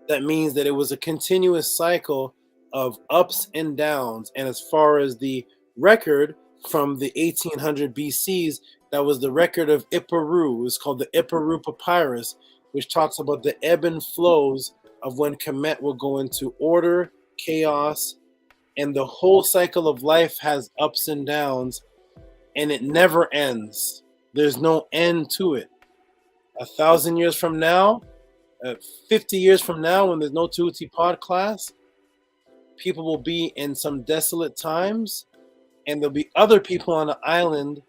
That means that it was a continuous cycle of ups and downs. And as far as the record from the 1800 BCs, that was the record of Iparu. It was called the Iparu Papyrus, which talks about the ebb and flows of when Kemet will go into order, chaos, and the whole cycle of life has ups and downs, and it never ends. There's no end to it. 1,000 years from now, 50 years from now, when there's no Tehuti Podclass, people will be in some desolate times, and there'll be other people on the island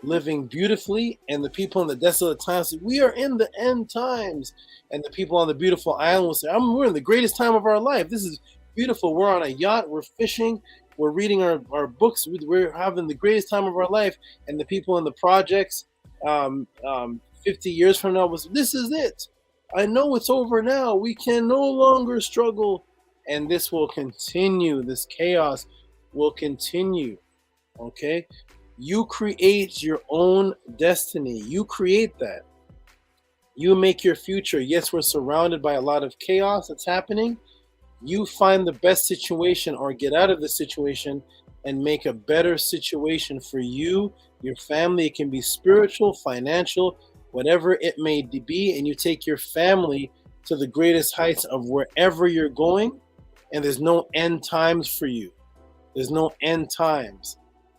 living beautifully, and the people in the desolate times say, we are in the end times. And the people on the beautiful island will say, we're in the greatest time of our life. This is beautiful. We're on a yacht. We're fishing. We're reading our books. We're having the greatest time of our life. And the people in the projects 50 years from now was, this is it. I know it's over now. We can no longer struggle. And this will continue. This chaos will continue. Okay? You create your own destiny. You create that. You make your future. Yes, we're surrounded by a lot of chaos that's happening. You find the best situation or get out of the situation and make a better situation for you, your family. It can be spiritual, financial, whatever it may be. And you take your family to the greatest heights of wherever you're going. And there's no end times for you. There's no end times.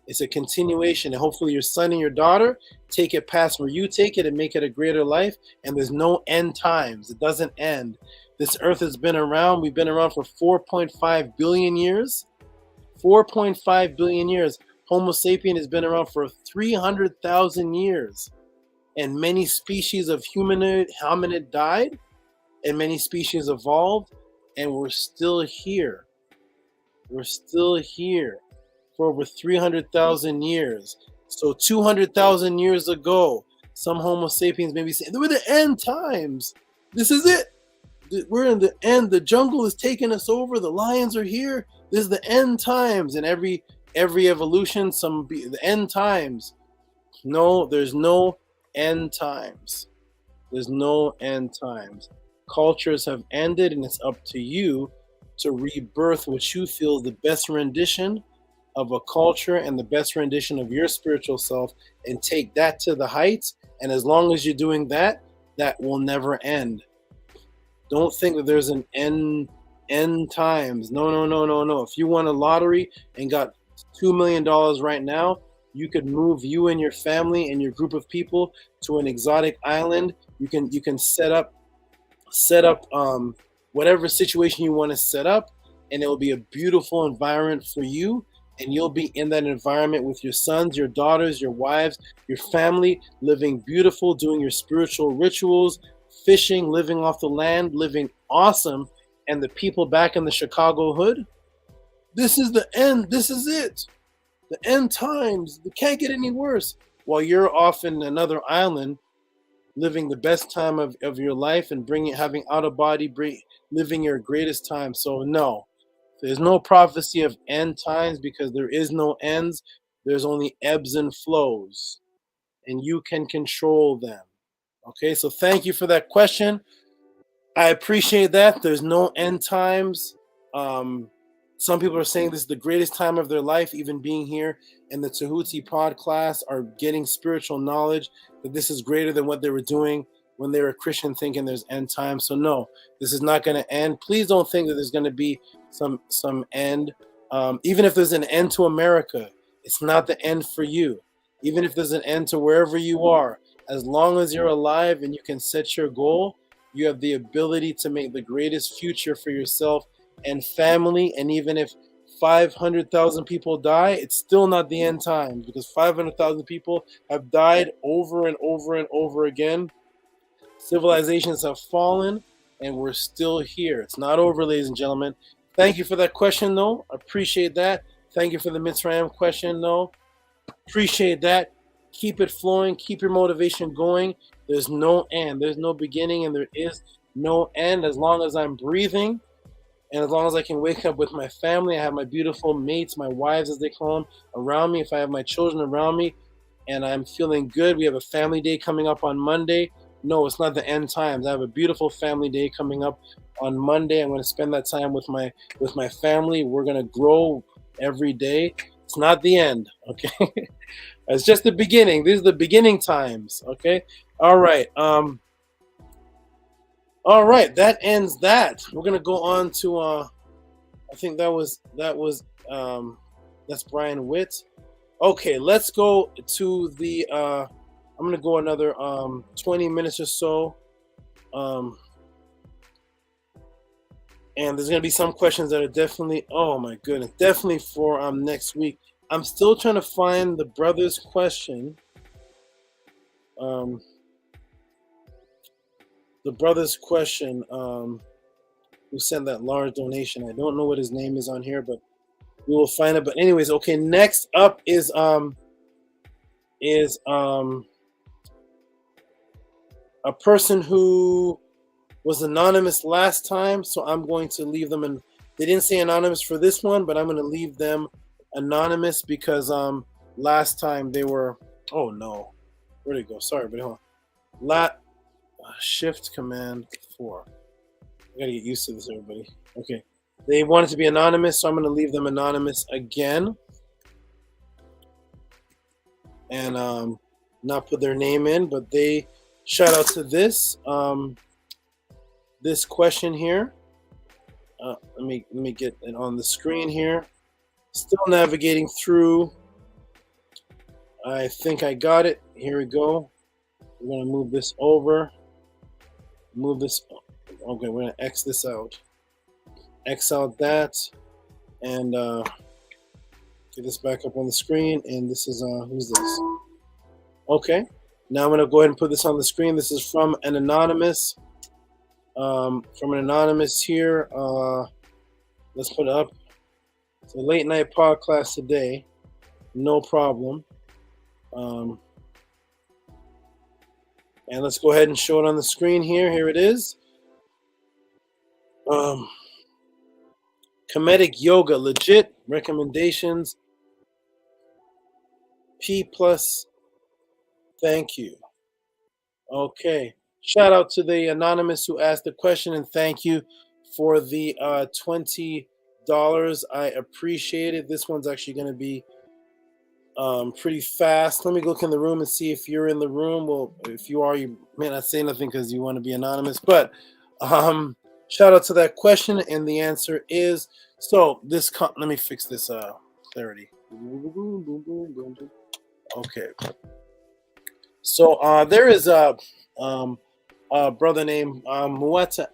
It's a continuation, and hopefully your son and your daughter take it past where you take it and make it a greater life, and there's no end times. It doesn't end. This earth has been around. We've been around for 4.5 billion years. 4.5 billion years. Homo sapien has been around for 300,000 years, and many species of hominid died, and many species evolved, and we're still here. We're still here. For over 300,000 years. So 200,000 years ago, some Homo sapiens may be saying, we're the end times. This is it. We're in the end. The jungle is taking us over. The lions are here. This is the end times. And every evolution, the end times. No, there's no end times. There's no end times. Cultures have ended, and it's up to you to rebirth what you feel is the best rendition of a culture and the best rendition of your spiritual self, and take that to the heights. And as long as you're doing that, that will never end. Don't think that there's an end times. No. If you won a lottery and got $2 million right now, you could move you and your family and your group of people to an exotic island. You can set up whatever situation you want to set up, and it will be a beautiful environment for you. And you'll be in that environment with your sons, your daughters, your wives, your family, living beautiful, doing your spiritual rituals, fishing, living off the land, living awesome. And the people back in the Chicago hood, this is the end. This is it. The end times. It can't get any worse. While you're off in another island, living the best time of your life and having out of body, living your greatest time. So no. There's no prophecy of end times, because there is no ends. There's only ebbs and flows, and you can control them. Okay, so thank you for that question. I appreciate that. There's no end times. Some people are saying this is the greatest time of their life, even being here in the Tehuti Podclass, are getting spiritual knowledge, that this is greater than what they were doing when they were Christian, thinking there's end times. So no, this is not going to end. Please don't think that there's going to be some end. Even if there's an end to America, it's not the end for you. Even if there's an end to wherever you are, as long as you're alive and you can set your goal, you have the ability to make the greatest future for yourself and family. And even if 500,000 people die, it's still not the end times, because 500,000 people have died over and over and over again. Civilizations have fallen, and we're still here. It's not over, ladies and gentlemen. Thank you for that question, though. I appreciate that. Thank you for the Mizraim question, though. Appreciate that. Keep it flowing. Keep your motivation going. There's no end. There's no beginning, and there is no end. As long as I'm breathing, and as long as I can wake up with my family, I have my beautiful mates, my wives, as they call them, around me. If I have my children around me, and I'm feeling good, we have a family day coming up on Monday. No, it's not the end times. I have a beautiful family day coming up on Monday. I'm going to spend that time with my family. We're going to grow every day. It's not the end, okay? It's just the beginning. These are the beginning times, okay? All right. All right, that ends that. We're going to go on to I think that's Brian Witt. Okay, let's go to the I'm gonna go another 20 minutes or so. And there's gonna be some questions that are definitely, oh my goodness, definitely for next week. I'm still trying to find the brother's question. The brother's question, who sent that large donation. I don't know what his name is on here, but we will find it. But anyways, okay, next up is a person who was anonymous last time, so I'm going to leave them in. They didn't say anonymous for this one, but I'm going to leave them anonymous because last time they were. Oh no, where'd it go? Sorry, but hold on. Shift Command 4. I gotta get used to this, everybody. Okay, they wanted to be anonymous, so I'm going to leave them anonymous again, and not put their name in. But they shout out to this. This question here. Let me get it on the screen here. Still navigating through. I think I got it. Here we go. We're gonna move this over. Move this. Okay, we're gonna X this out. X out that, and get this back up on the screen. And this is who's this? Okay. Now I'm gonna go ahead and put this on the screen. This is from an anonymous. Here. Let's put it up. It's a late night podcast today. No problem. And let's go ahead and show it on the screen here. Here it is. Kemetic yoga, legit recommendations. P+. Thank you. Okay. Shout out to the anonymous who asked the question, and thank you for the $20. I appreciate it. This one's actually going to be pretty fast. Let me look in the room and see if you're in the room. Well, if you are, you may not say nothing because you want to be anonymous. But shout out to that question, and the answer is so. Let me fix this clarity. Okay. So there is a brother named Muata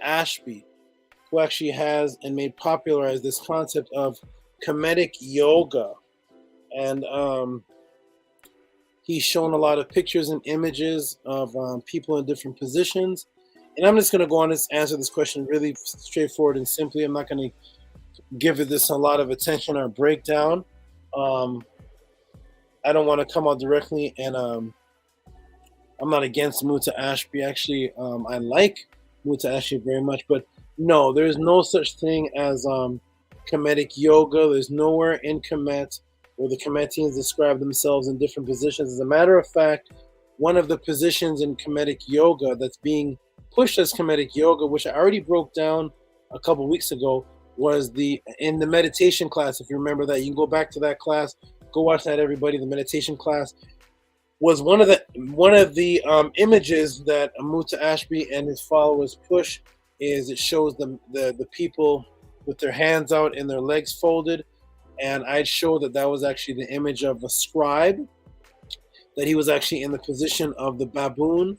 Ashby, who actually has and made popularized this concept of Kemetic yoga. And he's shown a lot of pictures and images of people in different positions. And I'm just going to go on and answer this question really straightforward and simply. I'm not going to give this a lot of attention or breakdown. I don't want to come out directly, and I'm not against Muta Ashby. Actually, I like Muta Ashby very much, but no, there's no such thing as Kemetic yoga. There's nowhere in Kemet where the Kemetians describe themselves in different positions. As a matter of fact, one of the positions in Kemetic yoga that's being pushed as Kemetic yoga, which I already broke down a couple weeks ago, was in the meditation class. If you remember that, you can go back to that class. Go watch that, everybody. The meditation class was one of the images that Muta Ashby and his followers push. Is it shows the people with their hands out and their legs folded, and I'd show that was actually the image of a scribe, that he was actually in the position of the baboon,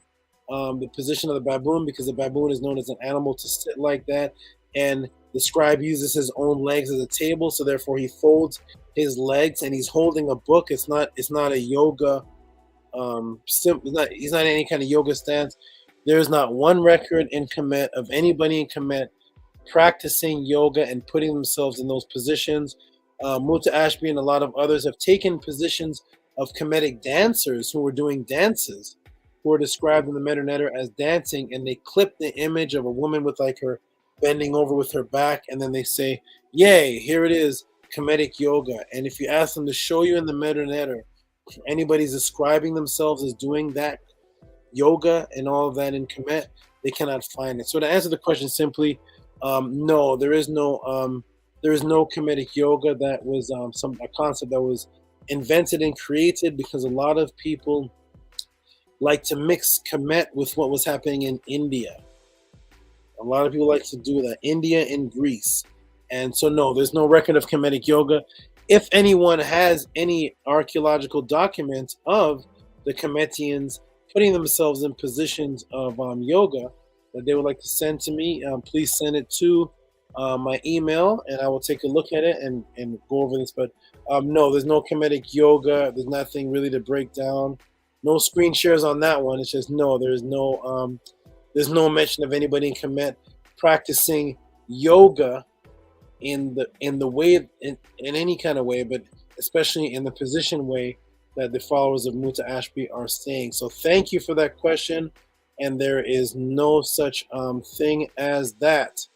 because the baboon is known as an animal to sit like that, and the scribe uses his own legs as a table, so therefore he folds his legs and he's holding a book. It's not a yoga. He's not in any kind of yoga stance. There's not one record in Kemet of anybody in Kemet practicing yoga and putting themselves in those positions. Muta Ashby and a lot of others have taken positions of Kemetic dancers who were doing dances, who are described in the Metanetter as dancing, and they clip the image of a woman with like her bending over with her back, and then they say, "Yay, here it is, Kemetic yoga." And if you ask them to show you in the Metanetter, anybody's describing themselves as doing that yoga and all of that in Kemet, they cannot find it. So to answer the question simply, no, there is no Kemetic yoga. That was a concept that was invented and created because a lot of people like to mix Kemet with what was happening in India. A lot of people like to do that. India and Greece. And so, no, there's no record of Kemetic yoga. If anyone has any archaeological documents of the Kemetians putting themselves in positions of yoga that they would like to send to me, please send it to my email, and I will take a look at it and go over this. But no, there's no Kemetic yoga. There's nothing really to break down. No screen shares on that one. It's just no. There's no mention of anybody in Kemet practicing yoga in the way in any kind of way, but especially in the position way that the followers of Muta Ashby are saying. So thank you for that question, and there is no such thing as that.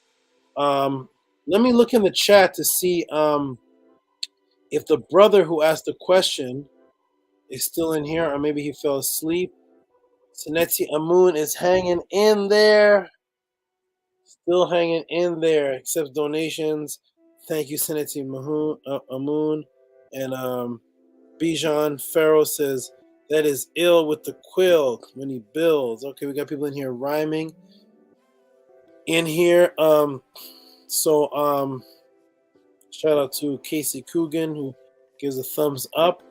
Let me look in the chat to see if the brother who asked the question is still in here, or maybe he fell asleep. Sineti Amun is hanging in there. Still hanging in there. Accepts donations. Thank you, Sineti Amun. And Bijan Farrow says, that is ill with the quill when he builds. Okay, we got people in here rhyming. In here, shout out to Casey Coogan, who gives a thumbs up.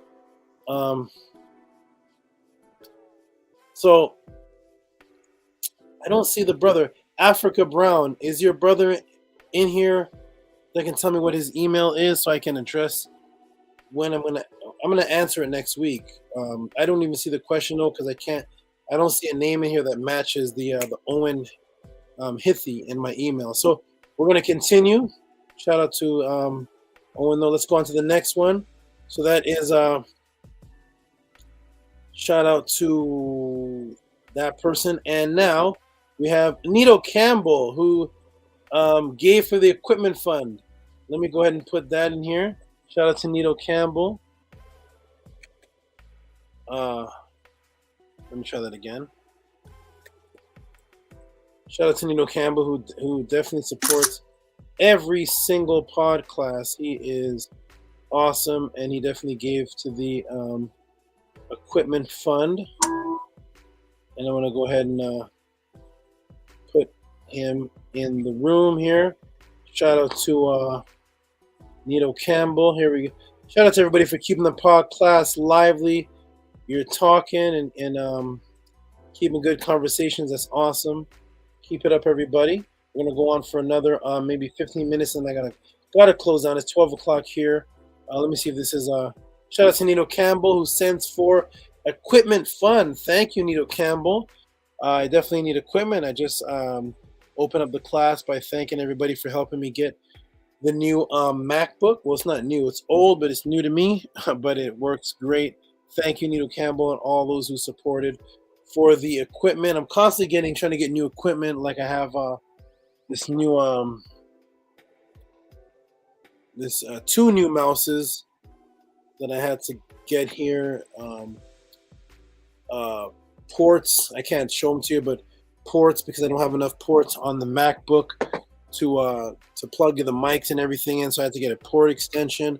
So I don't see the brother. Africa Brown, is your brother in here that can tell me what his email is so I can address when I'm gonna answer it next week. I don't even see the question though, because I don't see a name in here that matches the Owen Hithi in my email. So we're gonna continue. Shout out to Owen though. Let's go on to the next one. So that is shout out to that person. And now we have Nito Campbell, who gave for the equipment fund. Let me go ahead and put that in here. Shout out to Nito Campbell. Let me try that again. Shout out to Nito Campbell, who definitely supports every single Podclass. He is awesome, and he definitely gave to the equipment fund. And I'm going to go ahead and put him in the room here. Shout out to Nito Campbell. Here we go. Shout out to everybody for keeping the Podclass lively. You're talking and keeping good conversations. That's awesome. Keep it up, everybody. We're going to go on for another maybe 15 minutes, and I gotta close down. It's 12 o'clock here. Let me see if this is shout out to Nito Campbell, who sends for equipment fund. Thank you, Nito Campbell. I definitely need equipment. I just opened up the class by thanking everybody for helping me get the new MacBook. Well, it's not new. It's old, but it's new to me, but it works great. Thank you, Nito Campbell, and all those who supported for the equipment. I'm constantly trying to get new equipment. Like I have this new two new mouses that I had to get here. Ports, I can't show them to you, but ports, because I don't have enough ports on the MacBook to plug the mics and everything in, so I had to get a port extension.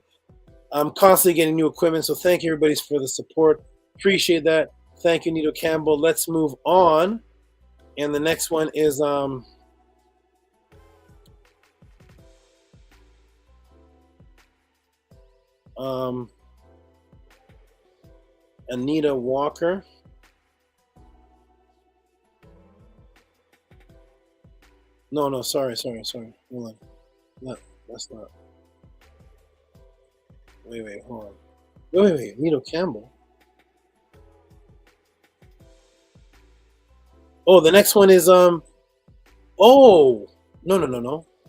I'm constantly getting new equipment, so thank you everybody for the support. Appreciate that. Thank you, Nito Campbell. Let's move on. And the next one is Anita Walker. No, sorry. Hold on. No, that's not. Wait, hold on. Wait. Nito Campbell. Oh, the next one is no.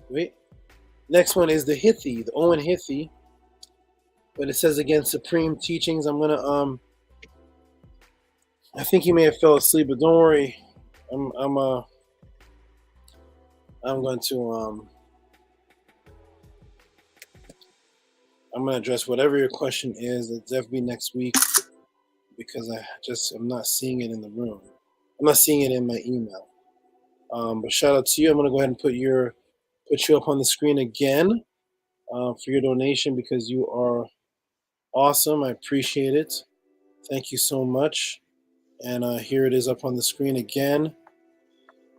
Wait. Next one is the Hithi, the Owen Hithi. But it says again, Supreme Teachings. I'm gonna I think he may have fell asleep, but don't worry. I'm going to I'm gonna address whatever your question is. It'll definitely be next week, because I'm not seeing it in the room. I'm not seeing it in my email. But shout out to you. I'm gonna go ahead and put you up on the screen again for your donation, because you are awesome. I appreciate it. Thank you so much. And here it is up on the screen again.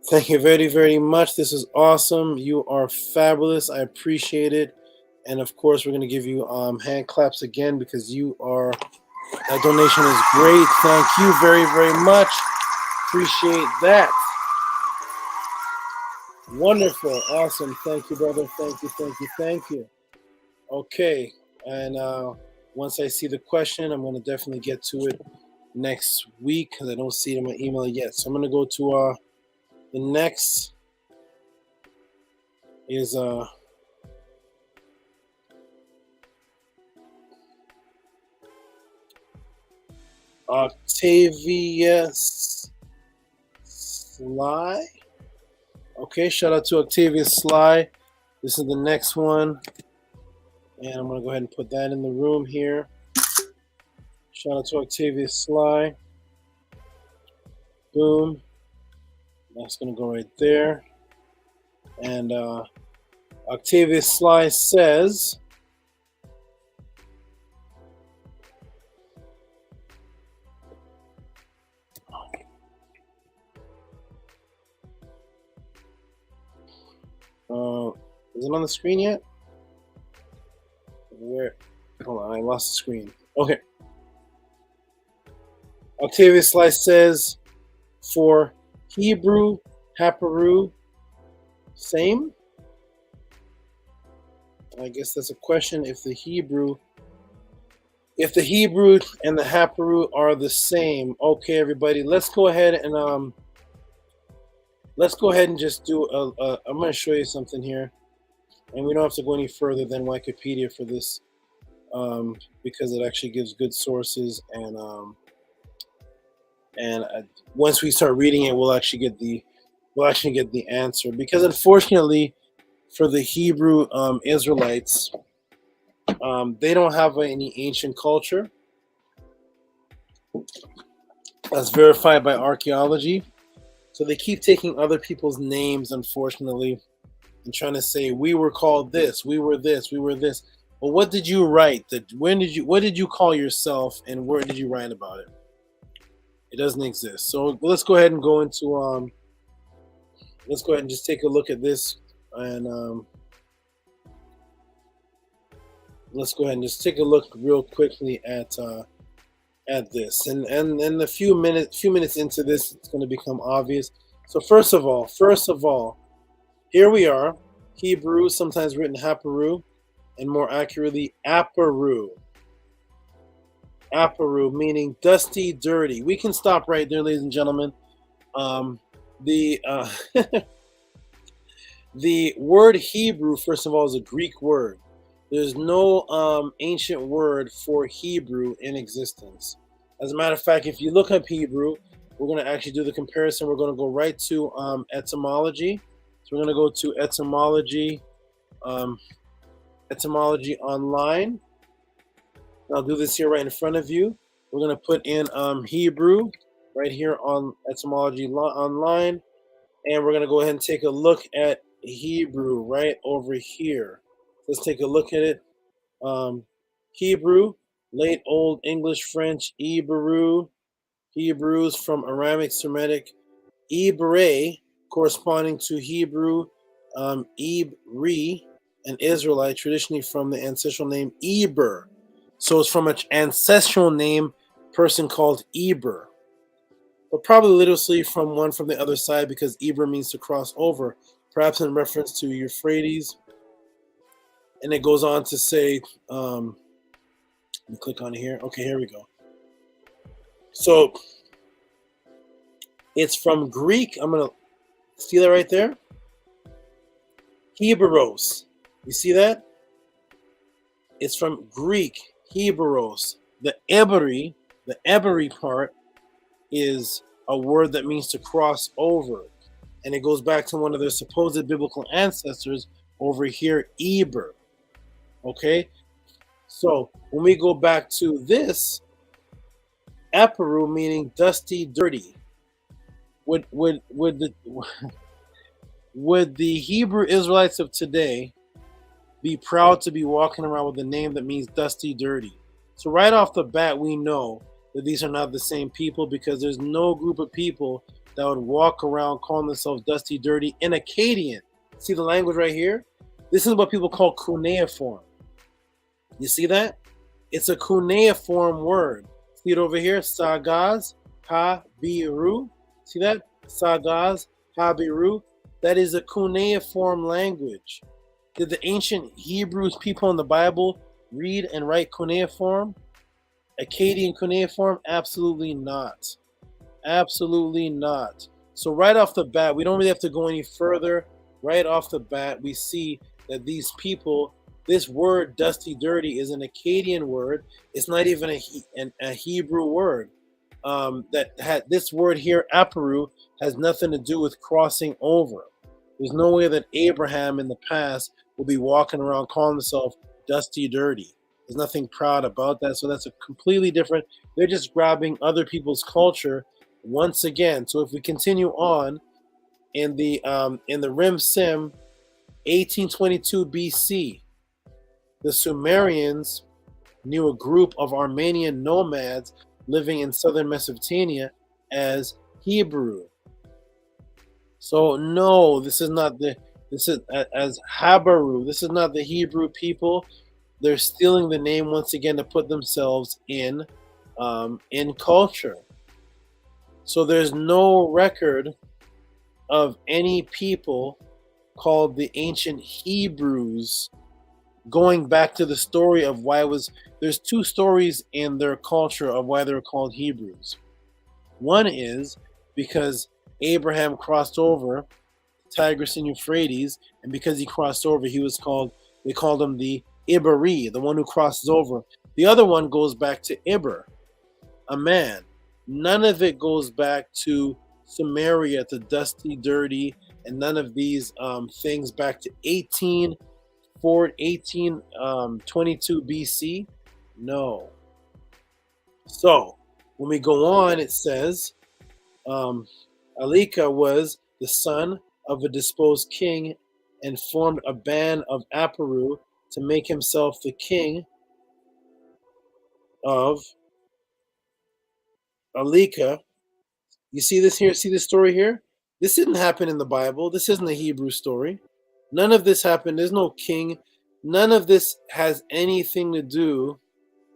Thank you very, very much. This is awesome. You are fabulous. I appreciate it. And of course, we're going to give you hand claps again because that donation is great. Thank you very, very much. Appreciate that. Wonderful. Awesome. Thank you, brother. Thank you, thank you, thank you. Okay. And once I see the question, I'm going to definitely get to it next week because I don't see it in my email yet. So I'm going to go to the next is Octavius Sly. Okay, shout out to Octavius Sly. This is the next one. And I'm going to go ahead and put that in the room here. Shout out to Octavius Sly. Boom. That's going to go right there. And Octavius Sly says, is it on the screen yet? Where? Hold on, I lost the screen. Okay. Octavius Sly says, for Hebrew, Haparu, same? I guess that's a question if the Hebrew and the Haparu are the same. Okay, everybody, let's go ahead and just do I'm going to show you something here. And we don't have to go any further than Wikipedia for this because it actually gives good sources and once we start reading it, we'll actually get the answer. Because unfortunately, for the Hebrew Israelites, they don't have any ancient culture that's verified by archaeology. So they keep taking other people's names, unfortunately, and trying to say we were called this, we were this, we were this. But what did you write? What did you call yourself, and where did you write about it? It doesn't exist. So let's go ahead and go into let's go ahead and just take a look at this, and let's go ahead and just take a look real quickly at this. And a few minutes into this, it's going to become obvious. So first of all, here we are. Hebrew, sometimes written Haparu, and more accurately Aparu. Aparu, meaning dusty, dirty. We can stop right there, ladies and gentlemen. The word Hebrew, first of all, is a Greek word. There's no ancient word for Hebrew in existence. As a matter of fact, if you look up Hebrew, we're going to actually do the comparison. We're going to go right to etymology. So we're going to go to etymology, etymology online. I'll do this here right in front of you. We're going to put in Hebrew right here on etymology online. And we're going to go ahead and take a look at Hebrew right over here. Let's take a look at it. Hebrew, late Old English, French, Hebrew. Hebrews from Aramaic, Semitic, Ibre, corresponding to Hebrew, Ibri, an Israelite, traditionally from the ancestral name Eber. So it's from an ancestral name person called Eber. But probably literally from one from the other side because Eber means to cross over, perhaps in reference to Euphrates. And it goes on to say, let me click on here. Okay, here we go. So it's from Greek. I'm going to see that right there. Hebrews. You see that? It's from Greek, Hebrews. The Eberi part is a word that means to cross over. And it goes back to one of their supposed biblical ancestors over here, Eber. Okay? So when we go back to this, Aparu meaning dusty, dirty. Would the Hebrew Israelites of today be proud to be walking around with a name that means dusty, dirty? So right off the bat, we know that these are not the same people because there's no group of people that would walk around calling themselves Dusty Dirty in Akkadian. See the language right here? This is what people call cuneiform. You see that? It's a cuneiform word. See it over here? Sagaz ha-biru. See that? Sagaz ha-biru. That is a cuneiform language. Did the ancient Hebrews people in the Bible read and write cuneiform? Akkadian cuneiform? Absolutely not. Absolutely not. So right off the bat, we don't really have to go any further. Right off the bat, we see that these people, this word Dusty Dirty is an Akkadian word. It's not even a Hebrew word. This word here, aparu, has nothing to do with crossing over. There's no way that Abraham in the past will be walking around calling himself Dusty Dirty. There's nothing proud about that. So that's a completely different. They're just grabbing other people's culture once again. So if we continue on in the Rim Sim, 1822 BC, the Sumerians knew a group of Armenian nomads living in southern Mesopotamia as Hebrew. So no, this is as Habaru. This is not the Hebrew people. They're stealing the name once again to put themselves in culture. So there's no record of any people called the ancient Hebrews going back to the story of why there's two stories in their culture of why they're called Hebrews. One is because Abraham crossed over Tigris and Euphrates, and because he crossed over, they called him the Ibari, the one who crosses over. The other one goes back to Iber, a man. None of it goes back to Sumeria, to Dusty Dirty, and none of these things back to 1822 BC. No. So when we go on, it says Alika was the son of a disposed king and formed a band of Aparu to make himself the king of Alika. You see this here? See this story here? This didn't happen in the Bible. This isn't a Hebrew story. None of this happened. There's no king. None of this has anything to do.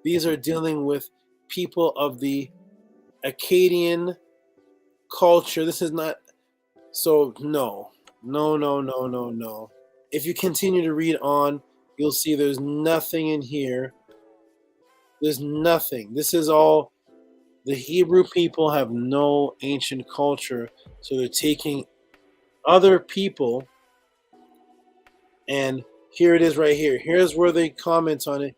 These are dealing with people of the Akkadian culture. This is not. So no. If you continue to read on, you'll see there's nothing in here. There's nothing. This is all. The Hebrew people have no ancient culture, so they're taking other people, and here it is right here. Here's where they comment on it.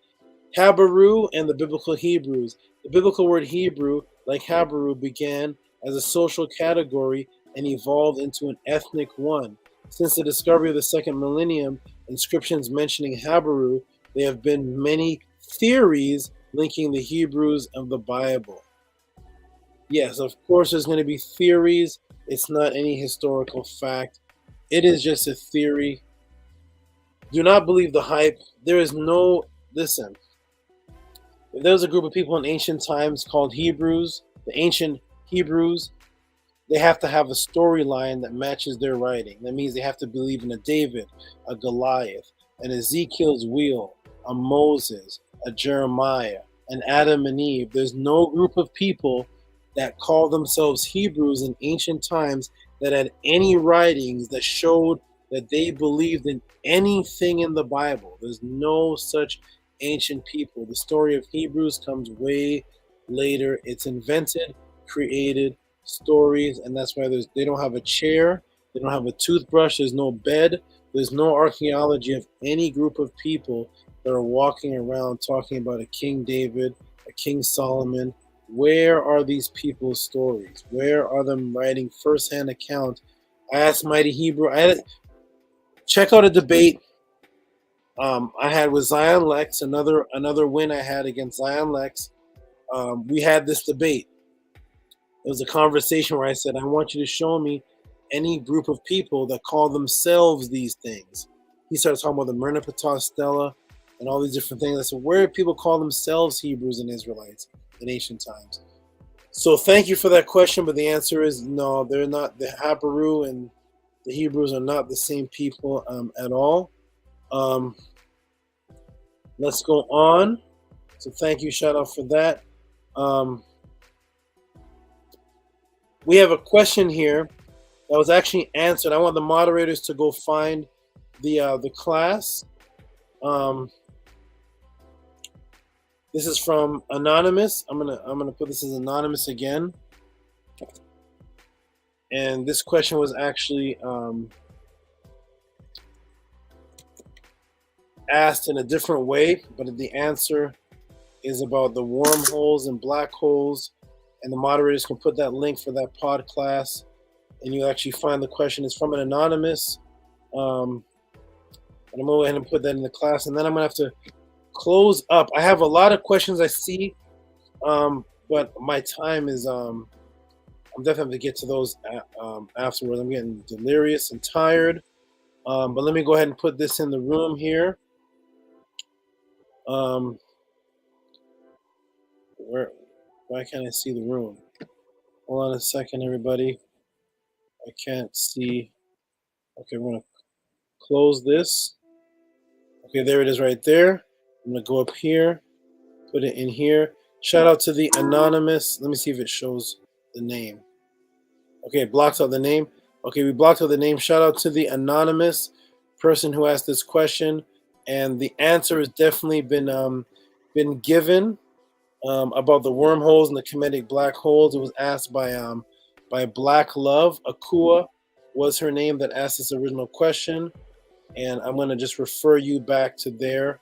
Habaru and the biblical Hebrews. The biblical word Hebrew, like Habaru, began as a social category and evolved into an ethnic one. Since the discovery of the second millennium, inscriptions mentioning Habaru, there have been many theories linking the Hebrews of the Bible. Yes, of course there's going to be theories. It's not any historical fact. It is just a theory. Do not believe the hype. There is no... Listen. If there was a group of people in ancient times called Hebrews, the ancient Hebrews, they have to have a storyline that matches their writing. That means they have to believe in a David, a Goliath, an Ezekiel's wheel, a Moses, a Jeremiah, an Adam and Eve. There's no group of people that call themselves Hebrews in ancient times that had any writings that showed that they believed in anything in the Bible. There's no such ancient people. The story of Hebrews comes way later. It's invented, created stories, and that's why they don't have a chair, they don't have a toothbrush, there's no bed, there's no archaeology of any group of people that are walking around talking about a King David, a King Solomon. Where are these people's stories? Where are them writing first-hand account? I asked Mighty Hebrew. Check out a debate I had with Zion Lex. Another win I had against Zion Lex. We had this debate. It was a conversation where I said, I want you to show me any group of people that call themselves these things. He started talking about the Myrna Patah Stela and all these different things. I said, where do people call themselves Hebrews and Israelites in ancient times? So thank you for that question, but the answer is no, they're not. The Hebrew and the Hebrews are not the same people at all. Let's go on. So thank you, shout out for that. We have a question here that was actually answered. I want the moderators to go find the class. This is from Anonymous. I'm gonna put this as Anonymous again. And this question was actually asked in a different way, but the answer is about the wormholes and black holes. And the moderators can put that link for that pod class, and you actually find the question. It's from an Anonymous. And I'm gonna go ahead and put that in the class, and then I'm gonna have to close up. I have a lot of questions I see, but my time is I'm definitely to get to those afterwards. I'm getting delirious and tired. But let me go ahead and put this in the room here. Why can't I see the room? Hold on a second, everybody. I can't see. Okay, we're gonna close this. Okay, there it is right there. I'm gonna go up here, put it in here. Shout out to the Anonymous. Let me see if it shows the name. Okay, it blocks out the name. Okay, we blocked out the name. Shout out to the Anonymous person who asked this question, and the answer has definitely been given about the wormholes and the Kemetic black holes. It was asked by Black Love. Akua was her name that asked this original question, and I'm gonna just refer you back to there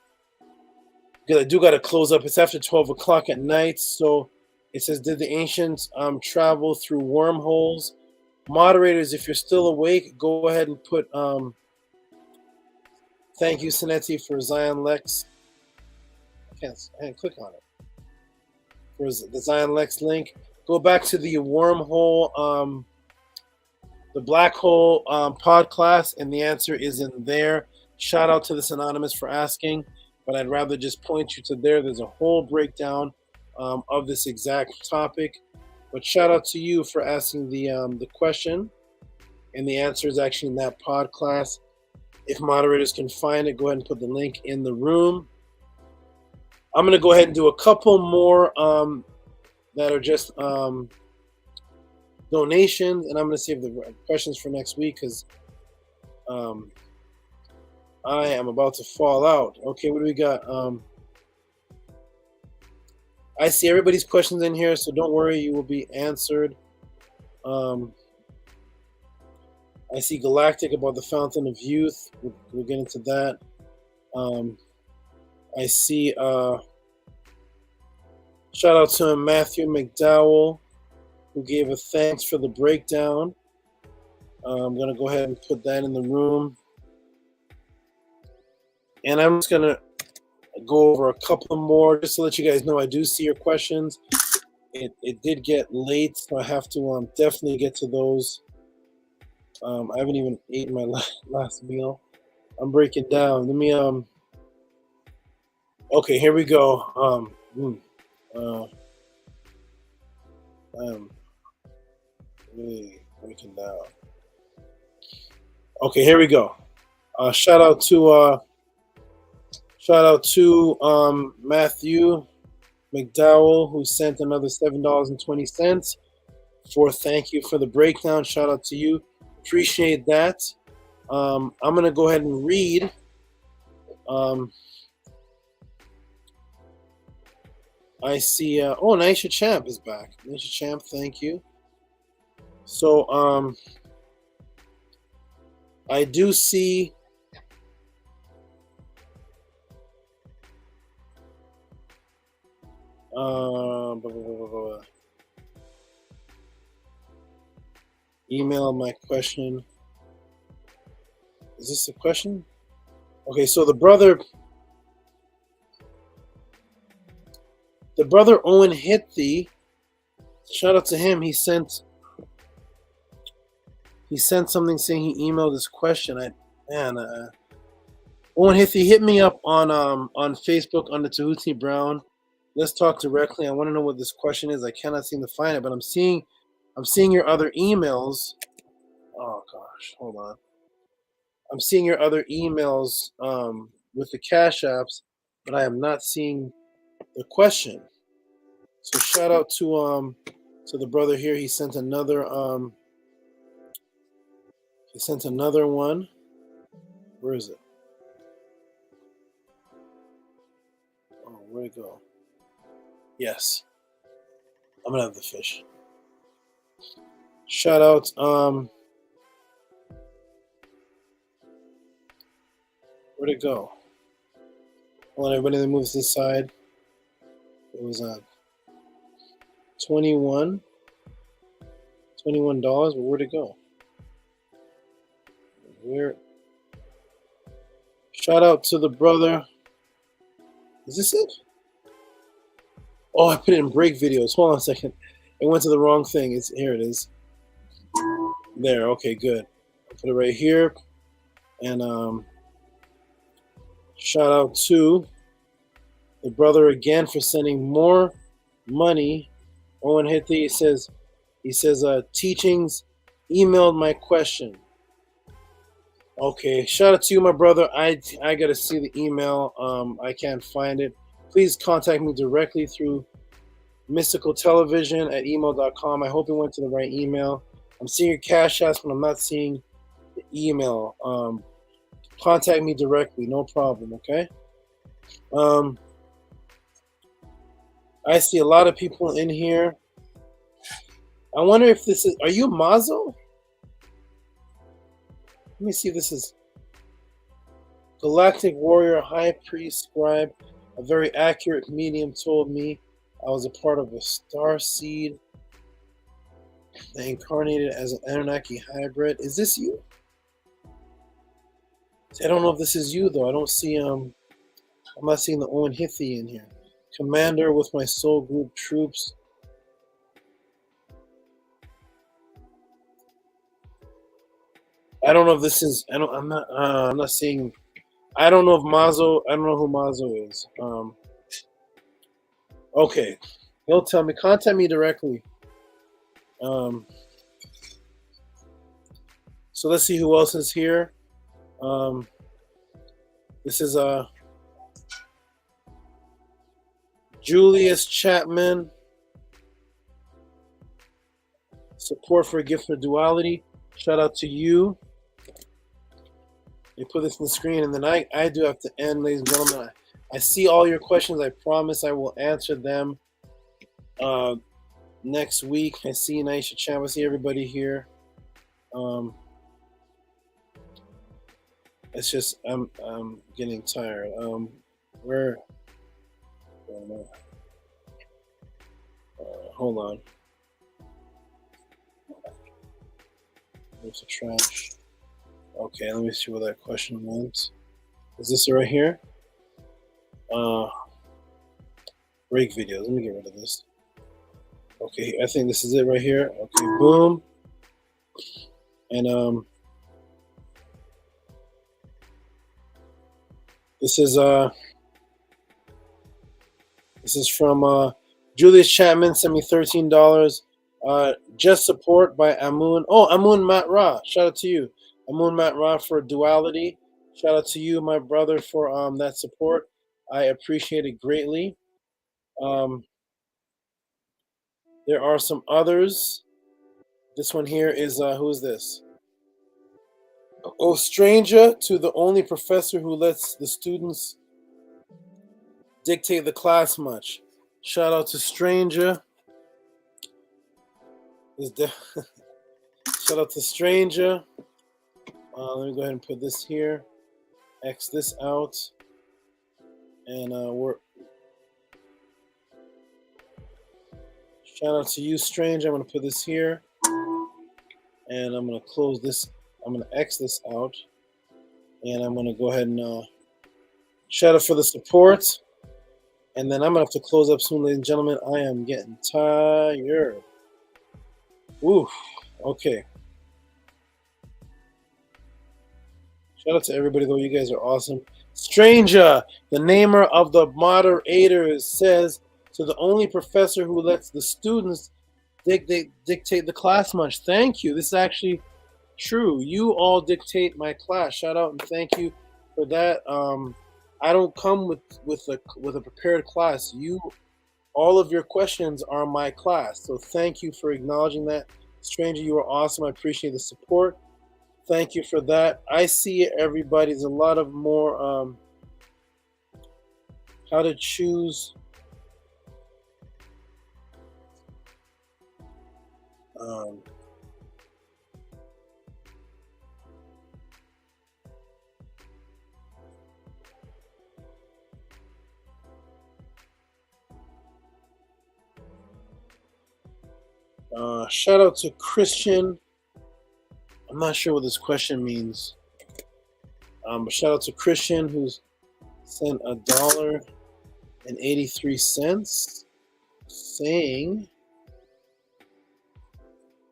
because I do got to close up. It's after 12 o'clock at night, so it says, did the ancients travel through wormholes? Moderators, if you're still awake, go ahead and put thank you, Sinetti, for Zion Lex. I can't click on it. For the Zion Lex link. Go back to the wormhole, the black hole pod class, and the answer is in there. Shout out to this Anonymous for asking, but I'd rather just point you to there. There's a whole breakdown of this exact topic. But shout out to you for asking the question, and the answer is actually in that pod class. If moderators can find it, go ahead and put the link in the room. I'm going to go ahead and do a couple more that are just donations, and I'm going to save the questions for next week because I am about to fall out. Okay, what do we got? I see everybody's questions in here, so don't worry, you will be answered. I see Galactic about the Fountain of Youth. We'll get into that. I see, shout out to Matthew McDowell, who gave a thanks for the breakdown. I'm going to go ahead and put that in the room. And I'm just going to go over a couple more just to let you guys know I do see your questions. It did get late, so I have to definitely get to those. I haven't even eaten my last meal. I'm breaking down. Let me okay, here we go. I'm really breaking down. Okay, here we go. Shout out to Matthew McDowell, who sent another $7.20 for thank you for the breakdown. Shout out to you. Appreciate that. I'm going to go ahead and read. I see, Naisha Champ is back. Naisha Champ, thank you. So, I do see email my question. Is this a question? Okay, so the brother Owen Hithi, shout out to him. He sent something saying he emailed his question. Owen Hithi, hit me up on Facebook under Tehuti Brown. let's talk directly. I want to know what this question is. I cannot seem to find it, but I'm seeing your other emails. Oh gosh, hold on. I'm seeing your other emails with the Cash Apps, but I am not seeing the question. So shout out to the brother here. He sent another one. Where is it? Oh, where'd it go? Yes. I'm gonna have the fish. Shout out where'd it go? Hold on, everybody that moves this side. It was $21, but where'd it go? Where? Shout out to the brother. Is this it? Oh, I put it in break videos. Hold on a second. It went to the wrong thing. Here it is. There. Okay, good. I'll put it right here. And shout out to the brother again for sending more money. Owen Hithi, he says teachings emailed my question. Okay, shout out to you, my brother. I gotta see the email. I can't find it. Please contact me directly through mysticaltelevision@email.com. I hope it went to the right email. I'm seeing your Cash Apps, but I'm not seeing the email. Contact me directly, no problem. Okay. I see a lot of people in here. I wonder if this is. Are you Mazo? Let me see if this is Galactic Warrior, High Priest, Scribe. A very accurate medium told me I was a part of a star seed that incarnated as an Anunnaki hybrid. Is this you? I don't know if this is you though. I don't see I'm not seeing the Owen Hithi in here. Commander with my soul group troops. I don't know if this is. I'm not seeing. I don't know if Mazo. I don't know who Mazo is. Okay, he'll tell me. Contact me directly. So let's see who else is here. This is Julius Chapman. Support for a gift for duality. Shout out to you. They put this on the screen, and then I do have to end, ladies and gentlemen. I see all your questions. I promise I will answer them next week. I see Naisha Champ. I see everybody here. It's just I'm getting tired. Hold on. There's the trash. Okay, let me see where that question went. Is this right here? Break videos. Let me get rid of this. Okay, I think this is it right here. Okay, boom. And this is from Julius Chapman. Sent me $13. Just support by Amun. Oh, Amun Mat Ra. Shout out to you. Amun Mat Ra for duality. Shout out to you, my brother, for that support. I appreciate it greatly. There are some others. This one here is who is this? Oh, stranger to the only professor who lets the students dictate the class much. Shout out to stranger. Shout out to stranger. Let me go ahead and put this here. X this out. And shout out to you, stranger. I'm going to put this here. And I'm going to close this. I'm going to X this out. And I'm going to go ahead and shout out for the support. And then I'm going to have to close up soon, ladies and gentlemen. I am getting tired. Ooh, okay. Shout out to everybody, though. You guys are awesome. Stranger, the namer of the moderators, says to the only professor who lets the students dictate the class munch. Thank you. This is actually true. You all dictate my class. Shout out and thank you for that. I don't come with a prepared class. All of your questions are my class. So thank you for acknowledging that. Stranger, you are awesome. I appreciate the support. Thank you for that. I see it, everybody. There's a lot of more how to choose shout out to Christian. I'm not sure what this question means. But shout out to Christian who's sent $1.83 saying,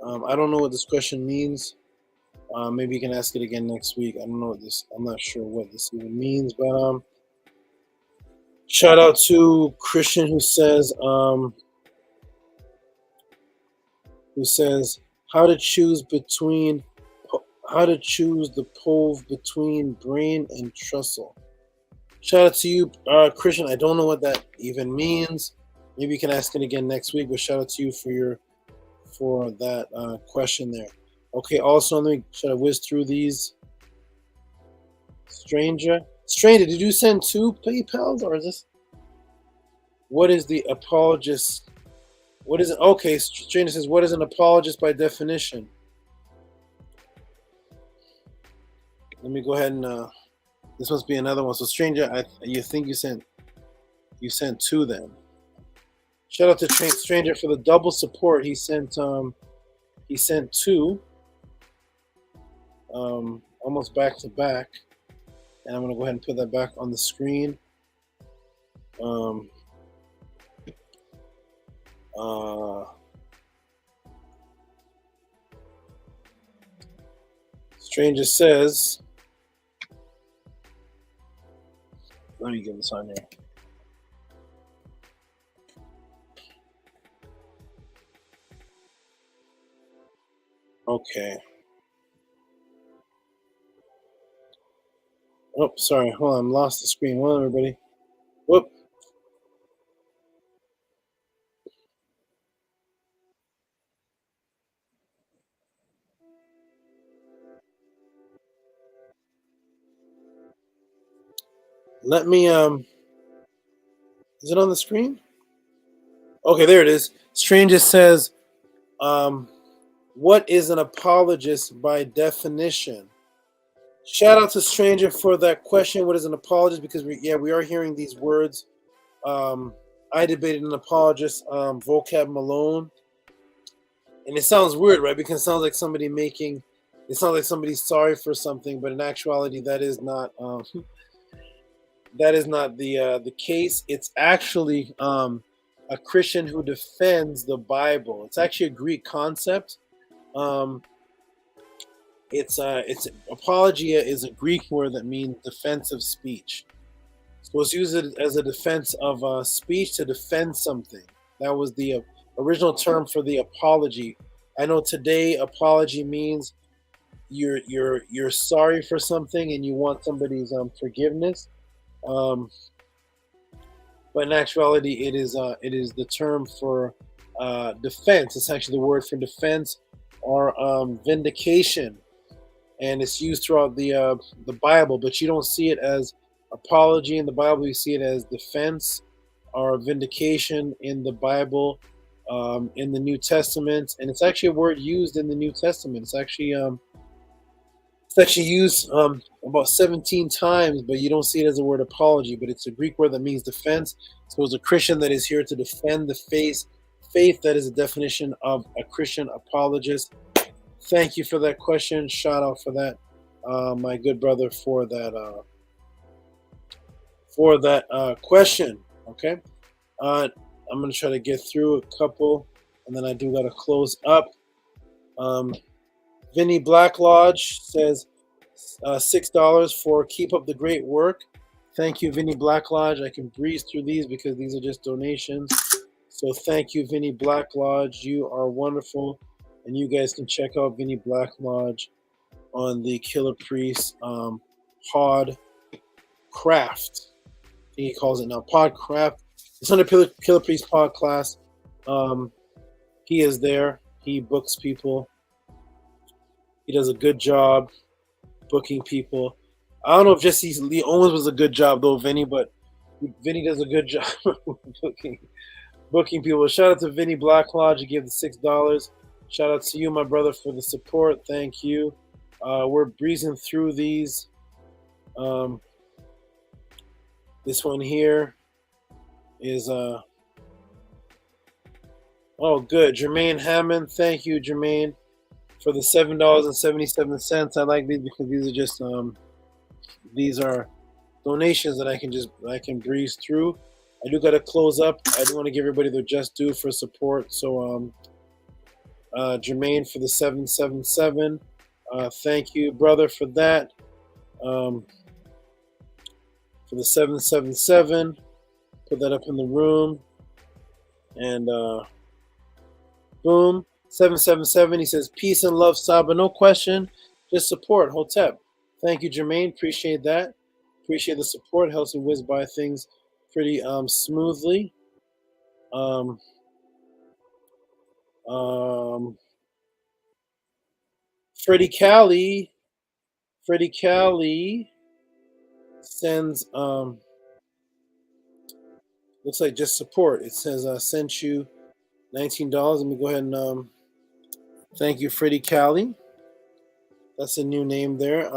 I don't know what this question means. Maybe you can ask it again next week. I don't know I'm not sure what this even means, but shout out to Christian who says how to choose the pove between brain and trestle. Shout out to you, Christian. I don't know what that even means. Maybe you can ask it again next week, but shout out to you for that question there. Okay, also let me try to whiz through these. Stranger, did you send 2 PayPals or is this? What is the apologist? What is it? Okay, Stranger says, what is an apologist by definition? Let me go ahead and this must be another one. So Stranger, you think you sent 2 then. Shout out to Stranger for the double support. He sent 2 almost back to back. And I'm gonna go ahead and put that back on the screen. Stranger says, let me get this on here. Okay. Oh, sorry. Hold on. I lost the screen. Hold on, everybody. Whoop. Let me, is it on the screen? Okay, there it is. Stranger says, what is an apologist by definition? Shout out to Stranger for that question. What is an apologist? Because we are hearing these words. I debated an apologist, vocab Malone. And it sounds weird, right? Because it sounds like it sounds like somebody's sorry for something, but in actuality, that is not the case. It's actually a Christian who defends the Bible. It's actually a Greek concept. It's apologia is a Greek word that means defensive speech. So it's used as a defense of speech to defend something. That was the original term for the apology. I know today apology means you're sorry for something and you want somebody's forgiveness. But in actuality, it is the term for defense. It's actually the word for defense or vindication, and it's used throughout the Bible. But you don't see it as apology in the Bible. You see it as defense or vindication in the Bible, in the New Testament, and it's actually a word used in the New Testament. It's actually used about 17 times, but you don't see it as a word apology, but it's a Greek word that means defense. So it's a Christian that is here to defend the faith. That is a definition of a Christian apologist. Thank you for that question. Shout out for that, my good brother, for that question. Okay. I'm going to try to get through a couple, and then I do got to close up. Vinny Black Lodge says $6 for keep up the great work. Thank you, Vinny Black Lodge. I can breeze through these because these are just donations. So thank you, Vinny Black Lodge. You are wonderful. And you guys can check out Vinny Black Lodge on the Killer Priest Pod Craft. I think he calls it now. Pod Craft. It's under Killer Priest Podclass. He is there. He books people. He does a good job booking people. I don't know if Jesse Lee Owens was a good job though, Vinny, but Vinny does a good job booking people. Shout out to Vinny Black Lodge. He gave the $6. Shout out to you, my brother, for the support. Thank you. We're breezing through these. This one here is oh good. Jermaine Hammond. Thank you, Jermaine, for the $7.77. I like these because these are just these are donations that I can breeze through. I do gotta close up. I do want to give everybody their just due for support. So Jermaine for the 777. Thank you, brother, for that. For the 777. Put that up in the room. And boom. 777. He says, peace and love, Saba. No question. Just support. Hotep. Thank you, Jermaine. Appreciate that. Appreciate the support. Helps me whiz by things pretty smoothly. Freddie Cali sends looks like just support. It says sent you $19. Let me go ahead and thank you, Freddie Cali. That's a new name there.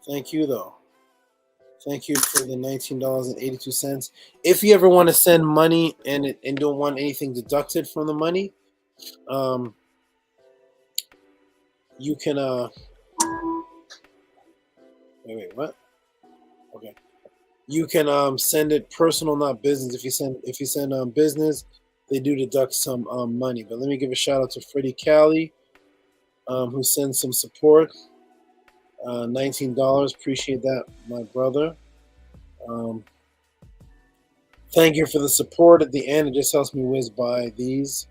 Thank you though. Thank you for the $19.82. If you ever want to send money and don't want anything deducted from the money, you can wait, what? Okay. You can send it personal, not business. If you send business, they do deduct some money. But let me give a shout out to Freddie Cali, who sends some support. $19. Appreciate that, my brother. Thank you for the support at the end. It just helps me whiz by these.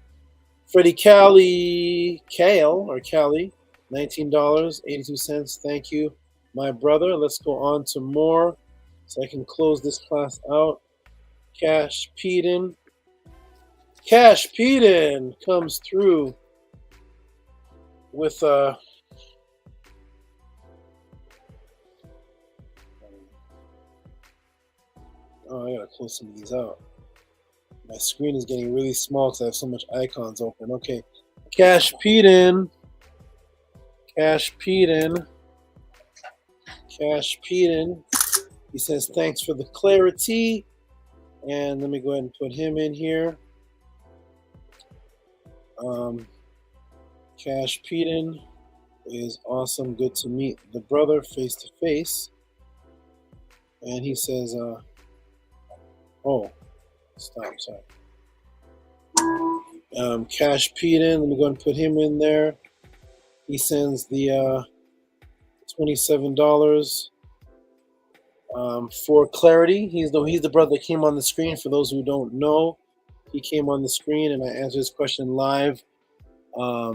Freddie Cali, Cali, $19.82. Thank you, my brother. Let's go on to more so I can close this class out. Cash Peden comes through with oh, I gotta close some of these out. My screen is getting really small because I have so much icons open. Okay, Cash Peden. He says thanks for the clarity, and let me go ahead and put him in here. Cash Peden is awesome. Good to meet the brother face to face. And he says, oh, stop, sorry. Cash Peden, let me go ahead and put him in there. He sends the $27 for clarity. He's the brother that came on the screen. For those who don't know, he came on the screen and I answered his question live. I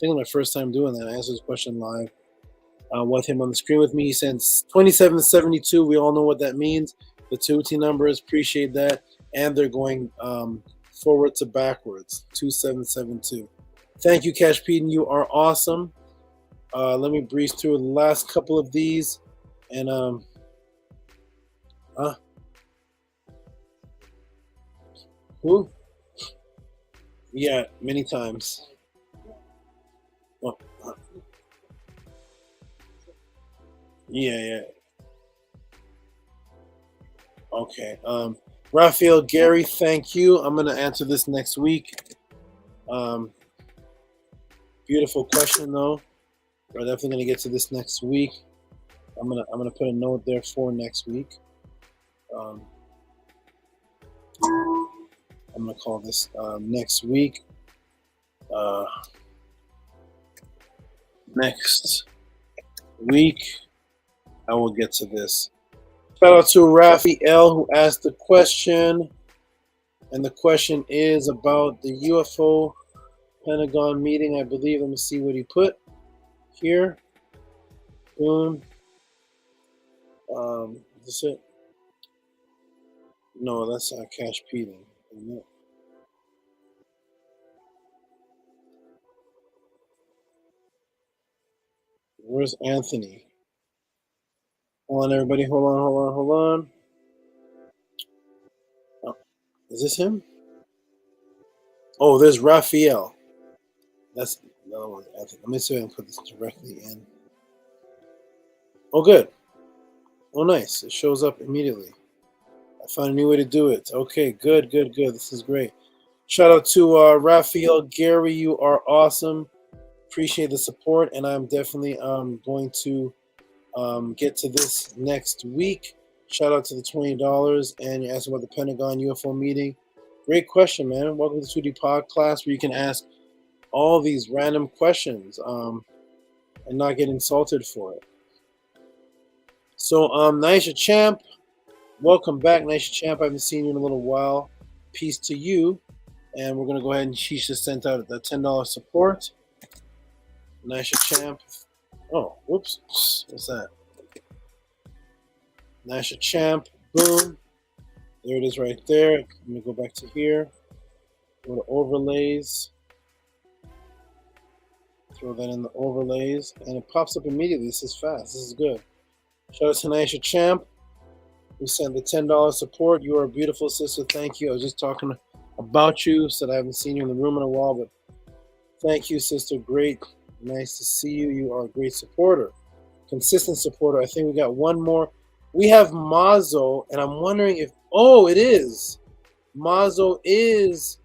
think it was my first time doing that. I answered his question live with him on the screen with me. He sends 2772. We all know what that means. The Tehuti numbers, appreciate that. And they're going forward to backwards, 2772. Thank you, Cash Peden. You are awesome. Let me breeze through the last couple of these. And, who? Yeah, many times. Oh, yeah. Okay. Raphael Gary, thank you. I'm gonna answer this next week. Beautiful question though. We're definitely gonna get to this next week. I'm gonna put a note there for next week. I'm gonna call this next week. Next week, I will get to this. Shout out to Raphael who asked the question. And the question is about the UFO Pentagon meeting, I believe. Let me see what he put here. Boom. Is this it? No, that's Cash Peeling. Where's Anthony? Hold on, everybody. Hold on. Oh, is this him? Oh, there's Raphael. That's the other one, Anthony. Let me see if I can put this directly in. Oh, good. Oh, nice. It shows up immediately. I found a new way to do it. Okay, good. This is great. Shout out to Raphael, Gary. You are awesome. Appreciate the support, and I'm definitely going to get to this next week. Shout out to the $20, and you asked about the Pentagon UFO meeting. Great question, man. Welcome to 2D Podclass, where you can ask all these random questions and not get insulted for it. So, Naisha Champ, welcome back, Naisha Champ. I haven't seen you in a little while. Peace to you. And we're going to go ahead and she just sent out the $10 support. Naisha Champ. Oh, whoops. What's that? Naisha Champ. Boom. There it is right there. Let me go back to here. Go to overlays. Throw that in the overlays. And it pops up immediately. This is fast. This is good. Shout out to Naisha Champ, who sent the $10 support. You are a beautiful sister. Thank you. I was just talking about you. Said I haven't seen you in the room in a while, but thank you, sister. Great. Nice to see you. You are a great supporter. Consistent supporter. I think we got one more. We have Mazo, and I'm wondering if... Oh, it is. Mazo is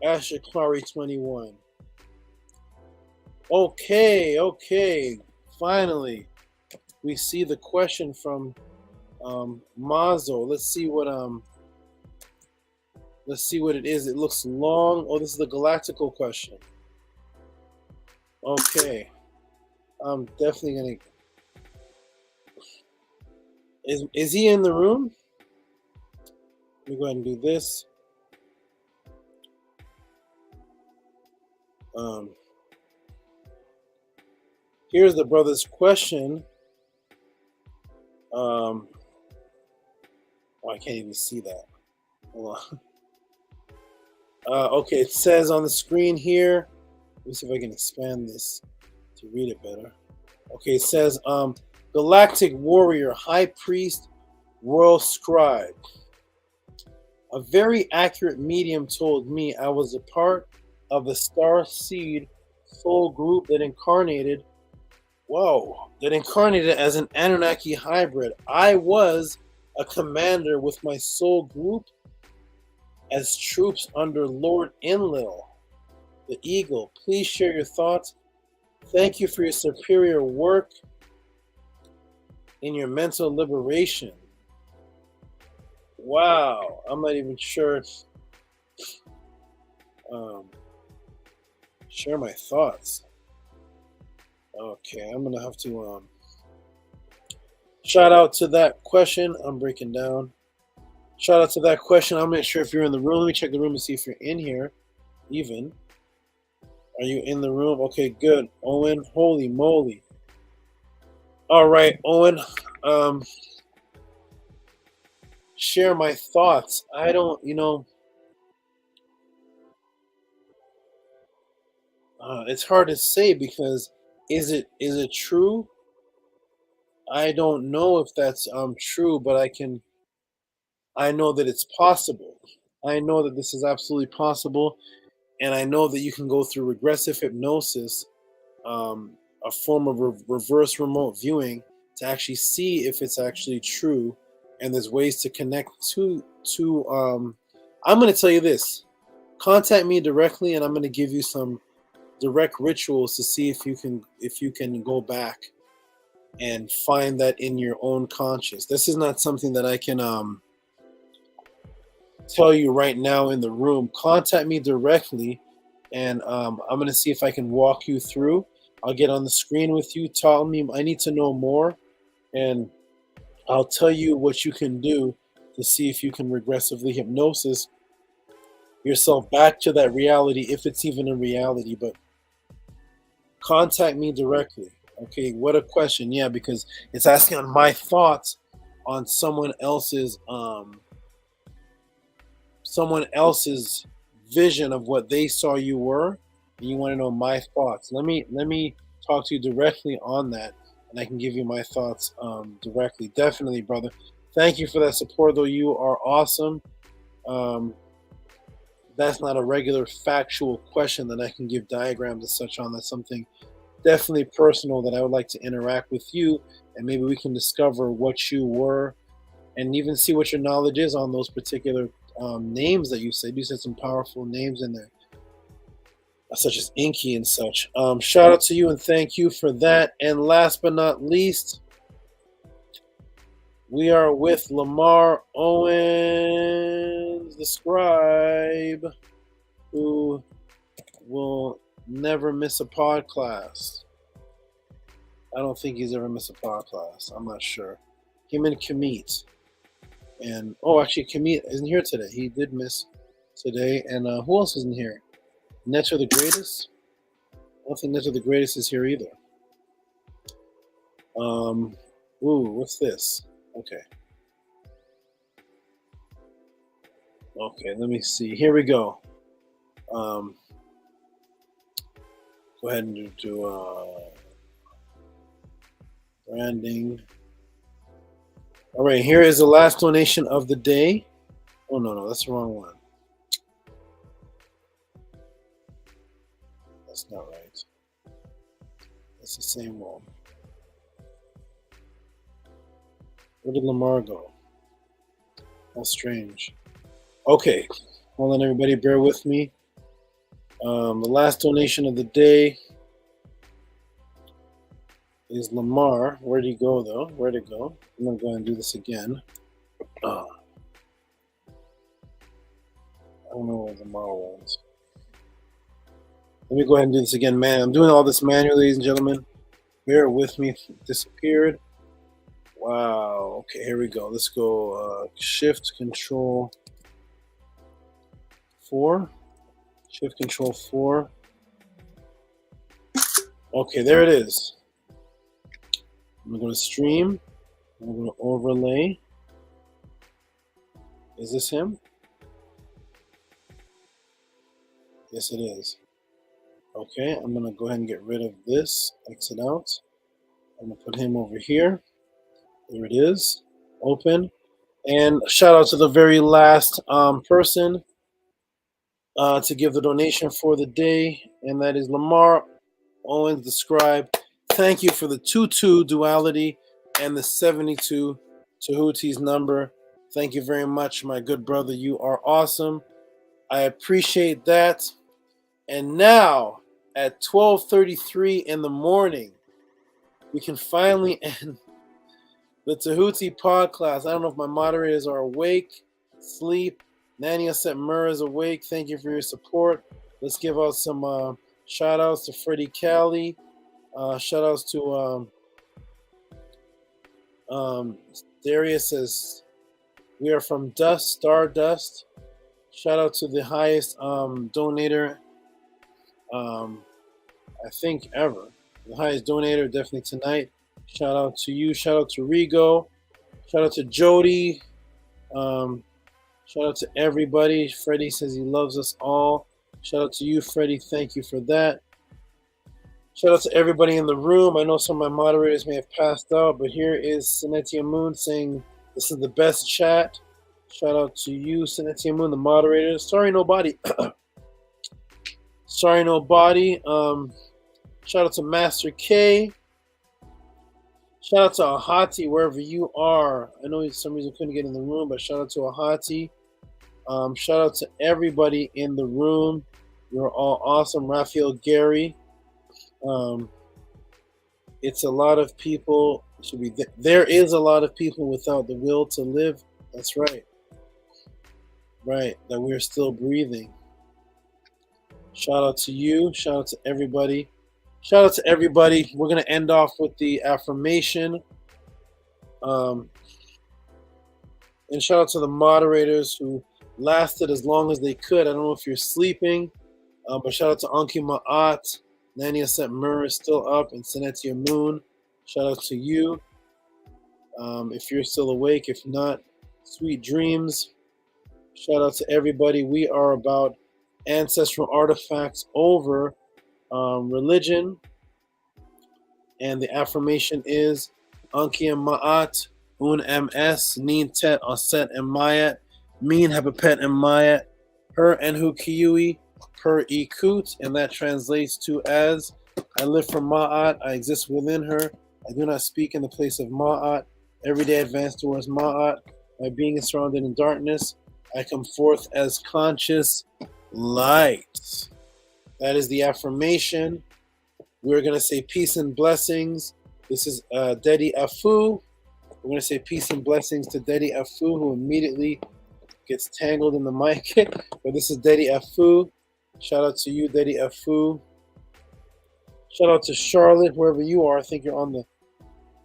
Ashikari 21. Okay. Finally, we see the question from Mazo. Let's see what it is. It looks long. Oh, this is the galactical question. Okay. I'm definitely gonna... Is he in the room? Let me go ahead and do this. Here's the brother's question. Oh, I can't even see that. Hold on. Okay, it says on the screen here. Let me see if I can expand this to read it better. Okay, it says Galactic Warrior, High Priest, Royal Scribe. A very accurate medium told me I was a part of the Star Seed soul group that incarnated as an Anunnaki hybrid. I was a commander with my soul group as troops under Lord Enlil, the Eagle. Please share your thoughts. Thank you for your superior work in your mental liberation. Wow, I'm not even sure. Share my thoughts. Okay, I'm gonna have to shout out to that question. I'm breaking down. Shout out to that question. I'm not sure if you're in the room. Let me check the room and see if you're in here. Even. Are you in the room? Okay, good. Owen, holy moly. All right, Owen. Share my thoughts. I don't, it's hard to say because is it true? I don't know if that's true, but I know that it's possible. I know that this is absolutely possible, and I know that you can go through regressive hypnosis, a form of reverse remote viewing, to actually see if it's actually true, and there's ways to connect to I'm going to tell you this. Contact me directly, and I'm going to give you some direct rituals to see if you can go back and find that in your own conscious. This is not something that I can tell you right now in the room. Contact me directly, and I'm going to see if I can walk you through. I'll get on the screen with you. Tell me I need to know more, and I'll tell you what you can do to see if you can regressively hypnosis yourself back to that reality, if it's even a reality. But contact me directly. Okay, what a question. Yeah, because it's asking on my thoughts on someone else's vision of what they saw you were, and you want to know my thoughts. Let me talk to you directly on that, and I can give you my thoughts directly. Definitely, brother. Thank you for that support, though. You are awesome. That's not a regular factual question that I can give diagrams and such on. That's something definitely personal that I would like to interact with you, and maybe we can discover what you were and even see what your knowledge is on those particular names that you said. You said some powerful names in there, such as Inky and such. Shout out to you and thank you for that. And last but not least, we are with Lamar Owens, the scribe, who will never miss a pod class. I don't think he's ever missed a pod class. I'm not sure. Him and Kamit. And, actually, Kamit isn't here today. He did miss today. And who else isn't here? Neto the Greatest? I don't think Neto the Greatest is here either. What's this? Okay, let me see. Here we go. Go ahead and do branding. All right, here is the last donation of the day. Oh, no, that's the wrong one. That's not right. That's the same one. Where did Lamar go? How strange. Okay, hold on, everybody. Bear with me. The last donation of the day is Lamar. Where'd he go, though? Where'd it go? I'm going to go ahead and do this again. I don't know where Lamar was. Let me go ahead and do this again, man. I'm doing all this manually, ladies and gentlemen. Bear with me. It disappeared. Wow. Okay, here we go. Let's go Shift Control 4. Shift Control 4. Okay, there it is. I'm going to go to Stream. I'm going to Overlay. Is this him? Yes, it is. Okay, I'm going to go ahead and get rid of this. Exit out. I'm going to put him over here. There it is. Open. And shout out to the very last person to give the donation for the day, and that is Lamar Owens, the scribe. Thank you for the 2-2 duality and the 72 Tehuti's number. Thank you very much, my good brother. You are awesome. I appreciate that. And now, at 12:33 in the morning, we can finally end the Tehuti Podclass. I don't know if my moderators are awake, sleep. Nania Setmur is awake. Thank you for your support. Let's give out some shout outs to Freddie Cali. Shout outs to Darius says, we are from Dust, Stardust. Shout out to the highest donator, I think ever. The highest donator definitely tonight. Shout out to you. Shout out to Rigo. Shout out to Jody. Shout out to everybody. Freddie says he loves us all. Shout out to you, Freddie. Thank you for that. Shout out to everybody in the room. I know some of my moderators may have passed out, but here is Sinetia Moon saying this is the best chat. Shout out to you, Sinetia Moon, the moderator. Sorry, nobody. Sorry, nobody. Shout out to Master K. Shout out to Ahati, wherever you are. I know for some reason couldn't get in the room, but shout out to Ahati. Shout out to everybody in the room. You're all awesome. Raphael Gary. It's a lot of people. There is a lot of people without the will to live. That's right. Right, that we're still breathing. Shout out to you. Shout out to everybody. Shout out to everybody. We're going to end off with the affirmation. And shout out to the moderators who lasted as long as they could. I don't know if you're sleeping, but shout out to Anki Ma'at. Nania Set Mur is still up, and Senetia Moon. Shout out to you. If you're still awake, if not, sweet dreams. Shout out to everybody. We are about ancestral artifacts over religion. And the affirmation is Anki Ma'at, Un MS, Nin Tet, Aset, and Mayat, Min Habapet, and Mayat, Her Enhu Kiyui, Per Ikut, and that translates to as I live from Ma'at, I exist within her, I do not speak in the place of Ma'at, every day advance towards Ma'at, my being is surrounded in darkness, I come forth as conscious light. That is the affirmation. We're going to say peace and blessings. This is Dedi Afu. We're going to say peace and blessings to Dedi Afu, who immediately gets tangled in the mic. But this is Dedi Afu. Shout out to you, Dedi Afu. Shout out to Charlotte, wherever you are. I think you're on the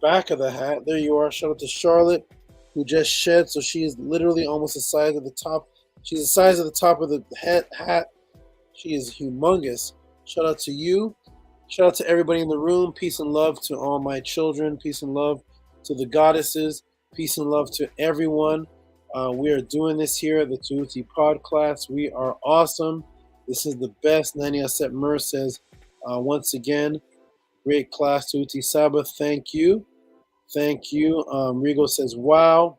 back of the hat. There you are. Shout out to Charlotte, who just shed. So she is literally almost the size of the top. She's the size of the top of the hat. She is humongous. Shout out to you. Shout out to everybody in the room. Peace and love to all my children. Peace and love to the goddesses. Peace and love to everyone. We are doing this here at the Tehuti Podclass. We are awesome. This is the best. Nani Aset Mur says, once again, great class, Tehuti Sabbath. Thank you. Thank you. Rigo says, wow.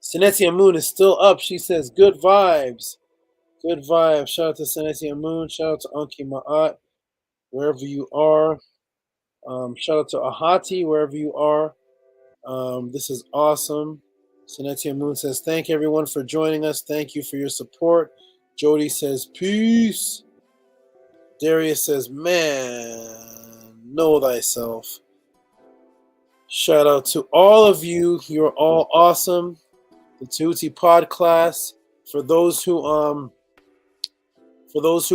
Senetia Moon is still up. She says, good vibes. Good vibes. Shout out to Senetia Moon. Shout out to Anki Ma'at, wherever you are. Shout out to Ahati, wherever you are. This is awesome. Senetia Moon says, thank everyone for joining us. Thank you for your support. Jody says, peace. Darius says, man, know thyself. Shout out to all of you. You're all awesome. The Tehuti Podclass. For those who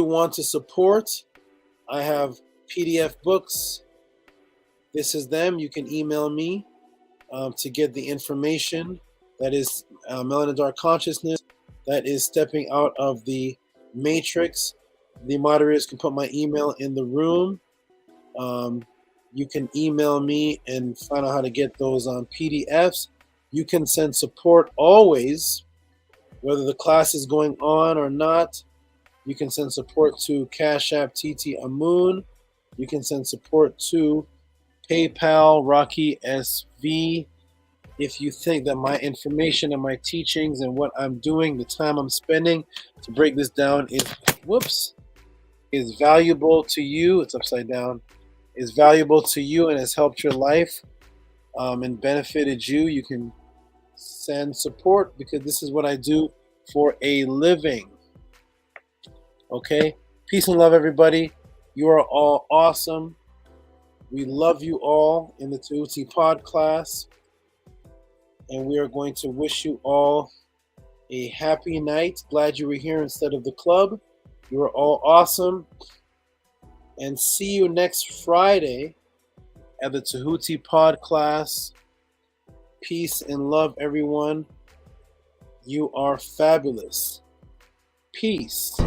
want to support, I have PDF books. This is them. You can email me to get the information. That is Melanin Dark Consciousness. That is stepping out of the matrix. The moderators can put my email in the room. You can email me and find out how to get those PDFs. You can send support always, whether the class is going on or not. You can send support to Cash App TT Amun. You can send support to PayPal Rocky SV. If you think that my information and my teachings and what I'm doing, the time I'm spending to break this down is valuable to you. It's upside down. Is valuable to you and has helped your life and benefited you, you can send support, because this is what I do for a living. Okay? Peace and love, everybody. You are all awesome. We love you all in the Tehuti Podclass. And we are going to wish you all a happy night. Glad you were here instead of the club. You are all awesome. And see you next Friday at the Tehuti Podclass. Peace and love, everyone. You are fabulous. Peace.